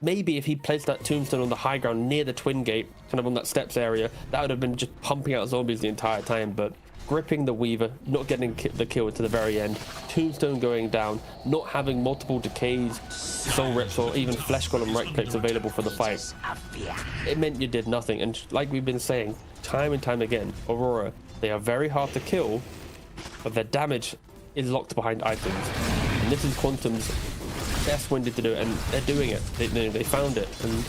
Maybe if he placed that tombstone on the high ground near the twin gate, kind of on that steps area, that would have been just pumping out zombies the entire time. But gripping the Weaver, not getting the kill to the very end, tombstone going down, not having multiple decays, soul rips, or even flesh golem right clicks available for the fight, it meant you did nothing. And like we've been saying time and time again, Aurora, they are very hard to kill, but their damage is locked behind items, and this is Quantum's best window to do it, and they're doing it. They found it, and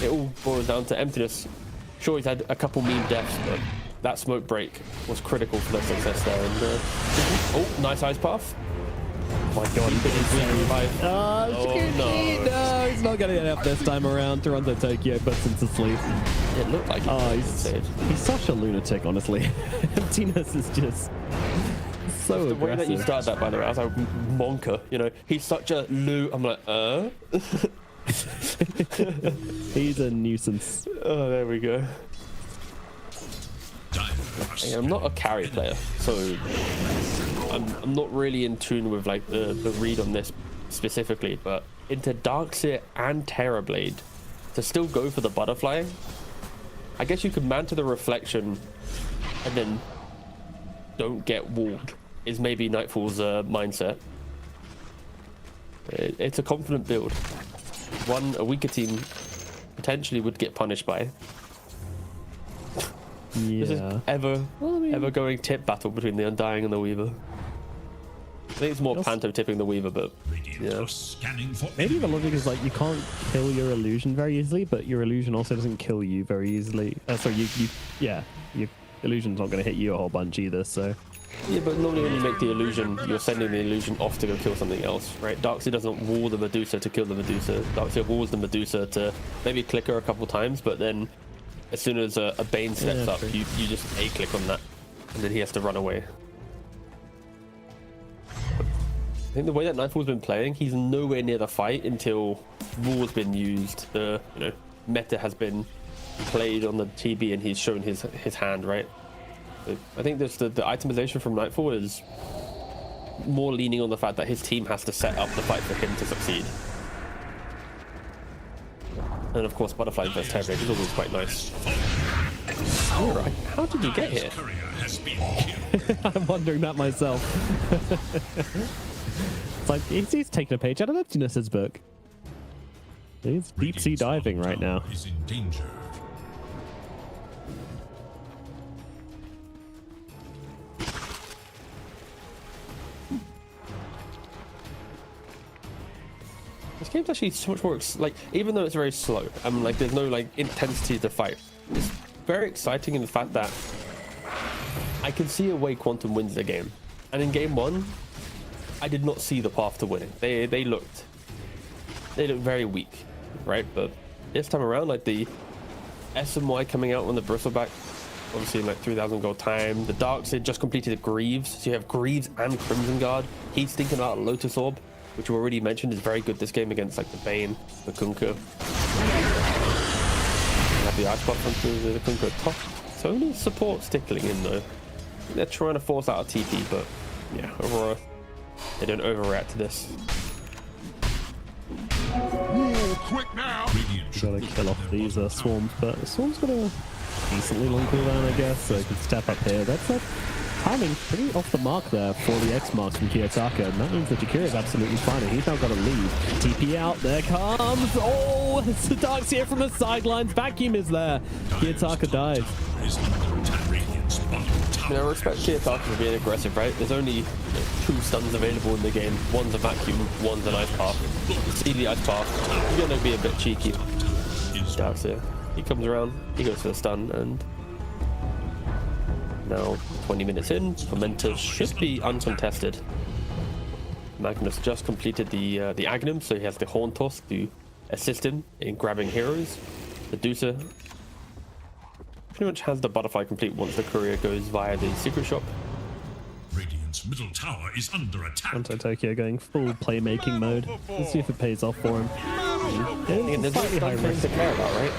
it all boils down to emptiness. Sure, he's had a couple meme deaths, but that smoke break was critical for their success there. And oh, nice ice path. Oh my god, no, he's not gonna get up this time around. Toronto Tokyo puts him to sleep. It looked like he's such a lunatic, honestly. Emptiness is just so the aggressive. way that you started that, by the way, I was like, Monka, you know, he's such a I'm like, He's a nuisance. Oh, there we go. I'm not a carry player, so I'm not really in tune with like the read on this specifically, but into Darkseer and Terrorblade to still go for the butterfly, I guess you could man to the reflection and then don't get walled is maybe Nightfall's mindset. It's a confident build. A weaker team potentially would get punished by. Yeah. This is ever going tip battle between the Undying and the Weaver. I think it's more Panto tipping the Weaver, but yeah. Maybe the logic is like you can't kill your illusion very easily, but your illusion also doesn't kill you very easily. So your illusion's not going to hit you a whole bunch either. So yeah, but normally when you make the illusion, you're sending the illusion off to go kill something else, right? Darkseer doesn't wall the Medusa to kill the Medusa. Darkseer walls the Medusa to maybe click her a couple times, but then as soon as a Bane steps up, you just A-click on that, and then he has to run away. I think the way that Nightfall's been playing, he's nowhere near the fight until wall's been used. The meta has been played on the TB, and he's shown his hand, right? So I think the itemization from Nightfall is more leaning on the fact that his team has to set up the fight for him to succeed. And of course, Butterfly versus Terrorblade is always quite nice. Alright, how did you get here? I'm wondering that myself. It's like he's taking a page out of Emptiness's book. He's deep sea diving right now. Is in danger. This game's actually so much more like, even though it's very slow, like there's no like intensity to fight. It's very exciting in the fact that I can see a way Quantum wins the game, and in game one, I did not see the path to winning. They looked very weak, right? But this time around, like the SMY coming out on the Bristleback, obviously in like 3,000 gold time. The Darkseid just completed Greaves, so you have Greaves and Crimson Guard. He's thinking about Lotus Orb, which we already mentioned is very good this game against like the Bane, the Kunkka. Have the Ice Buff onto the Kunkka top. So only support tickling in though. They're trying to force out a TP, but yeah, Aurora, they don't overreact to this. Quick now! Gotta kill off these swarms, but the swarm's got a decently long cooldown, I guess, so they can step up here. That's like timing pretty off the mark there for the X marks from Kiyotaka, and that means that Jakira is absolutely fine, and he's now got to leave. TP out, there comes! Oh, it's the Darkseer from the sidelines. Vacuum is there. Kiyotaka dies. I mean, I respect Kiyotaka for being aggressive, right? There's only 2 stuns available in the game. One's a vacuum, one's an ice path. You see the ice path, you're gonna be a bit cheeky. Darkseer, he comes around, he goes for the stun, and now 20 minutes in, Fermentor should be uncontested. Magnus just completed the Aghanim, so he has the Horn Toss to assist him in grabbing heroes. The Medusa pretty much has the butterfly complete once the courier goes via the secret shop. Radiant's middle tower is under attack. Toronto Tokyo going full playmaking mode. Let's see if it pays off for him. Again, there's really high things to care about, right?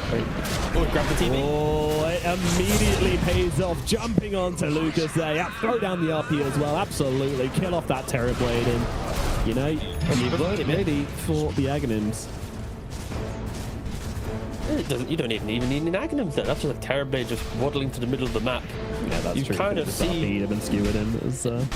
Oh, grab the TV. Oh, it immediately pays off. Jumping onto Lucas there. Yeah, throw down the RP as well. Absolutely. Kill off that Terrorblade. And, you know, you weren't ready for the Aghanims. You don't even need an Aghanims there. That's just a Terrorblade just waddling to the middle of the map. Yeah, that's you true. kind of see him and skewered him.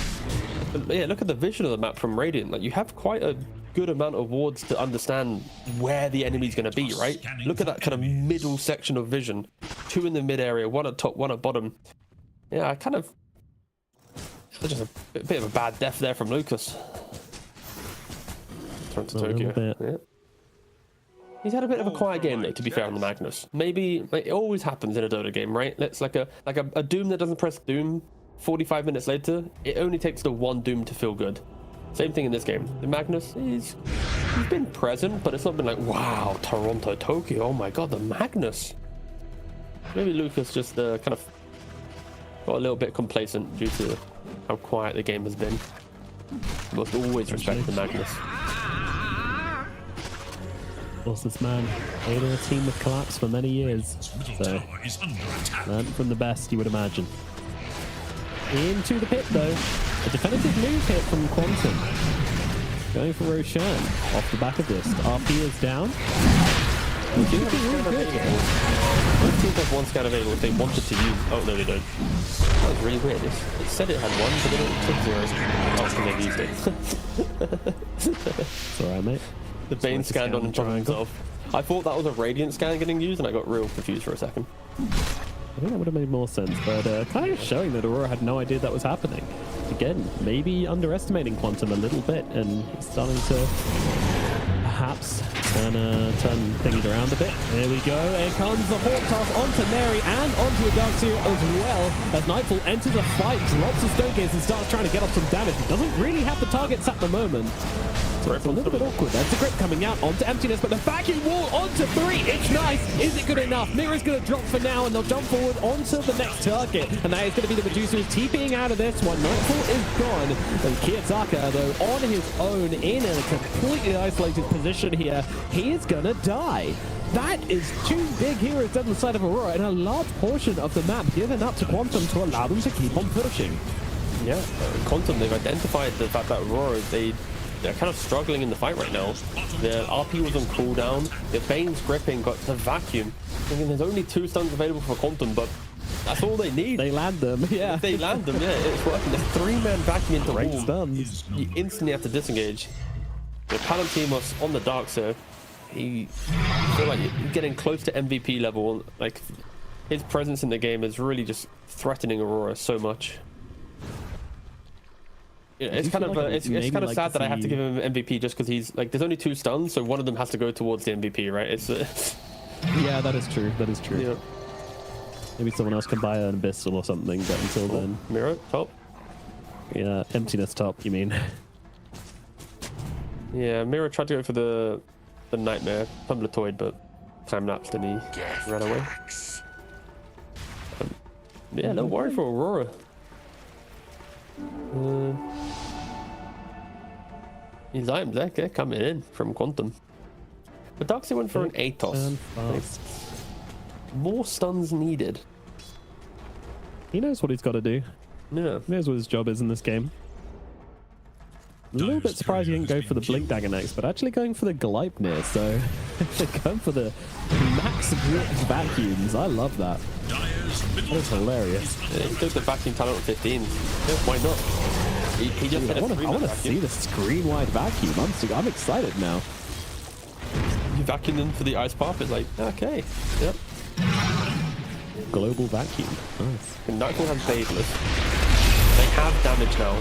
Yeah, look at the vision of the map from Radiant. Like, you have quite a good amount of wards to understand where the enemy's going to be, right? Look at that kind of middle section of vision. 2 in the mid area, 1 at top, 1 at bottom. Yeah, I kind of... Just a bit of a bad death there from Lucas. Turn to Tokyo. Yeah. He's had a bit of a quiet game though, to be fair, on the Magnus. Maybe, like, it always happens in a Dota game, right? It's like a Doom that doesn't press Doom 45 minutes later. It only takes the one Doom to feel good. Same thing in this game. The Magnus, he's been present, but it's not been like, wow, Toronto, Tokyo, oh my god, the Magnus. Maybe Lucas just kind of got a little bit complacent due to how quiet the game has been. Must always respect the Magnus. Of course, this man played in a team with Collapse for many years, so learned from the best, you would imagine. Into the pit though, a definitive move here from Quantum. Going for Roshan off the back of this. RP is down. Most teams have one scan available if they wanted to use. Oh no, they don't. That was really weird. It said it had one, but then it took 0. After they used it. It's alright, mate. The Bane scanned on himself. I thought that was a Radiant scan getting used, and I got real confused for a second. I think that would have made more sense, but kind of showing that Aurora had no idea that was happening. Again, maybe underestimating Quantum a little bit and starting to perhaps turn things around a bit. There we go. Here comes the Hawk Toss onto Mary and onto Darkseer as well. As Nightfall enters the fight, drops the Stone Gaze and starts trying to get off some damage. He doesn't really have the targets at the moment. So it's a little bit awkward. That's the grip coming out onto Emptiness, but the vacuum wall onto 3. It's nice. Is it good enough? Mira's going to drop for now, and they'll jump forward onto the next target. And that is going to be the Medusa who's TPing out of this one. Nightfall is gone. And Kiyotaka, though, on his own in a completely isolated position here, he is going to die. That is 2 big heroes dead on the side of Aurora, and a large portion of the map given up to Quantum to allow them to keep on pushing. Yeah, Quantum, they've identified the fact that Aurora, they're kind of struggling in the fight right now. The RP was on cooldown. The Bane's gripping got the vacuum. I mean, there's only 2 stuns available for Quantum, but that's all they need. They land them, yeah. If they land them, yeah, it's working. There's 3-man vacuum into wall. Stuns. You instantly have to disengage. The Palantimos on the Darkseer, I feel like you're getting close to MVP level. Like, his presence in the game is really just threatening Aurora so much. Yeah, it's kind of kind of sad that I have to give him MVP just because he's like, there's only 2 stuns, so one of them has to go towards the MVP, right? It's yeah, that is true. That is true. Yeah. Maybe someone else can buy an Abyssal or something, but until then, Mira top. Yeah, Emptiness top. You mean? Yeah, Mira tried to go for the Nightmare Tumbletoid, but time lapsed and he ran away. Yeah, no worry for Aurora. These items, they're coming in from Quantum. But Darkseer went for an Atos. More stuns needed. He knows what he's got to do. Yeah. He knows what his job is in this game. A little bit surprised he didn't go for the Blink Dagger next, but actually going for the Gleipnir, so they're going for the max gripped vacuums. I love that. That is hilarious. Yeah, he took the vacuum talent at 15. Yeah, why not? He just I want to see the screen-wide vacuum. I'm excited now. You vacuumed in for the ice pop, it's like, okay. Yep. Global vacuum. Nice. And Nightfall has Baseless. They have damage now.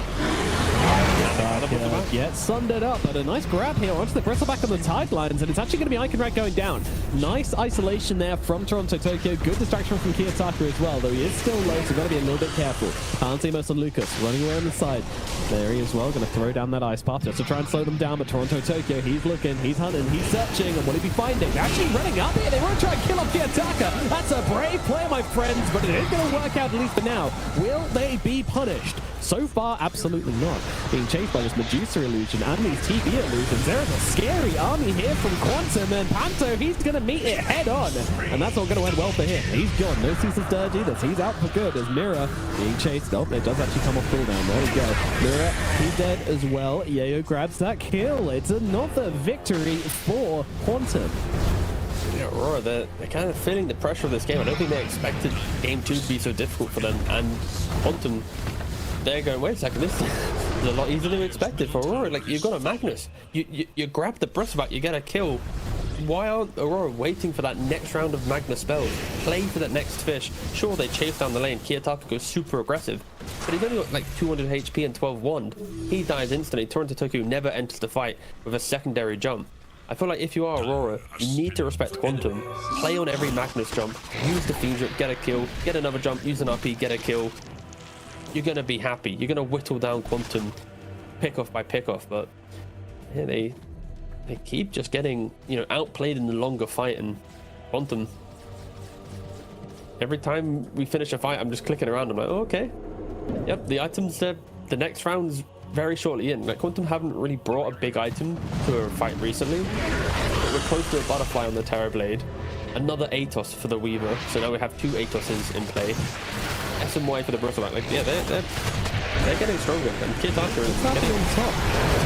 Gets sundered up, but a nice grab here onto the Bristleback on the tidelines, and it's actually going to be Iconrack going down. Nice isolation there from Toronto Tokyo. Good distraction from Kiyotaka as well, though he is still low, so got to be a little bit careful. Palantimos on Lucas, running away on the side. There he is as well, going to throw down that ice path just to try and slow them down, but Toronto Tokyo, he's looking, he's hunting, he's searching, and what will he be finding? They're actually running up here. They want to try and kill off Kiyotaka. That's a brave play, my friends, but it is going to work out at least for now. Will they be punished? So far, absolutely not. Being chased by this Medusa illusion and these TP illusions. There is a scary army here from Quantum, and Panto, he's going to meet it head on. And that's not going to end well for him. He's gone. No ceases dirty. He's out for good as Mira being chased. Oh, it does actually come off cooldown. There we go. Mira, he's dead as well. Yayo grabs that kill. It's another victory for Quantum. Yeah, Aurora, they're kind of feeling the pressure of this game. I don't think they expected game 2 to be so difficult for them. And Quantum, they're going, wait a second, this is a lot easier than we expected for Aurora. Like, you've got a Magnus. You grab the Bristle back, you get a kill. Why aren't Aurora waiting for that next round of Magnus spells? Play for that next fish. Sure, they chase down the lane. Kiyotaka goes super aggressive, but he's only got like 200 HP and 12 wand. He dies instantly. Toronto Toku never enters the fight with a secondary jump. I feel like if you are Aurora, you need to respect Quantum. Play on every Magnus jump. Use the Fiend Drip, get a kill. Get another jump, use an RP, get a kill. You're going to be happy. You're going to whittle down Quantum pick-off by pick-off, but yeah, they keep just getting, you know, outplayed in the longer fight. And Quantum, every time we finish a fight, I'm just clicking around. I'm like, oh, okay, yep, the items, the next round's very shortly in. Like, Quantum haven't really brought a big item to a fight recently. We're close to a butterfly on the Terrorblade, another Atos for the Weaver, so now we have 2 Atoses in play. SMY for the Bristleback. Like, yeah, they're getting stronger, and Kiyotaka is getting on top.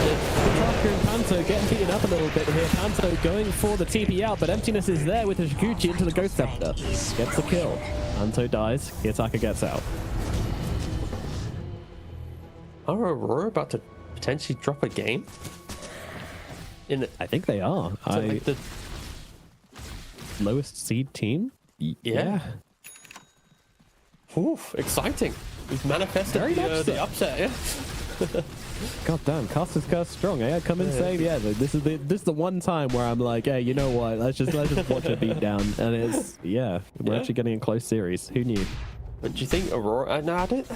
Kiyotaka and Panto getting beaten up a little bit here. Panto going for the TP out, but Emptiness is there with the Shikuchi into the Ghost Scepter. Gets the kill. Panto dies. Kiyotaka gets out. Are Aurora about to potentially drop a game? I think they are. Like the lowest seed team? Yeah. Oof, exciting. We've manifested the upset, yeah. God damn, Caster's Curse strong. I come in saying, yeah, this is the one time where I'm like, hey, you know what? Let's just watch a beat down. And it's we're actually getting a close series. Who knew? But do you think Aurora? No, I don't.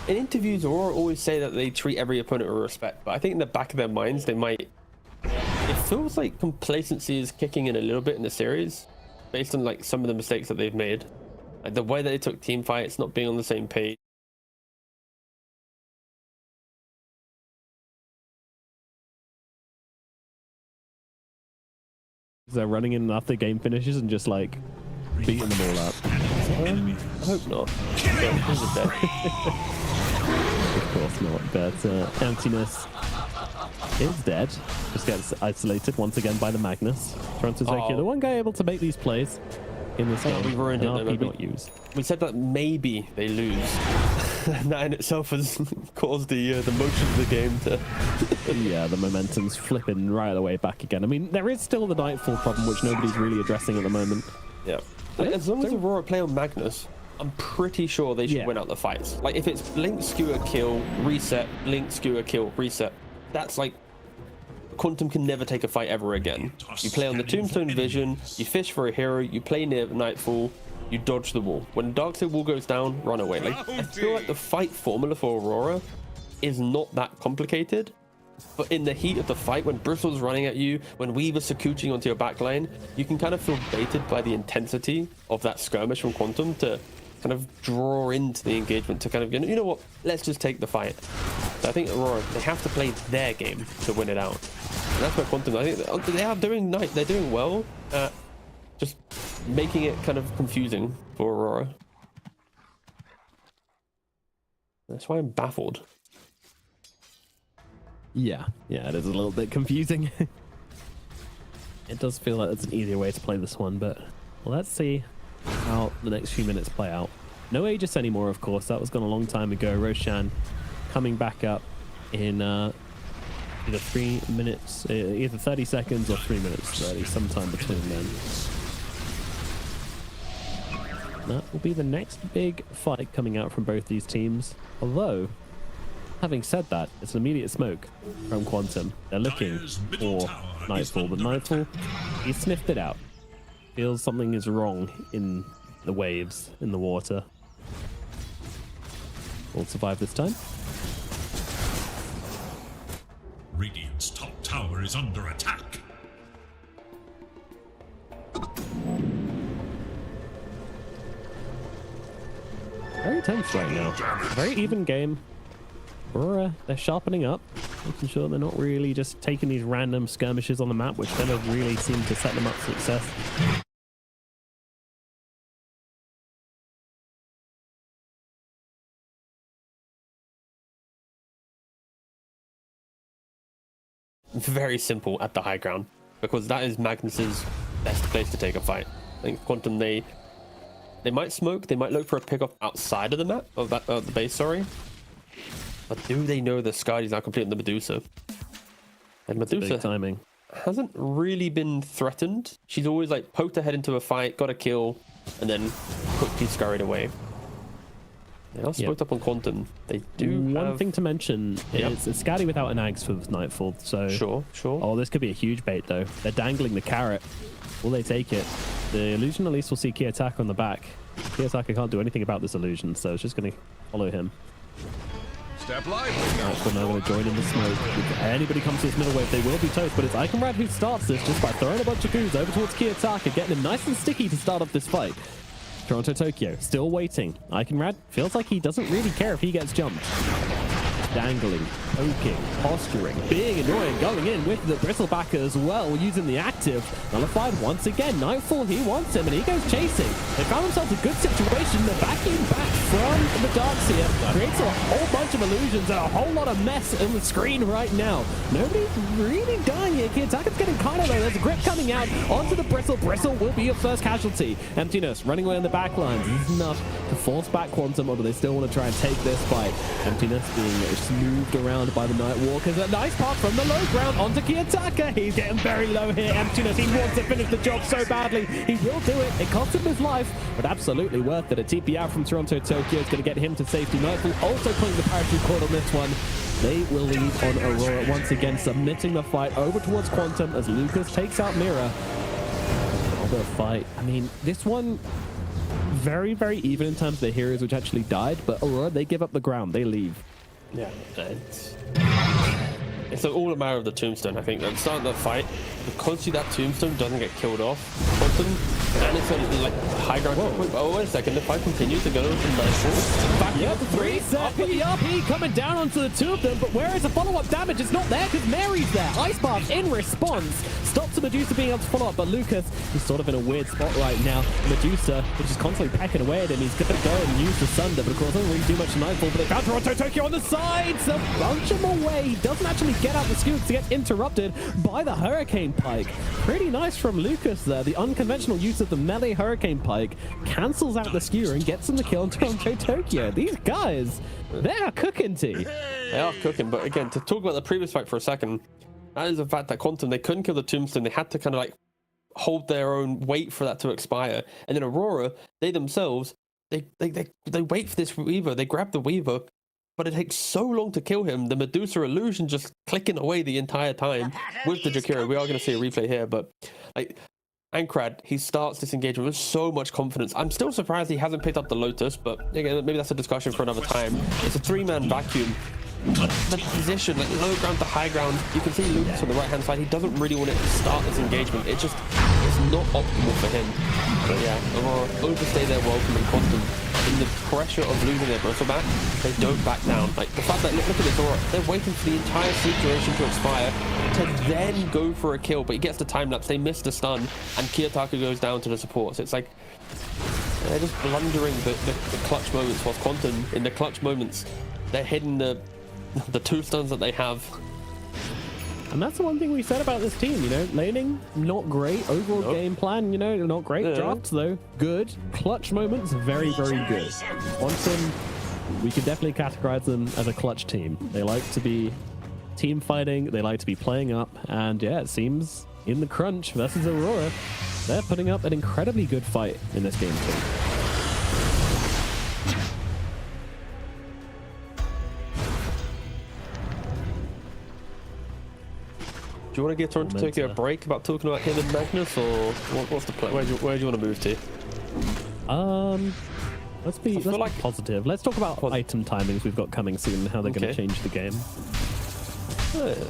In interviews, Aurora always say that they treat every opponent with respect. But I think in the back of their minds, they might. It feels like complacency is kicking in a little bit in the series, based on like some of the mistakes that they've made, like the way that they took team fights, not being on the same page. They're running in after game finishes and just like beating them all up. I hope not. Of course not, but Emptiness is dead. Just gets isolated once again by the Magnus. Toronto's the one guy able to make these plays in this game. We've ruined it. Not used. We said that maybe they lose. And that in itself has caused the motion of the game to... Yeah, the momentum's flipping right away back again. I mean, there is still the Nightfall problem, which nobody's really addressing at the moment. Yeah. As long as Aurora play on Magnus, I'm pretty sure they should win out the fights. Like, if it's blink, skewer, kill, reset, blink, skewer, kill, reset, that's like... Quantum can never take a fight ever again. You play on the Tombstone Vision, you fish for a hero, you play near Nightfall, you dodge the wall. When Darkseid wall goes down, run away. Like, I feel like the fight formula for Aurora is not that complicated, but in the heat of the fight, when Bristle's running at you, when Weaver's Sakuching onto your backline, you can kind of feel baited by the intensity of that skirmish from Quantum to kind of draw into the engagement to kind of, you know what, let's just take the fight. So I think Aurora, they have to play their game to win it out. And that's where Quantum, I think they're doing well at just making it kind of confusing for Aurora. That's why I'm baffled. Yeah, it is a little bit confusing. It does feel like it's an easier way to play this one, but let's see how the next few minutes play out. No Aegis anymore, of course. That was gone a long time ago. Roshan coming back up in either 3 minutes, either 30 seconds or 3 minutes 30, sometime between then. That will be the next big fight coming out from both these teams. Although, having said that, it's an immediate smoke from Quantum. They're looking for Nightfall, but Nightfall, he sniffed it out. Feels something is wrong in the waves, in the water. Will survive this time. Radiant's top tower is under attack. Very tense right now. Very even game. Aurora, they're sharpening up, making sure they're not really just taking these random skirmishes on the map, which never really seem to set them up for success. Very simple at the high ground, because that is Magnus's best place to take a fight. I think Quantum, they might smoke, they might look for a pickoff outside of the map, of the base, sorry. But do they know the Skadi's now completing the Medusa? And Medusa timing hasn't really been threatened. She's always like poked her head into a fight, got a kill, and then quickly scurried away. They are smoked up on Quantum. They do one thing to mention is it's Skadi without an Ags for Nightfall, so sure. Oh, this could be a huge bait though. They're dangling the carrot. Will they take it? The illusion at least will see Kiyotaka on the back. Kiyotaka can't do anything about this illusion, so it's just going to follow him. Step lively. Nightfall now going to join in the smoke. If anybody comes to this middle wave, they will be toast, but it's Iconrad who starts this just by throwing a bunch of goos over towards Kiyotaka, getting him nice and sticky to start off this fight. Toronto Tokyo still waiting. Iconrad feels like he doesn't really care if he gets jumped. Dangling, poking, posturing, being annoying, going in with the bristlebacker as well, using the active. Nullified once again. Nightfall, he wants him, and he goes chasing. They found themselves a good situation. They're backing back from the darks here. Creates a whole bunch of illusions and a whole lot of mess on the screen right now. Nobody's really dying here. Kiyotaka's getting kind of low. There's a grip coming out onto the Bristle. Bristle will be your first casualty. Emptiness running away on the back lines. This is enough to force back Quantum, or do they still want to try and take this fight? Emptiness being smoothed around by the Nightwalkers. A nice pop from the low ground onto Kiyotaka. He's getting very low here. Emptiness, he wants to finish the job so badly. He will do it. It cost him his life, but absolutely worth it. A TP out from Toronto Tokyo is going to get him to safety. Nightfall also putting the parachute cord on this one. They will lead on Aurora once again, submitting the fight over towards Quantum as Lucas takes out Mira. Another fight. I mean, this one very, very even in terms of the heroes which actually died, but Aurora, they give up the ground. They leave. Yeah, it's all a matter of the tombstone. I think at the start of the fight, because that tombstone doesn't get killed off, Quantum, and it's a like high ground checkpoint. Oh, wait a second, the fight continues to go to Nightfall. Back up to three. RP coming down onto the two of them, but where is the follow-up damage? It's not there because Mary's there. Ice Bath in response stops the Medusa being able to follow up, but Lucas is sort of in a weird spot right now. Medusa, which is constantly pecking away at him, he's going to go and use the Sunder, but of course doesn't really do much to Nightfall. But they found Toronto Tokyo on the sides, a bunch of them away. He doesn't actually get out the scoots to get interrupted by the Hurricane Pike. Pretty nice from Lucas there. The unconventional use of the melee Hurricane Pike cancels out the skewer and gets him the kill on Toronto Tokyo. These guys, they are cooking, T. They are cooking, but again, to talk about the previous fight for a second, that is the fact that Quantum, they couldn't kill the tombstone. They had to kind of like hold their own, wait for that to expire. And then Aurora, they themselves, they wait for this Weaver. They grab the Weaver, but it takes so long to kill him. The Medusa illusion just clicking away the entire time with the Jakiro. We are going to see a replay here, but like Ankrad, he starts this engagement with so much confidence. I'm still surprised he hasn't picked up the Lotus, but again, maybe that's a discussion for another time. It's a three-man vacuum. The position, like low ground to high ground, you can see Lucas on the right hand side. He doesn't really want it to start this engagement. It just is not optimal for him. But yeah, Aurora overstay their welcome and Quantum. In the pressure of losing their bristle back, they don't back down. Like the fact that look at this Aurora, they're waiting for the entire sleep duration to expire to then go for a kill, but he gets the time lapse. They miss the stun, and Kiyotaka goes down to the support. So it's like they're just blundering the clutch moments. Whilst Quantum, in the clutch moments, they're hitting the two stuns that they have. And that's the one thing we said about this team, you know, laning, not great. Overall game plan, you know, not great. Drafts, though, good. Clutch moments, very, very good. Quantum, we could definitely categorize them as a clutch team. They like to be team fighting, they like to be playing up, and yeah, it seems in the crunch versus Aurora, they're putting up an incredibly good fight in this game too. Do you want to give Toronto Tokyo a break about talking about him and Magnus, or what's the plan? Where do you want to move to? Let's be positive. Let's talk about item timings we've got coming soon and how they're going to change the game.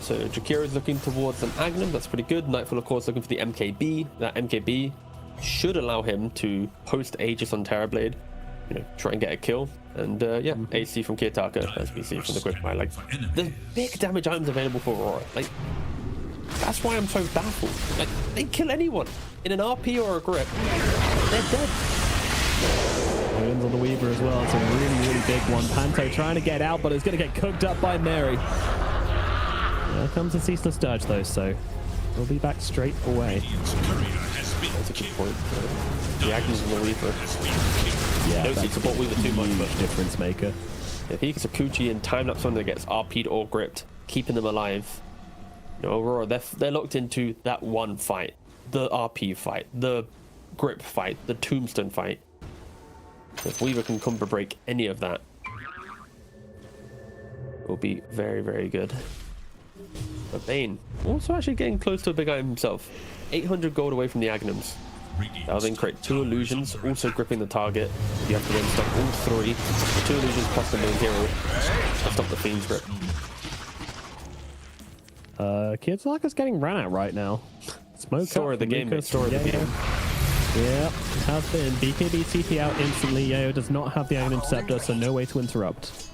So Jakiro is looking towards an Agnum. That's pretty good. Nightfall, of course, looking for the MKB. That MKB should allow him to post Aegis on Terrorblade. try and get a kill. And yeah, AC from Kiyotaka, as we see from the Qualifier. Like, there's big damage items available for Aurora. Like, that's why I'm so baffled. Like, they kill anyone in an RP or a grip, they're dead. Wins on the Weaver as well. It's a really, really big one. Panto trying to get out, but it's going to get cooked up by Mary. There comes a ceaseless dirge though, so we'll be back straight away. That's a good point. The Agnes and the Weaver. Yeah, Don't see support Weaver too much, but difference maker. if he gets a Kuchi and time-lapse one that gets RP'd or gripped, keeping them alive, Aurora, they're locked into that one fight. The RP fight, the grip fight, the tombstone fight. If Weaver can combo break any of that, it will be very, very good. But Bane also actually getting close to a big item himself. 800 gold away from the Agnums. That'll then create 2 illusions, also gripping the target. You have to then stop all 3. 2 illusions plus the main hero to stop the Fiend's grip. Kiyotaka's getting run at right now. Smoke Story of the game, mate. Story of the game. Yeah, has been. BKB CT out instantly. Yayo does not have the Iron Scepter, so no way to interrupt.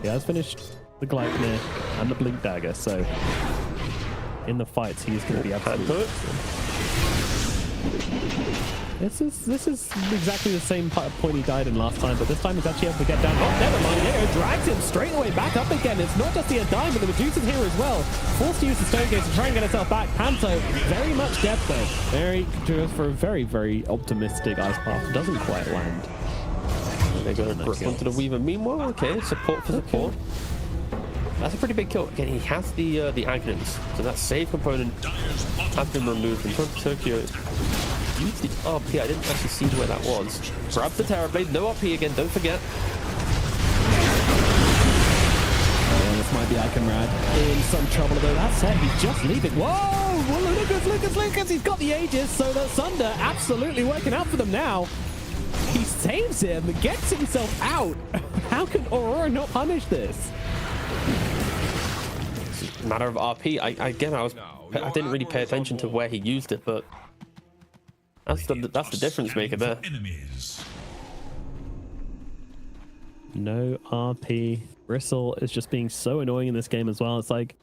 He has finished the Gleipnir and the Blink Dagger, so in the fights he's going to be absolutely. This is exactly the same point he died in last time, but this time he's actually able to get down. Oh, never mind. Yayo drags him straight away back up again. It's not just the Undying, but the Medusa's here as well. Forced to use the Stone Gate to try and get herself back. Panto, very much dead though. Very goes for a very, very optimistic Ice Path. Doesn't quite land. They got a grip onto the Weaver. Meanwhile, okay, support for support. That's a pretty big kill. Again, he has the Agnums, so that save component has been removed from Tokyo. Used the RP. I didn't actually see where that was. Grab the Terrorblade. No RP again. Don't forget. Oh, this might be Iconrad in some trouble though. That said, he's just leaving. Whoa! Well, Lucas! He's got the Aegis, so the Sunder absolutely working out for them now. He saves him, gets himself out. How can Aurora not punish this? Matter of RP. I didn't really pay attention to where he used it, but that's the difference maker there. No RP. Bristle is just being so annoying in this game as well. It's like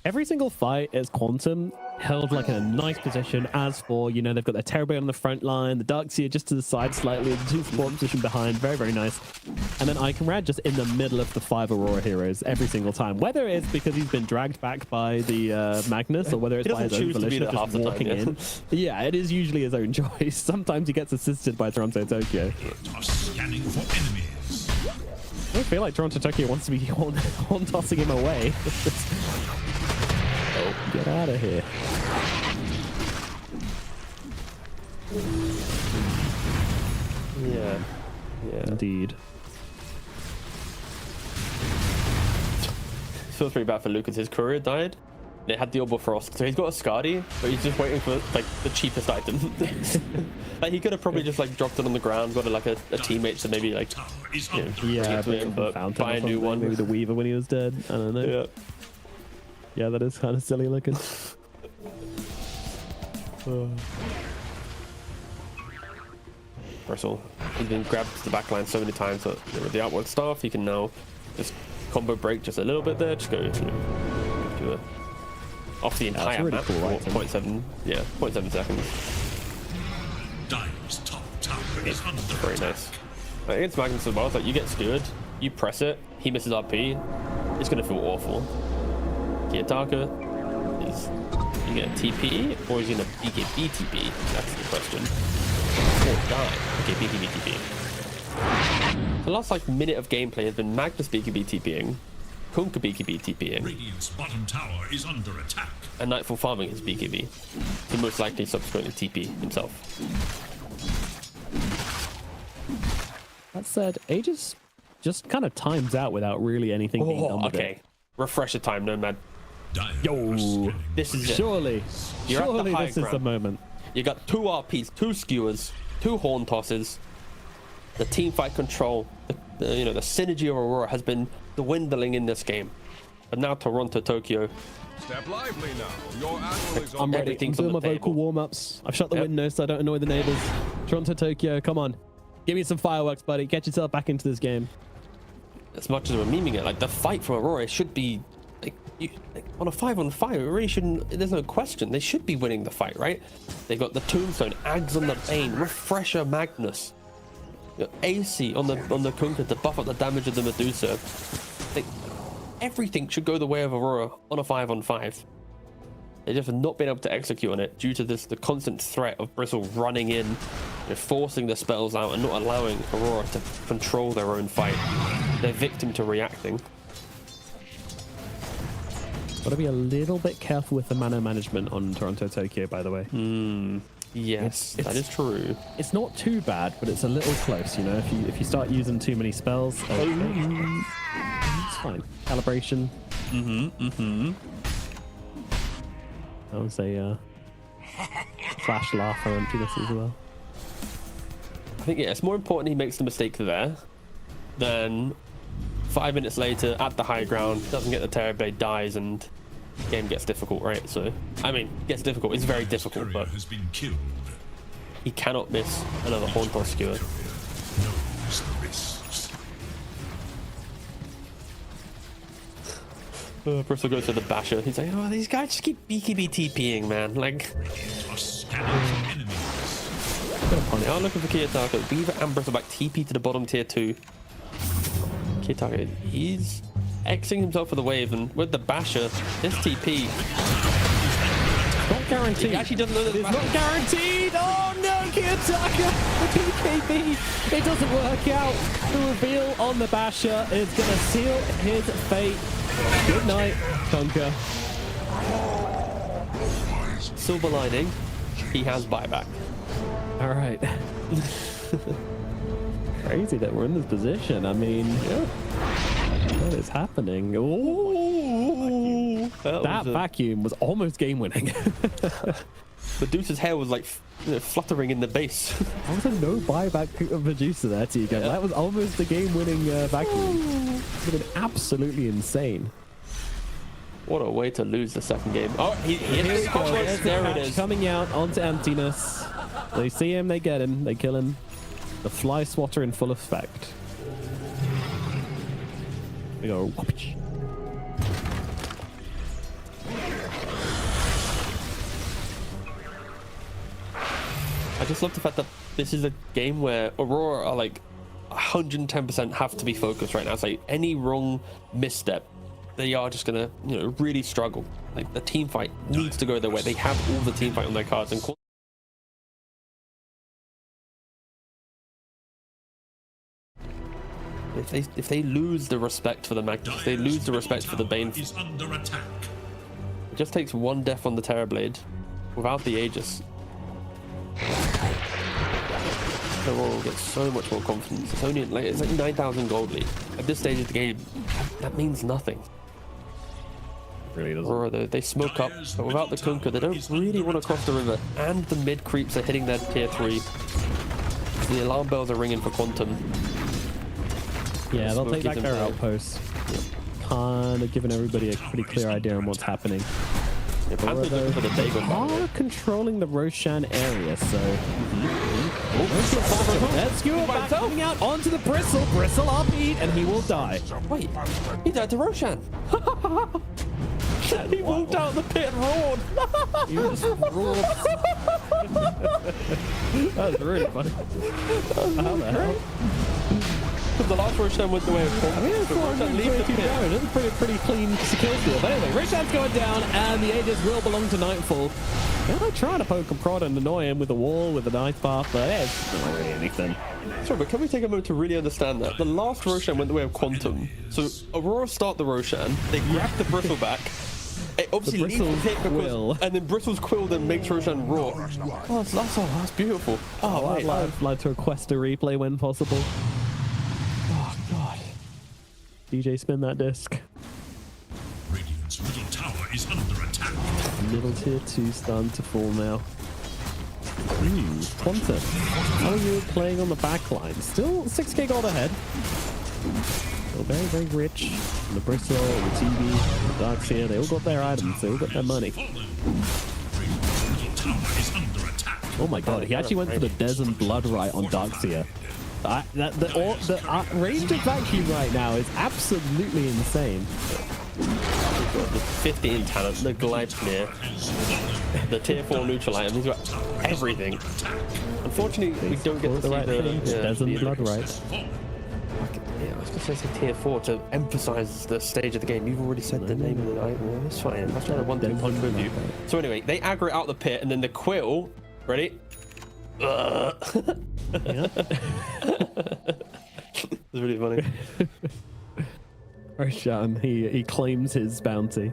every single fight is Quantum held like in a nice position. As for, they've got their Terrorblade on the front line, the Darkseer just to the side slightly, the 2 support position behind, very, very nice. And then Iconrad just in the middle of the 5 Aurora heroes every single time. Whether it's because he's been dragged back by the Magnus, or whether it's by his own volition of just walking in. Yeah, it is usually his own choice. Sometimes he gets assisted by Toronto Tokyo. Scanning for enemies. I don't feel like Toronto Tokyo wants to be horn tossing him away. Oh, get out of here. Yeah. Indeed. Feels pretty bad for Lucas. His courier died. They had the Orb of Frost, so he's got a Skadi, but he's just waiting for like the cheapest item. Like he could have probably just like dropped it on the ground, got a teammate to maybe like but buy a new one. Maybe the Weaver when he was dead. I don't know. Yeah, that is kind of silly looking. Bristle, he's been grabbed to the back line so many times that with the outward staff, he can now just combo break just a little bit there. Just go, do off the entire map. Cool, 0.7 seconds. Dire's top tower is under Very nice. Against Magnus as well, it's like you get skewered, you press it, he misses RP, it's gonna feel awful. Kiyotaka is he gonna TP or is he gonna BKB TP? That's the question. Or die. Okay, BKB TP. The last minute of gameplay has been Magnus BKB TPing, Kunkka BKB TPing, Radiant's bottom tower is under attack, and Nightfall farming his BKB to most likely subsequently TP himself. That said, Aegis just kind of times out without really anything being done with it. Refresher time, Nomad. Yo, this is surely this is the moment. You got 2 RPs, 2 skewers, 2 horn tosses. The team fight control, the synergy of Aurora has been dwindling in this game. But now Toronto Tokyo Step lively now. Your animal is I'm on ready. I'm Everything's doing on my the vocal table. warm-ups. I've shut the windows so I don't annoy the neighbors. Toronto, Tokyo, come on. Give me some fireworks, buddy. Get yourself back into this game. As much as we're memeing it, like the fight from Aurora should be like, on a 5-on-5. It really shouldn't. There's no question. They should be winning the fight, right? They've got the Tombstone, Ags on the Bane, Refresher Magnus, AC on the Kunkka to buff up the damage of the Medusa. Like, everything should go the way of Aurora on a 5-on-5. They just have not been able to execute on it due to the constant threat of Bristle running in, forcing the spells out and not allowing Aurora to control their own fight. They're victim to reacting. Gotta be a little bit careful with the mana management on Toronto, Tokyo, by the way. Yes, that is true. It's not too bad, but it's a little close, you know. If you start using too many spells, it's fine. Calibration. That was a flash laugh for emptiness as well. I think, yeah, it's more important he makes the mistake there than 5 minutes later at the high ground, doesn't get the Terrorblade, dies, and the game gets difficult, right? So, I mean, gets difficult. It's very difficult, but Has been killed. he cannot miss another Hauntos skewer. Knows the risks. Bristle goes to the Basher. He's like, oh, these guys just keep BKB TPing, man. Like, A scanning enemies. they are looking for Kiyotaka. Weaver and Bristle back TP to the bottom tier 2. Kiyotaka, he's Xing himself for the wave, and with the Basher, this TP. Not guaranteed. He actually doesn't know that It's not guaranteed. Oh no, Kiyotaka, the BKB. It doesn't work out. The reveal on the Basher is gonna seal his fate. Good night, Tonka. Silver lining, he has buyback. All right. Crazy that we're in this position. I mean, what is happening? Ooh, that vacuum was almost game winning. Medusa's hair was like fluttering in the base. That was a no buyback of Medusa there, Tigo. That was almost the game winning vacuum. It would have been absolutely insane. What a way to lose the second game. Oh, he Here we go. There's the there it patch is. coming out onto emptiness. They see him, they get him, they kill him. The fly swatter in full effect. We go. Whoopage. I just love the fact that this is a game where Aurora are like 110% have to be focused right now. It's like any wrong misstep, they are just gonna, really struggle. Like the team fight needs to go their way. They have all the team fight on their cards, and if they lose the respect for the Magnus, if they lose the respect for the Bane, Is under attack. it just takes one death on the Terrorblade without the Aegis. Aurora will get so much more confidence. It's only it's like 9,000 gold lead. At this stage of the game, that means nothing. Really doesn't. Aurora, they smoke up, but without the Kunkka, they don't really want to cross the river. And the mid creeps are hitting their tier 3. The alarm bells are ringing for Quantum. Yeah, they'll take Smoky back their them outposts. Kind of giving everybody a pretty clear idea on what's happening. Yeah, Panther's looking for the Dagon back. Are controlling the Roshan area, so let's go back coming out onto the Bristle. Bristle RP'd and he will die. Wait, he died to Roshan. He walked out the pit and roared. He just roared. That was really funny. How the hell? Because the last Roshan went the way of Quantum. I mean, it's Roshan leaves the pit. It's a pretty clean kill steal. But anyway, Roshan's going down, and the Aegis will belong to Nightfall. They're trying to poke and prod and annoy him with the wall, with the knife path, but it's not really anything. Sorry, but can we take a moment to really understand that? The last Roshan went the way of Quantum. So Aurora start the Roshan, they grab the Bristle back. It obviously The leads the Bristle's hit quill. and then Bristle's quill then makes Roshan roar. Oh, that's beautiful. Oh, I'd like to request a replay when possible. Oh, God. DJ, spin that disc. Radiant's middle tower is under attack. Middle tier 2 starting to fall now. Quantum, how are you playing on the back line? Still 6k gold ahead. Still very, very rich. And the Bristle, the TV, the Darkseer, they all got their items, they all got their money. Oh my god, he actually went for the Desert Blood Right on Darkseer. The range of vacuum right now is absolutely insane. The 15 talent, the Gleipnir, the tier 4 neutral item, he's got everything. Unfortunately, we don't get to the right thing. Desert Blood Right. Yeah, I was going to say tier 4 to emphasize the stage of the game. You've already said the name of the item. It's fine. That's not a 1-2 punch with you. So anyway, they aggro out the pit, and then the Quill, ready? It's really funny. Roshan, he claims his bounty.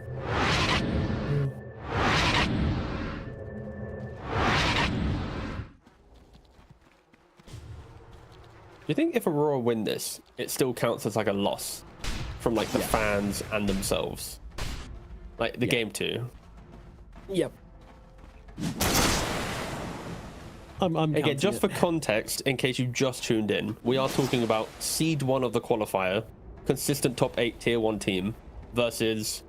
Do you think if Aurora win this, it still counts as like a loss from like the fans and themselves? Like the game 2? Yep. Again, just for context, in case you just tuned in, we are talking about Seed 1 of the qualifier, consistent top 8 tier 1 team, versus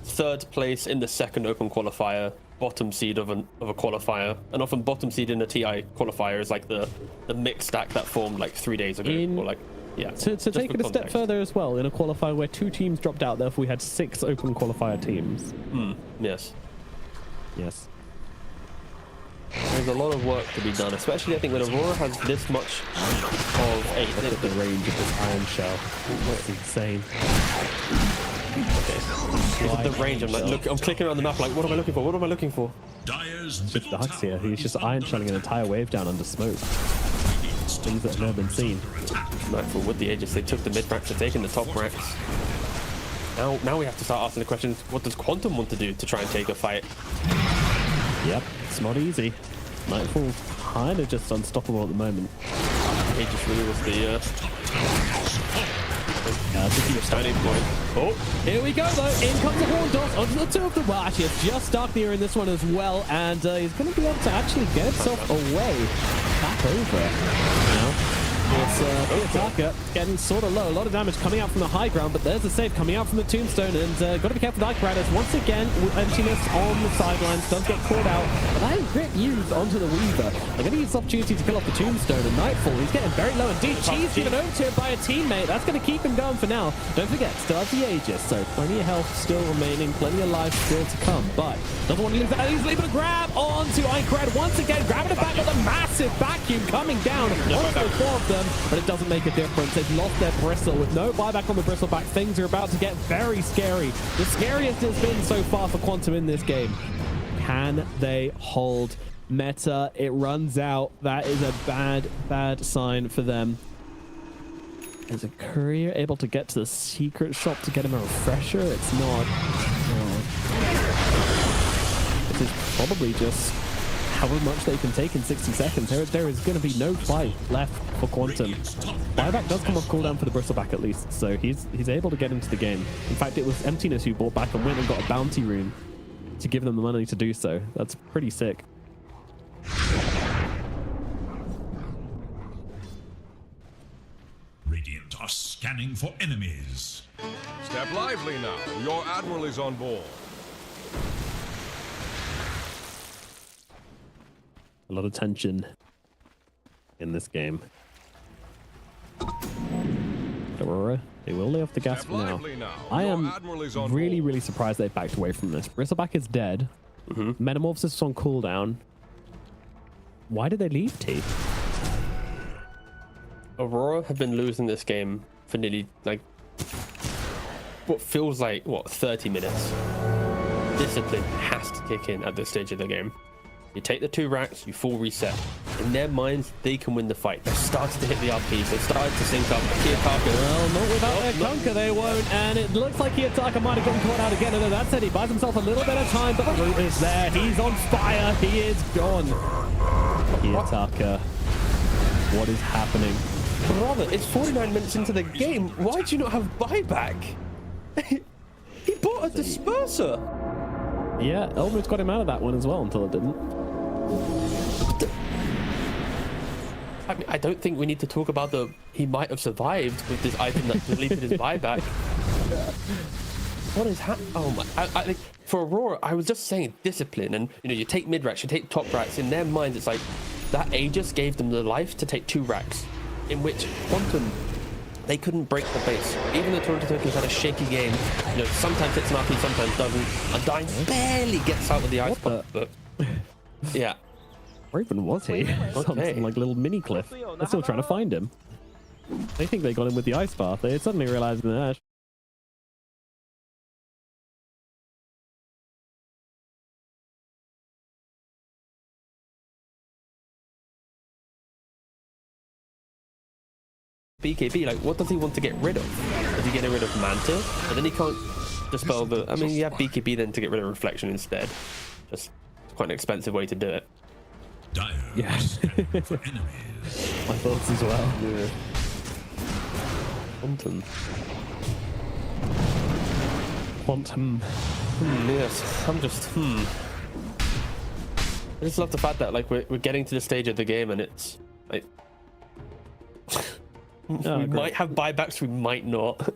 3rd place in the 2nd open qualifier, bottom seed of a qualifier, and often bottom seed in a TI qualifier is like the mixed stack that formed like 3 days ago. Or like, yeah. To take it a step further as well, in a qualifier where 2 teams dropped out, therefore we had 6 open qualifier teams. Yes. Yes. There's a lot of work to be done, especially I think when Aurora has this much of a... Look at the range of this Iron Shell. That's insane. Okay. The range, I'm like, look, I'm clicking around the map like, what am I looking for? What am I looking for? Dyer's Just Darkseer, who's just Iron Shelling an entire wave down under smoke. Things that have never been seen. Nightfall with the Aegis, they took the mid racks, they're taking the top racks. Now we have to start asking the questions, what does Quantum want to do to try and take a fight? Yep, it's not easy. Nightfall kind of just unstoppable at the moment. Aegis really was the I think he was turning point. Oh, here we go though. In comes the Horn Dot onto the 2 of the Watch. It's just Darkseer in this one as well, and he's going to be able to actually get himself away back over. Now, it's Darker getting sort of low. A lot of damage coming out from the high ground, but there's a save coming out from the Tombstone, and got to be careful. Dark Riders once again with emptiness on the sidelines, does get caught out, but that is grip used onto the Weaver. They're going to use this opportunity to kill off the Tombstone, and Nightfall, he's getting very low indeed. Cheese given over to him by a teammate. That's going to keep him going for now. Don't forget, still has the Aegis, so plenty of health still remaining, plenty of life still to come, but doesn't want to lose that easily. But a grab onto Icencrad once again, grabbing it back with a massive vacuum coming down onto the 4 of them, but it doesn't make a difference. They've lost their Bristle. With no buyback on the Bristleback, things are about to get very scary. The scariest it's been so far for Quantum in this game. Can they hold meta? It runs out. That is a bad sign for them. Is a courier able to get to the secret shop to get him a refresher? It's not. No. This is probably just however much they can take in 60 seconds. There is going to be no fight left for Quantum. Buyback does come off cooldown for the Bristleback at least, so he's able to get into the game. In fact, it was Emptiness who bought back and went and got a bounty rune to give them the money to do so. That's pretty sick. Radiant are scanning for enemies. Step lively now. Your admiral is on board. A lot of tension in this game. Aurora, they will lay off the gas for now. I am really surprised they backed away from this. Bristleback is dead. Metamorphosis is on cooldown. Why did they leave T? Aurora have been losing this game for nearly like what feels like 30 minutes. Discipline has to kick in at this stage of the game. You take the 2 racks, you full reset. In their minds, they can win the fight. They've started to hit the RPs. They've started to sync up. Well, not without their Conquer, they won't. And it looks like Kiyotaka might have gotten caught out again. And that said, he buys himself a little bit of time, but the root is there. He's on fire. He is gone. Kiyotaka, what is happening? Brother, it's 49 minutes into the game. Why do you not have buyback? He bought a disperser. Yeah, Elwood's got him out of that one as well until it didn't. I mean, I don't think we need to talk about he might have survived with this item that deleted his buyback. What is happening? Oh my! I think for Aurora, I was just saying discipline, and you take mid racks, you take top racks. In their minds, it's like that Aegis gave them the life to take 2 racks, in which Quantum, they couldn't break the base. Even though Toronto Tokyo's had a shaky game, sometimes it's an RP, sometimes doesn't. Undying barely gets out of the ice pop, but yeah. Where even was he? Something like little mini cliff. They're still trying to find him. They think they got him with the ice bath. They suddenly realized that. BKB, like, what does he want to get rid of? Is he getting rid of Manta? And then he can't dispel the... I mean, you have BKB then to get rid of Reflection instead. Just quite an expensive way to do it. Yeah. My thoughts as well. Yeah. Quantum. Yes, I'm just... I just love the fact that, like, we're getting to the stage of the game and it's, like... we might have buybacks, we might not.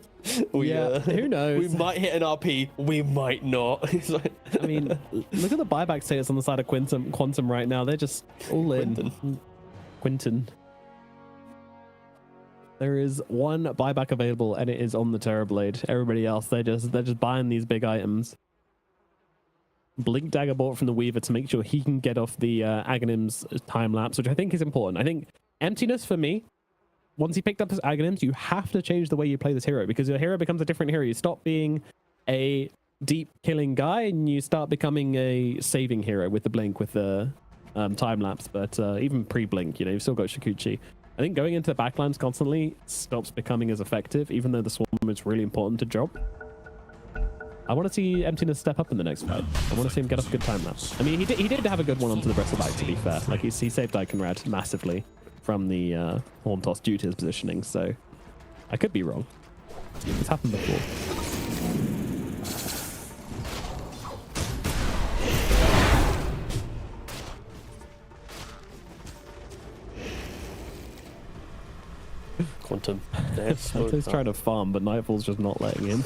Who knows? We might hit an RP, we might not. It's like... I mean, look at the buyback status on the side of Quantum right now. They're just all in. Quinton. There is 1 buyback available, and it is on the Terrorblade. Everybody else, they're just buying these big items. Blink Dagger bought from the Weaver to make sure he can get off the Aghanim's time lapse, which I think is important. I think Emptiness for me. Once he picked up his Aghanims, you have to change the way you play this hero, because your hero becomes a different hero. You stop being a deep killing guy and you start becoming a saving hero with the blink, with the time lapse. But even pre-blink, you've still got Shikuchi. I think going into the backlines constantly stops becoming as effective, even though the swarm is really important to job. I want to see Emptiness step up in the next fight. I want to see him get off a good time lapse. I mean, he did have a good one onto the Bristleback, to be fair. Like, he saved Iconrad massively from the horn toss due to his positioning, so I could be wrong. It's happened before. Quantum. He's trying to farm, but Nightfall's just not letting him.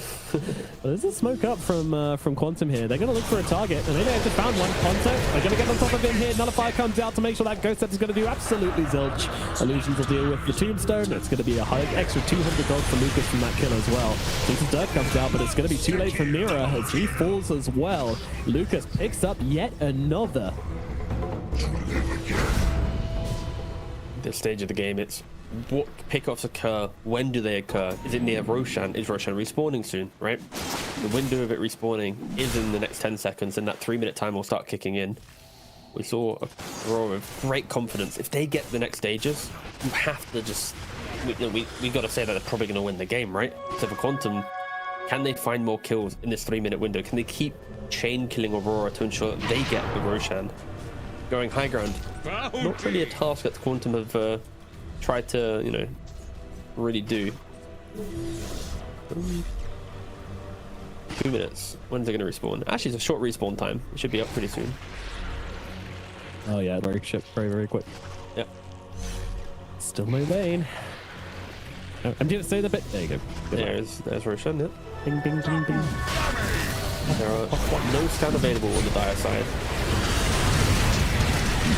There's a smoke up from Quantum here. They're going to look for a target, and they may have just found one. Quantum, they're going to get on top of him here. Nullifier comes out to make sure that Ghost Step is going to do absolutely zilch. Illusions will deal with the Tombstone. It's going to be a extra 200 gold for Lucas from that kill as well. Since Dirt comes out, but it's going to be too late for Mira as he falls as well. Lucas picks up yet another. This stage of the game, it's what pickoffs occur, when do they occur, is it near Roshan, is Roshan respawning soon, right? The window of it respawning is in the next 10 seconds, and that 3-minute time will start kicking in. We saw Aurora with great confidence. If they get the next stages, you have to just, we got to say that they're probably going to win the game, right? So for Quantum, can they find more kills in this 3-minute window? Can they keep chain killing Aurora to ensure that they get the Roshan? Going high ground, not really a task that Quantum have tried to, really do. 2 minutes. When's it going to respawn? Actually, it's a short respawn time. It should be up pretty soon. Oh yeah, very quick. Yep. Still no Bane. I'm going to say the bit. There you go. There's Roshan, yep. Bing, bing, bing, bing. There are no scan available on the Dire side.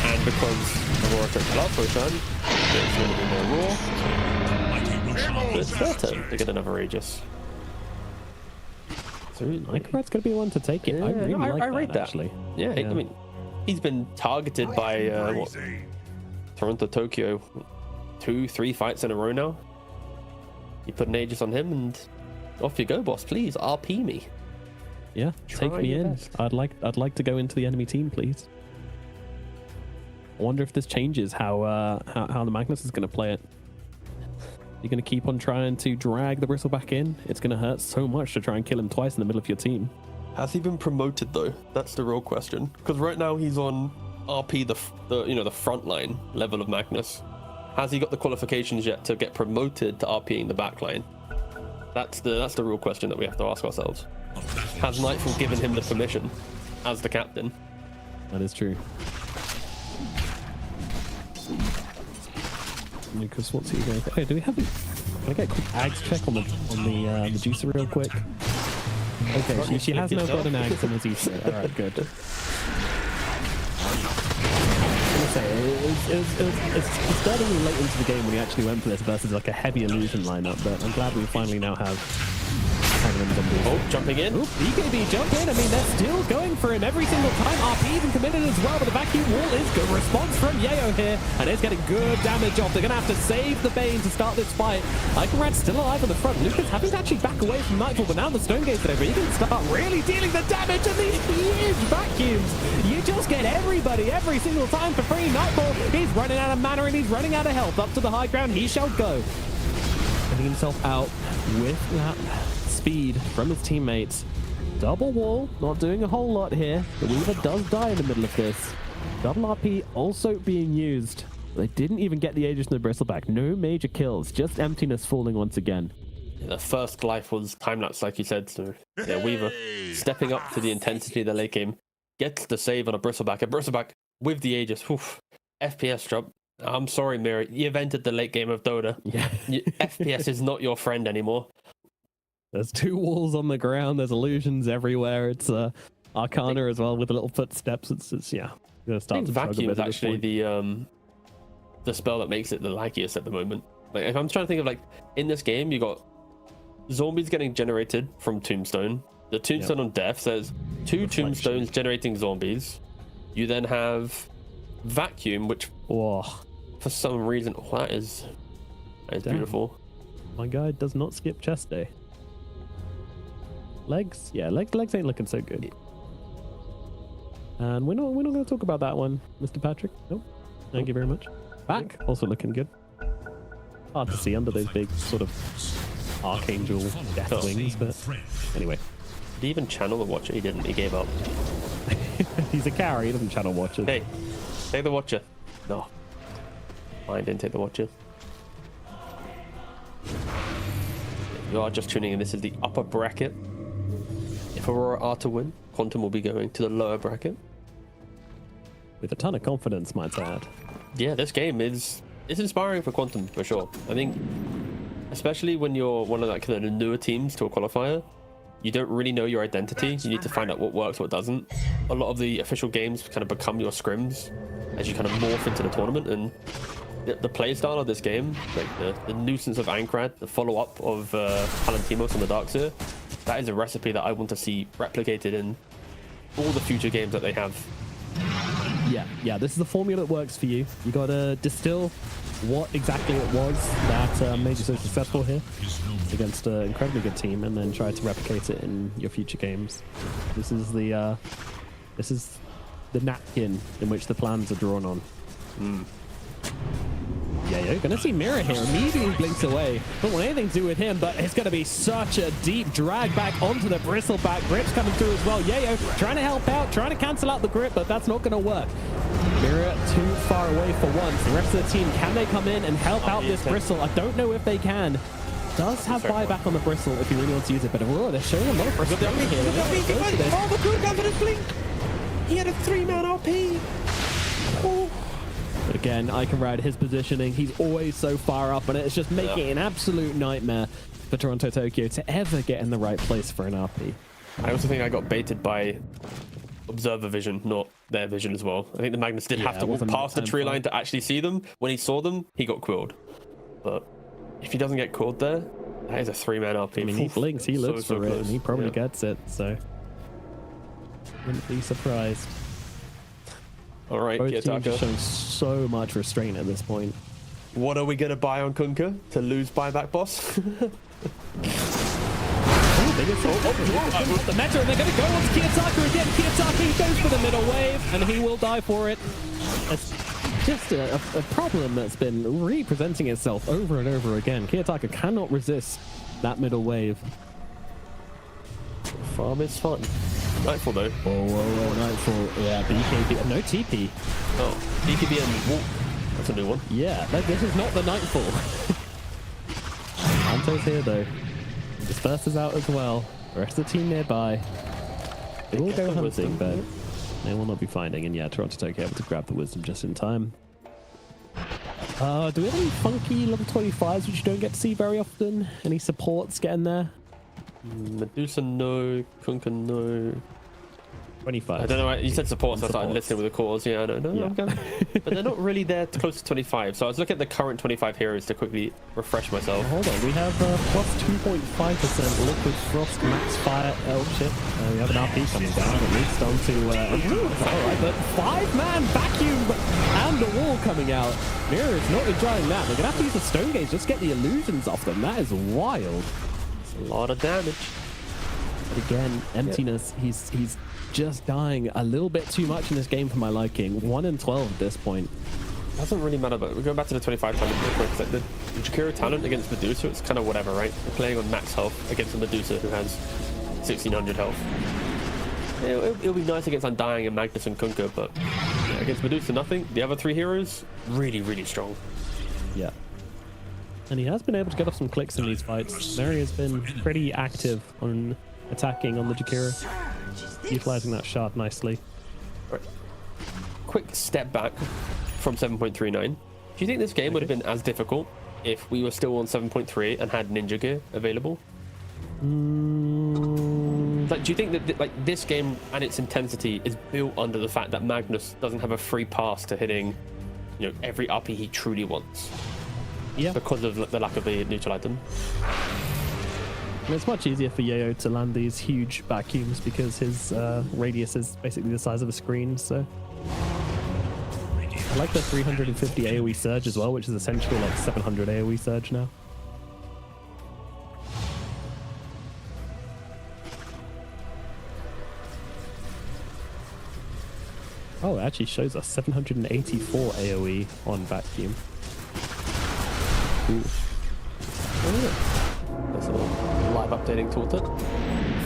And because Aurora took the last Roshan, there's going to be more Raw. But it's their turn to get another Aegis. So Iconrad's going to be one to take it. Yeah, I really like I rate that. Actually. Yeah, I mean, he's been targeted by Toronto Tokyo 2-3 fights in a row now. You put an Aegis on him and off you go, boss. Please RP me. Yeah, take me in. Best. I'd like to go into the enemy team, please. I wonder if this changes how the Magnus is going to play it. You're going to keep on trying to drag the Bristleback in. It's going to hurt so much to try and kill him twice in the middle of your team. Has he been promoted though? That's the real question. Because right now he's on RP, the frontline level of Magnus. Has he got the qualifications yet to get promoted to RPing the backline? That's the real question that we have to ask ourselves. Has Nightfall given him the permission as the captain? That is true. Lucas, what's he going for? Hey, do we have a... Can I get a quick Ags check on the Medusa real quick? Okay, she has now got an Ags and Medusa. Alright, good. It's starting late into the game when he actually went for this versus like a heavy illusion lineup, but I'm glad we finally now have Oh, jumping in. Oop, BKB jump in. I mean, they're still going for him every single time. RP even committed as well, but the vacuum wall is good. Response from Yayo here, and it's getting good damage off. They're going to have to save the Bane to start this fight. Iconrad's still alive on the front. Lucas having to actually back away from Nightfall, but now the Stone Gate's over. He can start really dealing the damage in these huge vacuums. You just get everybody every single time for free. Nightfall, he's running out of mana and he's running out of health. Up to the high ground, he shall go. Getting himself out with that speed from his teammates. Double wall, not doing a whole lot here. The Weaver does die in the middle of this. Double RP also being used. They didn't even get the Aegis and the Bristleback. No major kills, just emptiness falling once again. The first life was time-lapse, like you said. So, yeah, Weaver stepping up to the intensity of the late game. Gets the save on a Bristleback. A Bristleback with the Aegis. Oof. FPS drop. I'm sorry, Mira. You've entered the late game of Dota. Yeah. FPS is not your friend anymore. There's two walls on the ground. There's illusions everywhere. It's Arcana as well with the little footsteps. It's yeah. I think Vacuum is actually the spell that makes it the laggiest at the moment. Like if I'm trying to think of like in this game, you got zombies getting generated from Tombstone. The Tombstone on death says 2 tombstones generating zombies. You then have Vacuum, which for some reason that is beautiful. My guy does not skip chest day. Legs, yeah, legs ain't looking so good. And we're not going to talk about that one, Mr. Patrick. Nope. Thank you very much. Back also looking good. Hard to see under those big sort of archangel death wings, but anyway. Did he even channel the Watcher? He didn't. He gave up. He's a carry. He doesn't channel Watcher. Hey, take the Watcher. No, I didn't take the Watcher. If you are just tuning in, this is the upper bracket. If Aurora are to win, Quantum will be going to the lower bracket. With a ton of confidence, might I add. Yeah, this game is inspiring for Quantum, for sure. I think, especially when you're one of that kind of newer teams to a qualifier, you don't really know your identity. You need to find out what works, what doesn't. A lot of the official games kind of become your scrims as you kind of morph into the tournament. And the play style of this game, like the nuisance of Ankrad, the follow-up of Palantimos on the Darkseer, that is a recipe that I want to see replicated in all the future games that they have. Yeah, this is the formula that works for you. You got to distill what exactly it was that made you so successful here against an incredibly good team, and then try to replicate it in your future games. This is the napkin in which the plans are drawn on. Yeah, you're gonna see Mira here. Immediately blinks away. Don't want anything to do with him, but it's gonna be such a deep drag back onto the Bristleback. Grip's coming through as well. Yayo trying to help out, trying to cancel out the grip, but that's not gonna work. Mira too far away for once. The rest of the team, can they come in and help out this Bristle? I don't know if they can. Does have buyback on the Bristle if he really wants to use it, but they're showing a lot of frustration here. Oh, the good confidence blink! He had a 3-man RP! Oh. But again, I can ride his positioning. He's always so far up, and it's just making it an absolute nightmare for Toronto Tokyo to ever get in the right place for an RP. I also think I got baited by observer vision, not their vision as well. I think the Magnus did have to walk past the tree line to actually see them. When he saw them, he got quilled. But if he doesn't get quilled there, that is a 3-man RP. I mean, he blinks, he looks for it, and he probably gets it, so wouldn't be surprised. All right, both teams are showing so much restraint at this point. What are we going to buy on Kunkka to lose buyback, boss? The meta, and they're going to go on to Kiyotaka again. Kiyotaka goes for the middle wave, and he will die for it. It's just a problem that's been re-presenting itself over and over again. Kiyotaka cannot resist that middle wave. Farm is fun. Nightfall though. Whoa, Nightfall. Yeah, BKB. No TP. Oh, BKB and Walk. That's a new one. Yeah, this is not the Nightfall. Anto's here though. Disperse is out as well. The rest of the team nearby. They will go hunting, but they will not be finding. And yeah, Toronto Tokyo able to grab the wisdom just in time. Do we have any funky level 25s which you don't get to see very often? Any supports getting there? Medusa, no. Kunkka, no. 25. I don't know. You said support, so I started listening with the cores. Yeah, I don't know. Yeah. But they're not really there close to 25. So I was looking at the current 25 heroes to quickly refresh myself. Hold on, we have plus 2.5% liquid frost max fire. Oh shit! We have an RP coming down at least onto. All right, but 5-man vacuum and the wall coming out. Mirror is not enjoying that. They're gonna have to use the stone gaze just to get the illusions off them. That is wild. It's a lot of damage. But again, emptiness. He's just dying a little bit too much in this game for my liking. 1 in 12 at this point. Doesn't really matter, but we're going back to the 25 talent real quick. Like the Jakiro talent against Medusa, it's kind of whatever, right? We're playing on max health against a Medusa who has 1600 health. It'll be nice against Undying and Magnus and Kunkka, but yeah, against Medusa, nothing. The other 3 heroes, really, really strong. Yeah. And he has been able to get off some clicks in these fights. Mary has been pretty active on attacking on the Jakiro, utilizing that shard nicely. Right. Quick step back from 7.39. Do you think this game would have been as difficult if we were still on 7.3 and had ninja gear available? Like, do you think that like this game and its intensity is built under the fact that Magnus doesn't have a free pass to hitting, you know, every uppy he truly wants? Yeah. Because of the lack of the neutral item. And it's much easier for Yayo to land these huge vacuums because his radius is basically the size of a screen, so... I like the 350 AoE surge as well, which is essentially like 700 AoE surge now. Oh, it actually shows us 784 AoE on vacuum. Ooh. That's a little live updating tooltip.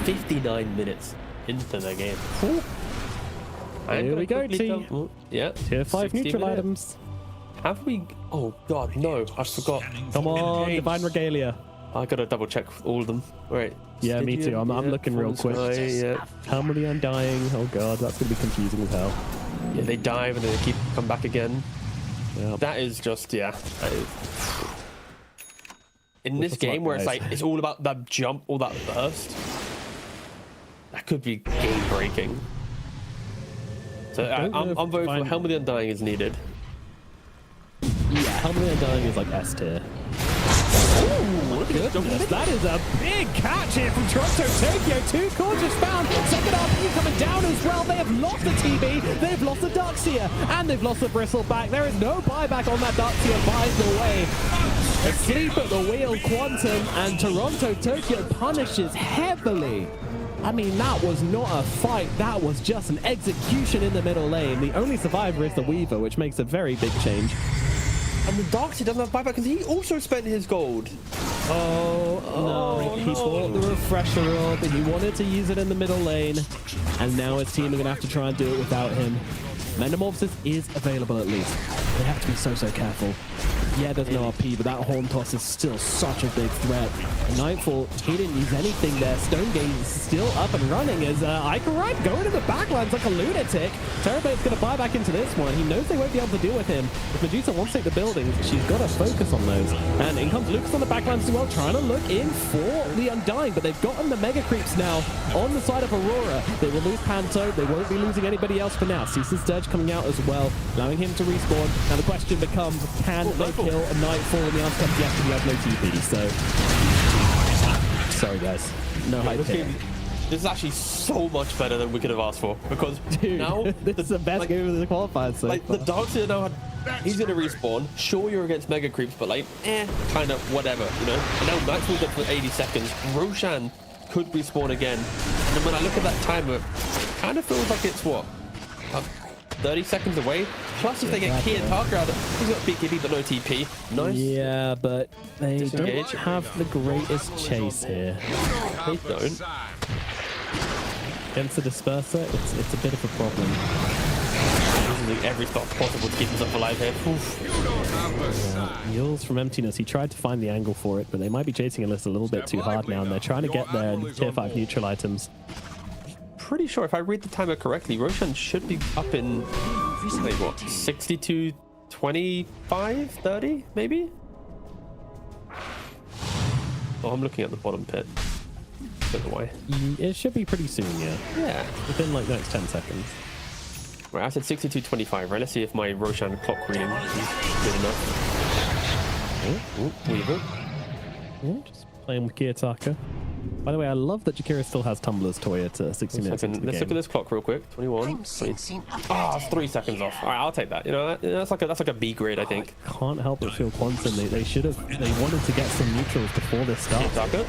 59 minutes into the game. Ooh. Here we go, T. Yeah. Tier 5 neutral minutes. items. Have we? Oh god, no! I forgot. Come on, Divine Regalia. I gotta double check all of them. All right. Yeah, me too. I'm looking real quick. Yeah. How many Undying? Oh god, that's gonna be confusing as hell. Yeah, they dive and then they come back again. Yeah. That is just in this game where it's like it's all about that jump or that burst. That could be game breaking. So I'm voting for Helm of the Undying is needed. Yeah, Helm of the Undying is like S tier. Goodness, that is a big catch here from Toronto Tokyo. 2 cores found. Second RP coming down as well. They have lost the TB, they've lost the Darkseer, and they've lost the Bristleback. There is no buyback on that Darkseer, by the way. Asleep at the wheel, Quantum, and Toronto Tokyo punishes heavily. I mean, that was not a fight. That was just an execution in the middle lane. The only survivor is the Weaver, which makes a very big change. And the Darkseer doesn't have buyback because he also spent his gold. No, he bought the refresher orb and he wanted to use it in the middle lane, and now his team are gonna have to try and do it without him. Metamorphosis is available at least. They have to be so careful. Yeah, there's no RP, but that Horn Toss is still such a big threat. Nightfall, he didn't use anything there. Stone Gaze is still up and running as Icarite going to the backlines like a lunatic. Terrablade's going to buy back into this one. He knows they won't be able to deal with him. If Medusa wants to take the buildings, she's got to focus on those. And in comes Lucas on the backlines as well, trying to look in for the Undying, but they've gotten the Mega Creeps now on the side of Aurora. They will lose Panto. They won't be losing anybody else for now. Cease's Surge coming out as well, allowing him to respawn. Now the question becomes, can they kill a Nightfall? And the answer is yes, but we have no TP, so... Sorry guys, no hype here. This is actually so much better than we could have asked for, because Dude, now this is the best game of the qualifiers so like far. the Darkseer now he's gonna respawn. Sure, you're against Mega Creeps, but like kind of whatever, you know. And now Nightfall's up for 80 seconds. Roshan could respawn again, and then when I look at that timer, it kind of feels like it's what, 30 seconds away. Plus, if they get Key and Parker out, he's got BKB but no TP. Nice. Yeah, but they Disengage. don't have the greatest chase here. They don't. Against the Disperser, it's a bit of a problem. Using every spot possible to keep himself alive here. Mules from Emptiness, he tried to find the angle for it, but they might be chasing a little bit too hard now, and they're trying to get their tier 5 neutral items. Pretty sure if I read the timer correctly, Roshan should be up in like what, 62-20 25, 30, maybe? Oh, I'm looking at the bottom pit. Don't know why. It should be pretty soon, yeah. Yeah. Within like the next 10 seconds. Right, I said 62.25, right? Let's see if my Roshan clock reading is good enough. Ooh, Weevil. Yeah, just playing with Kiyotaka. By the way, I love that Jakira still has Tumblr's toy at 60 minutes into the Let's game. look at this clock real quick. 21. 20. Ah, it's 3 seconds off. All right, I'll take that. You know, that's like a B grade, I think. Can't help but feel Quantum. They should have. They wanted to get some neutrals before this starts. Kiyotaka.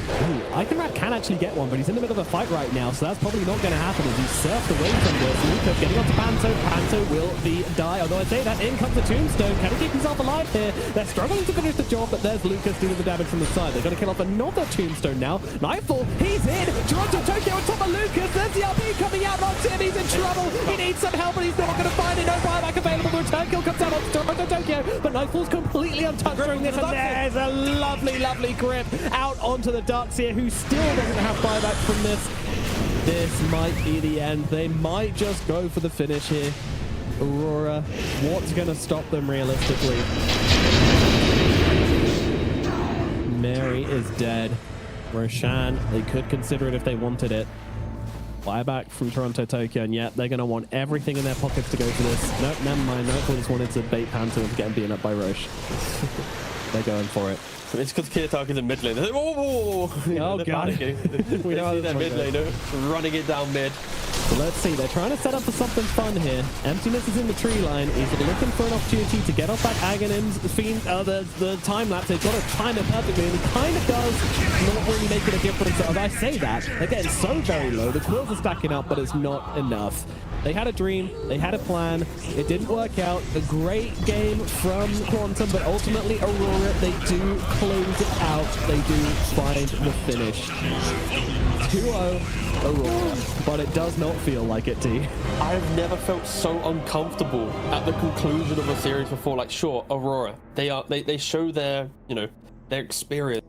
Ooh, Iconrat can actually get one, but he's in the middle of a fight right now, so that's probably not going to happen as he's surfed away from this. Lucas getting onto Panto. Panto will be die. Although I say that, in comes the Tombstone. Can he keep himself alive here? They're struggling to finish the job, but there's Lucas doing the damage from the side. They're going to kill off another Tombstone now. Nightfall, he's in. Toronto Tokyo on top of Lucas. There's the RP coming out on him. He's in trouble. He needs some help, but he's not going to find it. No buyback available. The return kill comes out on Toronto Tokyo, but Nightfall's completely untouched during this, and there's a lovely, lovely grip out onto the Ducks here, who still doesn't have buyback from this. This might be the end. They might just go for the finish here. Aurora, what's going to stop them realistically? Mary is dead. Roshan, they could consider it if they wanted it. Buyback from Toronto Tokyo, and yet they're going to want everything in their pockets to go for this. Nope, never mind. Nightfall just wanted to bait Panther into getting beaten up by Roche. They're going for it. It's because Kiyotaka's in mid lane. Oh, God. We know that mid laner running it down mid. So let's see. They're trying to set up for something fun here. Emptiness is in the tree line. He's looking for an opportunity to get off that Aghanim's fiend, the time lapse. They've got to time it perfectly, and it kind of does not really make it a difference. As I say that, they're getting so very low. The quills are stacking up, but it's not enough. They had a dream, they had a plan, it didn't work out. A great game from Quantum, but ultimately Aurora, they do close it out. They do find the finish. 2-0 Aurora, but it does not feel like it, T. I've never felt so uncomfortable at the conclusion of a series before. Like, sure, Aurora, they show their, you know, their experience.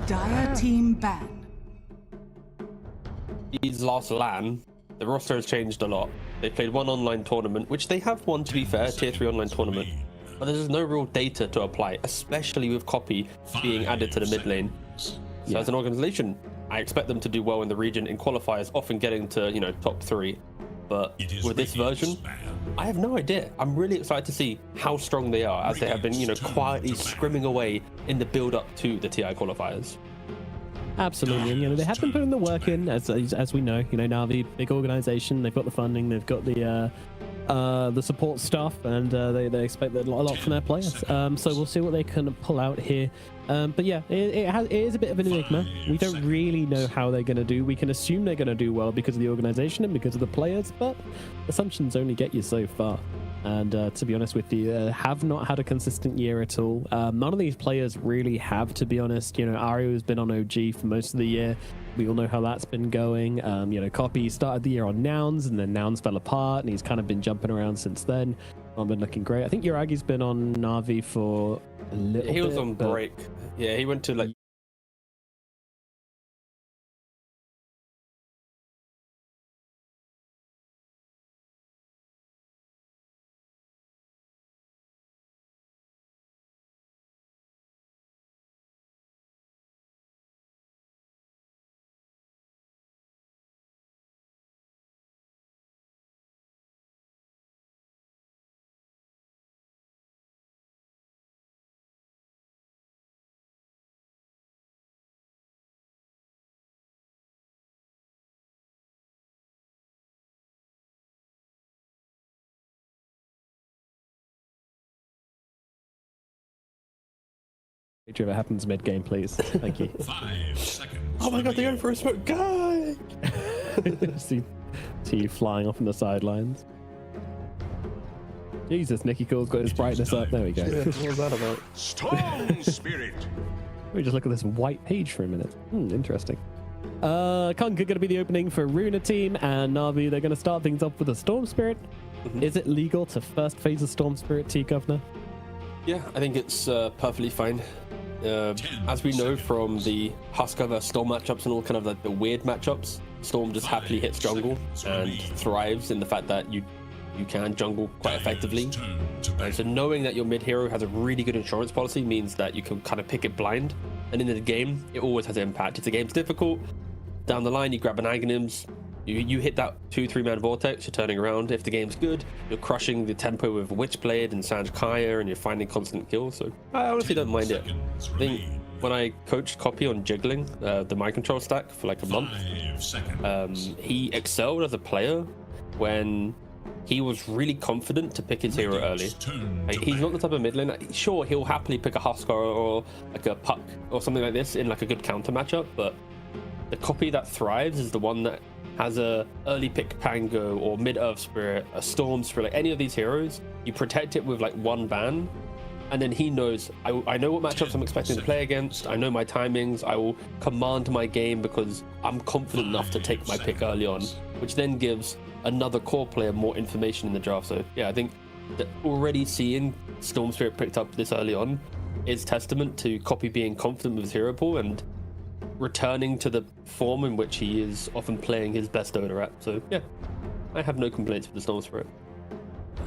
Dire team ban. These last LAN, the roster has changed a lot. They played one online tournament, which they have won, to be fair, tier 3 online tournament. But there's no real data to apply, especially with Copy being added to the mid lane. So as an organization, I expect them to do well in the region in qualifiers, often getting to, you know, top 3. But with this version, I have no idea. I'm really excited to see how strong they are, as they have been, you know, quietly scrimming away in the build-up to the TI qualifiers. Absolutely, and you know they have been putting the work in, as we know. You know, Navi, big organization, they've got the funding, they've got the support stuff, and they expect a lot from their players. So we'll see what they can pull out here. But yeah, it is a bit of an enigma. We don't really know how they're going to do. We can assume they're going to do well because of the organization and because of the players, but assumptions only get you so far. And to be honest with you, have not had a consistent year at all. None of these players really have, to be honest. You know, Ario has been on OG for most of the year. We all know how that's been going. You know, Copy started the year on Nouns, and then Nouns fell apart, and he's kind of been jumping around since then. Not been looking great. I think Yuragi's been on Navi for a little bit. He was on break. Yeah, he went to like If it happens mid-game, please. Thank you. 5 seconds. oh my god, they're going for a smoke guy. see you flying off on the sidelines. Jesus, Nicky Cole's got his brightness up. There we go. Yeah, what was that about? Storm Spirit. Let me just look at this white page for a minute. Interesting. Conquer going to be the opening for RUNA team, and Navi, they're going to start things off with a Storm Spirit. Is it legal to first phase a Storm Spirit, T, Governor? Yeah, I think it's perfectly fine. As we know from the Husker vs Storm matchups and all kind of like the weird matchups, Storm just happily hits jungle and thrives in the fact that you can jungle quite effectively. And so knowing that your mid hero has a really good insurance policy means that you can kind of pick it blind. And in the game, it always has an impact. If the game's difficult, down the line you grab an Aghanims, you hit that 2-3 man vortex, you're turning around. If the game's good, you're crushing the tempo with Witchblade and Sanj Kaya, and you're finding constant kills. So I honestly don't mind it. I think when I coached Copy on jiggling the mind control stack for like a month, he excelled as a player when he was really confident to pick his hero early. Like, he's not the type of mid lane. Like, sure, he'll happily pick a Husker or like a Puck or something like this in like a good counter matchup, but the Copy that thrives is the one that has a early pick Pango or mid Earth Spirit, a Storm Spirit, like any of these heroes, you protect it with like one ban, and then he knows, I know what matchups I'm expecting to play against, I know my timings, I will command my game because I'm confident enough to take my pick early on, which then gives another core player more information in the draft. So yeah, I think that already seeing Storm Spirit picked up this early on is testament to Copy being confident with his hero pool and returning to the form in which he is often playing his best Dota at. So yeah, I have no complaints with the Storm Spirit.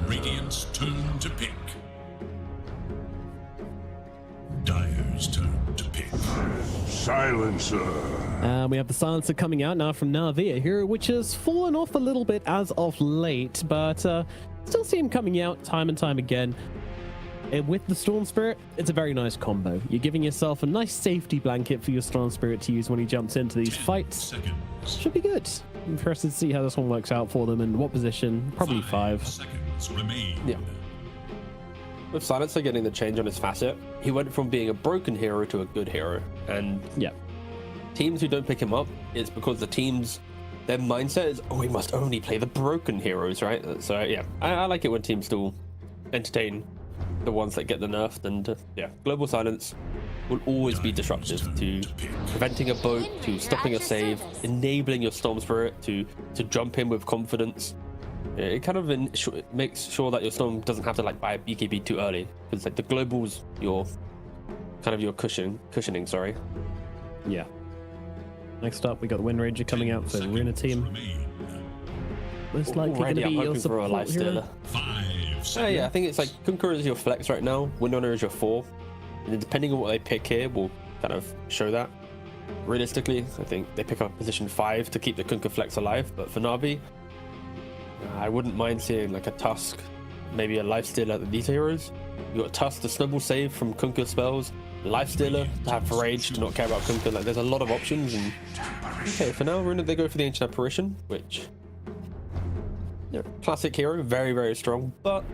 Radiant's turn to pick. Dire's turn to pick. Silencer. We have the Silencer coming out now from Navi, a hero which has fallen off a little bit as of late, but still see him coming out time and time again. And with the Storm Spirit, it's a very nice combo. You're giving yourself a nice safety blanket for your Storm Spirit to use when he jumps into these fights. Should be good. I'm interested to see how this one works out for them and what position. Probably 5. Seconds remain. Yeah. With Silencer getting the change on his facet, he went from being a broken hero to a good hero. And yeah, teams who don't pick him up, it's because the teams, their mindset is, oh, we must only play the broken heroes, right? So yeah, I like it when teams still entertain the ones that get the nerfed. And yeah, Global Silence will always be disruptive to preventing a boat, to stopping a save, enabling your Storm Spirit to jump in with confidence. It kind of makes sure that your Storm doesn't have to like buy a BKB too early, because like the Global's your kind of your cushioning, sorry. Yeah. Next up, we got the Wind Ranger coming out for the RUNA team. Most likely going to Already, be I'm your hoping for a support hero. lifestealer. 5 seconds. Yeah, I think it's like Kunkka is your flex right now, Windrunner is your 4. And then depending on what they pick here, will kind of show that. Realistically, I think they pick up position 5 to keep the Kunkka flex alive, but for Navi, I wouldn't mind seeing like a Tusk, maybe a Lifestealer at these heroes. You got Tusk, the snowball save from Kunkka spells, Lifestealer to have Rage to not care about Kunkka. Like, there's a lot of options. And okay, for now, Runa, they go for the Ancient Apparition, which, you know, classic hero, very, very strong, but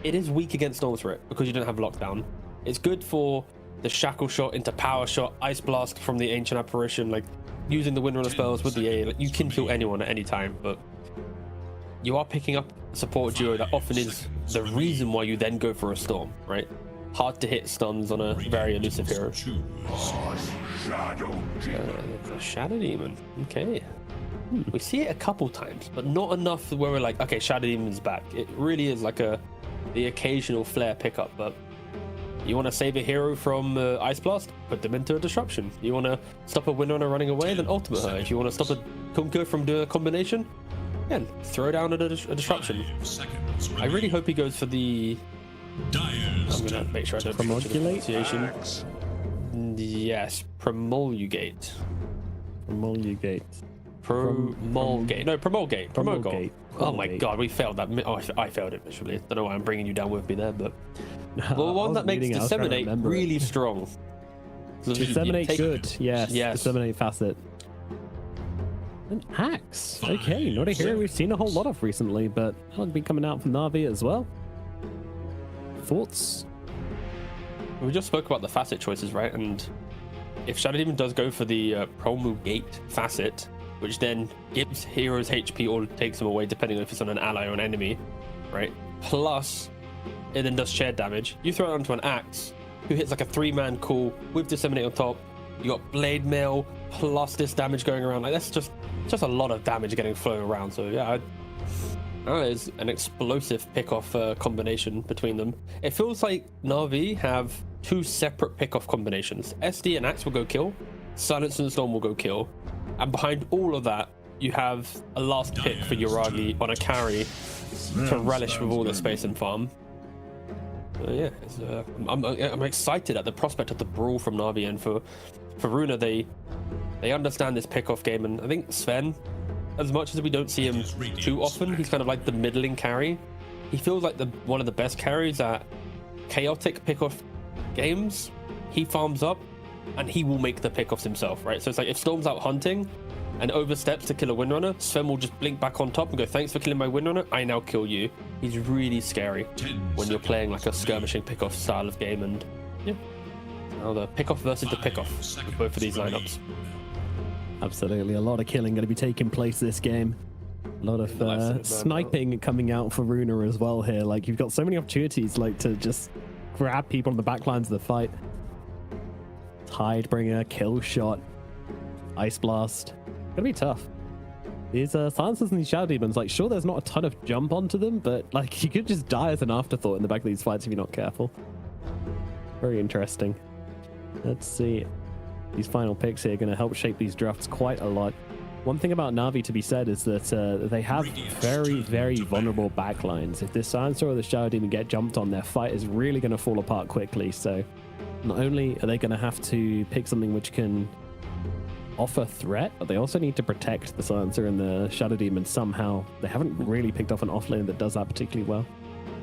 it is weak against Storm Threat because you don't have lockdown. It's good for the Shackle Shot into Power Shot, Ice Blast from the Ancient Apparition, like using the Windrunner spells with the A. Like, you can kill anyone at any time, but you are picking up a support duo that often is the reason why you then go for a Storm, right? Hard to hit stuns on a very elusive hero. Shadow Demon, okay. We see it a couple times, but not enough where we're like, okay, Shadow Demon's back. It really is like the occasional flare pickup, but you want to save a hero from Ice Blast, put them into a Disruption. You want to stop a Windrunner running away, then Ultimate her. If you want to stop a Kunkka from doing a combination, again, throw down a Disruption. I really hope he goes for the... I'm going to make sure I don't pronunciation. Yes, Promulgate. Promulgate. Promulgate. No, Promulgate. Promulgate. Oh my god, we failed that. Oh, I failed it miserably. Don't know why I'm bringing you down with me there, but the one that makes Disseminate really strong. Disseminate good. Yes. Yes. Disseminate facet. An Axe. Okay, not a hero we've seen a whole lot of recently, but that'll be coming out from Navi as well. Thoughts? We just spoke about the facet choices, right? And if Shadow Demon does go for the Promulgate facet, which then gives heroes HP or takes them away depending on if it's on an ally or an enemy, right? Plus, it then does shared damage. You throw it onto an Axe, who hits like a 3-man call with Disseminate on top. You got Blade Mail plus this damage going around. Like, that's just a lot of damage getting flown around. So yeah, it's an explosive pick-off combination between them. It feels like Navi have 2 separate pick-off combinations. SD and Axe will go kill, Silence and Storm will go kill, and behind all of that, you have a last pick for Yuragi on a carry to relish with all the space and farm. Yeah, I'm excited at the prospect of the brawl from Navi, and for RUNA, they understand this pick-off game, and I think Sven, as much as we don't see him too often, he's kind of like the middling carry. He feels like one of the best carries at chaotic pick-off games. He farms up, and he will make the pick-offs himself, right? So it's like if Storm's out hunting and oversteps to kill a Windrunner, Sven will just blink back on top and go, thanks for killing my Windrunner, I now kill you. He's really scary when you're playing like a skirmishing pick-off style of game, and yeah. Now the pick-off versus the pick-off with both of these lineups. Absolutely, a lot of killing going to be taking place this game. A lot of sniping coming out for RUNA as well here. Like, you've got so many opportunities, like, to just grab people on the back lines of the fight. Tidebringer, Kill Shot, Ice Blast. Gonna be tough. These silencers and these Shadow Demons, like, sure, there's not a ton of jump onto them, but like, you could just die as an afterthought in the back of these fights if you're not careful. Very interesting. Let's see. These final picks here are going to help shape these drafts quite a lot. One thing about Navi to be said is that they have very, very vulnerable backlines. If this Silencer or the Shadow Demon get jumped on, their fight is really going to fall apart quickly. So not only are they going to have to pick something which can offer threat, but they also need to protect the Silencer and the Shadow Demon somehow. They haven't really picked off an offlane that does that particularly well.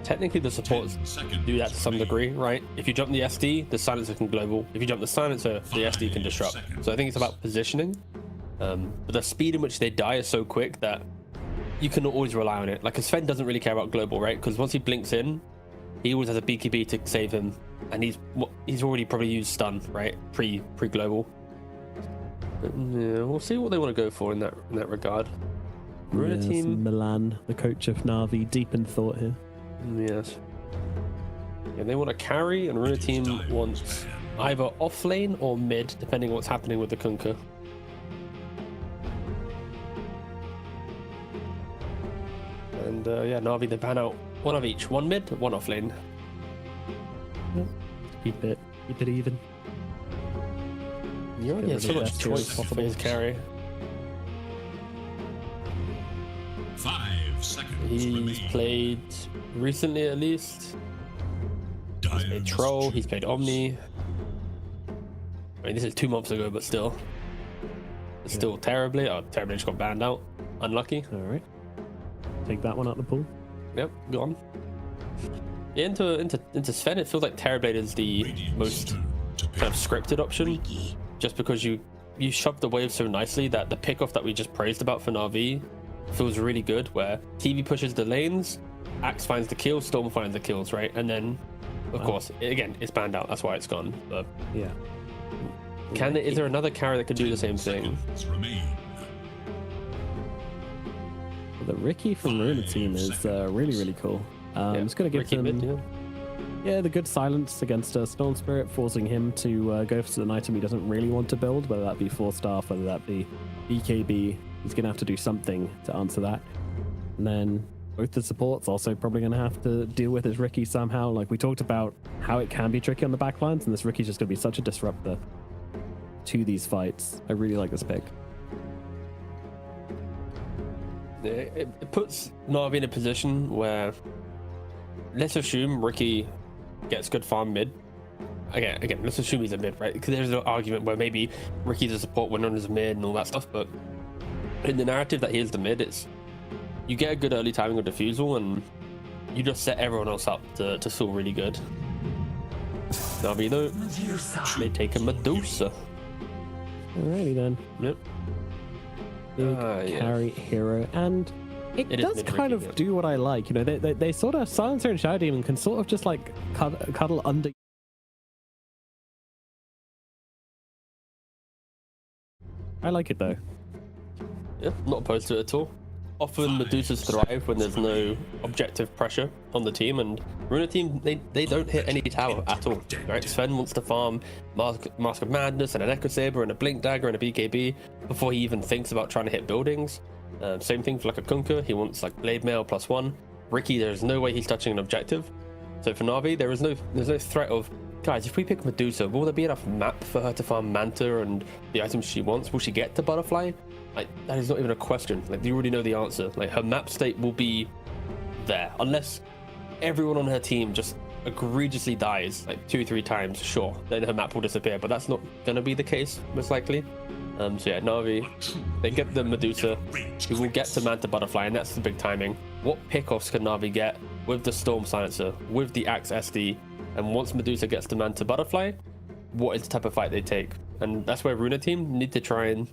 Technically, the supports do that to some degree, right? If you jump the SD, the Silencer can global. If you jump the Silencer, the SD can disrupt. So I think it's about positioning. But the speed in which they die is so quick that you can always rely on it. Like, Sven doesn't really care about global, right? Because once he blinks in, he always has a BKB to save him, and he's already probably used stun, right? Pre-global. Yeah, we'll see what they want to go for in that regard. RUNA team Milan, the coach of Navi, deep in thought here. Yes. Yeah, they want to carry, and RUNA team wants either off lane or mid, depending on what's happening with the Kunkka. And yeah, Navi, they ban out one of each, one mid, one off lane. Keep it even. Uragi has so Get rid of much S tier as choice for possible. his carry. 5 seconds He's remain. played recently, at least. He's Dire played must Troll. choose. He's played Omni. I mean, this is 2 months ago, but still. It's still terribly. Oh, terribly just got banned out. Unlucky. All right. Take that one out the pool. Yep, gone. Yeah, into Sven, it feels like Terrorblade is the Radiant's most turn to pick. kind of scripted option, just because you shoved the wave so nicely that the pickoff that we just praised about for Navi feels really good, where TV pushes the lanes, Axe finds the kill, Storm finds the kills, right? And then, of course, again, it's banned out. That's why it's gone. But Yeah. is there another carry that could do the same thing? Seconds remain. The Ricky from RUNA team is really, really cool. It's going to give Ricky them mid, yeah. the good silence against Storm Spirit, forcing him to go for an item he doesn't really want to build, whether that be 4-staff, whether that be BKB. He's going to have to do something to answer that. And then both the supports also probably going to have to deal with his Ricky somehow. Like we talked about how it can be tricky on the backlines, and this Ricky's just going to be such a disruptor to these fights. I really like this pick. Yeah, it puts Navi in a position where, let's assume Ricky gets good farm mid. Again, let's assume he's a mid, right? Because there's an argument where maybe Ricky's a support when known as a mid and all that stuff, but in the narrative that he is the mid, it's you get a good early timing of defusal and you just set everyone else up to feel really good. Navi though, they take a Medusa. Alrighty then. Yep. Big carry hero, and it It is does mid-ranking, kind of yeah. do what I like. You know, they sort of Silencer and Shadow Demon can sort of just like cuddle under. I like it though. Yeah, not opposed to it at all. Often Medusas thrive when there's no objective pressure on the team, and RUNA team, they don't hit any tower at all. Right? Sven wants to farm Mask of Madness and an Echo Saber and a Blink Dagger and a BKB before he even thinks about trying to hit buildings. Same thing for like a Kunkka, he wants like Blade Mail +1. Ricky, there's no way he's touching an objective. So for Navi, there's no threat of, guys, if we pick Medusa, will there be enough map for her to farm Manta and the items she wants? Will she get to Butterfly? Like, that is not even a question. Like, you already know the answer. Like, her map state will be there. Unless everyone on her team just egregiously dies, like 2-3 times, sure, then her map will disappear. But that's not going to be the case, most likely. So yeah, Navi, they get the Medusa, who will get to Manta Butterfly, and that's the big timing. What pickoffs can Navi get with the Storm Silencer, with the Axe SD, and once Medusa gets to Manta Butterfly, what is the type of fight they take? And that's where RUNA team need to try and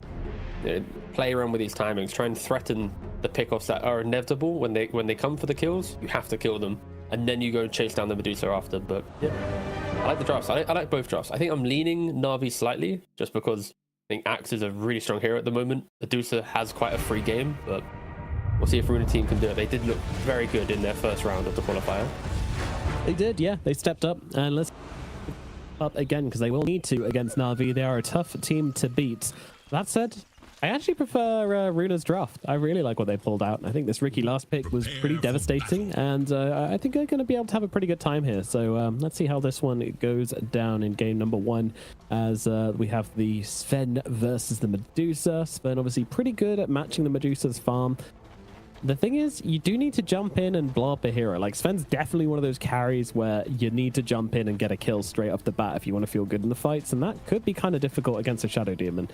play around with these timings, try and threaten the pickoffs that are inevitable when they come for the kills. You have to kill them, and then you go and chase down the Medusa after. But yeah, I like the drafts. I like both drafts. I think I'm leaning Navi slightly just because I think Axe is a really strong hero at the moment. Medusa has quite a free game, but we'll see if RUNA team can do it. They did look very good in their first round of the qualifier. They did, yeah. They stepped up, and let's up again because they will need to against Navi. They are a tough team to beat. That said, I actually prefer RUNA's draft. I really like what they pulled out. I think this Ricky last pick was pretty devastating, and I think they're going to be able to have a pretty good time here. So let's see how this one goes down in game number 1, as we have the Sven versus the Medusa. Sven obviously pretty good at matching the Medusa's farm. The thing is, you do need to jump in and blow up a hero. Like, Sven's definitely one of those carries where you need to jump in and get a kill straight off the bat if you want to feel good in the fights, and that could be kind of difficult against a Shadow Demon.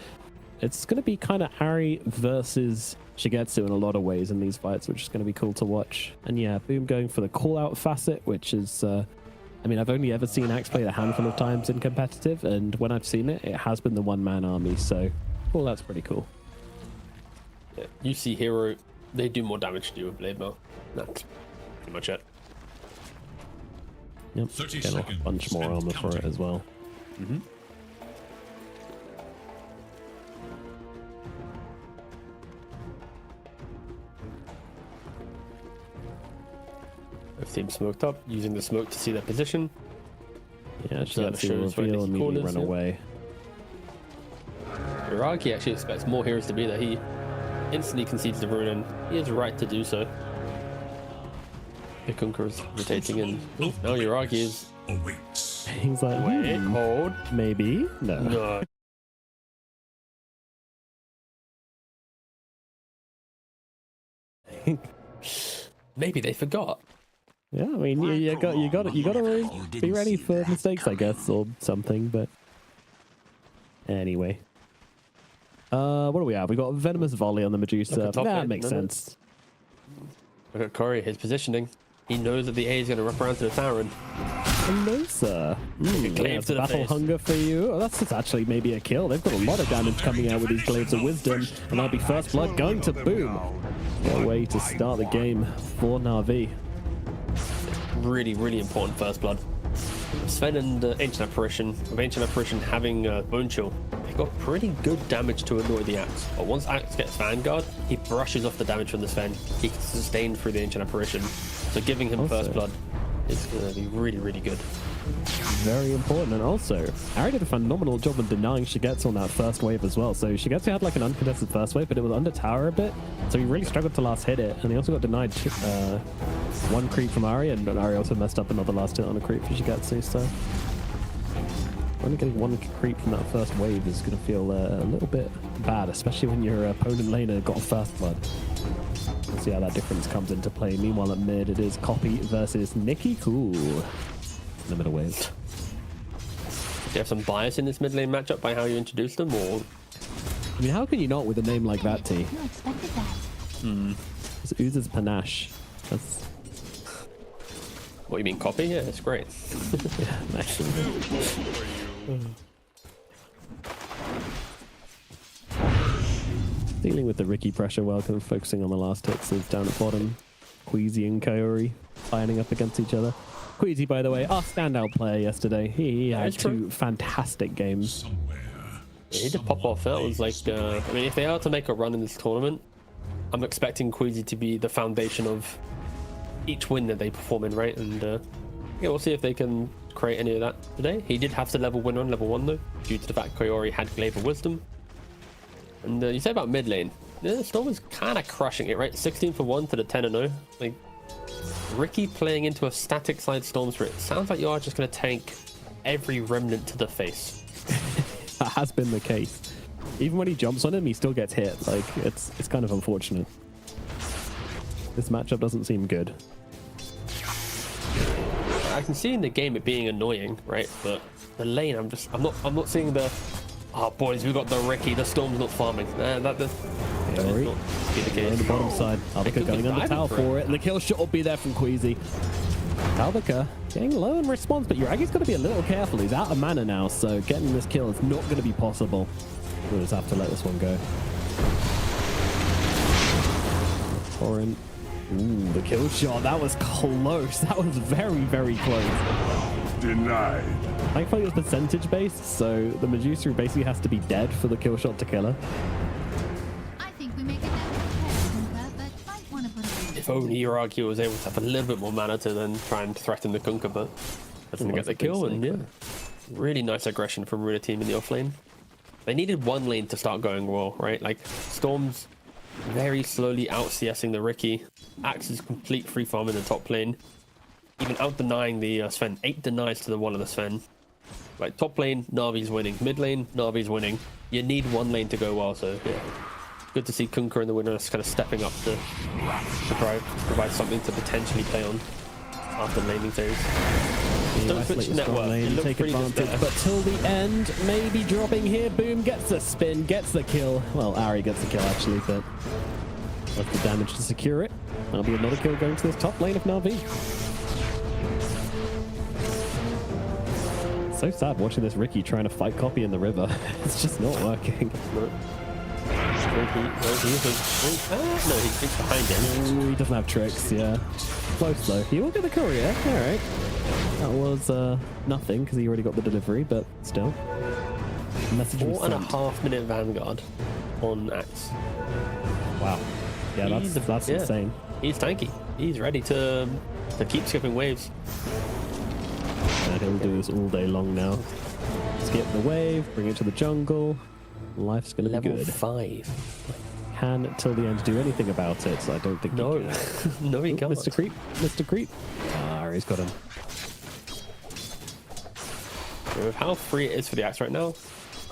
It's going to be kind of Ari versus Shigetsu in a lot of ways in these fights, which is going to be cool to watch. And yeah, Boom going for the call-out facet, which is... I mean, I've only ever seen Axe played a handful of times in competitive, and when I've seen it, it has been the one-man army, so call-out's pretty cool. Yeah, you see hero, they do more damage to you with Blade Mail. That's pretty much it. Yep, 30 get a seconds bunch more and armor for it counting. as well. Both teams smoked up, using the smoke to see their position. Yeah, Observe Shigetsu will shows where reveal, the immediately corners, run yeah. away. Iraqi actually expects more heroes to be there. He instantly concedes the rune, and he is right to do so. Kunkka is rotating in. Now Iraqi is... Awaits. He's like, Wait, hold. maybe? No. No. Maybe they forgot. Yeah, I mean, you got to be ready for mistakes, I guess, or something. But anyway, what do we have? We got Venomous Volley on the Medusa. That makes sense. Look at Corey, his positioning. He knows that the A is going to wrap around to the Tauren. Hello, sir. Glaive to the battle face. hunger for you. Oh, that's actually maybe a kill. They've got a lot of damage coming out with these Glaives of Wisdom, and that'll be first blood going to Boom. What a way to start the game for Navi. Really, really important first blood. Sven and Ancient Apparition, with Ancient Apparition having Bone Chill, they got pretty good damage to annoy the Axe. But once Axe gets Vanguard, he brushes off the damage from the Sven. He can sustain through the Ancient Apparition. So giving him first blood is going to be really, really good. Very important. And also, Ari did a phenomenal job of denying Shigetsu on that first wave as well. So Shigetsu had like an uncontested first wave, but it was under tower a bit. So he really struggled to last hit it. And he also got denied one creep from Ari, and Ari also messed up another last hit on a creep for Shigetsu. So only getting one creep from that first wave is going to feel a little bit bad, especially when your opponent laner got first blood. We'll see how that difference comes into play. Meanwhile, at mid, it is Copy versus Nikki Cool in the middle wave. Do you have some bias in this mid lane matchup by how you introduced them, or? I mean, how can you not with a name like that, T? You expected that. It's oozes panache. That's What, you mean Copy? Yeah, it's great. actually. Dealing with the Ricky pressure well, kind of focusing on the last hits is down at bottom. Queasy and Kaori lining up against each other. Queasy, by the way, our standout player yesterday. He had two fantastic games. He did pop off. That was like, I mean, if they are to make a run in this tournament, I'm expecting Queasy to be the foundation of each win that they perform in, right? And yeah, we'll see if they can create any of that today. He did have to level win on level 1 though, due to the fact Kaori had Glaive of Wisdom. And you say about mid lane, yeah, Storm is kind of crushing it, right? 16 for 1 to the 10-0. Like, Ricky playing into a static side Storm Spirit. Sounds like you are just going to tank every remnant to the face. That has been the case. Even when he jumps on him, he still gets hit. Like, it's kind of unfortunate. This matchup doesn't seem good. I can see in the game it being annoying, right? But the lane, I'm not seeing the, oh boys, we got the Ricky, the Storm's not farming. That not be the case. On the bottom side, Albica going under tower for it, and the kill shot will be there from Queasy. Albica getting low in response, but Yuragi's got to be a little careful. He's out of mana now, so getting this kill is not going to be possible. We'll just have to let this one go. Torrent. Ooh, the kill shot. That was close. That was very, very close. Denied. Thankfully, it was percentage based, so the Medusa basically has to be dead for the kill shot to kill her. I think we make it down, but might want to put a If only Yuragi was able to have a little bit more mana to then try and threaten the Kunkka, but doesn't get the kill. And yeah, really nice aggression from RUNA team in the off lane. They needed one lane to start going well, right? Like, Storm's very slowly out CSing the Ricky. Axe is complete free farm in the top lane. Even out denying the Sven. 8 denies to the 1 of the Sven. Like, top lane, Navi's winning. Mid lane, Navi's winning. You need one lane to go well, so yeah. Good to see Kunkka and the winners kind of stepping up to provide something to potentially play on after laning phase. Don't switch network. Lane, take advantage, but till the end, maybe dropping here. Boom gets the spin, gets the kill. Well, Ari gets the kill actually, but what's the damage to secure it? That'll be another kill going to this top lane of Navi. So sad watching this Ricky trying to fight Copy in the river. It's just not working. No, he's behind him. Ooh, he doesn't have tricks, yeah. Close though. He will get the courier. Alright. That was nothing because he already got the delivery, but still. Message 4.5 minute Vanguard on Axe. Wow. Yeah, that's insane. He's tanky. He's ready to keep skipping waves. And he'll do this all day long now. Skip the wave, bring it to the jungle. Life's gonna be good. Level 5. Can till the end do anything about it? So I don't think he can. No, he can't. Mr. Creep, Mr. Creep. Ah, he's got him. With how free it is for the Axe right now,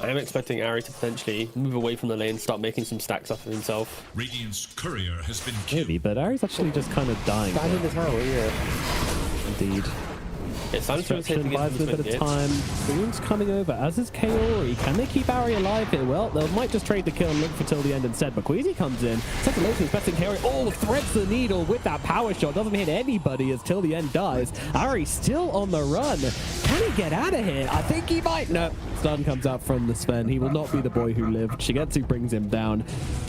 I am expecting Ari to potentially move away from the lane, start making some stacks up of himself. Radiant's courier has been killed. Maybe, but Ari's actually just kind of dying. Back in the tower, yeah. Indeed. It's Destruction buys them a bit of time. Boom's coming over, as is Kaori. Can they keep Ari alive here? Well, they might just trade the kill and look for till the end instead. But Queasy comes in, sets a low to best in Kaori. Oh, threads the needle with that power shot. Doesn't hit anybody as till the end dies. Ari still on the run. Can he get out of here? I think he might. No. Stun comes out from the Sven. He will not be the boy who lived. Shigetsu brings him down.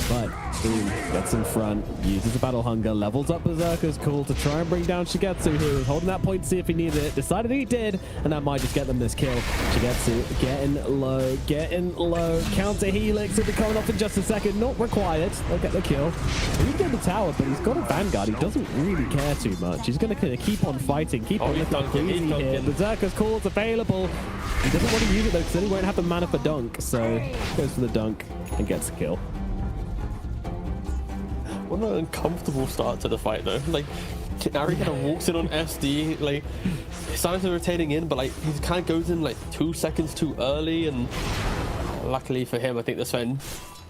But Boom gets in front, uses the battle hunger, levels up Berserker's call to try and bring down Shigetsu, who was holding that point to see if he needed it. Decided he did, and that might just get them this kill. Shigetsu getting low. Counter Helix will be coming off in just a second. Not required. They'll get the kill. He's got the tower, but he's got a Vanguard. He doesn't really care too much. He's going to keep on fighting, keep on looking Queasy here. Berserker's call's available. He doesn't want to use it though, because then he won't have the mana for dunk. So goes for the dunk and gets the kill. What an uncomfortable start to the fight though. Like, Ari kind of walks in on SD, like, starting to rotating in, but like, he kind of goes in like 2 seconds too early, and luckily for him, I think the Sven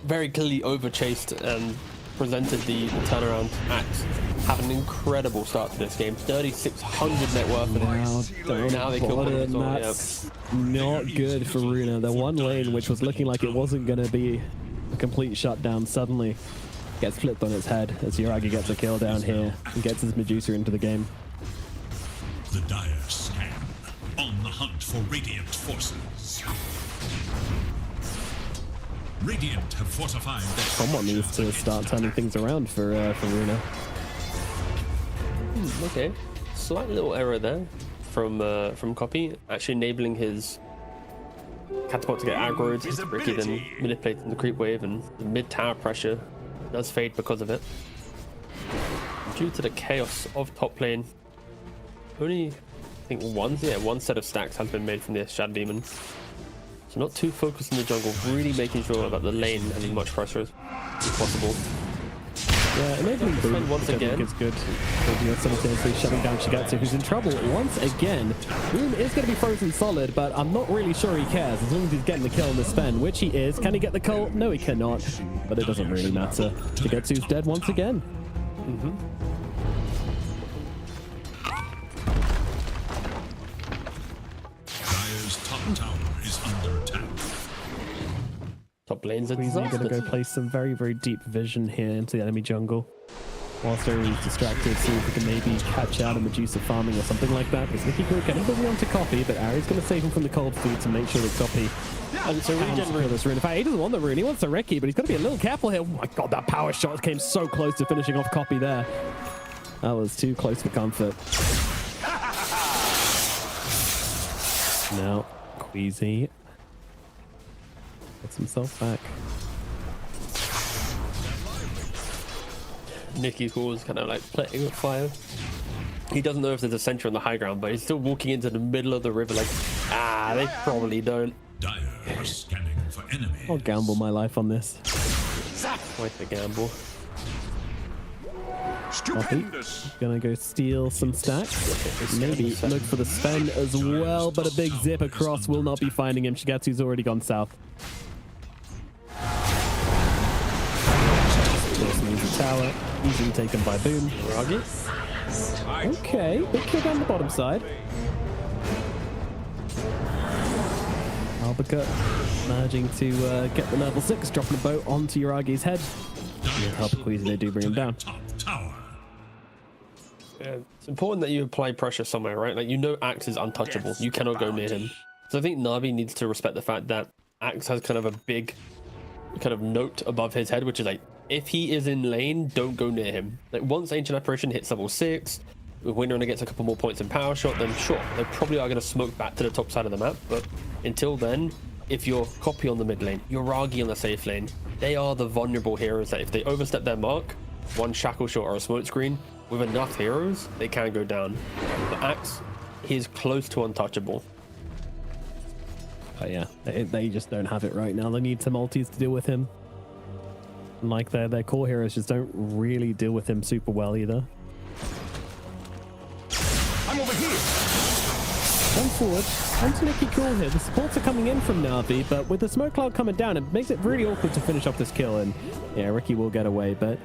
very clearly overchased and presented the turnaround axe. Have an incredible start to this game. 3,600 net worth. Now they kill him. That's not good for RUNA. The one lane, which was looking like it wasn't going to be a complete shutdown, suddenly gets flipped on its head as Yuragi gets a kill down here and gets his Medusa into the game. The dire scan, on the hunt for Radiant forces. Radiant have fortified their Someone needs to start turning things around for RUNA. Okay, slight little error there from Copy, actually enabling his catapult to get aggroed. Ricky then manipulating the creep wave, and the mid tower pressure does fade because of it. Due to the chaos of top lane, only I think one set of stacks has been made from the Shadow Demon. So not too focused in the jungle, really making sure that the lane has as much pressure as possible. Yeah, enabling Boom once again is good. Simultaneously shutting down Shigetsu, who's in trouble once again. Boom is going to be frozen solid, but I'm not really sure he cares as long as he's getting the kill on the Sven, which he is. Can he get the kill? No, he cannot. But it doesn't really matter. Shigetsu's dead once again. Dire's top tower is under attack. Top lane's a We're disaster. going to go place some very, very deep vision here into the enemy jungle. Whilst Aries distracted, see if we can maybe catch out a Medusa farming or something like that. Because Nicky Group getting busy onto Copy, but Aries going to save him from the cold feet to make sure that Copy And it's a regen rune. this rune. In fact, he doesn't want the rune, he wants the Ricky, but he's got to be a little careful here. Oh my god, that power shot came so close to finishing off Copy there. That was too close for comfort. Now, Queasy gets himself back. Nicky Cool's kind of like playing with fire. He doesn't know if there's a sentry on the high ground, but he's still walking into the middle of the river like, they probably don't. Dire are scanning for enemy. I'll gamble my life on this. Quite the gamble. Copy. Gonna go steal some stacks. Maybe look for the Sven as well, but a big zip across will not be finding him. Shigetsu's already gone south. Just needs a tower. Easily taken by Boom. Okay, big kill down the bottom side. Albaca managing to get the level 6, dropping a boat onto Yuragi's head. With help of Queasy, they do bring him down. Top tower. Yeah, it's important that you apply pressure somewhere, right? Like, you know Axe is untouchable. You cannot go near him. So I think Navi needs to respect the fact that Axe has kind of a big kind of note above his head, which is like, if he is in lane, don't go near him. Like, once Ancient Apparition hits level 6, Winrunner gets a couple more points in power shot, then sure, they probably are going to smoke back to the top side of the map. But until then, if you're Copy on the mid lane, Yuragi on the safe lane, they are the vulnerable heroes that if they overstep their mark, one shackle shot or a smoke screen, with enough heroes, they can go down. But Axe, he is close to untouchable. But yeah, they just don't have it right now. They need some ultis to deal with him. And like their core heroes just don't really deal with him super well either. I'm over here. forward onto Nicky Cool here. The supports are coming in from Navi, but with the smoke cloud coming down, it makes it really awkward to finish off this kill. And yeah, Ricky will get away, but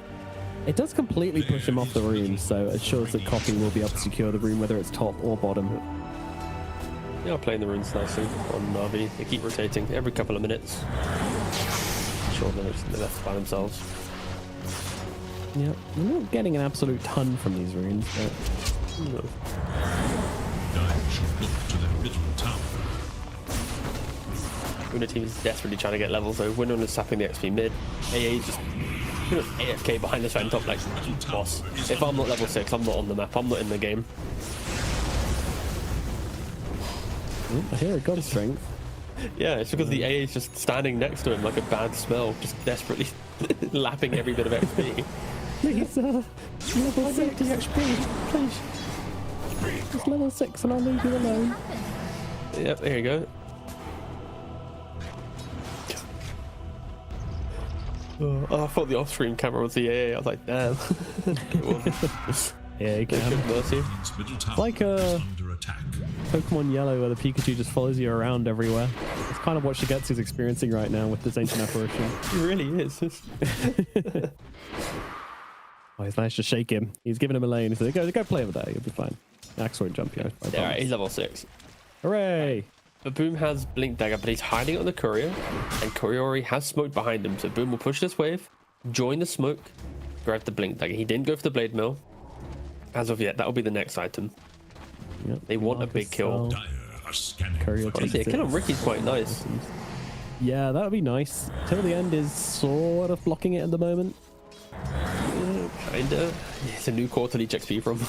it does completely push him off the rune, so it shows that Copy will be able to secure the rune, whether it's top or bottom. They are playing the runes nicely on Navi. They keep rotating every couple of minutes. Sure, they're left by themselves. Yeah, we're not getting an absolute ton from these runes, but... No. Guys should look to their middle tower. RUNA team is desperately trying to get levels, though. Winner is sapping the XP mid. AA just AFK behind the side top like boss. If I'm not level 6, I'm not on the map. I'm not in the game. I hear a god strength. Yeah, it's because the AA is just standing next to him like a bad spell, just desperately lapping every bit of XP. Please, level 60 XP, please. Just level 6 and I'll leave you alone. Yep, there you go. Oh, I thought the off-screen camera was the AA. I was like, damn. It wasn't. Yeah, you can. Mercy. It's like Pokemon Yellow, where the Pikachu just follows you around everywhere. It's kind of what Shigetsu's experiencing right now with this ancient apparition. It really is. Oh, he's managed to shake him. He's giving him a lane. He said, go play over there. You'll be fine. Axe won't jump you. Yeah, he's level 6. Hooray! But Boom has Blink Dagger, but he's hiding on the Courier, and Courier has smoke behind him. So Boom will push this wave, join the smoke, grab the Blink Dagger. He didn't go for the Blade Mill. As of yet, that will be the next item. Yep. They want a big kill. Courier Honestly, a kill on Ricky's quite nice. Yeah, that would be nice. Till the End is sort of blocking it at the moment. Kinda. It's a new quarterly XP from.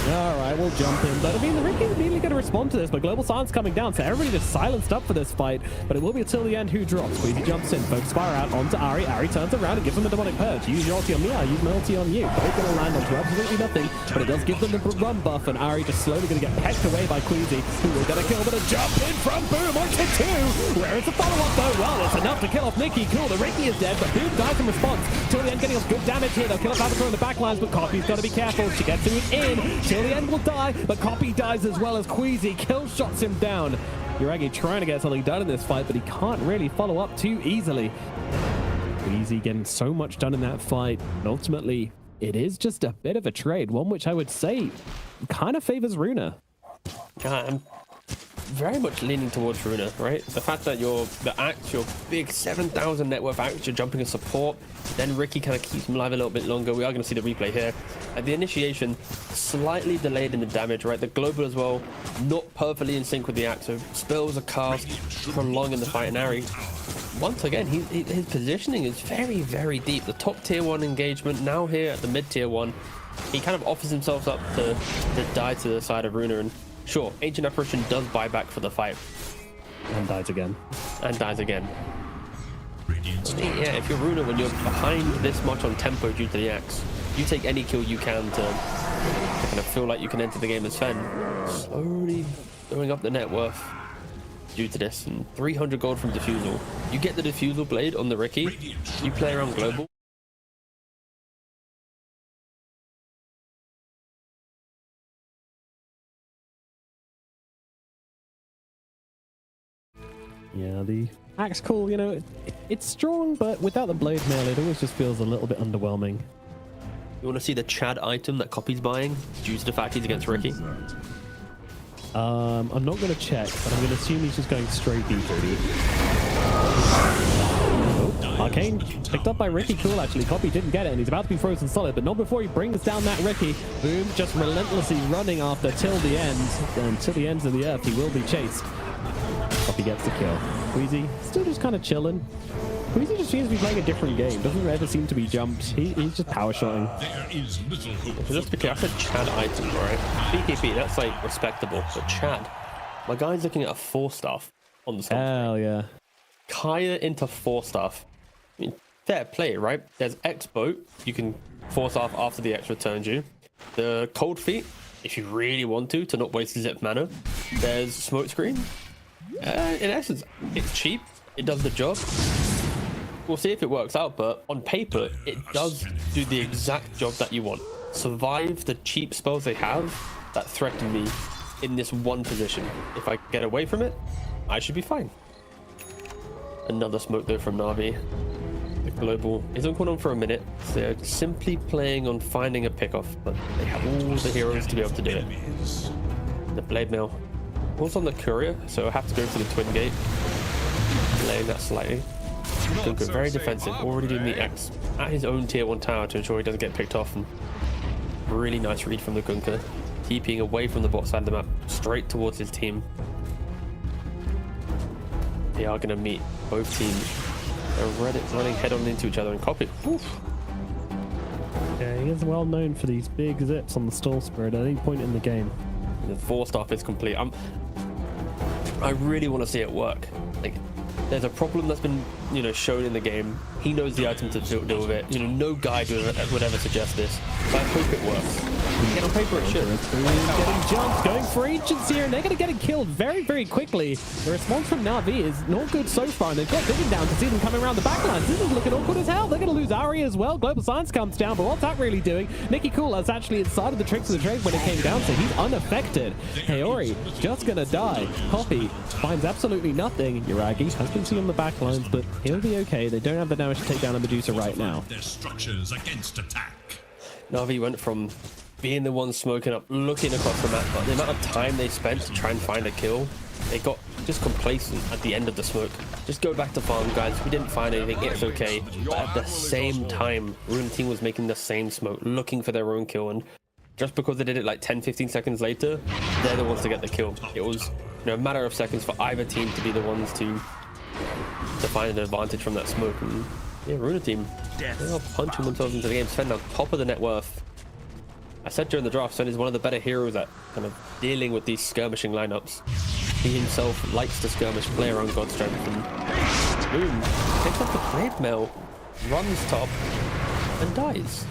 Alright, we'll jump in. But I mean, the Ricky's immediately going to respond to this, but Global Silence coming down, so everybody just silenced up for this fight. But it will be Till the End who drops. Queasy jumps in, Focus Fire out onto Ari. Ari turns around and gives him a Demonic Purge. Use your ulti on me, I use my ulti on you. Both going to land onto absolutely nothing, but it does give them the run buff, and Ari just slowly going to get pecked away by Queasy, who will get a kill, but a jump in from Boom onto 2. Where is the follow-up though? Well, it's enough to kill off Nicky. Cool, the Ricky is dead, but Boom dies in response. Till the End getting us good damage here. They'll kill off Avatar in the backlines, but Copy's got to be careful. She gets it in. Till the End will die, but Copy dies as well as Queasy kill shots him down. Yuragi trying to get something done in this fight, but he can't really follow up too easily. Queasy getting so much done in that fight, and ultimately it is just a bit of a trade, one which I would say kind of favors RUNA. I'm very much leaning towards RUNA, right? The fact that your big 7,000 net worth axe, you're jumping a support, then Ricky kind of keeps him alive a little bit longer. We are going to see the replay here. The initiation slightly delayed in the damage, right? The global as well, not perfectly in sync with the axe. So spells are cast, prolonging the fight. And Ari, once again, his positioning is very, very deep. The top tier 1 engagement now here at the mid tier 1. He kind of offers himself up to die to the side of RUNA, and sure, Ancient Apparition does buy back for the fight. And dies again. And dies again. Yeah, if you're RUNA, when you're behind this much on tempo due to the axe, you take any kill you can to kind of feel like you can enter the game as Fen. Slowly going up the net worth due to this, and 300 gold from Diffusal. You get the Diffusal blade on the Ricky, you play around global. Yeah, the axe cool, you know, it's strong, but without the blade mail, it always just feels a little bit underwhelming. You want to see the Chad item that Copy's buying due to the fact he's against Ricky? I'm not going to check, but I'm going to assume he's just going straight B30. Oh, Arcane picked up by Ricky. Cool, actually. Copy didn't get it, and he's about to be frozen solid, but not before he brings down that Ricky. Boom, just relentlessly running after Till the End. And till the ends of the earth, he will be chased. Copy gets the kill. Queasy still just kind of chilling. Queasy just seems to be playing a different game. Doesn't ever seem to be jumped. He's just power shotting. There is little hope. Just because that's a Chad item, right? PKP, that's like respectable. But Chad, my guy's looking at a 4-staff on the side. Hell yeah. Kaya into 4-staff. I mean, fair play, right? There's X-Boat. You can 4-staff after the X returns you. The Cold Feet, if you really want to not waste zip mana. There's Smokescreen. In essence, it's cheap. It does the job. We'll see if it works out, but on paper, it does do the exact job that you want. Survive the cheap spells they have that threaten me in this one position. If I get away from it, I should be fine. Another smoke though from Navi. The global isn't going on for a minute. So they're simply playing on finding a pickoff, but they have all the heroes to be able to do it. The blade mail. Also on the courier, so I have to go for the twin gate. Delaying that slightly. Gunka very defensive, already doing the X at his own tier 1 tower to ensure he doesn't get picked off. And really nice read from the Gunka, keeping away from the bot side of the map, straight towards his team. They are going to meet both teams. They're running head on into each other and copy. Oof. Yeah, he is well known for these big zips on the stall spirit at any point in the game. The 4-star is complete. I really want to see it work. Like, there's a problem that's been, shown in the game. He knows the item to deal with it. No guide would ever suggest this. But I hope it works. And on paper it should. Getting jumped, going for ancients here, and they're going to get it killed very, very quickly. The response from Navi is not good so far, and they've got digging down to see them coming around the backlines. This is looking awkward as hell. They're going to lose Ari as well. Global Science comes down, but what's that really doing? Nicky Cool is actually inside of the tricks of the trade when it came down to. He's unaffected. Haori just going to die. Poppy finds absolutely nothing. Yuragi has been seen on the backlines, but he'll be okay. They don't have the damage to take down a Medusa right now. Their structures against attack. Navi went from being the one smoking up, looking across the map, but the amount of time they spent to try and find a kill, they got just complacent at the end of the smoke. Just go back to farm, guys. We didn't find anything, it's okay. But at the same time, RUNA team was making the same smoke, looking for their own kill, and just because they did it like 10-15 seconds later, they're the ones to get the kill. It was a matter of seconds for either team to be the ones to find an advantage from that smoke. And yeah, RUNA team, they are punching themselves into the game. Sven on top of the net worth. I said during the draft, Sven is one of the better heroes at kind of dealing with these skirmishing lineups. He himself likes to skirmish, play around God's strength, and boom, takes off the blade mail, runs top, and dies.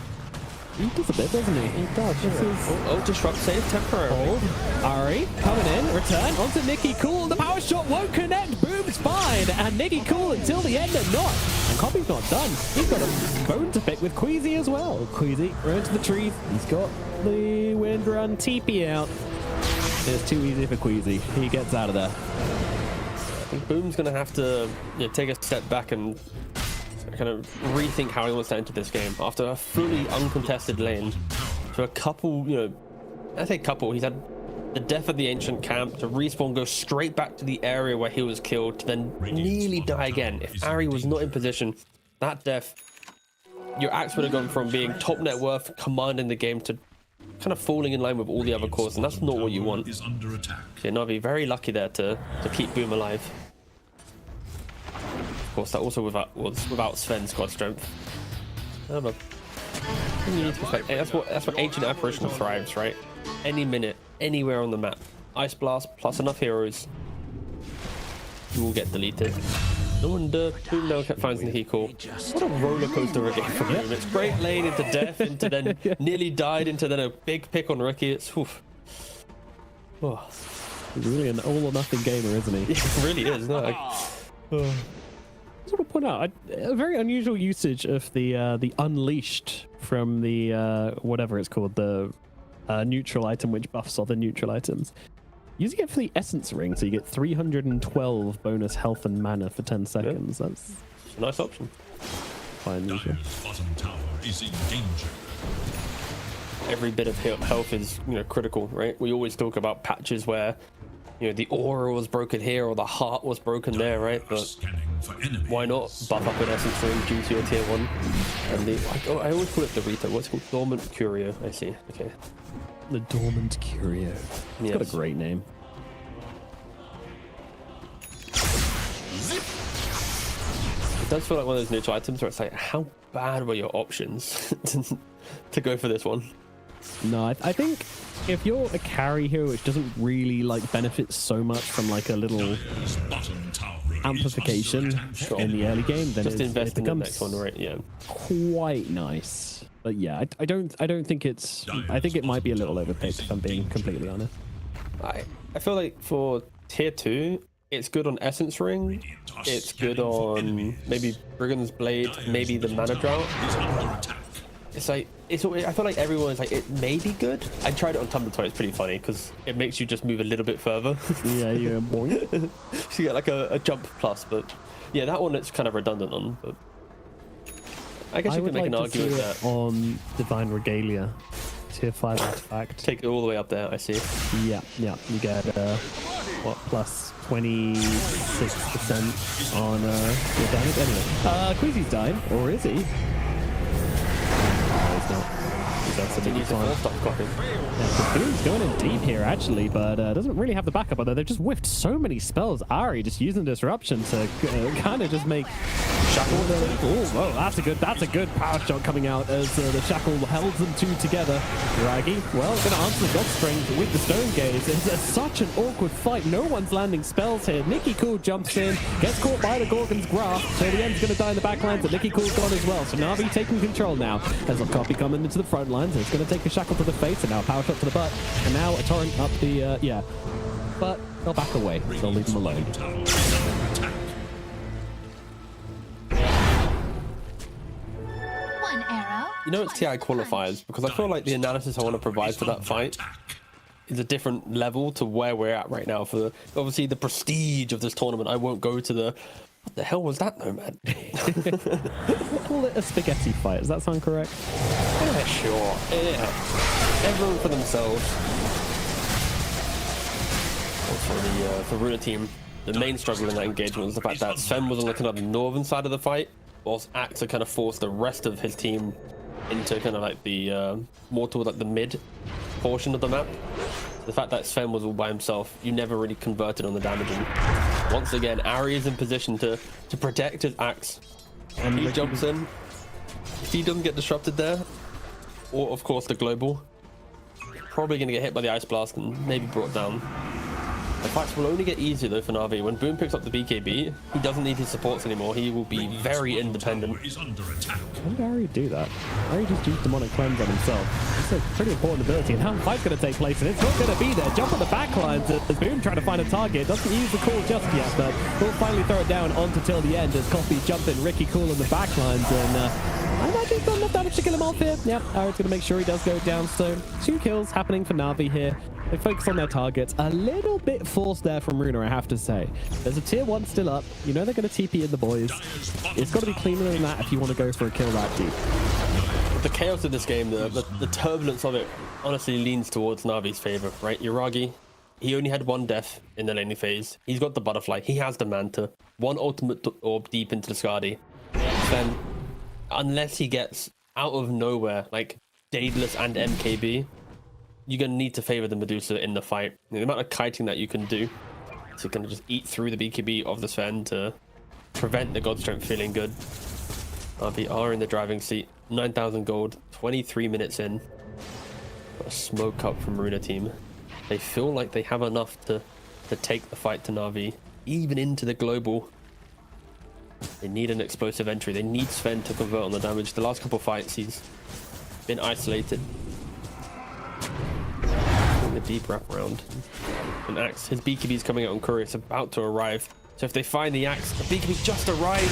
He does a bit, doesn't he? He does. Disrupt save temporarily. Hold. Ari coming in, return onto Nicky Cool. The power shot won't connect. Boom's fine, and Nicky Cool until the end are not. And Copy's not done. He's got a bone to pick with Queasy as well. Queasy runs to the trees. He's got the wind run TP out. It's too easy for Queasy. He gets out of there. I think Boom's gonna have to take a step back and kind of rethink how he wants to enter this game after a fully uncontested lane to a couple, I say couple, he's had the death of the ancient camp to respawn, go straight back to the area where he was killed to then nearly die again. If Ari was not in position, that death, your axe would have gone from being top net worth, commanding the game, to kind of falling in line with all the other cores, and that's not what you want. Yeah, Navi very lucky there to keep Boom alive. Of course, that also was without Sven's god strength. I don't know. You need to respect. That's what Ancient Apparition thrives, right? Any minute, anywhere on the map, Ice Blast plus enough heroes, you will get deleted. No wonder Boom now finds Nicky Cool. What a roller coaster again from him. It's great lane into death, into then nearly died, into then a big pick on Ricky. It's oof. Oh. He's really an all or nothing gamer, isn't he? It really is. No, I just want to point out a very unusual usage of the unleashed from the whatever it's called, the neutral item which buffs other neutral items. Using it for the essence ring, so you get 312 bonus health and mana for 10 seconds. Yeah. That's a nice option. Quite unusual. Bottom tower is in danger. Every bit of health is critical, right? We always talk about patches where the aura was broken here or the heart was broken there, right? But why not buff up an essence ring due to your tier 1? And I always call it the Rita. What's it called? Dormant Curio. I see. Okay. The Dormant Curio. It's got a great name. It does feel like one of those neutral items where it's like, how bad were your options to go for this one? No, I think if you're a carry hero which doesn't really benefit so much from a little amplification in the early game, then just invest in the next one, right? Yeah, quite nice. But yeah, I don't think it's. I think it might be a little overpicked, if I'm being completely honest. I feel like for tier 2, it's good on Essence Ring. It's good on maybe Brigand's Blade, maybe the Mana Drought. It's like I feel like everyone is like it may be good. I tried it on Tumblr Toy. It's pretty funny because it makes you just move a little bit further. Yeah, you're boing. So you get like a jump plus, but yeah, that one it's kind of redundant on. But I guess you could make an argument with that. On Divine Regalia, tier 5 artifact. Take it all the way up there. I see. Yeah, you get what plus 26% on your damage. Anyway, Queasy's dying, or is he? No, he's not. That's a He's a stop copy. Yeah, Boom's going in deep here actually, but doesn't really have the backup. Although they've just whiffed so many spells. Ari just using disruption to kind of just make Shackle. Oh, whoa, that's a good power shot coming out as the Shackle holds them two together. Raggy, well, going to answer the God Strength with the Stone Gaze. It's such an awkward fight. No one's landing spells here. Nicky Cool jumps in, gets caught by the Gorgon's grasp. So the end's going to die in the backlines, and Nicky Cool's gone as well. So Navi taking control now. There's a copy coming into the front lines. It's going to take a Shackle to the face, and now a power shot to the butt, and now a torrent up the yeah. But they'll back away. They'll leave them alone. One arrow. You know, it's TI qualifiers because I feel like the analysis I want to provide for that fight is a different level to where we're at right now. For obviously the prestige of this tournament, I won't go to the. What the hell was that, though, man? We'll call it a spaghetti fight. Does that sound correct? Yeah, sure. Yeah. Everyone for themselves. Also, the RUNA team, the main struggle in that engagement was the fact that Sven was on the kind of northern side of the fight, whilst Axa kind of forced the rest of his team into kind of like the more toward like the mid portion of the map. The fact that Sven was all by himself, you never really converted on the damaging. Once again, Ari is in position to protect his axe. And he jumps in. If he doesn't get disrupted there, or of course the global, probably going to get hit by the ice blast and maybe brought down. The fights will only get easier though for Navi. When Boom picks up the BKB, he doesn't need his supports anymore. He will be very independent. How did Ari do that? Ari just used Demonic Cleanse on himself. It's a pretty important ability, and how the fight's going to take place, and it's not going to be there. Jump on the backlines as Boom trying to find a target. Doesn't use the call just yet, but will finally throw it down onto till the end as Coffee jump in Ricky Cool on the backlines, and I imagine he's done enough damage to kill him off here. Yep, Ari's going to make sure he does go down. So 2 kills happening for Navi here. They focus on their targets. A little bit forced there from RUNA, I have to say. There's a tier 1 still up. You know they're going to TP in the boys. It's got to be cleaner than that if you want to go for a kill that deep. The chaos of this game, the turbulence of it, honestly leans towards Navi's favor, right? Yuragi, he only had 1 death in the laning phase. He's got the butterfly. He has the Manta. 1 ultimate orb deep into the Skadi. Then, unless he gets out of nowhere, like Daedalus and MKB, you're going to need to favor the Medusa in the fight. The amount of kiting that you can do to kind of just eat through the BKB of the Sven to prevent the God Strength feeling good. Navi are in the driving seat. 9,000 gold, 23 minutes in. Got a smoke up from RUNA team. They feel like they have enough to take the fight to Navi, even into the global. They need an explosive entry. They need Sven to convert on the damage. The last couple of fights, he's been isolated. The deep wrap around. An axe. His BKB is coming out on Courier. It's about to arrive. So if they find the axe, the BKB just arrived.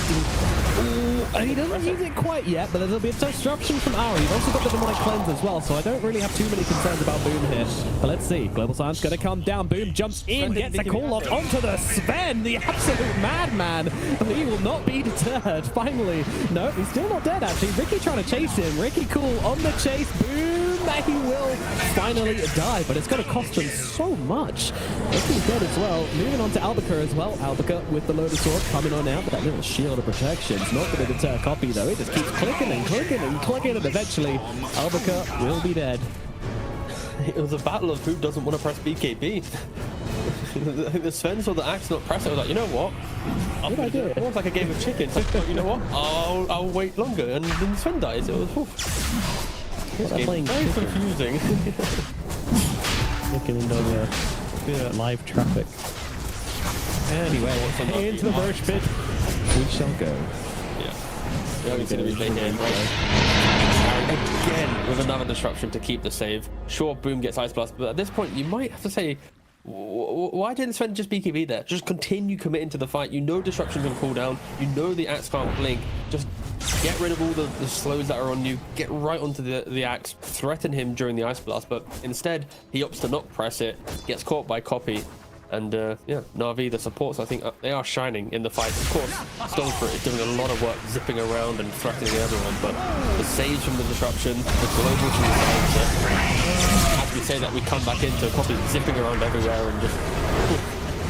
And he doesn't use it quite yet, but there'll be a disruption from Ari. He's also got the Demonic Cleanse as well, so I don't really have too many concerns about Boom here. But let's see. Global Silence going to come down. Boom jumps in, gets a call off onto the Sven, the absolute madman. He will not be deterred. Finally. No, he's still not dead, actually. Ricky trying to chase him. Ricky Cool on the chase. Boom. He will finally die, but it's going to cost him so much. Ricky's dead as well. Moving on to Albaca as well. Albaca with the Lotus Sword coming on out, but that little shield of protection is not going to deter Copy, though. It just keeps clicking and clicking and clicking, and eventually Albaca will be dead. It was a battle of who doesn't want to press BKB. The Sven saw the axe not press it. I was like, you know what? It was like a game of chicken. So, you know what? I'll wait longer, and then Sven dies. It was playing very confusing. Looking into the live traffic. Anyway, into the Verge pit we shall go. Yeah. We're going to be playing here, right? Again with another disruption to keep the save. Sure, Boom gets Ice Blast, but at this point you might have to say Why didn't Sven just BKB there? Just continue committing to the fight. You know disruption's gonna cool down. You know the axe can't blink. Just get rid of all the slows that are on you. Get right onto the axe. Threaten him during the ice blast. But instead, he opts to not press it. Gets caught by copy. And yeah, Navi, the supports, I think they are shining in the fight. Of course, Stormfruit is doing a lot of work zipping around and threatening everyone, but the saves from the disruption, the globals from the silencer, as we say that, we come back into Copy zipping around everywhere and just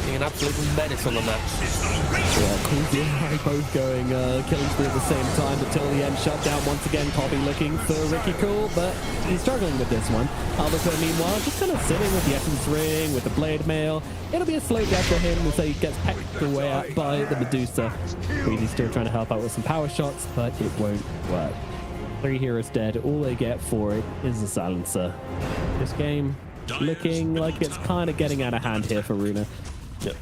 being an absolute menace on the map. Yeah, Cool and Harry both going killing spree at the same time until the end shut down once again. Copy looking for Ricky Cool, but he's struggling with this one. Alberto, meanwhile, just kind of sitting with the Essence Ring, with the Blade Mail. It'll be a slow death for him as he gets pecked away at by the Medusa. He's still trying to help out with some power shots, but it won't work. 3 heroes dead. All they get for it is a silencer. This game looking like it's kind of getting out of hand here for RUNA. Yep.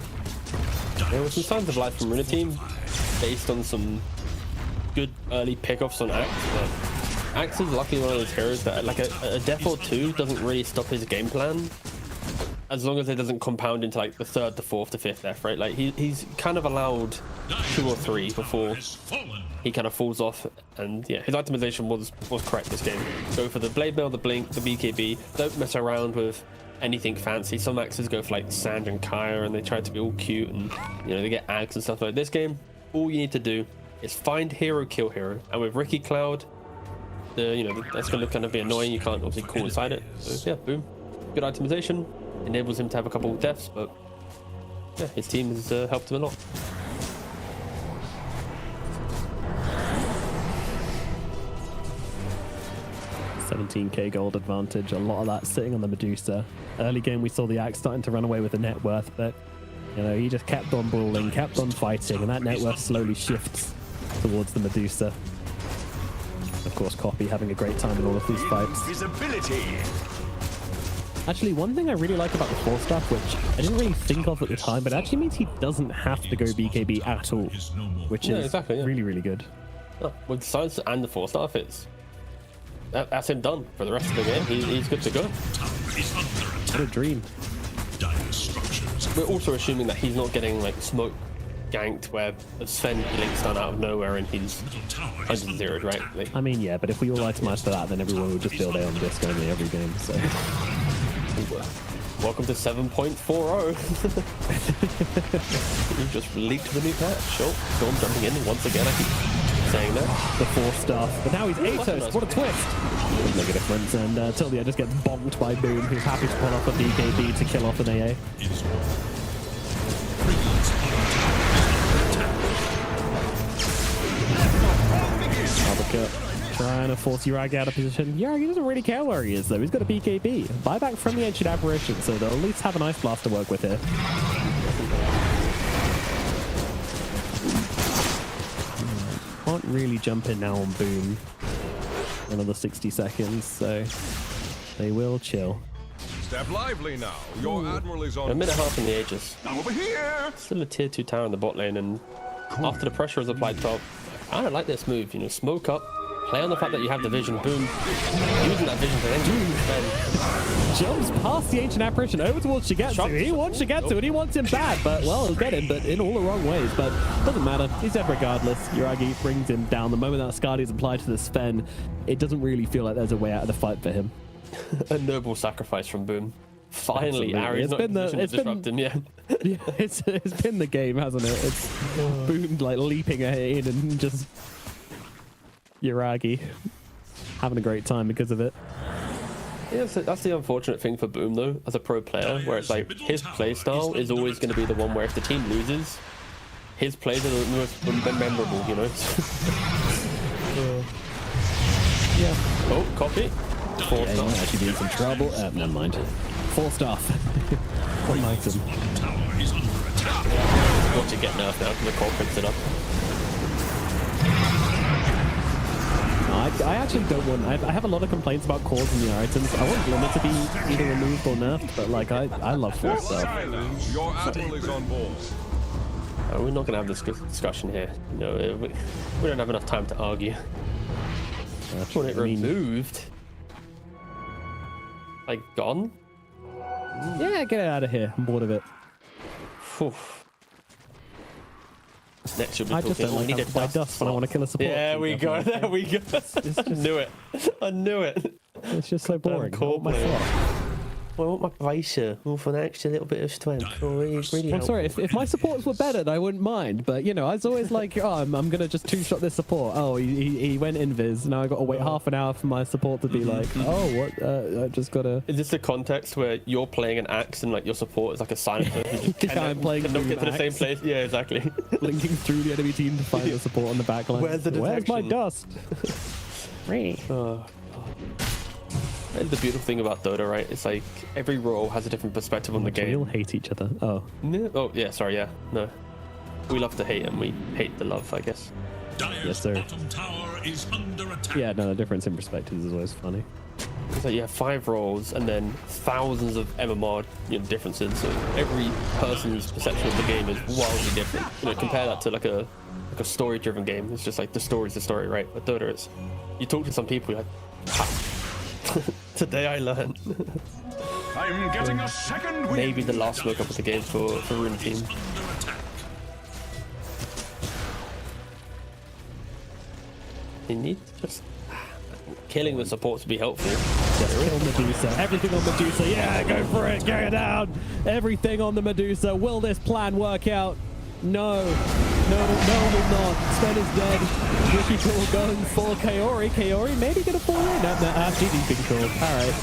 There were some signs of life from RUNA team based on some good early pickoffs on Axe, but Axe is luckily one of those heroes that like a death or two doesn't really stop his game plan as long as it doesn't compound into like the 3rd, the 4th, the 5th death, right? Like he's kind of allowed 2 or 3 before he kind of falls off, and yeah, his itemization was correct this game. Go for the Blade Mail, the Blink, the BKB. Don't mess around with anything fancy. Some axes go for like Sand and Kaya and they try to be all cute and you know they get ags and stuff like this game. All you need to do is find hero, kill hero, and with Ricky Cloud, that's going to kind of be annoying. You can't obviously call inside it. So yeah, boom, good itemization enables him to have a couple of deaths, but yeah, his team has helped him a lot. $17k gold advantage, a lot of that sitting on the Medusa. Early game we saw the Axe starting to run away with the net worth, but you know, he just kept on brawling, kept on fighting, and that net worth slowly shifts towards the Medusa. Of course, Copy having a great time in all of these fights. Visibility. Actually, one thing I really like about the 4-staff, which I didn't really think of at the time, but it actually means he doesn't have to go BKB at all, which is really, really good. Oh, with the Silencer and the 4-staff, that's him done for the rest of the game. He's good to go. What a dream. We're also assuming that he's not getting like smoke ganked where Sven blinks down out of nowhere and he's 100-0'd, right? Like, I mean, yeah, but if we all itemize for that, then everyone would just build Aeon Disc only every game, so... Welcome to 7.40. You just leaked the new patch. Sure. Storm jumping in once again. I keep saying that. The 4-staff. But now he's Atos. What a twist. Make a difference. And Tildia just gets bonked by Boom, who's happy to pull off a BKB to kill off an AA. Uppercut. Trying to force Yuragi out of position. Yuragi doesn't really care where he is, though. He's got a BKB. Buyback from the Ancient Apparition, so they'll at least have an Ice Blast to work with here. Can't really jump in now on Boom. Another 60 seconds, so they will chill. Step lively now. Your admiral is on. A minute half in the Aegis. Now over here. Still a tier 2 tower in the bot lane, and after the pressure is applied top, I don't like this move. You know, smoke up. Play on the fact that you have the vision, boom. Using that vision to then jumps past the Ancient Apparition over towards Shigetsu. He wants Shigetsu and he wants him bad, but well, he'll get him, but in all the wrong ways. But doesn't matter. He's dead regardless. Yuragi brings him down. The moment that Skadi is applied to the Sven, it doesn't really feel like there's a way out of the fight for him. A noble sacrifice from Boom. Finally, Ari's not in position to disrupt him, yeah. Yeah, it's been the game, hasn't it? It's Boom like leaping in and just Yuragi having a great time because of it. Yeah, so that's the unfortunate thing for Boom though, as a pro player, where it's like his playstyle is always going to be the one where if the team loses, his plays are the most memorable, you know. Yeah. Oh, copy. Yeah, you might actually be in some trouble. Never mind. 4-staff. One item. Watch it get nerfed now because the core picks it up. I actually don't want... I have a lot of complaints about cores in the items. I want Limit to be either removed or nerfed, but like I love 4-staff. Your admiral is on board. We're not going to have this discussion here. You know, we don't have enough time to argue. Want it removed? Like gone? Yeah, get it out of here. I'm bored of it. Phew. Next you'll be I just talking. don't like We need to a buy dust dust when I slot. want to kill a support. There we go. There we go. I knew it. I knew it. It's just so boring. Cool. I want my slot. I want my bracer for an extra little bit of strength. Really I'm sorry, if my supports were better, then I wouldn't mind. But, you know, I was always like, oh, I'm going to just two-shot this support. Oh, he went invis. Now I got to wait half an hour for my support to be like, oh, what? I just got to... Is this the context where you're playing an axe and like your support is like a silencer? I'm playing cannot get to the same place. Yeah, exactly. Blinking through the enemy team to find the support on the back line. Where's the Where's my detection? dust? And the beautiful thing about Dota, right? It's like every role has a different perspective on the We all game. hate each other. Oh. No. Oh, yeah, sorry, yeah. No. We love to hate and we hate the love, I guess. Dire's Yes, sir. bottom tower is under attack. Yeah, no, the difference in perspectives is always funny. It's like you have 5 roles and then thousands of MMR differences. So every person's perception of the game is wildly different. You know, compare that to like a story-driven game. It's just like the story's the story, right? But Dota, it's you talk to some people, you're like, ha. Today I learned. I'm getting a second win. Maybe the last smoke up of the game for RUNA team. Under attack. You need to just killing the supports to be helpful. Kill Medusa. Everything on Medusa. Yeah, go for it. Get it down. Everything on the Medusa. Will this plan work out? No. No, will not. Sven is dead. Ricky Cool going for Kaori. Kaori maybe gonna fall in. No, GG's been called. Alright.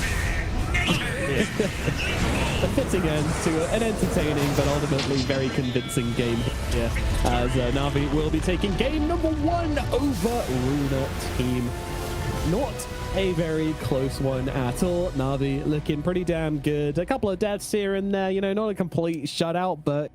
A fitting end to an entertaining but ultimately very convincing game here as Navi will be taking game number 1 over RUNA team. Not a very close one at all. Navi looking pretty damn good. A couple of deaths here and there, you know, not a complete shutout, but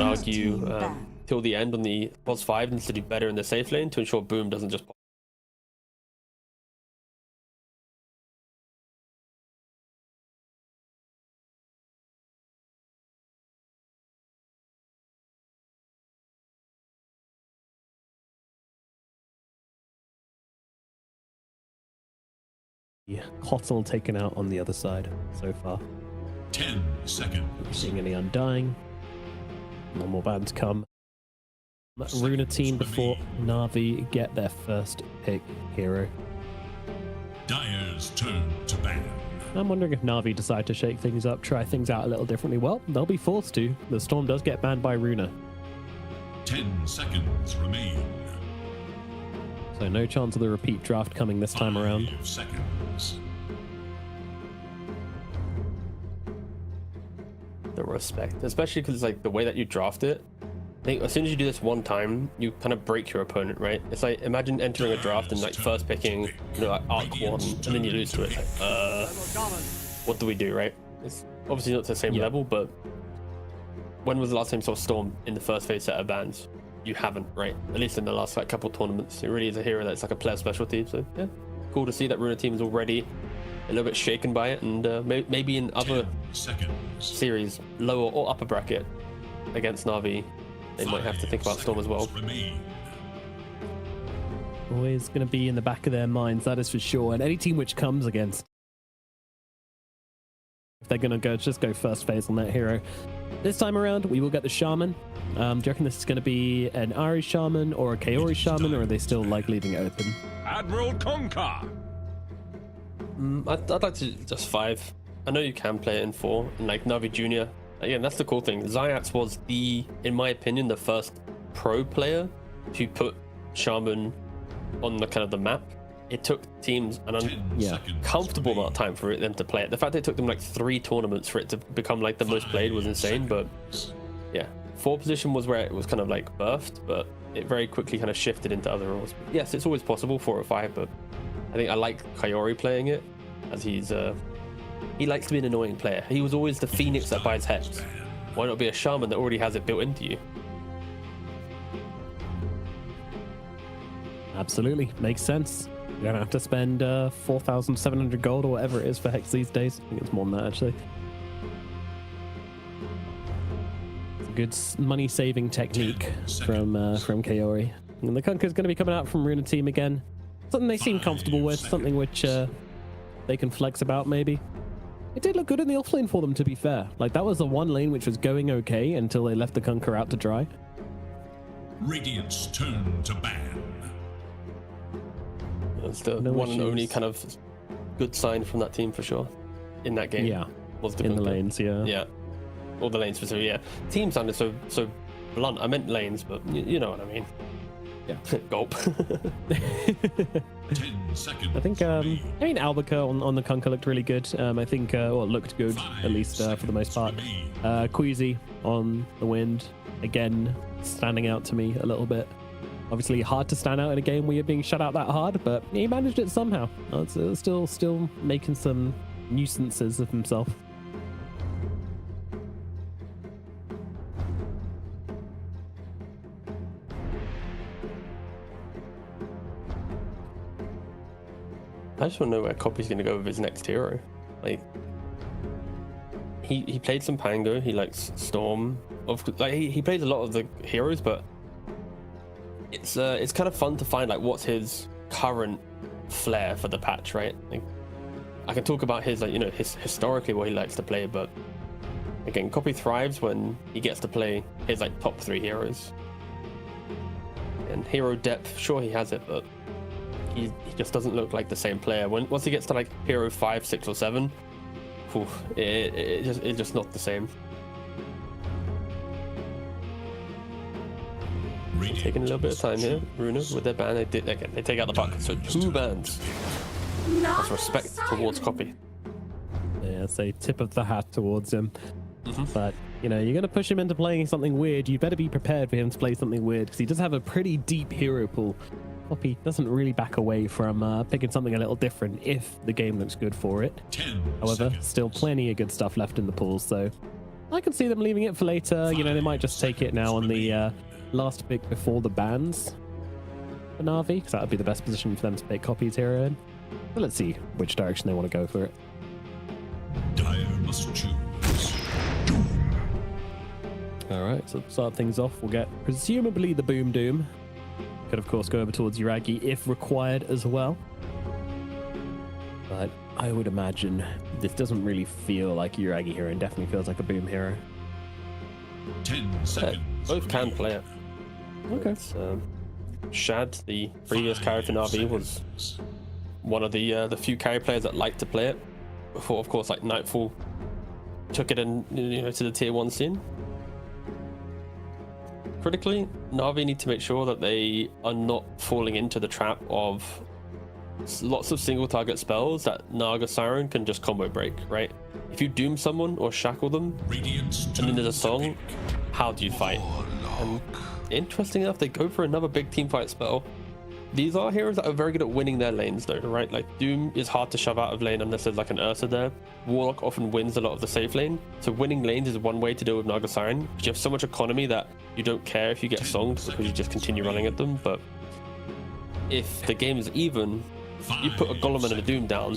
I'd argue till the end on the pos 5 needs to do better in the safe lane to ensure Boom doesn't just pop. Yeah, Cottle taken out on the other side so far. 10 seconds. Not seeing any Undying. No more bans come. RUNA team before Navi get their first pick hero. Dire's turn to ban. I'm wondering if Navi decide to shake things up, try things out a little differently. Well, they'll be forced to. The Storm does get banned by RUNA. 10 seconds remain. So no chance of the repeat draft coming this time around. 5 seconds. The respect, especially because like the way that you draft it, I think as soon as you do this one time, you kind of break your opponent, right? It's like imagine entering a draft and like first picking, you know, like Arc 1, and then you lose to it. Like, what do we do, right? It's obviously not to the same level, but when was the last time you saw Storm in the first phase set of bans? You haven't, right? At least in the last like couple tournaments. It really is a hero that's like a player specialty. So yeah, cool to see that RUNA team is already a little bit shaken by it, and maybe in other series, lower or upper bracket against Navi, they might have to think about Storm as well. Always going to be in the back of their minds, that is for sure. And any team which comes against, if they're going to just go first phase on that hero. This time around, we will get the Shaman. Do you reckon this is going to be an Ari Shaman or a Kaori Shaman, or are they still like leaving it open? Admiral Conker. I'd like to just 5. I know you can play it in 4, and like Navi Junior. Again, that's the cool thing. Zayats was in my opinion, the first pro player to put Shaman on the kind of the map. It took teams an uncomfortable amount of time for them to play it. The fact that it took them like 3 tournaments for it to become like the most played was insane. But yeah, 4 position was where it was kind of like birthed, but it very quickly kind of shifted into other roles. Yes, it's always possible 4 or 5, but I think I like Kaori playing it, as he likes to be an annoying player. He was always the Phoenix that buys Hex. Why not be a Shaman that already has it built into you? Absolutely, makes sense. You don't have to spend 4,700 gold or whatever it is for Hex these days. I think it's more than that, actually. It's a good money-saving technique from Kaori. And the Kunker's going to be coming out from RUNA team again. Something they seem comfortable with, something which they can flex about, maybe. It did look good in the offlane for them, to be fair. Like, that was the one lane which was going okay until they left the Kunker out to dry. Radiant's turn to ban. That's the one and only kind of good sign from that team for sure. In that game. Yeah. Was the in the Kunker. lanes, yeah. Yeah. All the lanes specifically, yeah. Team sounded so blunt. I meant lanes, but you know what I mean. Yeah. Gulp. 10 seconds. I think, Albaca on the Kunker looked really good. I think, looked good, at least for the most part. Queasy on the Wind, again, standing out to me a little bit. Obviously, hard to stand out in a game where you're being shut out that hard, but he managed it somehow. It's still making some nuisances of himself. I just want to know where Copy's going to go with his next hero. Like, he played some Pango. He likes Storm. He plays a lot of the heroes, but it's kind of fun to find like what's his current flair for the patch, right? Like, I can talk about his historically what he likes to play, but again, Copy thrives when he gets to play his like top 3 heroes. And hero depth, sure he has it, but he just doesn't look like the same player. Once he gets to like hero 5, 6, or 7, it's just not the same. Taking a little bit of time here, RUNA with their ban. They take out the puck, so 2 bans. That's respect towards Copy. Yeah, it's a tip of the hat towards him. But you're going to push him into playing something weird. You better be prepared for him to play something weird, because he does have a pretty deep hero pool. Copy doesn't really back away from picking something a little different if the game looks good for it. However, still plenty of good stuff left in the pool, so I can see them leaving it for later. You know, they might just take it now on the last pick before the bans for Navi, because that would be the best position for them to pick copies hero in. So let's see which direction they want to go for it. Dire must choose. All right, so to start things off, we'll get presumably the Boom Doom. Could of course go over towards Yuragi if required as well. But I would imagine this doesn't really feel like Yuragi hero, and definitely feels like a Boom hero. 10 seconds. Both can play it. Okay. It's, Shad, the previous character Navi, was one of the few carry players that liked to play it. Before, of course, like Nightfall took it in, you know, to the tier 1 scene. Critically, Navi need to make sure that they are not falling into the trap of lots of single target spells that Naga Siren can just combo break, right? If you doom someone or shackle them, and then there's a song, how do you fight? And interesting enough, they go for another big team fight spell. These are heroes that are very good at winning their lanes though, right? Like Doom is hard to shove out of lane unless there's like an Ursa there. Warlock often wins a lot of the safe lane. So winning lanes is one way to deal with Naga Siren, because you have so much economy that you don't care if you get songed because you just continue running at them. But if the game is even, you put a Golem and a Doom down,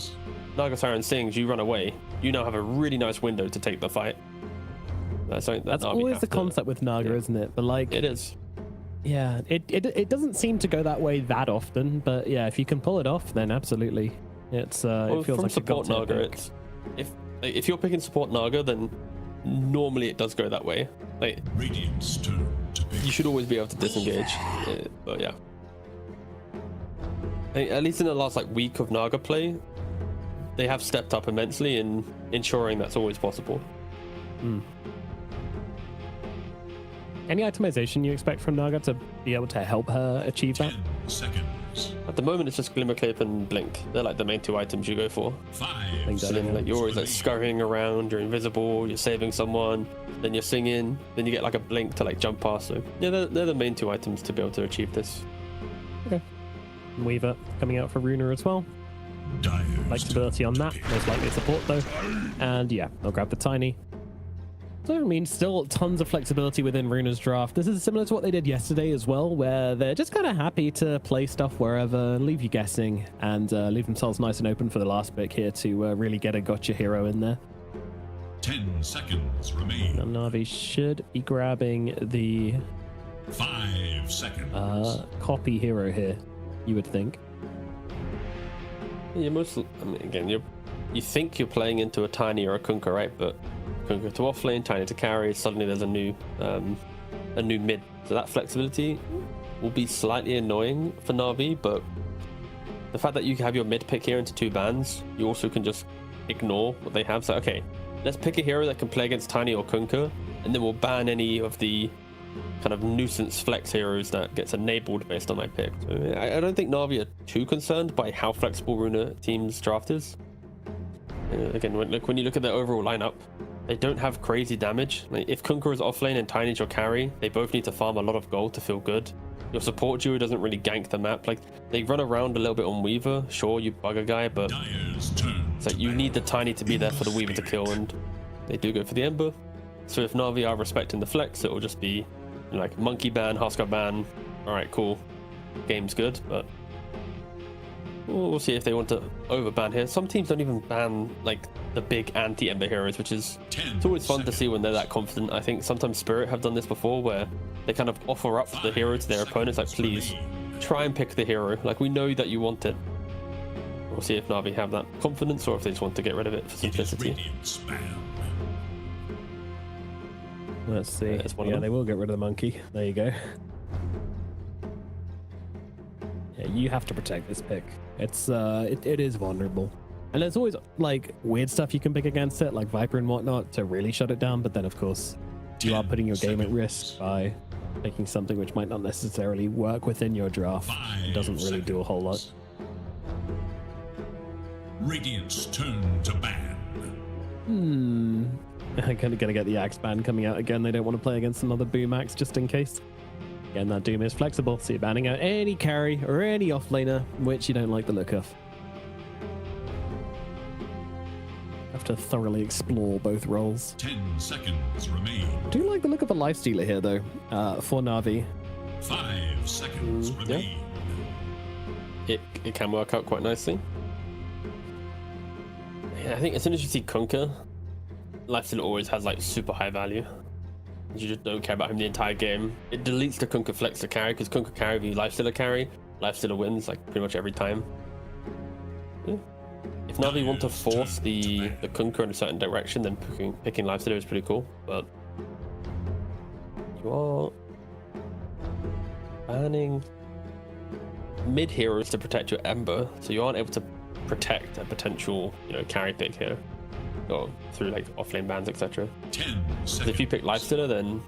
Naga Siren sings, you run away, you now have a really nice window to take the fight. That's always the concept with Naga, isn't it? But like, it is. Yeah, it doesn't seem to go that way that often, but yeah, if you can pull it off, then absolutely. It's it feels like support Naga. It's, if you're picking support Naga, then normally it does go that way. Like Radiant's turn to pick. You should always be able to disengage. But yeah, at least in the last like week of Naga play, they have stepped up immensely in ensuring that's always possible. Any itemization you expect from Naga to be able to help her achieve that? 10 seconds. At the moment, it's just Glimmer Cape and Blink. They're like the main two items you go for. 5 And then like you're always like scurrying around, you're invisible, you're saving someone, then you're singing, then you get like a blink to like jump past. So yeah, they're the main two items to be able to achieve this. Okay. Weaver coming out for Runa as well. Flexibility on that, most likely support though. And yeah, I'll grab the Tiny. So, I mean, still tons of flexibility within Runa's draft. This is similar to what they did yesterday as well, where they're just kind of happy to play stuff wherever, leave you guessing, and leave themselves nice and open for the last pick here to really get a gotcha hero in there. 10 seconds remain. Now, Navi should be grabbing the 5 seconds. copy hero here, you would think. Yeah, I mean, again, you think you're playing into a Tiny or a Kunkka, right? But Kunkka to offlane, Tiny to carry, suddenly there's a new mid. So that flexibility will be slightly annoying for Navi, but the fact that you have your mid pick here into 2 bans, you also can just ignore what they have. So okay, let's pick a hero that can play against Tiny or Kunkka, and then we'll ban any of the kind of nuisance flex heroes that gets enabled based on my pick. So I don't think Navi are too concerned by how flexible Runa team's draft is. Again, when you look at their overall lineup, they don't have crazy damage. Like, if Kunkka is offlane and Tiny's your carry, they both need to farm a lot of gold to feel good. Your support duo doesn't really gank the map. Like, they run around a little bit on Weaver. Sure, you bug a guy, but it's like you need the Tiny to be there for the Weaver to kill, and they do go for the Ember. So if Navi are respecting the flex, it will just be like Monkey ban, Husker ban. All right, cool. Game's good, but we'll see if they want to overban here. Some teams don't even ban like the big anti-Ember heroes, which is it's always fun to see when they're that confident. I think sometimes Spirit have done this before, where they kind of offer up the hero to their opponents, like, please try and pick the hero. Like, we know that you want it. We'll see if Navi have that confidence, or if they just want to get rid of it for simplicity. Let's see. Yeah, they will get rid of the monkey. There you go. Yeah, you have to protect this pick. It's it is vulnerable, and there's always like weird stuff you can pick against it, like Viper and whatnot, to really shut it down. But then, of course, you are putting your game at risk by picking something which might not necessarily work within your draft. It doesn't really do a whole lot. Radiant's turn to ban. I'm gonna get the Axe ban coming out again. They don't want to play against another Boom Axe just in case. Again, that Doom is flexible, so you're banning out any carry or any offlaner which you don't like the look of. Have to thoroughly explore both roles. 10 seconds remain. I do like the look of the lifestealer here, though, for Navi. 5 seconds remain. It can work out quite nicely. Yeah, I think as soon as you see Kunkka, lifestealer always has like super high value. You just don't care about him the entire game. It deletes the Kunkka flex to carry, because Kunkka carry if you lifestealer carry, lifestealer wins like pretty much every time. Yeah. If Navi want to force the Kunkka in a certain direction, then picking lifestealer is pretty cool. But you are banning mid heroes to protect your Ember, so you aren't able to protect a potential, carry pick here, or through like offlane bans, etc. 10 So if you pick lifestealer, then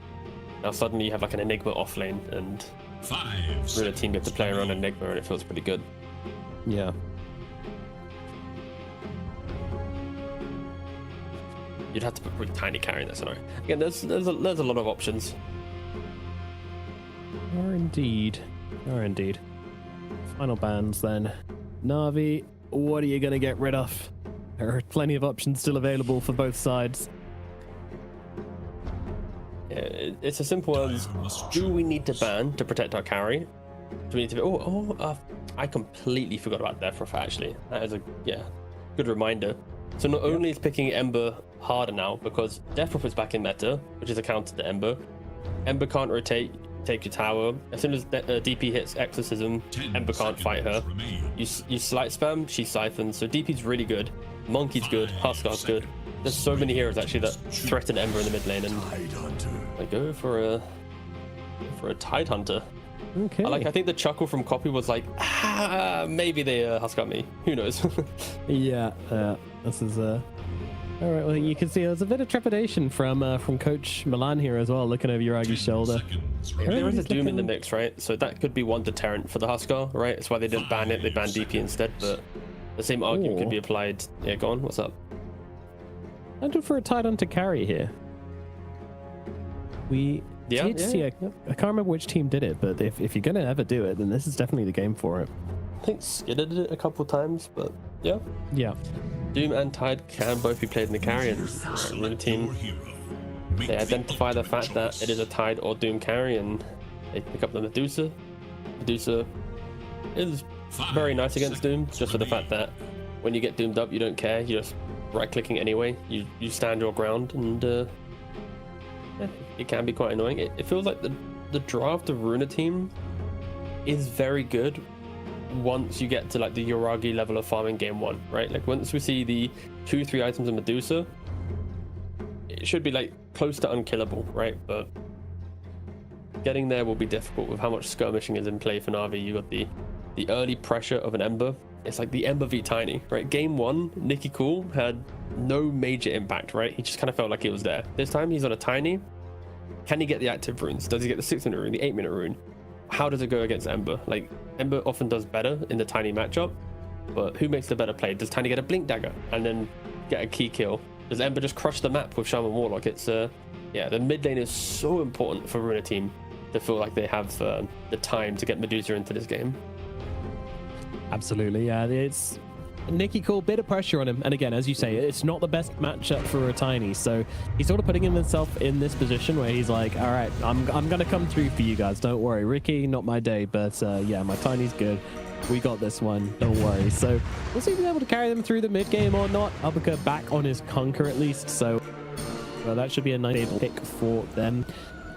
now suddenly you have like an Enigma offlane, and 5 RUNA team get to play around Enigma, and it feels pretty good. Yeah. You'd have to put really tiny carry in that scenario. Again, there's a lot of options. Or indeed. Final bans then. Navi, what are you going to get rid of? There are plenty of options still available for both sides. Yeah, it's as simple as, do we need to ban to protect our carry? Do we need to I completely forgot about Death Ruff, actually. That is a good reminder. So not only is picking Ember harder now, because Death Ruff is back in meta, which is a counter to Ember. Ember can't rotate, take your tower. As soon as DP hits Exorcism, Ember can't fight her. You slight spam, she siphons. So DP's really good. Monkey's good, Huskar's good. There's so many heroes actually that threaten Ember in the mid lane, and I go for a Tidehunter. Okay. I think the chuckle from Copy was like, maybe they Huskar me. Who knows? Yeah, this is all right. Well, you can see there's a bit of trepidation from Coach Milan here as well, looking over Yuragi's shoulder. There is a Doom in the mix, right? So that could be one deterrent for the Huskar, right? That's why they didn't ban it. They banned DP instead, but the same argument could be applied. Yeah, go on. What's up? I do for a Tidehunter carry here. We did see I can't remember which team did it, but if you're gonna ever do it, then this is definitely the game for it. I think Skidder did it a couple times, but yeah. Doom and Tide can both be played in the carry, and the team, they identify the fact that it is a Tide or Doom carry, and they pick up the Medusa. Medusa is very nice against Doom, just for the fact that when you get doomed up, you don't care. You're just right-clicking anyway. You stand your ground, and it can be quite annoying. It feels like the draft of RUNA team is very good once you get to like the Yuragi level of farming game 1, right? Like once we see the 2-3 items of Medusa, it should be like close to unkillable, right? But getting there will be difficult with how much skirmishing is in play for Navi. You got the early pressure of an Ember. It's like the Ember v Tiny, right? Game 1, Nicky Cool had no major impact, right? He just kind of felt like he was there. This time he's on a Tiny. Can he get the active runes? Does he get the 6-minute rune, the 8-minute rune? How does it go against Ember? Like, Ember often does better in the Tiny matchup, but who makes the better play? Does Tiny get a Blink Dagger and then get a key kill? Does Ember just crush the map with Shaman Warlock? It's, the mid lane is so important for RUNA team to feel like they have the time to get Medusa into this game. Absolutely, yeah. It's Nicky Cool, bit of pressure on him, and again, as you say, it's not the best matchup for a Tiny, so he's sort of putting himself in this position where he's like, all right, I'm gonna come through for you guys, don't worry. Ricky, not my day, but yeah, my Tiny's good. We got this one, don't worry. So we'll see if he's able to carry them through the mid game or not. Uppercut back on his Conquer at least, so that should be a nice pick for them.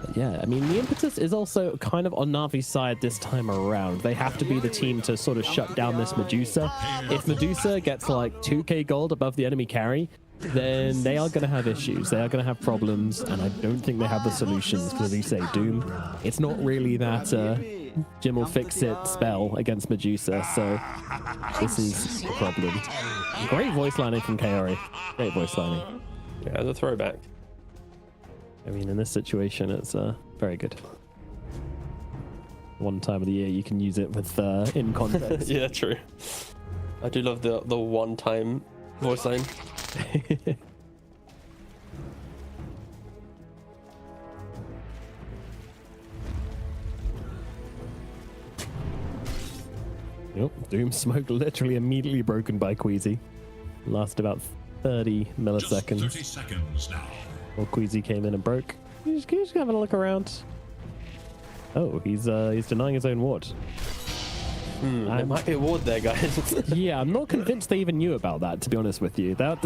But yeah, I mean, the impetus is also kind of on Navi's side this time around. They have to be the team to sort of shut down this Medusa. If Medusa gets like 2k gold above the enemy carry, then they are going to have issues. They are going to have problems, and I don't think they have the solutions, because as you say, Doom, it's not really that Jim will fix it spell against Medusa, so this is a problem. Great voice lining from Kaori. Great voice lining. Yeah, the throwback. I mean, in this situation, it's very good. One time of the year you can use it with in context. Yeah, true. I do love the one-time voice line. Yep, Doom Smoke literally immediately broken by Queasy. Last about 30 Just milliseconds. 30 seconds now. Well, Queasy came in and broke. He's having a look around. Oh, he's denying his own ward. There might be a ward there, guys. Yeah, I'm not convinced they even knew about that, to be honest with you. That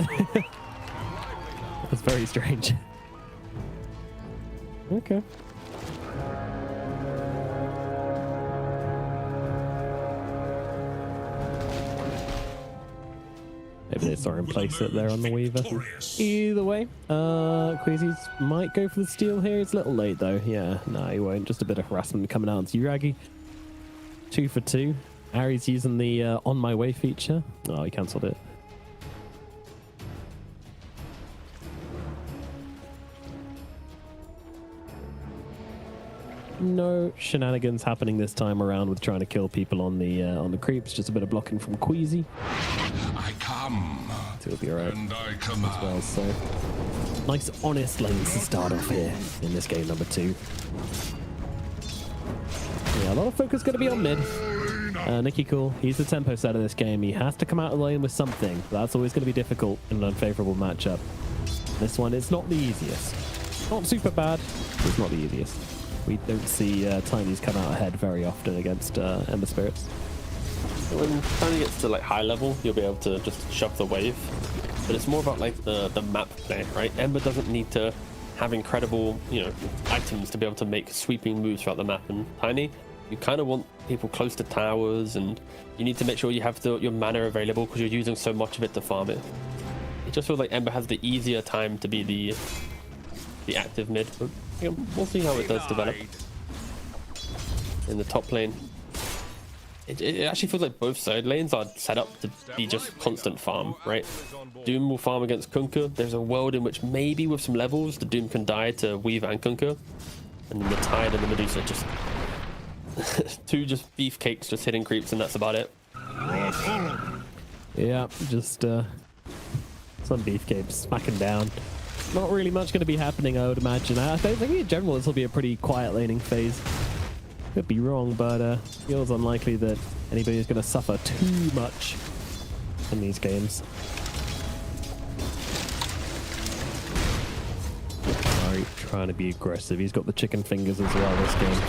was very strange. Okay. Maybe they saw him place it there on the Weaver. Either way, Queasy might go for the steal here. It's a little late though. Yeah, no, he won't. Just a bit of harassment coming out onto Uragi. 2 for 2. Ari's using the on my way feature. Oh, he cancelled it. No shenanigans happening this time around with trying to kill people on the creeps. Just a bit of blocking from Queasy. I come, It'll be alright and I as command. well. So nice, honest lanes to start off here in this game number 2. Yeah, a lot of focus going to be on mid. Nicky Cool, he's the tempo set of this game. He has to come out of the lane with something. That's always going to be difficult in an unfavorable matchup. This one, it's not the easiest. Not super bad, but it's not the easiest. We don't see Tiny's come out ahead very often against Ember Spirits. When Tiny gets to like high level, you'll be able to just shove the wave. But it's more about like the map play, right? Ember doesn't need to have incredible, items to be able to make sweeping moves throughout the map. And Tiny, you kind of want people close to towers, and you need to make sure you have your mana available because you're using so much of it to farm it. It just feels like Ember has the easier time to be the active mid. But yeah, we'll see how it does develop. In the top lane, it actually feels like both side lanes are set up to be just constant farm, right? Doom will farm against Kunkka. There's a world in which maybe with some levels, the Doom can die to Weave and Kunkka. And the Tide and the Medusa just... 2 just beefcakes just hitting creeps, and that's about it. Yeah, just some beefcapes smacking down. Not really much going to be happening, I would imagine. I think in general this will be a pretty quiet laning phase. Could be wrong, but feels unlikely that anybody is going to suffer too much in these games. Alright, trying to be aggressive. He's got the chicken fingers as well this game.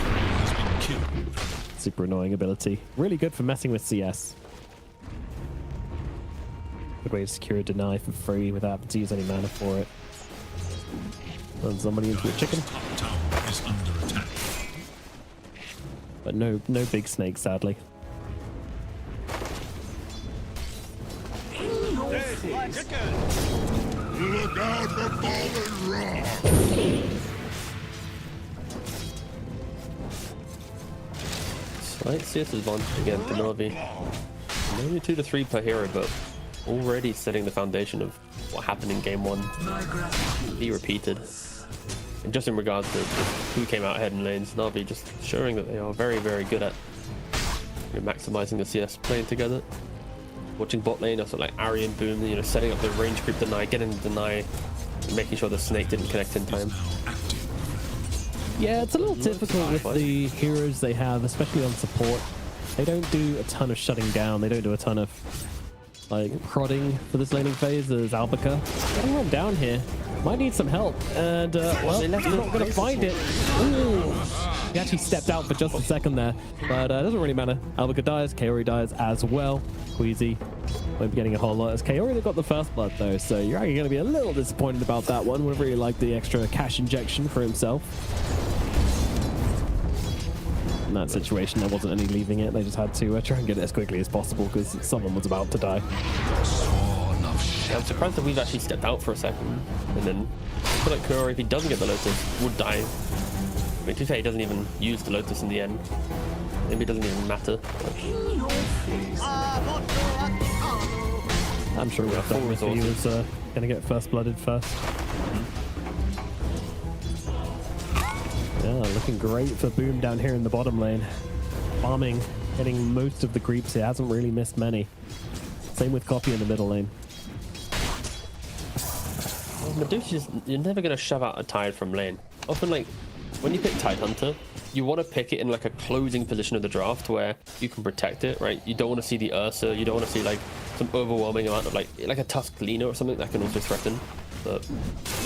Super annoying ability. Really good for messing with CS. Good way to secure a deny for free without having to use any mana for it. Run somebody into a chicken. But no big snake, sadly. Look out for fallen rock! Slight CS advantage again for Navi. Maybe 2 to 3 per hero, but already setting the foundation of what happened in game 1 be repeated. And just in regards to who came out ahead in lanes, Navi just showing that they are very, very good at maximizing the CS, playing together. Watching bot lane, also like Ari and Boom, setting up the range creep deny, getting the deny, and making sure the snake didn't connect in time. Yeah, it's a little difficult with the heroes they have, especially on support. They don't do a ton of shutting down. They don't do a ton of like prodding for this laning phase. There's Albica getting run down here. Might need some help, and well, he's not going to find it. Ooh. He actually stepped out for just a second there, but it doesn't really matter. Albica dies, Kaori dies as well. Queasy won't be getting a whole lot as Kaori that got the first blood though, so you're actually going to be a little disappointed about that one. Would have really liked the extra cash injection for himself. In that situation, there wasn't any leaving it. They just had to try and get it as quickly as possible because someone was about to die. Yeah, I'm surprised that we've actually stepped out for a second, and then I feel like Kaori, if he doesn't get the Lotus, would die. I mean, to be fair, he doesn't even use the Lotus in the end. Maybe it doesn't even matter. I'm sure we have that if he was going to get first blooded first. Yeah, looking great for Boom down here in the bottom lane. Farming, getting most of the creeps. He hasn't really missed many. Same with Copy in the middle lane. Medusa, you're never going to shove out a Tide from lane. Often, like, when you pick Tide Hunter, you want to pick it in, like, a closing position of the draft where you can protect it, right? You don't want to see the Ursa, you don't want to see, like, some overwhelming amount of like a Tusk Leaner or something that can also threaten. But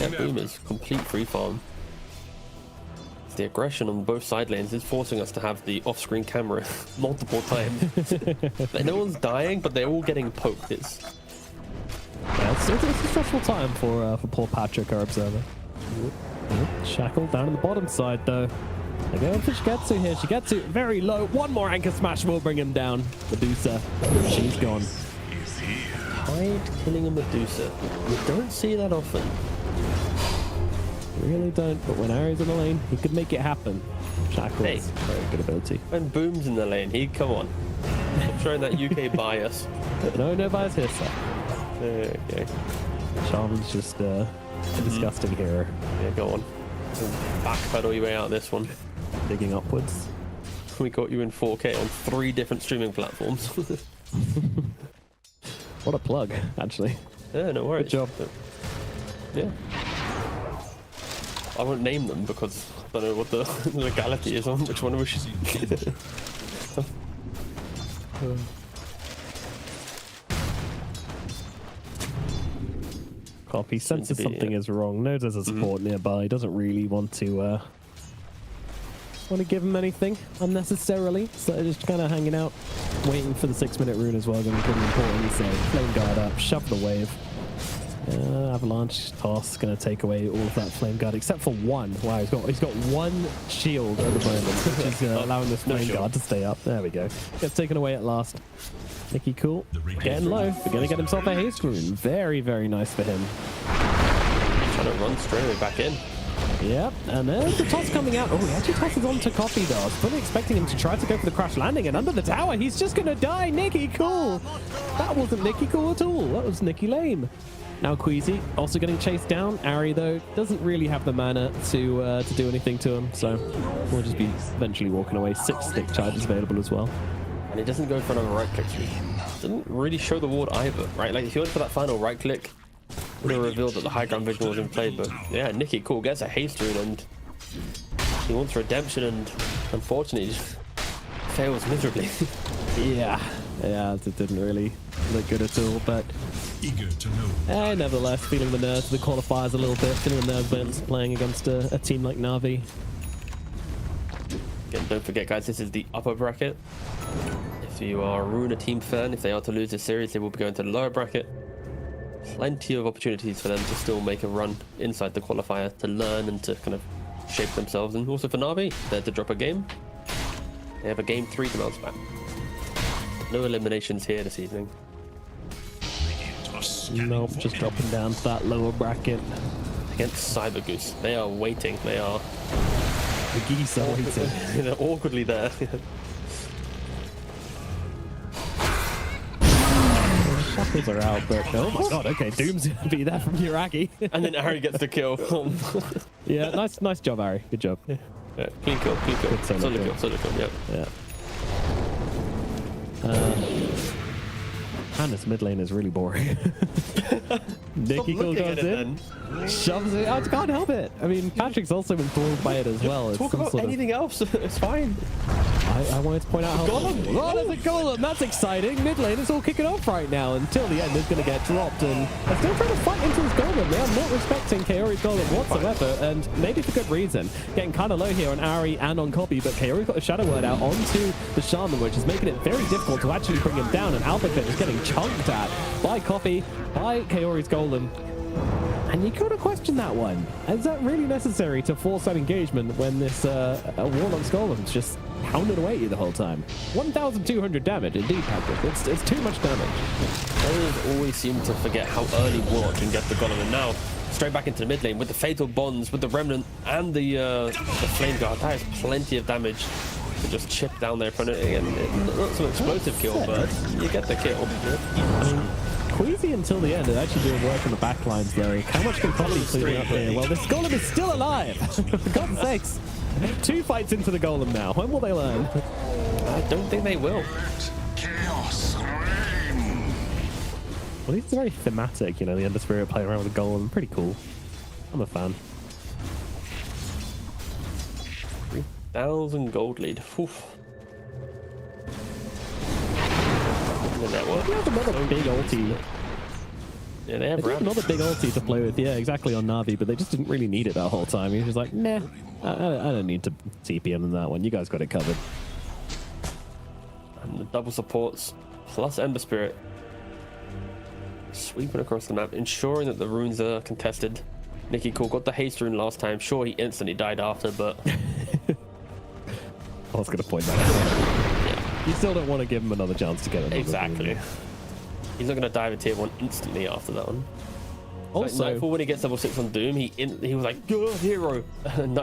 yeah, Boom is complete free farm. The aggression on both side lanes is forcing us to have the off-screen camera multiple times. Like, no one's dying, but they're all getting poked. It's a stressful time for poor Patrick, our observer. Shackle down on the bottom side though. They're going for Shigetsu here. Shigetsu very low. One more anchor smash will bring him down. Medusa, she's gone. Hyde killing a Medusa. You don't see that often. Really don't, but when Ari's in the lane, he could make it happen. Shackles, Hey. very good ability. When Boom's in the lane, come on. I'm showing that UK bias. No bias here, sir. Okay. Shaman's just a disgusting hero. Yeah, go on. Backpedal your way out of this one. Digging upwards. We got you in 4K on 3 different streaming platforms. What a plug, actually. Yeah, no worries. Good job. Yeah. I won't name them because I don't know what the legality is on which one we should. Copy. Senses something is wrong. Knows there's a support nearby. Doesn't really want to give him anything unnecessarily. So just kind of hanging out, waiting for the 6-minute rune as well. Going to be pretty important. So flame guard up, shove the wave. Avalanche toss going to take away all of that flame guard except for one. Wow, he's got one shield at the moment, which is allowing this flame guard to stay up. There we go. Gets taken away at last. Nicky Cool getting low. We're going to get himself a haste rune. Very, very nice for him. Trying to run straight away back in. Yep, and there's the toss coming out. Oh, he actually tosses on to Coffee though. I was fully expecting him to try to go for the crash landing, and under the tower, he's just going to die. Nicky Cool. That wasn't Nicky Cool at all. That was Nicky Lame. Now Queasy also getting chased down. Ari though doesn't really have the mana to do anything to him, so we'll just be eventually walking away. 6 stick charges available as well. And he doesn't go for another right click. Doesn't really show the ward either, right? Like if you went for that final right click, would have revealed that the high ground vision was in play. But yeah, Nicky Cool gets a haste rune and he wants redemption, and unfortunately just fails miserably. Yeah, it didn't really look good at all, but Eager to know. nevertheless, feeling the nerves of the qualifiers a little bit, feeling the nerves playing against a team like Navi. Again, don't forget guys, this is the upper bracket. If you are a RUNA team fan, if they are to lose this series, they will be going to the lower bracket. Plenty of opportunities for them to still make a run inside the qualifier, to learn and to kind of shape themselves. And also for Navi, they're to drop a game. They have a game 3 to bounce back. No eliminations here this evening. Nope, just dropping down to that lower bracket. Against Cyber Goose. They are waiting. They are... The geese are waiting. They're awkwardly there. Shackles are out, but oh my god, okay, Doom's gonna be there from Yuragi. And then Ari gets the kill. Yeah, nice job, Ari. Good job. Yeah, clean kill. Good solo kill. Yep. Yeah. And this mid lane is really boring. Nicky Cool comes in, shoves it out, can't help it. I mean, Patrick's also enthralled by it as well. It's Talk about anything else, it's fine. I wanted to point out how... Golem! Oh, there's a golem! That's exciting! Mid lane is all kicking off right now until the end is going to get dropped, and they're still trying to fight into this golem. They are not respecting Kaori's golem whatsoever, and maybe for good reason. Getting kind of low here on Ari and on Copy, but Kaori's got a Shadow Word out onto the Shaman, which is making it very difficult to actually bring him down, and Alphabet is getting chunked at by Copy, by Kaori's golem. And you gotta question that one. Is that really necessary to force that engagement when this Warlock's Golem's just pounded away at you the whole time? 1,200 damage, indeed, Patrick. It's too much damage. Players always seem to forget how early Warlock can get the Golem, and now straight back into the mid lane with the Fatal Bonds, with the Remnant and the Flame Guard. That is plenty of damage to just chip down their opponent. Again, not some explosive kill, but you get the kill. I mean, Queasy until the end is actually doing work on the back lines there. How much can Copy clean up here? Well, this Golem is still alive! For God's sakes! 2 fights into the Golem now. When will they learn? I don't think they will. Well, it's very thematic, you know, the Ender Spirit playing around with the Golem. Pretty cool. I'm a fan. 3,000 gold lead. Oof. the network. They have another big ulti. Yeah, they have They have Ram. another big ulti to play with. Yeah, exactly on Navi, but they just didn't really need it that whole time. He was just like, nah, I don't need to TP him in that one. You guys got it covered. And the double supports plus Ember Spirit. Sweeping across the map, ensuring that the runes are contested. Nicky Cool got the haste rune last time. Sure, he instantly died after, but I was going to point that out. Yeah. You still don't want to give him another chance to get another exactly. rune. He's not going to dive a tier 1 instantly after that one. Also, Nightfall, when he gets level 6 on Doom, he was like, "You're a hero."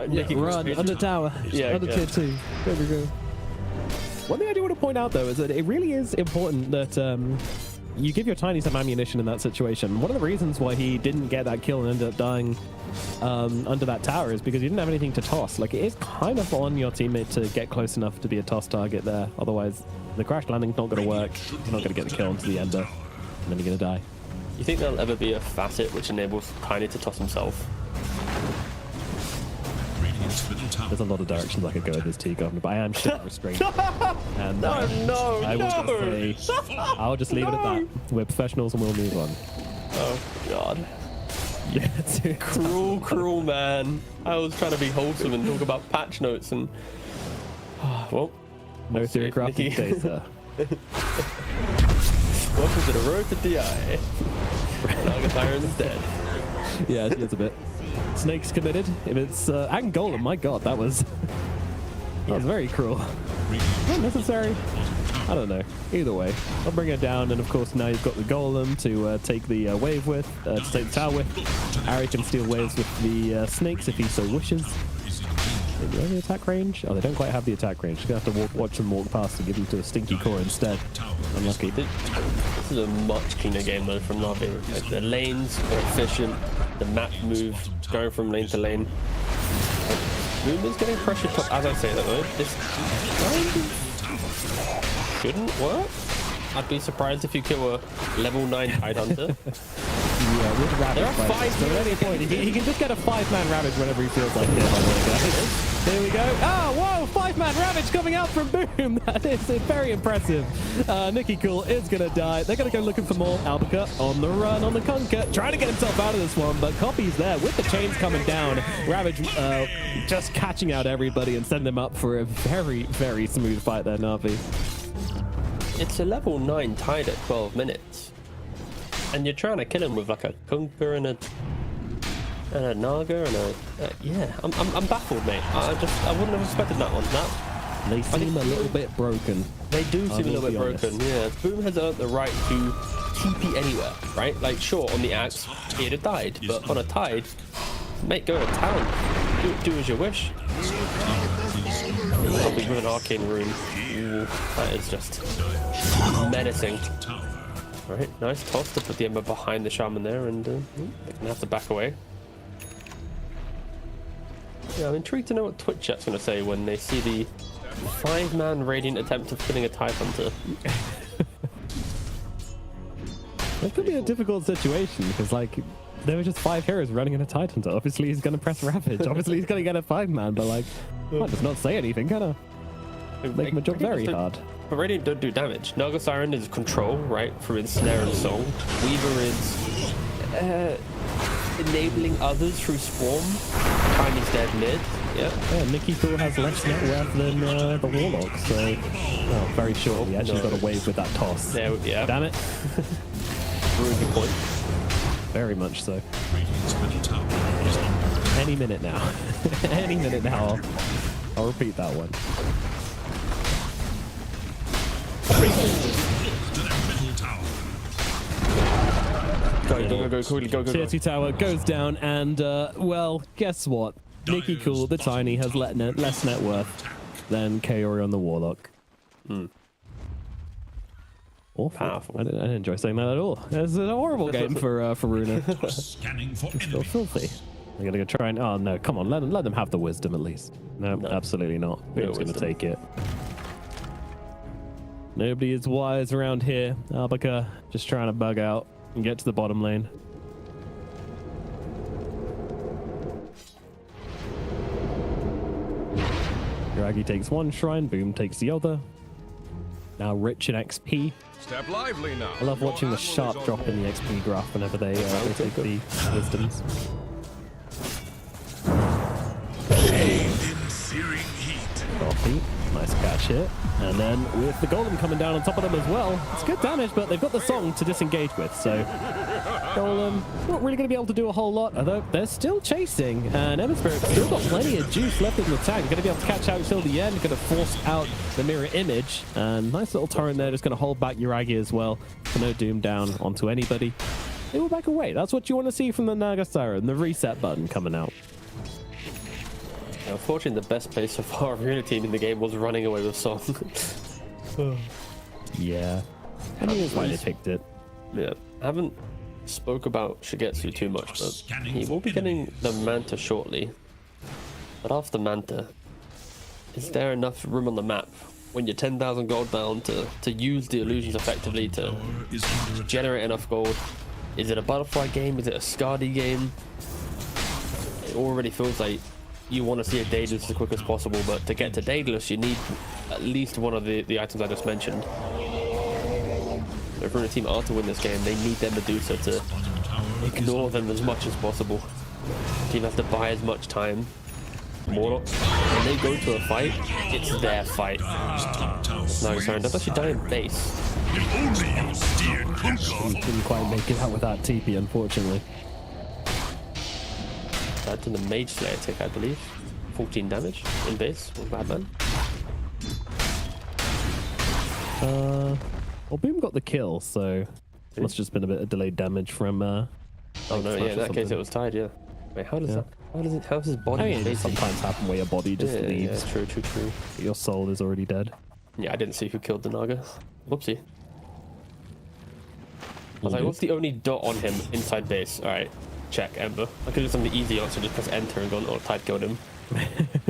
Nicky Cool run was under tower, under tier 2. Go, go, go. One thing I do want to point out though is that it really is important that you give your Tiny some ammunition in that situation. One of the reasons why he didn't get that kill and ended up dying under that tower is because he didn't have anything to toss. Like, it is kind of on your teammate to get close enough to be a toss target there. Otherwise, the crash landing's not going to work. You're not going to get the kill onto the ender, and then you're going to die. You think there'll ever be a facet which enables Tiny to toss himself? There's a lot of directions I could go with this T governor, but I am still restrained. And I will just say, I'll just leave it at that. We're professionals and we'll move on. Oh god. Yeah, dude. Cruel man. I was trying to be wholesome and talk about patch notes and well, No theory crafting data. welcome to the road to DI. Iron is dead. Yeah, she is a bit. Snake's committed. If it's Angola, my god, that was very cruel. Not necessary. I don't know. Either way, I'll bring it down, and of course now you've got the golem to take the wave with, to take the tower with. Ari can steal waves with the snakes if he so wishes. Do they have the attack range? Oh, they don't quite have the attack range. You're gonna have to watch them walk past and give them to a stinky core instead. Unlucky. This is a much cleaner game though from Navi. Like, the lanes are efficient, the map move going from lane to lane. Luna's getting pressure top as I say that though. This shouldn't work. I'd be surprised if you kill a level 9 Tidehunter. Yeah, with Ravage. There are 5 so at any point, he can just get a 5-man Ravage whenever he feels like it. There we go. Ah, whoa! 5-man Ravage coming out from Boom. That is very impressive. Nicky Cool is going to die. They're going to go looking for more. Albica on the run, on the conker, trying to get himself out of this one, but Copy's there with the chains coming down. Ravage just catching out everybody and setting them up for a very, very smooth fight there, Navi. It's a level 9 Tide at 12 minutes. And you're trying to kill him with like a Kunker and a Naga and a... yeah, I'm baffled, mate. I wouldn't have expected that one. They seem a little bit broken. They do seem a little bit broken, yeah. Boom has earned the right to TP anywhere, right? Like, sure, on the Axe, he'd have died, but on a Tide, mate, go to town. Do as you wish. Probably with an Arcane Rune. Ooh, that is just menacing. Alright, nice toss to put the Ember behind the Shaman there, and they're gonna have to back away. Yeah, I'm intrigued to know what Twitch chat's gonna say when they see the 5-man Radiant attempt of killing a Tidehunter. That could be a difficult situation because, like, there were just 5 heroes running in a Tidehunter. Obviously, he's going to press Ravage. Obviously, he's going to get a 5-man, but, like, might just not say anything, can I? Make my job very hard. But Radiant don't do damage. Naga Siren is control, right, from Ensnare and Soul. Weaver is enabling others through Swarm. Tiny's dead mid. Yeah, Nicky Cool has less net worth than the Warlock, so very short. He actually got a wave with that toss. There, yeah. Damn it. Ruined the point. Very much so. Any minute now. Any minute now. I'll repeat that one. Go. Tier 2 tower goes down, and well, guess what? Nicky Cool, the Tiny, has less net worth than Kaori on the Warlock. Awful. Powerful. I didn't enjoy saying that at all. It's a horrible game for RUNA. Scanning for Still enemies. filthy. I'm gonna go try and... Oh no, come on, let them have the wisdom at least. No, absolutely not. Boom's gonna take it. Nobody is wise around here. Albica just trying to bug out and get to the bottom lane. Draggy takes one shrine, Boom takes the other. now rich in XP. Step lively now. I love Your watching the admiral sharp is on drop in board. the XP graph whenever they take the wisdoms. In searing heat. Copy. Nice catch here. And then with the golem coming down on top of them as well, it's good damage, but they've got the song to disengage with, so golem not really going to be able to do a whole lot, although they're still chasing, and Emma Spirit's still got plenty of juice left in the tank. Going to be able to catch out till the end, going to force out the mirror image, and nice little torrent there, just going to hold back Yuragi as well, so no doom down onto anybody. They will back away. That's what you want to see from the Naga Siren, the reset button coming out. Unfortunately, the best place for our RUNA team in the game was running away with Song. Yeah. I think that's why they picked it. Yeah, I haven't spoke about Shigetsu too much, but he will be getting the Manta shortly. But after Manta, is there enough room on the map when you're 10,000 gold down to use the illusions effectively to generate enough gold? Is it a butterfly game? Is it a Skadi game? It already feels like you want to see a Daedalus as quick as possible, but to get to Daedalus, you need at least one of the items I just mentioned. So if RUNA team are to win this game, they need their Medusa to ignore them as much as possible. The team has to buy as much time. When they go to a fight, it's their fight. No, sorry, does actually die in base. He couldn't quite make it out with that TP, unfortunately. Died to the Mage Slayer tick, I believe. 14 damage in base with Badman. Well, Boom got the kill, so it must have just been a bit of delayed damage from. Oh no, yeah, in that case it was tied, yeah. Wait, how does that? How's his body? I mean, it basically- sometimes happen where your body just leaves. Yeah, true. But your soul is already dead. Yeah, I didn't see who killed the Naga. Whoopsie. I was like, what's the only dot on him inside base? Alright, check, Ember. I could have done the easy answer, just press enter and gone, oh, Tide killed him.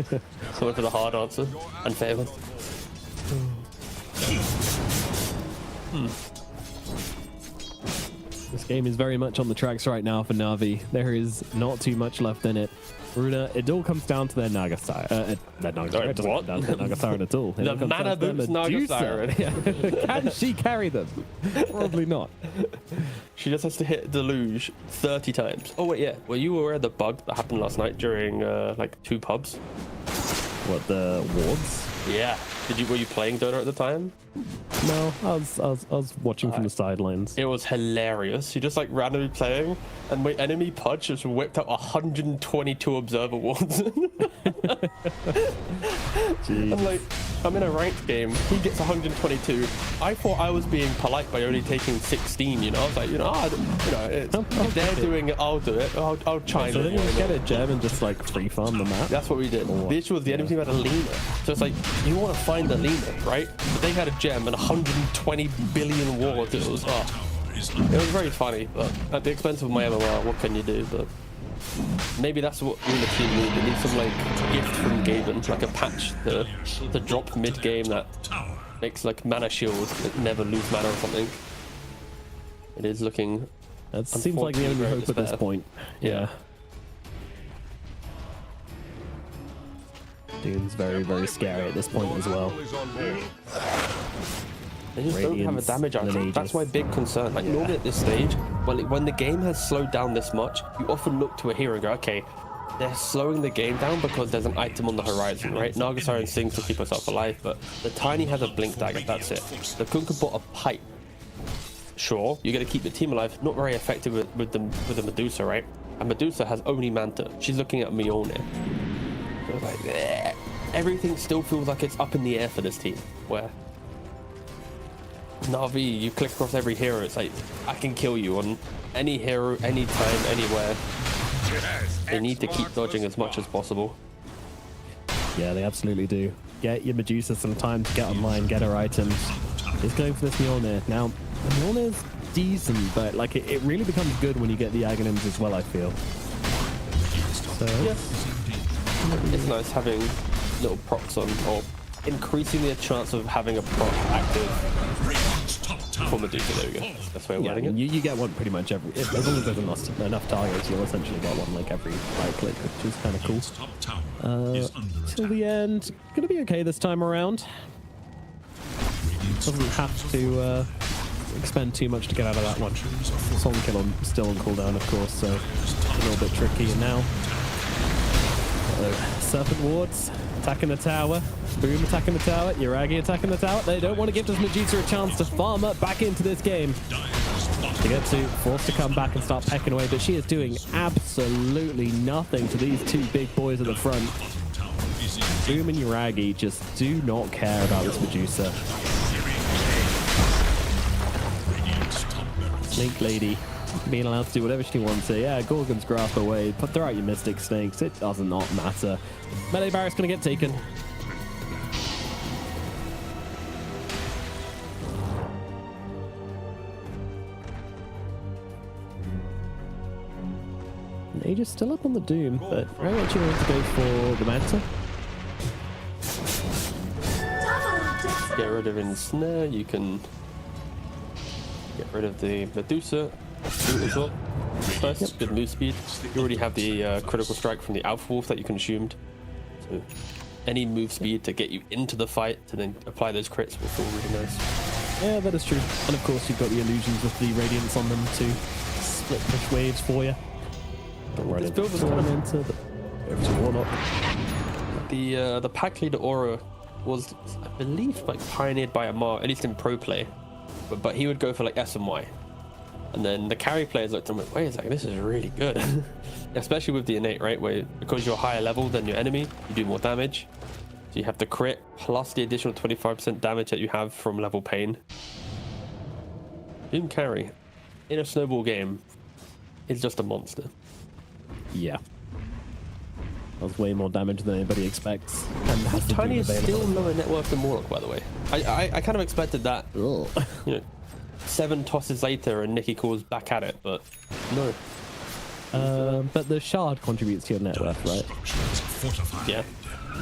So I went for the hard answer. Unfair one. This game is very much on the tracks right now for Navi. There is not too much left in it. RUNA, it all comes down to their Naga Siren. Their Naga Siren doesn't come down to their Naga Siren at all. It The all comes down Mana to their Boots Naga Medusa. Siren. Yeah. Can she carry them? Probably not. She just has to hit Deluge 30 times. Oh wait, yeah. Were you aware of the bug that happened last night during like 2 pubs? What, the wards? Yeah. Were you playing Dota at the time? No, I was watching from the sidelines. It was hilarious. You just like randomly playing, and my enemy Pudge just whipped out 122 observer wards. I'm like, I'm in a ranked game. He gets 122. I thought I was being polite by only taking 16. You know, I was like, if they're doing it, I'll do it. I'll chime So in. then you just get a gem and just like free farm the map. That's what we did. The issue was the enemy team had a Lena. So it's like, you want to find the Lena, right? But they had a gem and 120 billion wards. It was very funny, but at the expense of my MMR, what can you do? But maybe that's what RUNA team need. They need some like gift from Gaben, like a patch to drop mid game that makes like mana shield that never lose mana or something. It is looking. That seems like the only hope at this point. Yeah. Doom's very, very scary at this point as well. Admiral is on board. They just don't have a Radiance damage and item. Aegis. That's my big concern. Like normally at this stage, when the game has slowed down this much, you often look to a hero and go, okay, they're slowing the game down because there's an item on the horizon, right? Naga Siren sings to keep herself alive, but the Tiny has a blink dagger, that's it. The Kunkka bought a pipe. Sure, you're gonna keep the team alive, not very effective with the Medusa, right? And Medusa has only Manta. She's looking at Mjolnir. So it's like, everything still feels like it's up in the air for this team, where Navi, you click across every hero, it's like, I can kill you on any hero, anytime, anywhere. They need to keep dodging as much as possible. Yeah, they absolutely do. Get your Medusa some time to get online, get her items. He's going for this Mjolnir. Now, Mjolnir's decent, but like it really becomes good when you get the Aghanims as well, I feel. So, It's nice having little procs on, or increasing the chance of having a proc active for Medusa. There we go. That's the way of yeah, I wording mean, it. you get one pretty much every. As long as there's enough targets, you'll essentially get one like every right click, which is kind of cool. Top tower is under Till attack. the end, gonna be okay this time around. Doesn't have to expend too much to get out of that one. Song kill on still on cooldown, of course, so a little bit tricky. And now Serpent Wards attacking the tower. Boom attacking the tower. Yuragi attacking the tower. They don't want to give this Medusa a chance to farm up back into this game. To get to forced to come back and start pecking away, but she is doing absolutely nothing to these two big boys at the front. Boom and Yuragi just do not care about this Medusa. Snake Lady being allowed to do whatever she wants to. Yeah, Gorgon's grasp away, but throw out your Mystic Snakes. It does not matter. Melee Barrack's going to get taken. Mage is still up on the Doom, but very much you want to go for the Manta. Get rid of Ensnare, you can get rid of the Medusa as well. Nice, good move speed. You already have the critical strike from the Alpha Wolf that you consumed. So any move speed to get you into the fight to then apply those crits will feel really nice. Yeah, that is true. And of course you've got the illusions with the Radiance on them to split push waves for you. Right, this build was kind of Warlock. The pack leader aura was, I believe, like pioneered by Amar, at least in pro play. But he would go for like S and Y. And then the carry players looked at him and went, wait a second, this is really good. Especially with the innate, right? Where because you're higher level than your enemy, you do more damage. So you have the crit plus the additional 25% damage that you have from level pain. Doom carry in a snowball game is just a monster. Yeah. Does way more damage than anybody expects. And has the Tiny Doom is available. still lower net worth than Warlock, by the way. I kind of expected that. Ugh. You know, 7 tosses later and Nikki calls back at it, but no. But the shard contributes to your net worth, right? Yeah.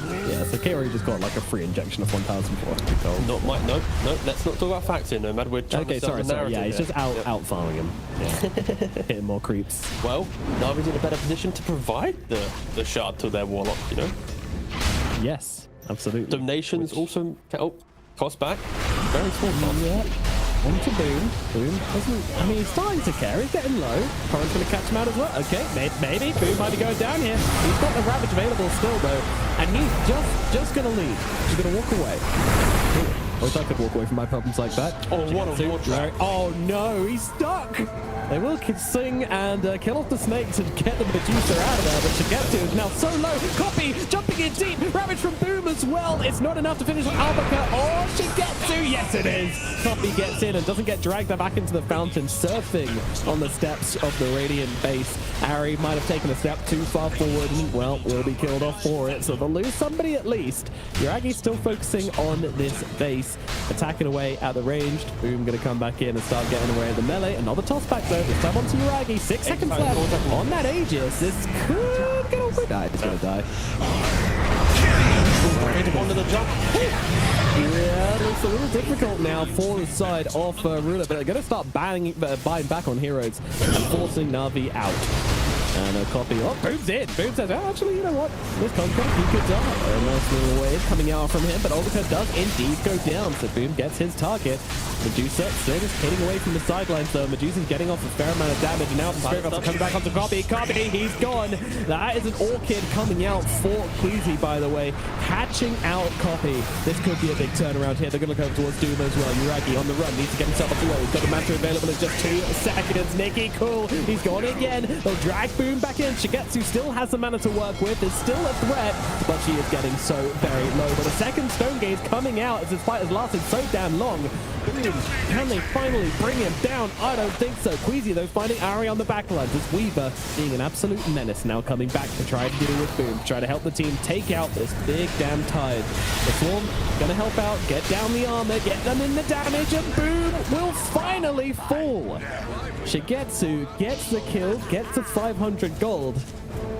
Yeah, so Kaori just got like a free injection of 1,400 gold. No, let's not talk about facts here, no matter. We're trying Okay, to sell the sorry. Yeah, narrative he's just here. out farming him. Yeah. Hitting more creeps. Well, Navi's in a better position to provide the shard to their Warlock, you know? Yes, absolutely. Donations also... Oh, cost back. Very small cost. Yeah. Onto Boom. Boom doesn't... I mean, he's starting to care. He's getting low. Current's going to catch him out as well. Okay, maybe. Boom might be going down here. He's got the Ravage available still, though. And he's just going to leave. He's going to walk away. I wish I could walk away from my problems like that. Oh, what a war track. Oh, no. He's stuck. They will sing and kill off the snake to get the Medusa out of there, but Shigetsu is now so low. Copy jumping in deep. Ravage from Boom as well. It's not enough to finish on Albuquerque or Shigetsu. Yes, it is. Copy gets in and doesn't get dragged back into the fountain, surfing on the steps of the Radiant base. Ari might have taken a step too far forward and, well, will be killed off for it. So they'll lose somebody at least. Yuragi's still focusing on this base, attacking away at the ranged. Boom going to come back in and start getting away at the melee. Another toss back though. This time onto Yuragi. 6 seconds left on that Aegis. This could get over. Die. He's going to die. Onto the jump. Yeah, it looks a little difficult now for the side of RUNA, but they're going to start buying back on heroes and forcing Navi out. And a copy. Oh, Boom's in. Boom says, oh, actually, you know what? This contract, he could die. A nice little wave coming out from him, but Olga does indeed go down. So Boom gets his target. Medusa still just hitting away from the sidelines, though. Medusa's getting off a fair amount of damage, and now the Spirit Vessel coming back onto Copy. Copy, he's gone. That is an Orchid coming out for Queasy, by the way. Hatching out Copy. This could be a big turnaround here. They're going to look over towards Doom as well. Yuragi on the run, needs to get himself off the wall. He's got the Manta available in just 2 seconds. Nikki, cool. He's gone again. They'll drag Boom back in. Shigetsu still has the mana to work with. There's still a threat, but she is getting so very low. But a second Stone Gaze coming out as this fight has lasted so damn long. Boom. Can they finally bring him down? I don't think so. Queasy, though, finding Ari on the backlines. This Weaver being an absolute menace now coming back to try to deal with Boom, to try to help the team take out this big damn tide. The Swarm gonna help out, get down the armor, get them in the damage, and Boom will finally fall. Shigetsu gets the kill, gets the 500 gold.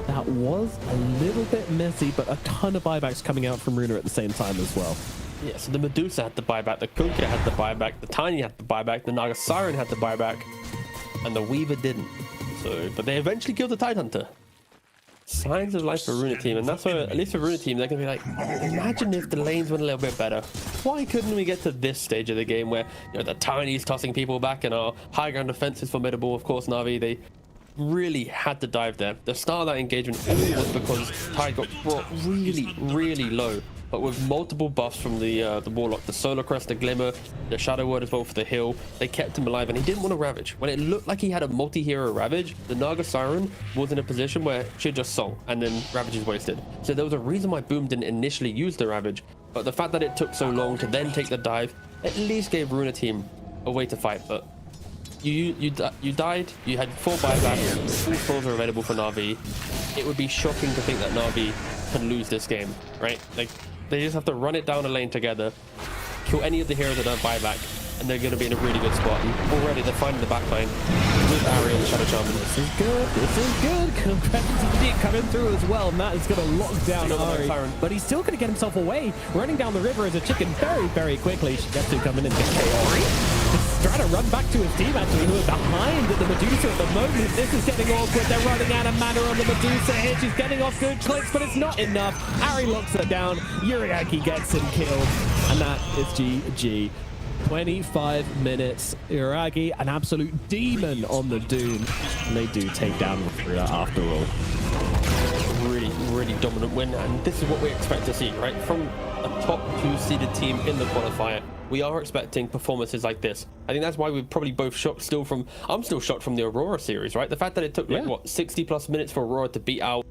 That was a little bit messy, but a ton of buybacks coming out from RUNA at the same time as well. Yeah, so the Medusa had to buy back, the Kunkka had to buy back, the Tiny had to buy back, the Naga Siren had to buy back, and the Weaver didn't. So, but they eventually killed the Tidehunter. signs of life for RUNA team, and that's where, at least for RUNA team, they're gonna be like, imagine if the lanes went a little bit better. Why couldn't we get to this stage of the game where, you know, the Tiny's tossing people back and our high ground defense is formidable? Of course, Navi, they really had to dive there. The start of that engagement was because Tide got brought really, really low. But with multiple buffs from the Warlock, the Solar Crest, the Glimmer, the Shadow Word as well for the heal, they kept him alive, and he didn't want to Ravage. When it looked like he had a multi-hero Ravage, the Naga Siren was in a position where she just song, and then Ravage is wasted. So there was a reason why Boom didn't initially use the Ravage, but the fact that it took so long to then take the dive at least gave RUNA team a way to fight. But you died, you had 4 buybacks, 4 scrolls are available for Navi. It would be shocking to think that Navi can lose this game, right? Like, they just have to run it down a lane together, kill any of the heroes that don't buy back, and they're going to be in a really good spot. And already they're finding the backline with Ari and Shadow Shaman. This is good. This is good. Competitive coming through as well. And that is going to lock down Ari. But he's still going to get himself away. Running down the river as a chicken very, very quickly. Shigetsu coming in to KO Ari. Trying to run back to his team, actually, who are behind the Medusa at the moment. This is getting awkward. They're running out of mana on the Medusa here. She's getting off good clicks, but it's not enough. Ari locks her down. Uriaki gets him killed. And that is GG. 25 minutes. Uriaki, an absolute demon on the Doom. And they do take down RUNA after all. Really, really dominant win. And this is what we expect to see, right? From a top 2-seeded team in the qualifier. We are expecting performances like this. I think that's why we're probably both shocked still from... I'm still shocked from the Aurora series, right? The fact that it took, like, what, 60 plus minutes for Aurora to beat out